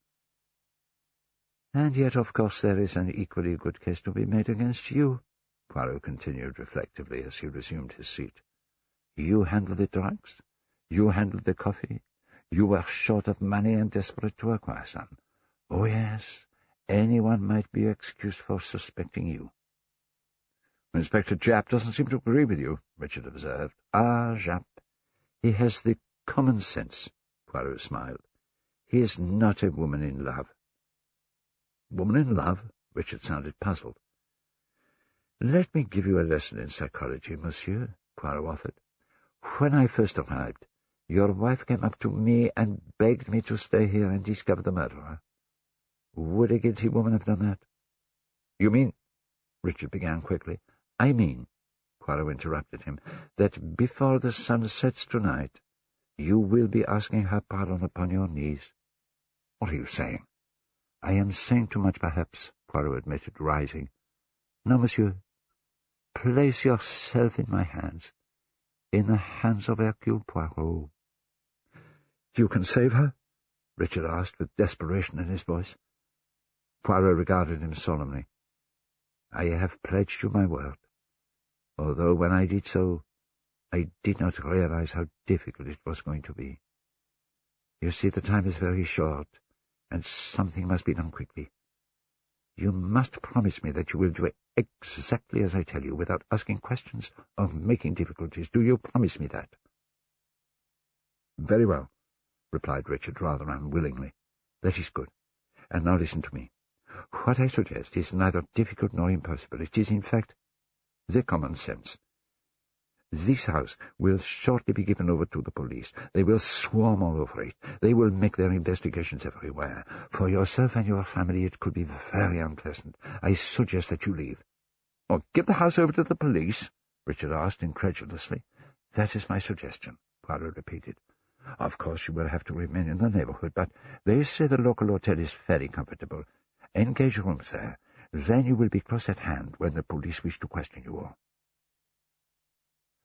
"And yet, of course, there is an equally good case to be made against you," Poirot continued reflectively as he resumed his seat. "You handled the drugs. You handled the coffee. You were short of money and desperate to acquire some. Oh, yes, anyone might be excused for suspecting you." "Inspector Japp doesn't seem to agree with you," Richard observed. "Ah, Japp. He has the common sense," Poirot smiled. He is not a woman in love." "Woman in love?" Richard sounded puzzled. "Let me give you a lesson in psychology, monsieur," Poirot offered. "When I first arrived, your wife came up to me and begged me to stay here and discover the murderer. Would a guilty woman have done that?" "You mean—" Richard began quickly. "I mean," Poirot interrupted him, "that before the sun sets tonight, you will be asking her pardon upon your knees." "What are you saying?" "I am saying too much, perhaps," Poirot admitted, rising. "No, monsieur. Place yourself in my hands, in the hands of Hercule Poirot." "You can save her?" Richard asked, with desperation in his voice. Poirot regarded him solemnly. "I have pledged you my word, although when I did so, I did not realize how difficult it was going to be. You see, the time is very short, and something must be done quickly. You must promise me that you will do exactly as I tell you, without asking questions or making difficulties. Do you promise me that?" "Very well," replied Richard rather unwillingly. "That is good. And now listen to me. What I suggest is neither difficult nor impossible. It is, in fact, the common sense. This house will shortly be given over to the police. They will swarm all over it. They will make their investigations everywhere. For yourself and your family it could be very unpleasant. I suggest that you leave." "Or give the house over to the police?" Richard asked incredulously. "That is my suggestion," Poirot repeated. "Of course you will have to remain in the neighborhood, but they say the local hotel is very comfortable. Engage rooms there. Then you will be close at hand when the police wish to question you all."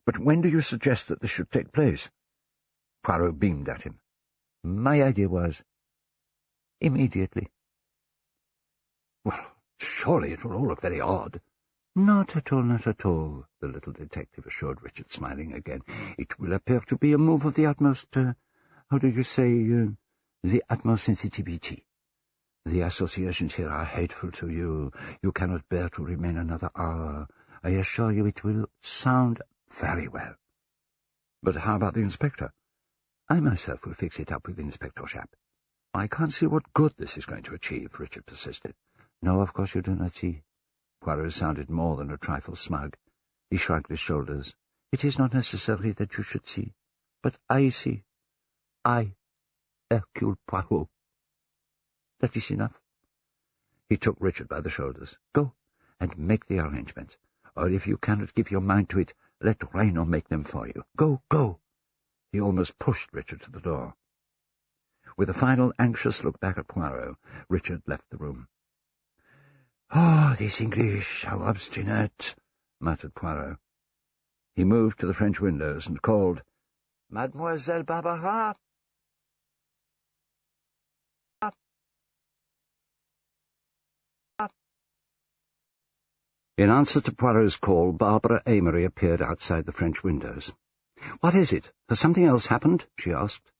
"But when do you suggest that this should take place?" Poirot beamed at him. "My idea was immediately." "Well, surely it will all look very odd." "Not at all, not at all," the little detective assured Richard, smiling again. "It will appear to be a move of the utmost, how do you say, the utmost sensitivity. The associations here are hateful to you. You cannot bear to remain another hour. I assure you it will sound very well." "But how about the inspector?" "I myself will fix it up with Inspector Japp." "I can't see what good this is going to achieve," Richard persisted. "No, of course you do not see." Poirot sounded more than a trifle smug. He shrugged his shoulders. "It is not necessary that you should see. But I see. I, Hercule Poirot. That is enough." He took Richard by the shoulders. "Go and make the arrangements. Or if you cannot give your mind to it, let Reynor make them for you. Go, go." He almost pushed Richard to the door. With a final anxious look back at Poirot, Richard left the room. "Oh, these English, how obstinate," muttered Poirot. He moved to the French windows and called, "Mademoiselle Barbara!" In answer to Poirot's call, Barbara Amory appeared outside the French windows. "What is it? Has something else happened?" she asked.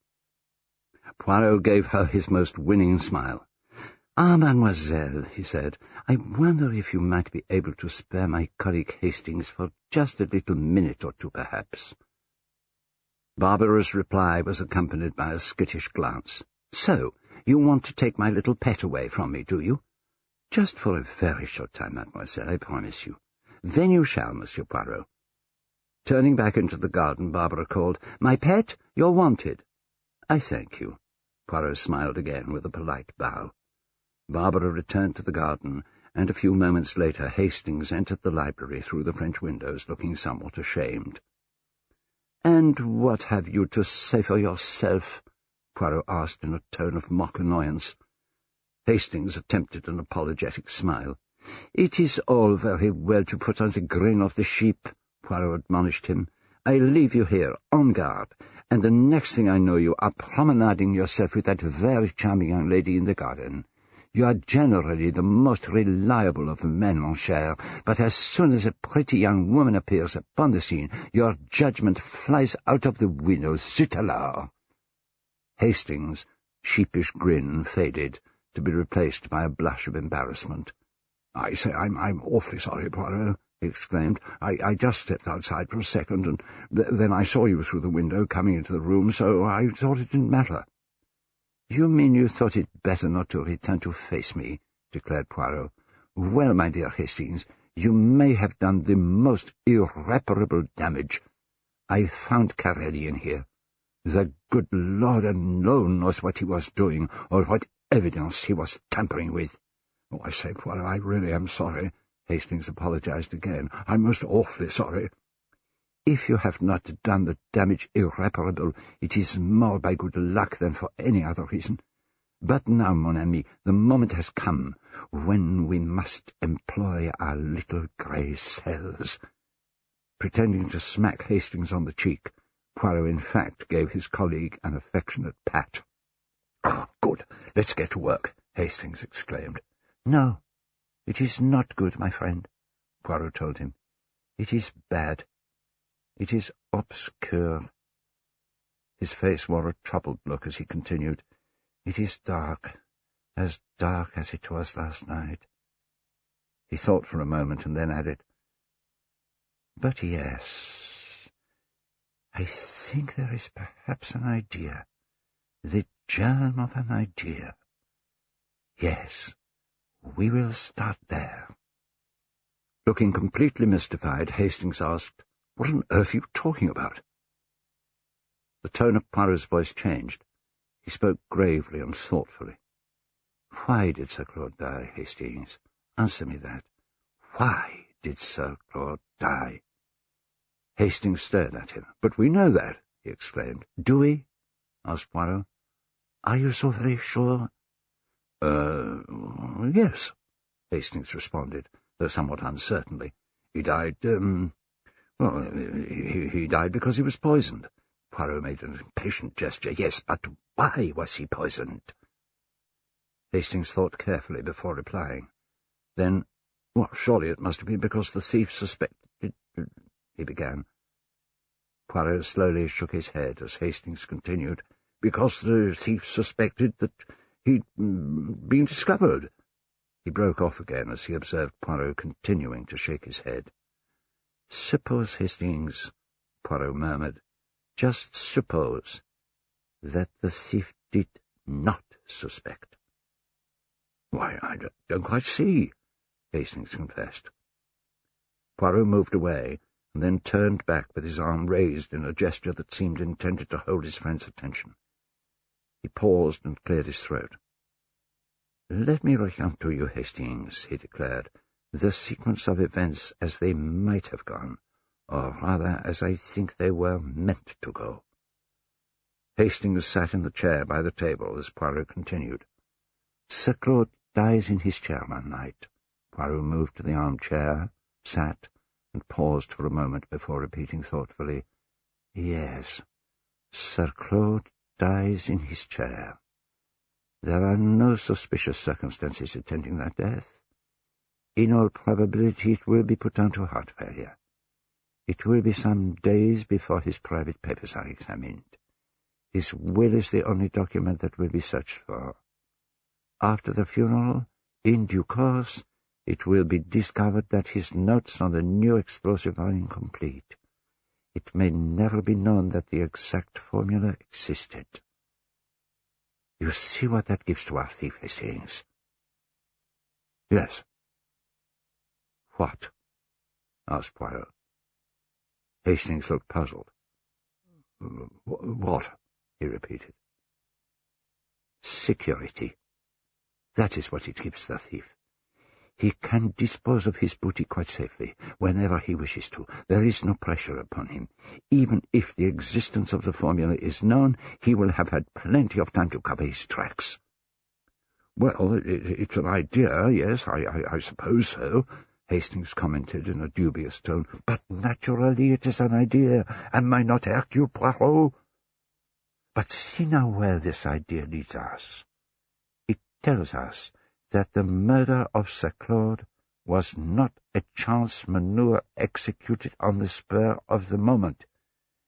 Poirot gave her his most winning smile. "Ah, mademoiselle," he said, "I wonder if you might be able to spare my colleague Hastings for just a little minute or two, perhaps." Barbara's reply was accompanied by a skittish glance. "So, you want to take my little pet away from me, do you?" "Just for a very short time, mademoiselle, I promise you." "Then you shall, Monsieur Poirot." Turning back into the garden, Barbara called, "My pet, you're wanted." "I thank you." Poirot smiled again with a polite bow. Barbara returned to the garden, and a few moments later Hastings entered the library through the French windows, looking somewhat ashamed. "And what have you to say for yourself?" Poirot asked in a tone of mock annoyance. Hastings attempted an apologetic smile. "It is all very well to put on the grin of the sheep," Poirot admonished him. "I leave you here, on guard, and the next thing I know you are promenading yourself with that very charming young lady in the garden. You are generally the most reliable of men, mon cher, but as soon as a pretty young woman appears upon the scene, your judgment flies out of the window. Zut alors!" Hastings' sheepish grin faded, to be replaced by a blush of embarrassment. "I say, I'm awfully sorry, Poirot," he exclaimed. I just stepped outside for a second, and then I saw you through the window coming into the room, so I thought it didn't matter." "You mean you thought it better not to return to face me," declared Poirot. "Well, my dear Hastings, you may have done the most irreparable damage. I found Curate in here. The good Lord alone knows what he was doing, or what evidence he was tampering with." "Oh, I say, Poirot, I really am sorry." Hastings apologized again. "I'm most awfully sorry." "If you have not done the damage irreparable, it is more by good luck than for any other reason. But now, mon ami, the moment has come when we must employ our little grey cells." Pretending to smack Hastings on the cheek, Poirot in fact gave his colleague an affectionate pat. "Ah, good. Let's get to work," Hastings exclaimed. "No, it is not good, my friend," Poirot told him. "It is bad. It is obscure." His face wore a troubled look as he continued. "It is dark as it was last night." He thought for a moment and then added, "But yes, I think there is perhaps an idea, the germ of an idea. Yes, we will start there." Looking completely mystified, Hastings asked, "What on earth are you talking about?" The tone of Poirot's voice changed. He spoke gravely and thoughtfully. "Why did Sir Claud die, Hastings? Answer me that. Why did Sir Claud die?" Hastings stared at him. "But we know that," he exclaimed. "Do we?" asked Poirot. "Are you so very sure?" Yes," Hastings responded, though somewhat uncertainly. "He died, he died because he was poisoned." Poirot made an impatient gesture. "Yes, but why was he poisoned?" Hastings thought carefully before replying. Then, surely it must have been because the thief suspected—" he began. Poirot slowly shook his head as Hastings continued. "Because the thief suspected that he'd been discovered." He broke off again as he observed Poirot continuing to shake his head. "Suppose, Hastings," Poirot murmured, "just suppose that the thief did not suspect." "Why, I don't quite see," Hastings confessed. Poirot moved away, and then turned back with his arm raised in a gesture that seemed intended to hold his friend's attention. He paused and cleared his throat. "Let me recount to you, Hastings," he declared, "the sequence of events as they might have gone, or rather as I think they were meant to go." Hastings sat in the chair by the table as Poirot continued. "Sir Claud dies in his chair one night." Poirot moved to the armchair, sat, and paused for a moment before repeating thoughtfully, "Yes, Sir Claud dies in his chair. There are no suspicious circumstances attending that death. In all probability it will be put down to heart failure. It will be some days before his private papers are examined. His will is the only document that will be searched for. After the funeral, in due course, it will be discovered that his notes on the new explosive are incomplete. It may never be known that the exact formula existed. You see what that gives to our thief, Hastings?" "Yes." "What?" asked Poirot. Hastings looked puzzled. "What?" he repeated. "Security. That is what it gives the thief. He can dispose of his booty quite safely, whenever he wishes to. There is no pressure upon him. Even if the existence of the formula is known, he will have had plenty of time to cover his tracks." "Well, it's an idea, yes, I suppose so," Hastings commented in a dubious tone. "But naturally it is an idea. Am I not Hercule Poirot? But see now where this idea leads us. It tells us that the murder of Sir Claud was not a chance maneuver executed on the spur of the moment.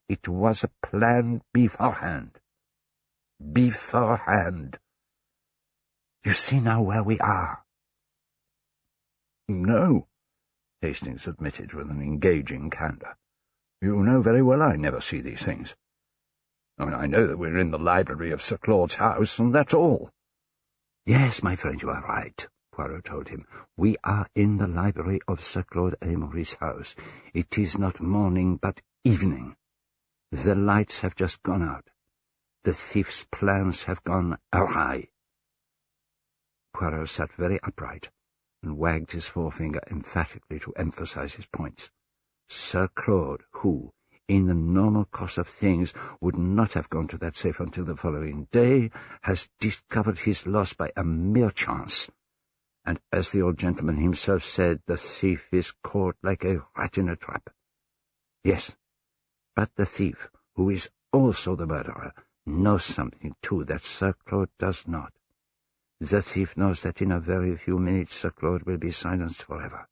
It was a plan beforehand. Beforehand. You see now where we are?" "No," Hastings admitted with an engaging candour. "You know very well I never see these things." I know that we're in the library of Sir Claud's house, and that's all." "Yes, my friend, you are right," Poirot told him. "We are in the library of Sir Claud Amory's house. It is not morning, but evening. The lights have just gone out. The thief's plans have gone awry." Poirot sat very upright and wagged his forefinger emphatically to emphasize his points. Sir Claud, who, in the normal course of things, would not have gone to that safe until the following day, has discovered his loss by a mere chance, and, as the old gentleman himself said, the thief is caught like a rat in a trap. Yes, but the thief, who is also the murderer, knows something, too, that Sir Claud does not. The thief knows that in a very few minutes Sir Claud will be silenced forever.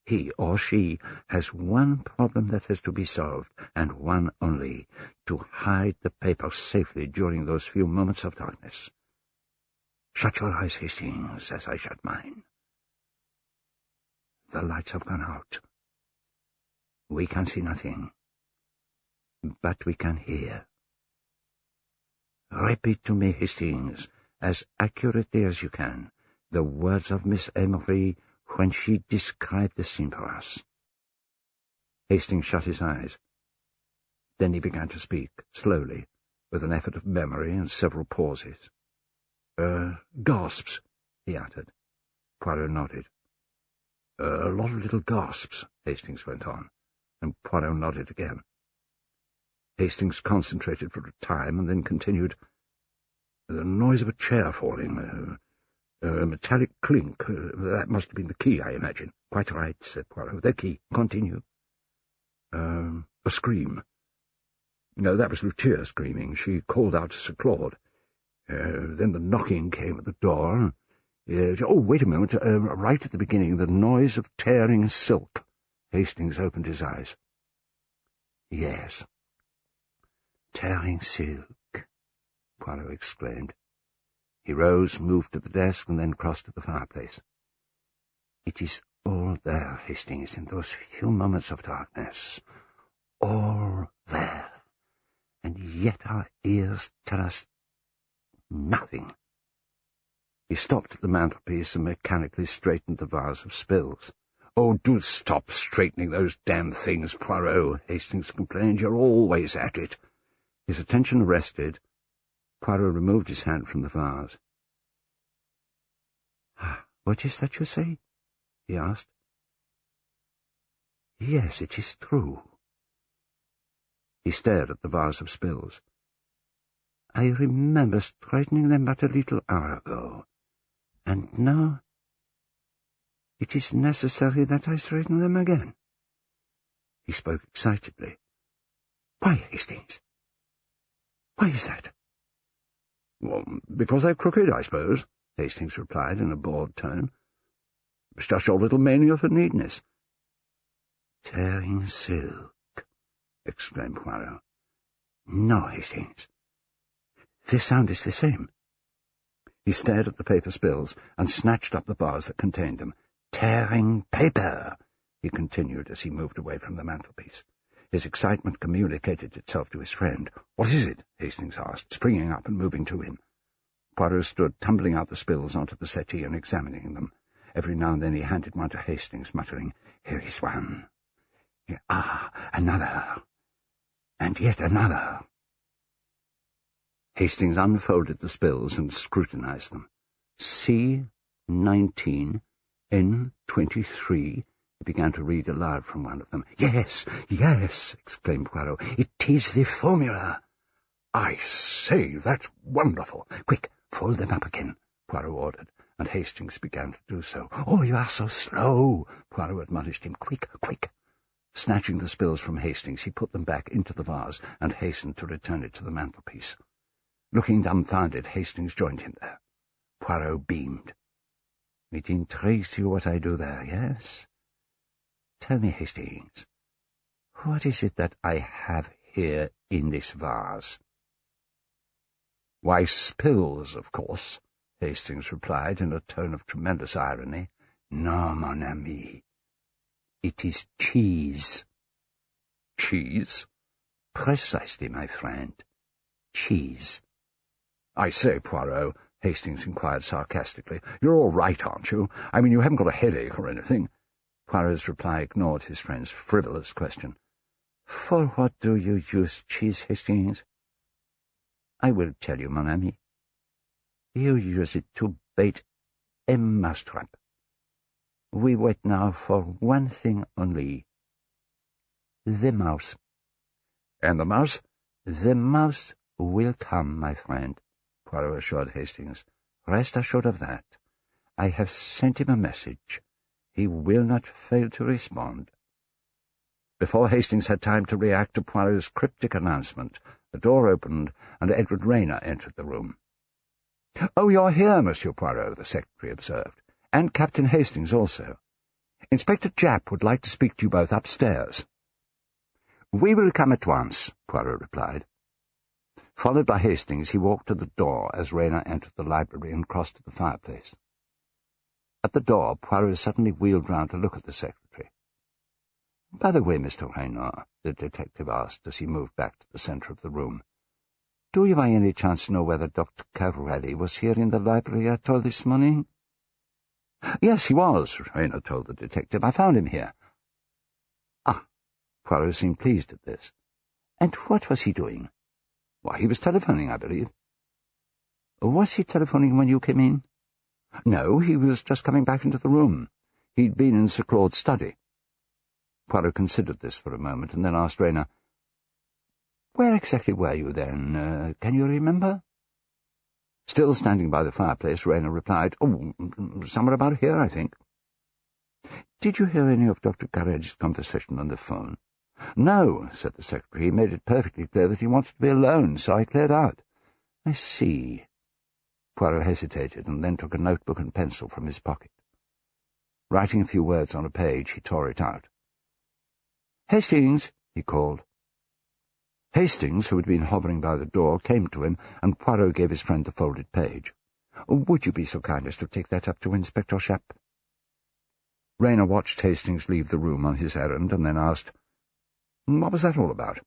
He or she has one problem that has to be solved, and one only: to hide the paper safely during those few moments of darkness. Shut your eyes, Hastings, as I shut mine. The lights have gone out. We can see nothing, but we can hear. Repeat to me, Hastings, as accurately as you can, the words of Miss Amory when she described the scene for us." Hastings shut his eyes. Then he began to speak, slowly, with an effort of memory and several pauses. Gasps," he uttered. Poirot nodded. "A lot of little gasps," Hastings went on, and Poirot nodded again. Hastings concentrated for a time and then continued. "The noise of a chair falling, a metallic clink. That must have been the key, I imagine." "Quite right," said Poirot. "The key. Continue." A scream. No, that was Lucia screaming. She called out to Sir Claud. Then the knocking came at the door. Oh, wait a moment. Right at the beginning, the noise of tearing silk. Hastings opened his eyes. "Yes. Tearing silk," Poirot exclaimed. He rose, moved to the desk, and then crossed to the fireplace. "It is all there, Hastings, in those few moments of darkness. All there. And yet our ears tell us nothing." He stopped at the mantelpiece and mechanically straightened the vase of spills. "Oh, do stop straightening those damn things, Poirot," Hastings complained. "You're always at it." His attention arrested. Poirot removed his hand from the vase. "What is that you say?" he asked. "Yes, it is true." He stared at the vase of spills. "I remember straightening them but a little hour ago, and now it is necessary that I straighten them again." He spoke excitedly. "Why, Hastings? Why is that?" "Well, because they're crooked, I suppose," Hastings replied in a bored tone. "It's just your little mania for neatness." "Tearing silk," exclaimed Poirot. "No, Hastings. The sound is the same." He stared at the paper spills and snatched up the vase that contained them. "Tearing paper," he continued as he moved away from the mantelpiece. His excitement communicated itself to his friend. "What is it?" Hastings asked, springing up and moving to him. Poirot stood, tumbling out the spills onto the settee and examining them. Every now and then he handed one to Hastings, muttering, "Here is one. Another. And yet another." Hastings unfolded the spills and scrutinized them. C19, N23, he began to read aloud from one of them. Yes, exclaimed Poirot. "It is the formula." "I say, that's wonderful." "Quick, fold them up again," Poirot ordered, and Hastings began to do so. "Oh, you are so slow," Poirot admonished him. "Quick, quick." Snatching the spills from Hastings, he put them back into the vase and hastened to return it to the mantelpiece. Looking dumbfounded, Hastings joined him there. Poirot beamed. "It intrigues you what I do there, yes? Tell me, Hastings, what is it that I have here in this vase?" "Why, spills, of course," Hastings replied in a tone of tremendous irony. "No, mon ami. It is cheese." "Cheese?" "Precisely, my friend. cheese. "I say, Poirot," Hastings inquired sarcastically, "you're all right, aren't you? I mean, you haven't got a headache or anything?" Poirot's reply ignored his friend's frivolous question. "For what do you use cheese, Hastings?" "I will tell you, mon ami. You use it to bait a mousetrap. We wait now for one thing only. The mouse." "And the mouse?" "The mouse will come, my friend," Poirot assured Hastings. "Rest assured of that. I have sent him a message. He will not fail to respond." Before Hastings had time to react to Poirot's cryptic announcement, the door opened and Edward Rayner entered the room. "Oh, you're here, Monsieur Poirot," the secretary observed, "and Captain Hastings also. Inspector Japp would like to speak to you both upstairs." "We will come at once," Poirot replied. Followed by Hastings, he walked to the door as Rayner entered the library and crossed to the fireplace. At the door, Poirot suddenly wheeled round to look at the secretary. "By the way, Mr. Rayner," the detective asked as he moved back to the centre of the room, "do you by any chance know whether Dr. Curate was here in the library at all this morning?" "Yes, he was," Rayner told the detective. "I found him here." "Ah." Poirot seemed pleased at this. "And what was he doing?" "Why, he was telephoning, I believe." "Was he telephoning when you came in?" "No, he was just coming back into the room. He'd been in Sir Claud's study." Poirot considered this for a moment, and then asked Rayner, "Where exactly were you then? Can you remember?" Still standing by the fireplace, Rayner replied, "Oh, somewhere about here, I think." "Did you hear any of Dr. Curate's conversation on the phone?" "No," said the secretary. "He made it perfectly clear that he wanted to be alone, so I cleared out." "I see." Poirot hesitated and then took a notebook and pencil from his pocket. Writing a few words on a page, he tore it out. "Hastings," he called. Hastings, who had been hovering by the door, came to him, and Poirot gave his friend the folded page. "Would you be so kind as to take that up to Inspector Japp?" Rayner watched Hastings leave the room on his errand, and then asked, "What was that all about?"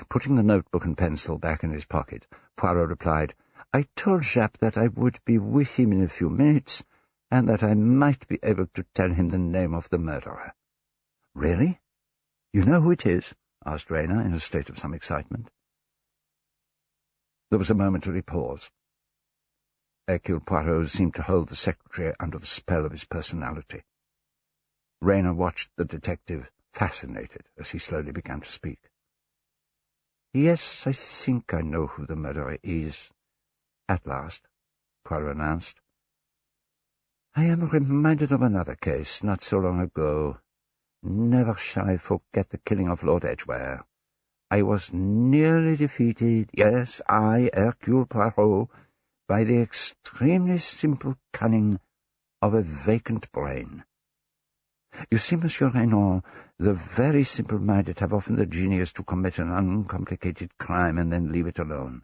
Putting the notebook and pencil back in his pocket, Poirot replied, "I told Japp that I would be with him in a few minutes, and that I might be able to tell him the name of the murderer." "Really? You know who it is?" asked Rayner, in a state of some excitement. There was a momentary pause. Hercule Poirot seemed to hold the secretary under the spell of his personality. Rayner watched the detective, fascinated, as he slowly began to speak. "Yes, I think I know who the murderer is. At last," Poirot announced. "I am reminded of another case not so long ago. Never shall I forget the killing of Lord Edgware. I was nearly defeated, yes, I, Hercule Poirot, by the extremely simple cunning of a vacant brain. You see, Monsieur Rayner, the very simple-minded have often the genius to commit an uncomplicated crime and then leave it alone.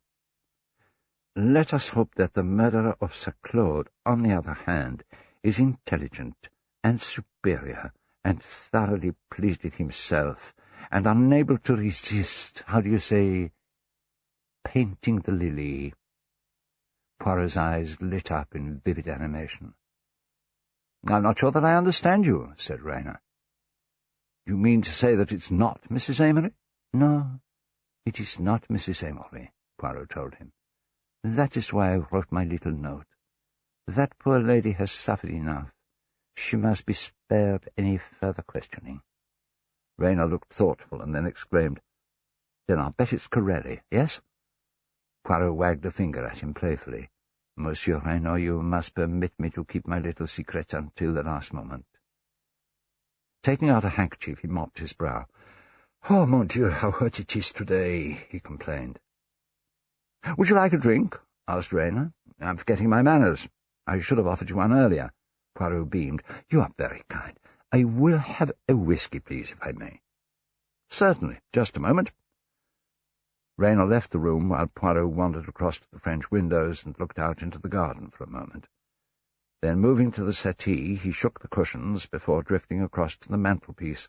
Let us hope that the murderer of Sir Claude, on the other hand, is intelligent and superior, and thoroughly pleased with himself, and unable to resist, how do you say, painting the lily." Poirot's eyes lit up in vivid animation. "I'm not sure that I understand you," said Rayner. "You mean to say that it's not Mrs. Amory?" "No, it is not Mrs. Amory," Poirot told him. "That is why I wrote my little note. That poor lady has suffered enough. She must be spared any further questioning." Rayner looked thoughtful and then exclaimed, "Then I'll bet it's curate, yes?" Poirot wagged a finger at him playfully. "Monsieur Rayner, you must permit me to keep my little secret until the last moment." Taking out a handkerchief, he mopped his brow. "Oh, mon Dieu, how hot it is today," he complained. "Would you like a drink?" asked Rayner. "I'm forgetting my manners. I should have offered you one earlier." Poirot beamed. "You are very kind. I will have a whisky, please, if I may." "Certainly. Just a moment." Rayner left the room while Poirot wandered across to the French windows and looked out into the garden for a moment. Then, moving to the settee, he shook the cushions before drifting across to the mantelpiece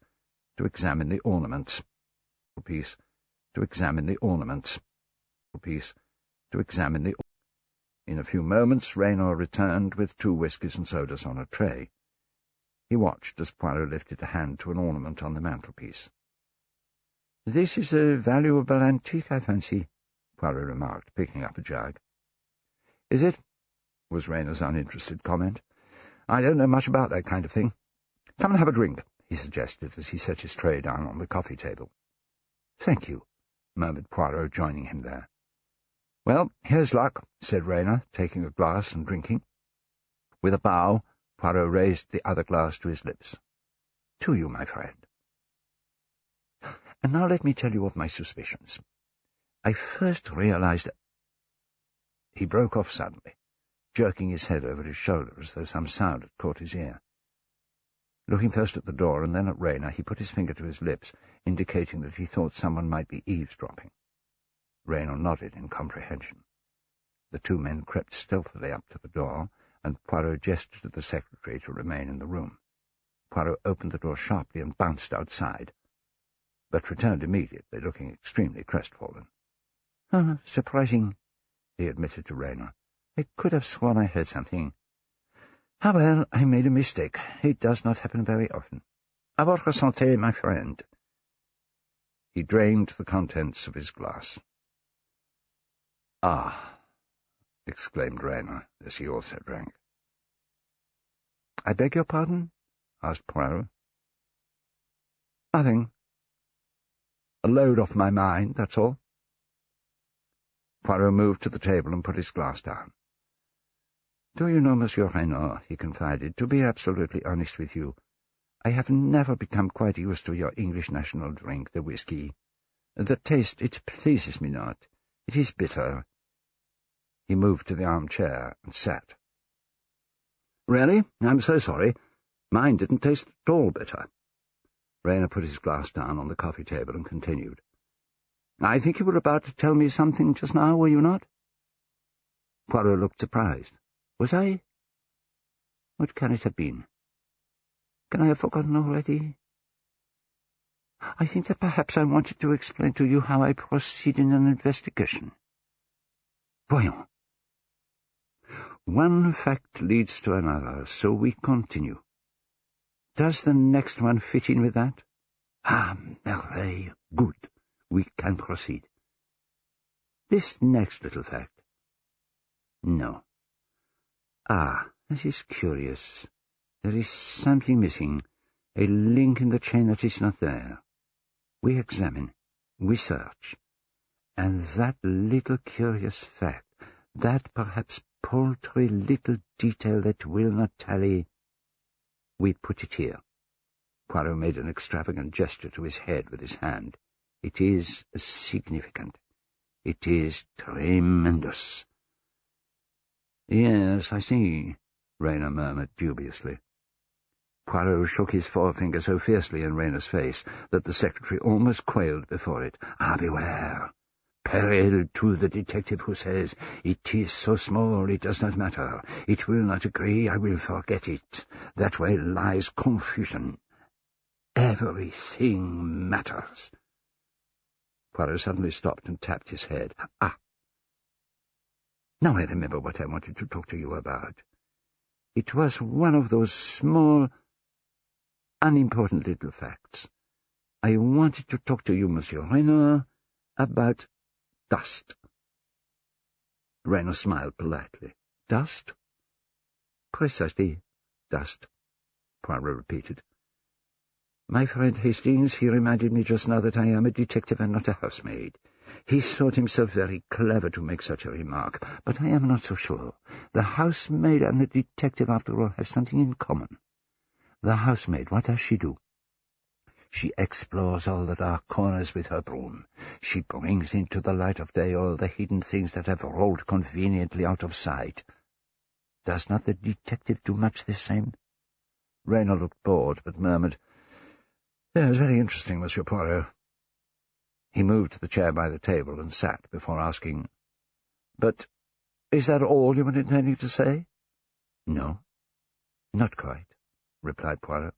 to examine the ornaments. piece to examine the... In a few moments Raynor returned with 2 whiskies and sodas on a tray. He watched as Poirot lifted a hand to an ornament on the mantelpiece. "This is a valuable antique, I fancy," Poirot remarked, picking up a jug. "Is it?" was Raynor's uninterested comment. "I don't know much about that kind of thing. Come and have a drink," he suggested as he set his tray down on the coffee table. "Thank you," murmured Poirot, joining him there. "Well, here's luck," said Raynor, taking a glass and drinking. With a bow, Poirot raised the other glass to his lips. "To you, my friend. And now let me tell you of my suspicions. I first realized that—" He broke off suddenly, jerking his head over his shoulder as though some sound had caught his ear. Looking first at the door and then at Raynor, he put his finger to his lips, indicating that he thought someone might be eavesdropping. Raynor nodded in comprehension. The 2 men crept stealthily up to the door, and Poirot gestured to the secretary to remain in the room. Poirot opened the door sharply and bounced outside, but returned immediately, looking extremely crestfallen. "Surprising," he admitted to Raynor. "I could have sworn I heard something. Ah, well, I made a mistake. It does not happen very often. À votre santé, my friend." He drained the contents of his glass. "Ah," exclaimed Raynor, as he also drank. "I beg your pardon?" asked Poirot. "Nothing. A load off my mind, that's all." Poirot moved to the table and put his glass down. "Do you know, Monsieur Raynor," he confided, "to be absolutely honest with you, I have never become quite used to your English national drink, the whisky. The taste, it pleases me not. It is bitter." He moved to the armchair and sat. "Really? I'm so sorry. Mine didn't taste at all bitter." Raynor put his glass down on the coffee table and continued. "I think you were about to tell me something just now, were you not?" Poirot looked surprised. "Was I? What can it have been? Can I have forgotten already? I think that perhaps I wanted to explain to you how I proceed in an investigation. Voyons. One fact leads to another, so we continue. Does the next one fit in with that? Ah, merveille, good. We can proceed. This next little fact? No. Ah, that is curious. There is something missing, a link in the chain that is not there. We examine, we search, and that little curious fact, that perhaps paltry little detail that will not tally, we put it here." Poirot made an extravagant gesture to his head with his hand. "It is significant. It is tremendous." "Yes, I see," Raynor murmured dubiously. Poirot shook his forefinger so fiercely in Raynor's face that the secretary almost quailed before it. "Ah, beware! Peril to the detective who says, 'It is so small, it does not matter. It will not agree, I will forget it.' That way lies confusion. Everything matters." Poirot suddenly stopped and tapped his head. "Ah! Now I remember what I wanted to talk to you about. It was one of those small, unimportant little facts. I wanted to talk to you, Monsieur Raynor, about dust." Raynor smiled politely. "Dust?" "Precisely, dust," Poirot repeated. "My friend Hastings, he reminded me just now that I am a detective and not a housemaid. He thought himself very clever to make such a remark, but I am not so sure. The housemaid and the detective, after all, have something in common. The housemaid, what does she do? She explores all the dark corners with her broom. She brings into the light of day all the hidden things that have rolled conveniently out of sight. Does not the detective do much the same?" Raynor looked bored, but murmured, "Yes, very interesting, Monsieur Poirot." He moved to the chair by the table and sat before asking, "But is that all you were intending to say?" "No, not quite," replied Poirot.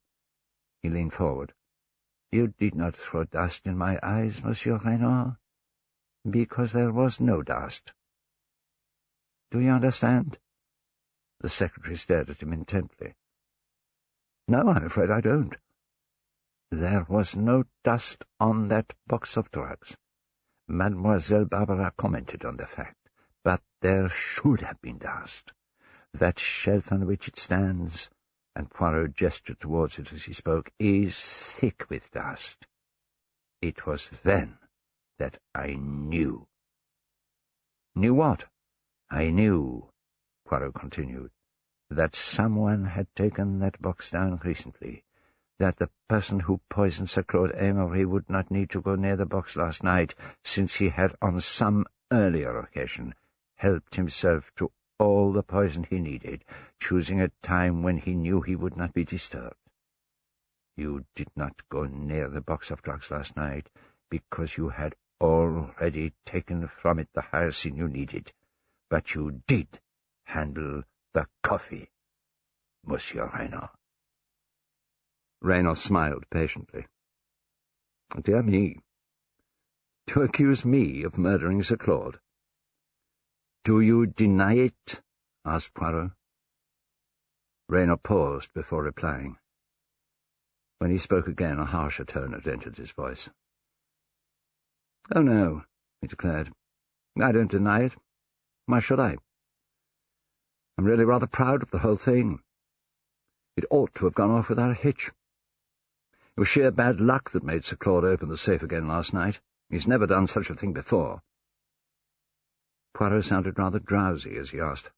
He leaned forward. "You did not throw dust in my eyes, Monsieur Raynor. Because there was no dust. Do you understand? The secretary stared at him intently. No, I'm afraid I don't. There was no dust on that box of drugs. Mademoiselle Barbara commented on the fact. But there should have been dust. That shelf on which it stands, and Poirot gestured towards it as he spoke, is thick with dust. It was then that I knew. Knew what? I knew, Poirot continued, that someone had taken that box down recently, that the person who poisoned Sir Claud Amory would not need to go near the box last night, since he had on some earlier occasion helped himself to all the poison he needed, choosing a time when he knew he would not be disturbed. You did not go near the box of drugs last night because you had already taken from it the hyacinth you needed, but you did handle the coffee, Monsieur Reynard. Reynard smiled patiently. Dear me. To accuse me of murdering Sir Claude. Do you deny it? Asked Poirot. Reynard paused before replying. When he spoke again, a harsher tone had entered his voice. Oh, no, he declared. I don't deny it. Why should I? I'm really rather proud of the whole thing. It ought to have gone off without a hitch. It was sheer bad luck that made Sir Claude open the safe again last night. He's never done such a thing before. Poirot sounded rather drowsy as he asked,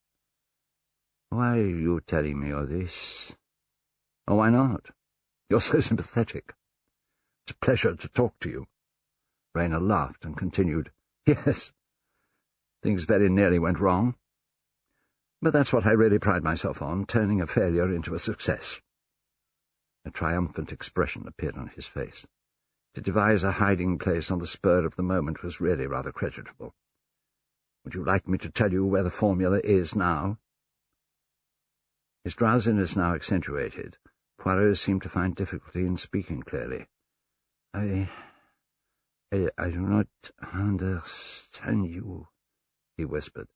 Why are you telling me all this? Oh, why not? You're so sympathetic. It's a pleasure to talk to you. Rayner laughed and continued, Yes, things very nearly went wrong. But that's what I really pride myself on, turning a failure into a success. A triumphant expression appeared on his face. To devise a hiding place on the spur of the moment was really rather creditable. Would you like me to tell you where the formula is now? His drowsiness now accentuated, Poirot seemed to find difficulty in speaking clearly. I do not understand you, he whispered.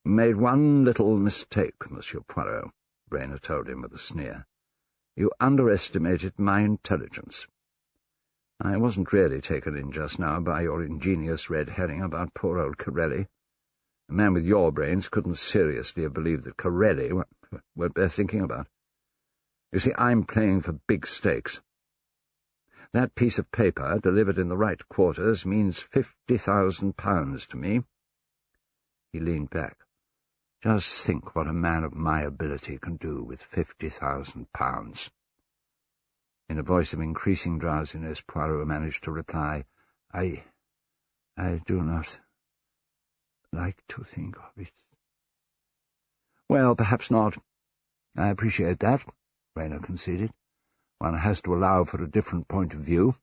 You made one little mistake, Monsieur Poirot, Rayner told him with a sneer. You underestimated my intelligence. I wasn't really taken in just now by your ingenious red herring about poor old Corelli. A man with your brains couldn't seriously have believed that Corelli weren't bear thinking about. You see, I'm playing for big stakes. That piece of paper, delivered in the right quarters, means £50,000 to me. He leaned back. Just think what a man of my ability can do with £50,000. In a voice of increasing drowsiness, Poirot managed to reply, I do not like to think of it. Well, perhaps not. I appreciate that, Rayner conceded. One has to allow for a different point of view.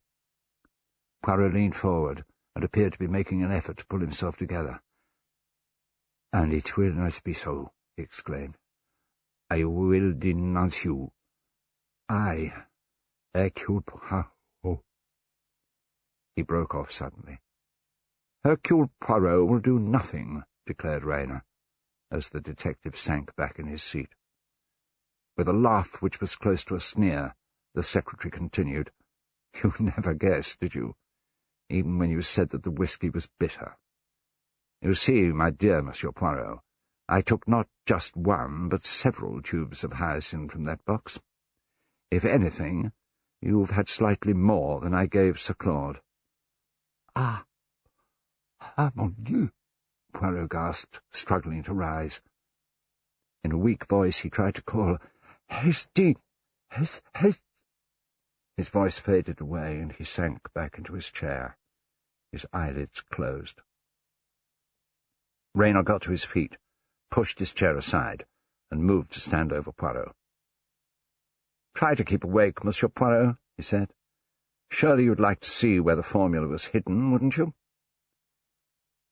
Poirot leaned forward and appeared to be making an effort to pull himself together. And it will not be so, he exclaimed. I will denounce you. I, Hercule Poirot. He broke off suddenly. Hercule Poirot will do nothing, declared Rayner, as the detective sank back in his seat. With a laugh which was close to a sneer, the secretary continued, You never guessed, did you, even when you said that the whisky was bitter? You see, my dear Monsieur Poirot, I took not just one, but several tubes of hyacinth from that box. If anything, you've had slightly more than I gave Sir Claude. Ah, mon Dieu, Poirot gasped, struggling to rise. In a weak voice he tried to call, Haste! His voice faded away, and he sank back into his chair. His eyelids closed. Rayner got to his feet, pushed his chair aside, and moved to stand over Poirot. Try to keep awake, Monsieur Poirot, he said. Surely you'd like to see where the formula was hidden, wouldn't you?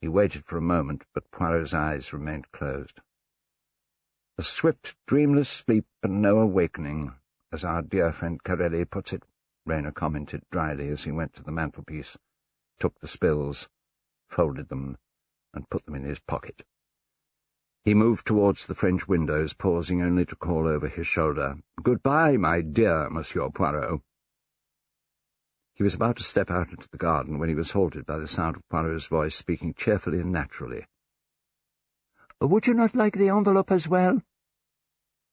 He waited for a moment, but Poirot's eyes remained closed. A swift, dreamless sleep and no awakening, as our dear friend Corelli puts it, Rayner commented dryly as he went to the mantelpiece, took the spills, folded them, and put them in his pocket. He moved towards the French windows, pausing only to call over his shoulder, "Goodbye, my dear Monsieur Poirot." He was about to step out into the garden when he was halted by the sound of Poirot's voice speaking cheerfully and naturally. "Would you not like the envelope as well?"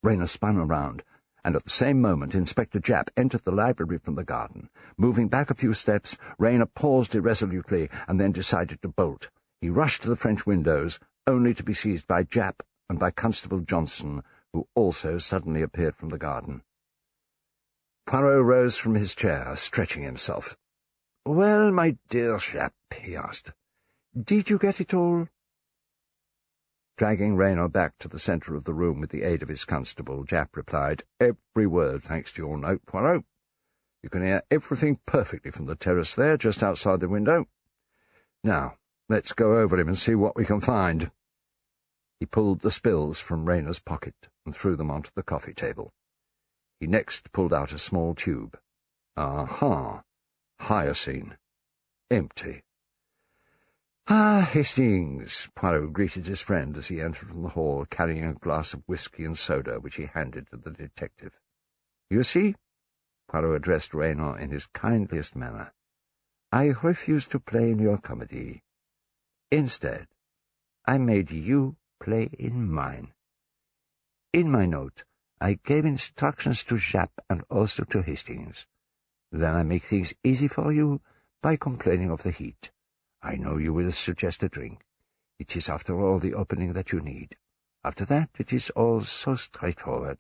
Rayner spun around, and at the same moment Inspector Japp entered the library from the garden. Moving back a few steps, Rayner paused irresolutely and then decided to bolt. He rushed to the French windows, only to be seized by Japp and by Constable Johnson, who also suddenly appeared from the garden. Poirot rose from his chair, stretching himself. "Well, my dear Japp," he asked, "did you get it all?" Dragging Rayner back to the centre of the room with the aid of his constable, Japp replied, "Every word, thanks to your note, Poirot. You can hear everything perfectly from the terrace there, just outside the window. Now, let's go over him and see what we can find." He pulled the spills from Rayner's pocket and threw them onto the coffee table. He next pulled out a small tube. Aha! Hyoscine. Empty. "Ah, Hastings," Poirot greeted his friend as he entered from the hall, carrying a glass of whisky and soda, which he handed to the detective. "You see," Poirot addressed Rayner in his kindliest manner, "I refused to play in your comedy. Instead, I made you play in mine. In my note, I gave instructions to Japp and also to Hastings. Then I make things easy for you by complaining of the heat. I know you will suggest a drink. It is, after all, the opening that you need. After that, it is all so straightforward.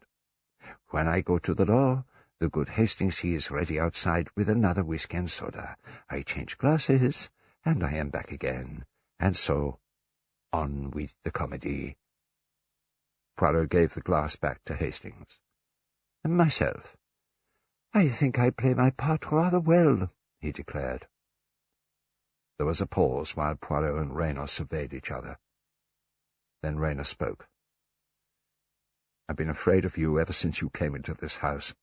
When I go to the door, the good Hastings, he is ready outside with another whisky and soda. I change glasses, and I am back again. And so, on with the comedy." Poirot gave the glass back to Hastings. "Myself, I think I play my part rather well," he declared. There was a pause while Poirot and Rayner surveyed each other. Then Rayner spoke. "I've been afraid of you ever since you came into this house.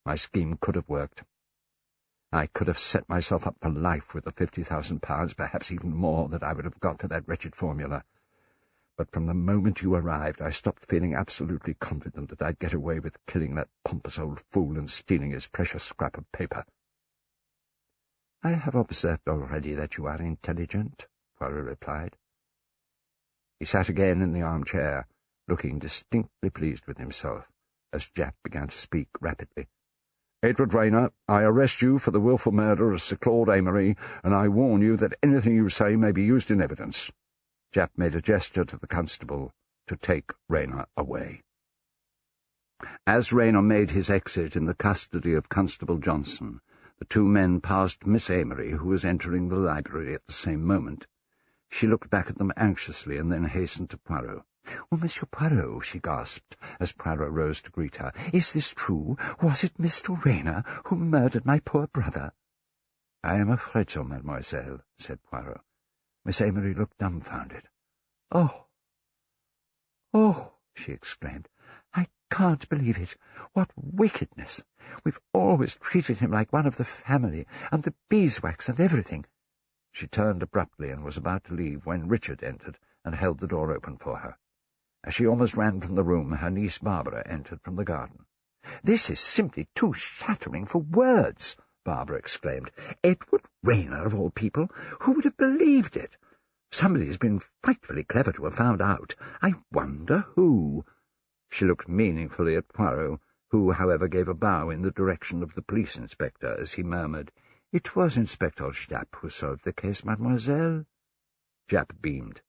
My scheme could have worked. I could have set myself up for life with the £50,000, perhaps even more, that I would have got for that wretched formula. But from the moment you arrived, I stopped feeling absolutely confident that I'd get away with killing that pompous old fool and stealing his precious scrap of paper." "I have observed already that you are intelligent," Poirot replied. He sat again in the armchair, looking distinctly pleased with himself, as Japp began to speak rapidly. "Edward Rayner, I arrest you for the wilful murder of Sir Claud Amory, and I warn you that anything you say may be used in evidence." Japp made a gesture to the constable to take Rayner away. As Rayner made his exit in the custody of Constable Johnson, the two men passed Miss Amory, who was entering the library at the same moment. She looked back at them anxiously and then hastened to Poirot. "Oh, Monsieur Poirot," she gasped, as Poirot rose to greet her. "Is this true? Was it Mr. Rayner who murdered my poor brother?" "I am afraid so, mademoiselle," said Poirot. Miss Amory looked dumbfounded. "Oh, she exclaimed. "I can't believe it. What wickedness! We've always treated him like one of the family, and the beeswax and everything." She turned abruptly and was about to leave when Richard entered and held the door open for her. As she almost ran from the room, her niece Barbara entered from the garden. "This is simply too shattering for words," Barbara exclaimed. "Edward Rayner, of all people! Who would have believed it? Somebody has been frightfully clever to have found out. I wonder who." She looked meaningfully at Poirot, who, however, gave a bow in the direction of the police inspector as he murmured, "It was Inspector Japp who solved the case, mademoiselle." Japp beamed.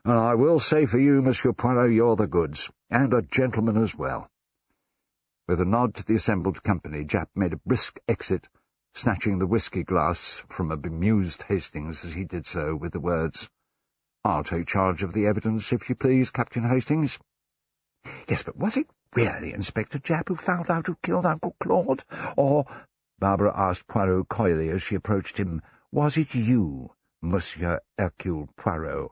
"And I will say for you, Monsieur Poirot, you're the goods, and a gentleman as well." With a nod to the assembled company, Japp made a brisk exit, snatching the whisky glass from a bemused Hastings as he did so, with the words, "I'll take charge of the evidence, if you please, Captain Hastings." "Yes, but was it really Inspector Japp who found out who killed Uncle Claude? Or," Barbara asked Poirot coyly as she approached him, "was it you, Monsieur Hercule Poirot?"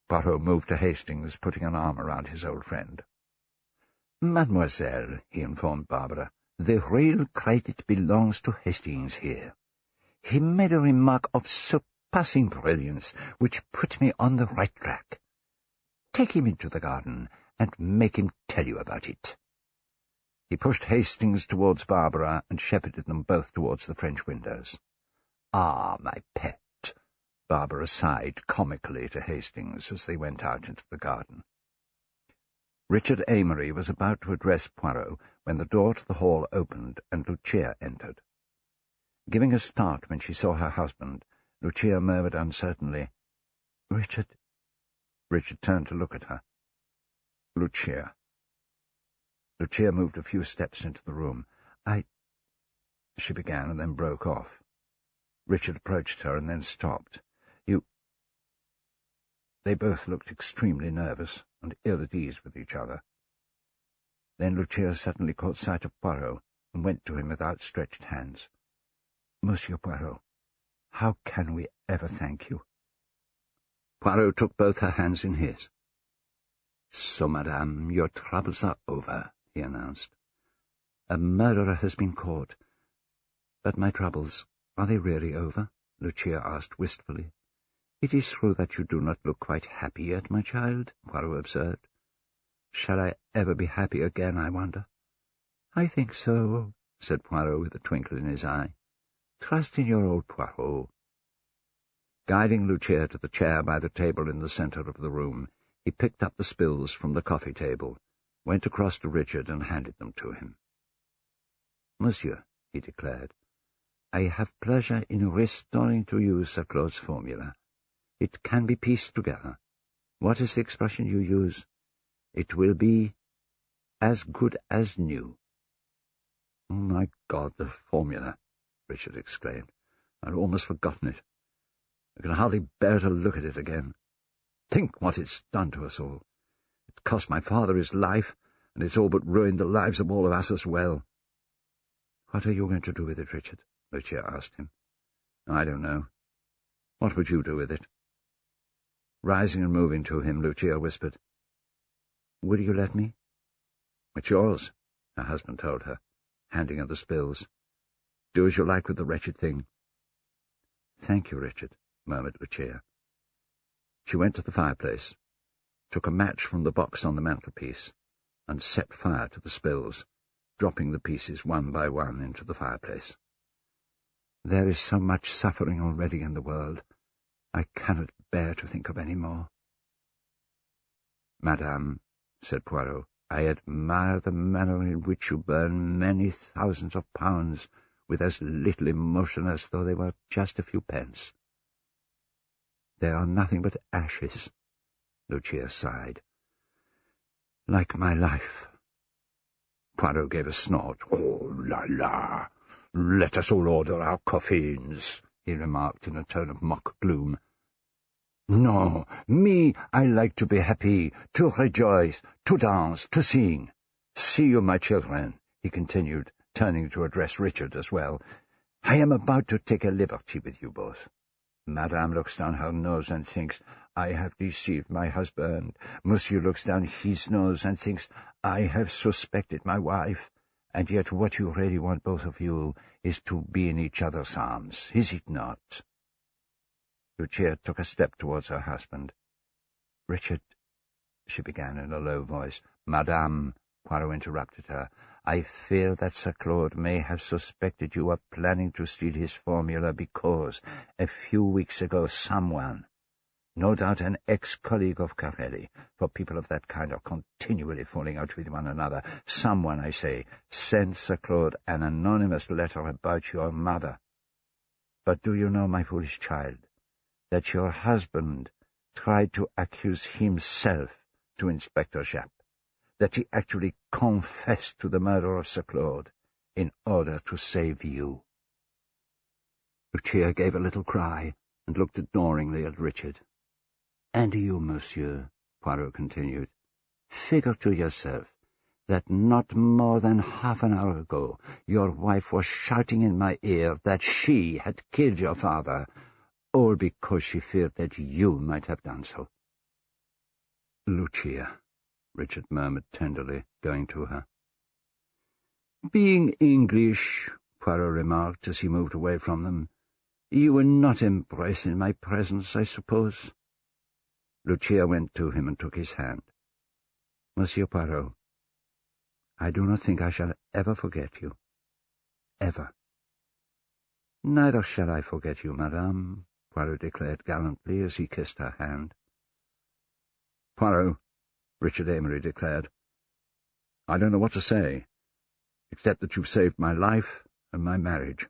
Poirot moved to Hastings, putting an arm around his old friend. "Mademoiselle," he informed Barbara, "the real credit belongs to Hastings here. He made a remark of so passing brilliance which put me on the right track. Take him into the garden and make him tell you about it." He pushed Hastings towards Barbara and shepherded them both towards the French windows. "Ah, my pet," Barbara sighed comically to Hastings as they went out into the garden. Richard Amory was about to address Poirot when the door to the hall opened and Lucia entered. Giving a start when she saw her husband, Lucia murmured uncertainly, "Richard." Richard turned to look at her. "Lucia." Lucia moved a few steps into the room. She began and then broke off. Richard approached her and then stopped. "You—" They both looked extremely nervous and ill at ease with each other. Then Lucia suddenly caught sight of Poirot and went to him with outstretched hands. "Monsieur Poirot, how can we ever thank you?" Poirot took both her hands in his. "So, madame, your troubles are over," he announced. "A murderer has been caught. But my troubles, are they really over?" Lucia asked wistfully. "It is true that you do not look quite happy yet, my child," Poirot observed. "Shall I ever be happy again, I wonder?" "I think so," said Poirot with a twinkle in his eye. "Trust in your old Poirot." Guiding Lucia to the chair by the table in the centre of the room, he picked up the spills from the coffee table, went across to Richard and handed them to him. "Monsieur," he declared, "I have pleasure in restoring to you Sir Claud's formula. It can be pieced together. What is the expression you use? It will be as good as new." "Oh, my God, the formula!" Richard exclaimed. "I'd almost forgotten it. I can hardly bear to look at it again. Think what it's done to us all. It cost my father his life, and it's all but ruined the lives of all of us as well." "What are you going to do with it, Richard?" Lucia asked him. "I don't know. What would you do with it?" Rising and moving to him, Lucia whispered, "Will you let me?" "It's yours," her husband told her, handing her the spills. "Do as you like with the wretched thing." "Thank you, Richard," murmured Lucia. She went to the fireplace, took a match from the box on the mantelpiece, and set fire to the spills, dropping the pieces one by one into the fireplace. "There is so much suffering already in the world. I cannot bear to think of any more." "Madame," said Poirot, "I admire the manner in which you burn many thousands of pounds with as little emotion as though they were just a few pence." "They are nothing but ashes," Lucia sighed. "Like my life." Poirot gave a snort. "Oh, la la! Let us all order our coffees," he remarked in a tone of mock gloom. "No, me, I like to be happy, to rejoice, to dance, to sing. See you, my children," he continued, turning to address Richard as well. "I am about to take a liberty with you both. Madame looks down her nose and thinks, I have deceived my husband. Monsieur looks down his nose and thinks, I have suspected my wife. And yet what you really want, both of you, is to be in each other's arms, is it not?" Lucia took a step towards her husband. "Richard," she began in a low voice. "Madame," Poirot interrupted her, "I fear that Sir Claude may have suspected you of planning to steal his formula because, a few weeks ago, someone, no doubt an ex-colleague of Carelli, for people of that kind are continually falling out with one another, someone, I say, sent Sir Claude an anonymous letter about your mother. But do you know, my foolish child, that your husband tried to accuse himself to Inspector Japp, that he actually confessed to the murder of Sir Claude in order to save you?" Lucia gave a little cry and looked adoringly at Richard. "And you, monsieur," Poirot continued, "figure to yourself that not more than half an hour ago your wife was shouting in my ear that she had killed your father, all because she feared that you might have done so." "Lucia," Richard murmured tenderly, going to her. "Being English," Poirot remarked as he moved away from them, You will not embrace in my presence, I suppose?" Lucia went to him and took his hand. "Monsieur Poirot, I do not think I shall ever forget you. Ever." "Neither shall I forget you, madame," Poirot declared gallantly as he kissed her hand. "Poirot," Richard Amory declared, "I don't know what to say, except that you've saved my life and my marriage.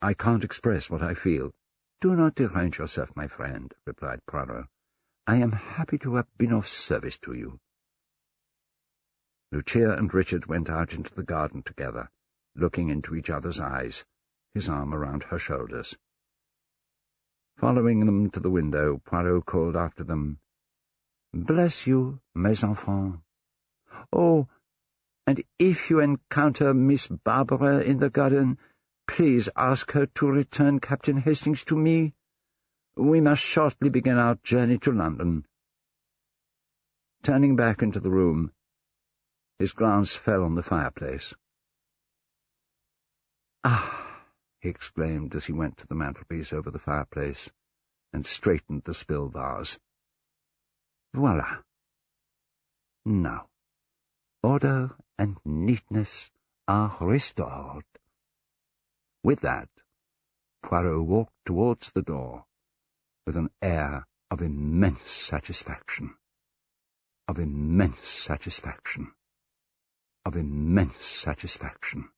I can't express what I feel." "Do not derange yourself, my friend," replied Poirot. "I am happy to have been of service to you." Lucia and Richard went out into the garden together, looking into each other's eyes, his arm around her shoulders. Following them to the window, Poirot called after them, "Bless you, mes enfants. Oh, and if you encounter Miss Barbara in the garden, please ask her to return Captain Hastings to me. We must shortly begin our journey to London." Turning back into the room, his glance fell on the fireplace. "Ah!" he exclaimed as he went to the mantelpiece over the fireplace and straightened the spill vase. "Voilà. Now, order and neatness are restored." With that, Poirot walked towards the door with an air of immense satisfaction, of immense satisfaction, of immense satisfaction.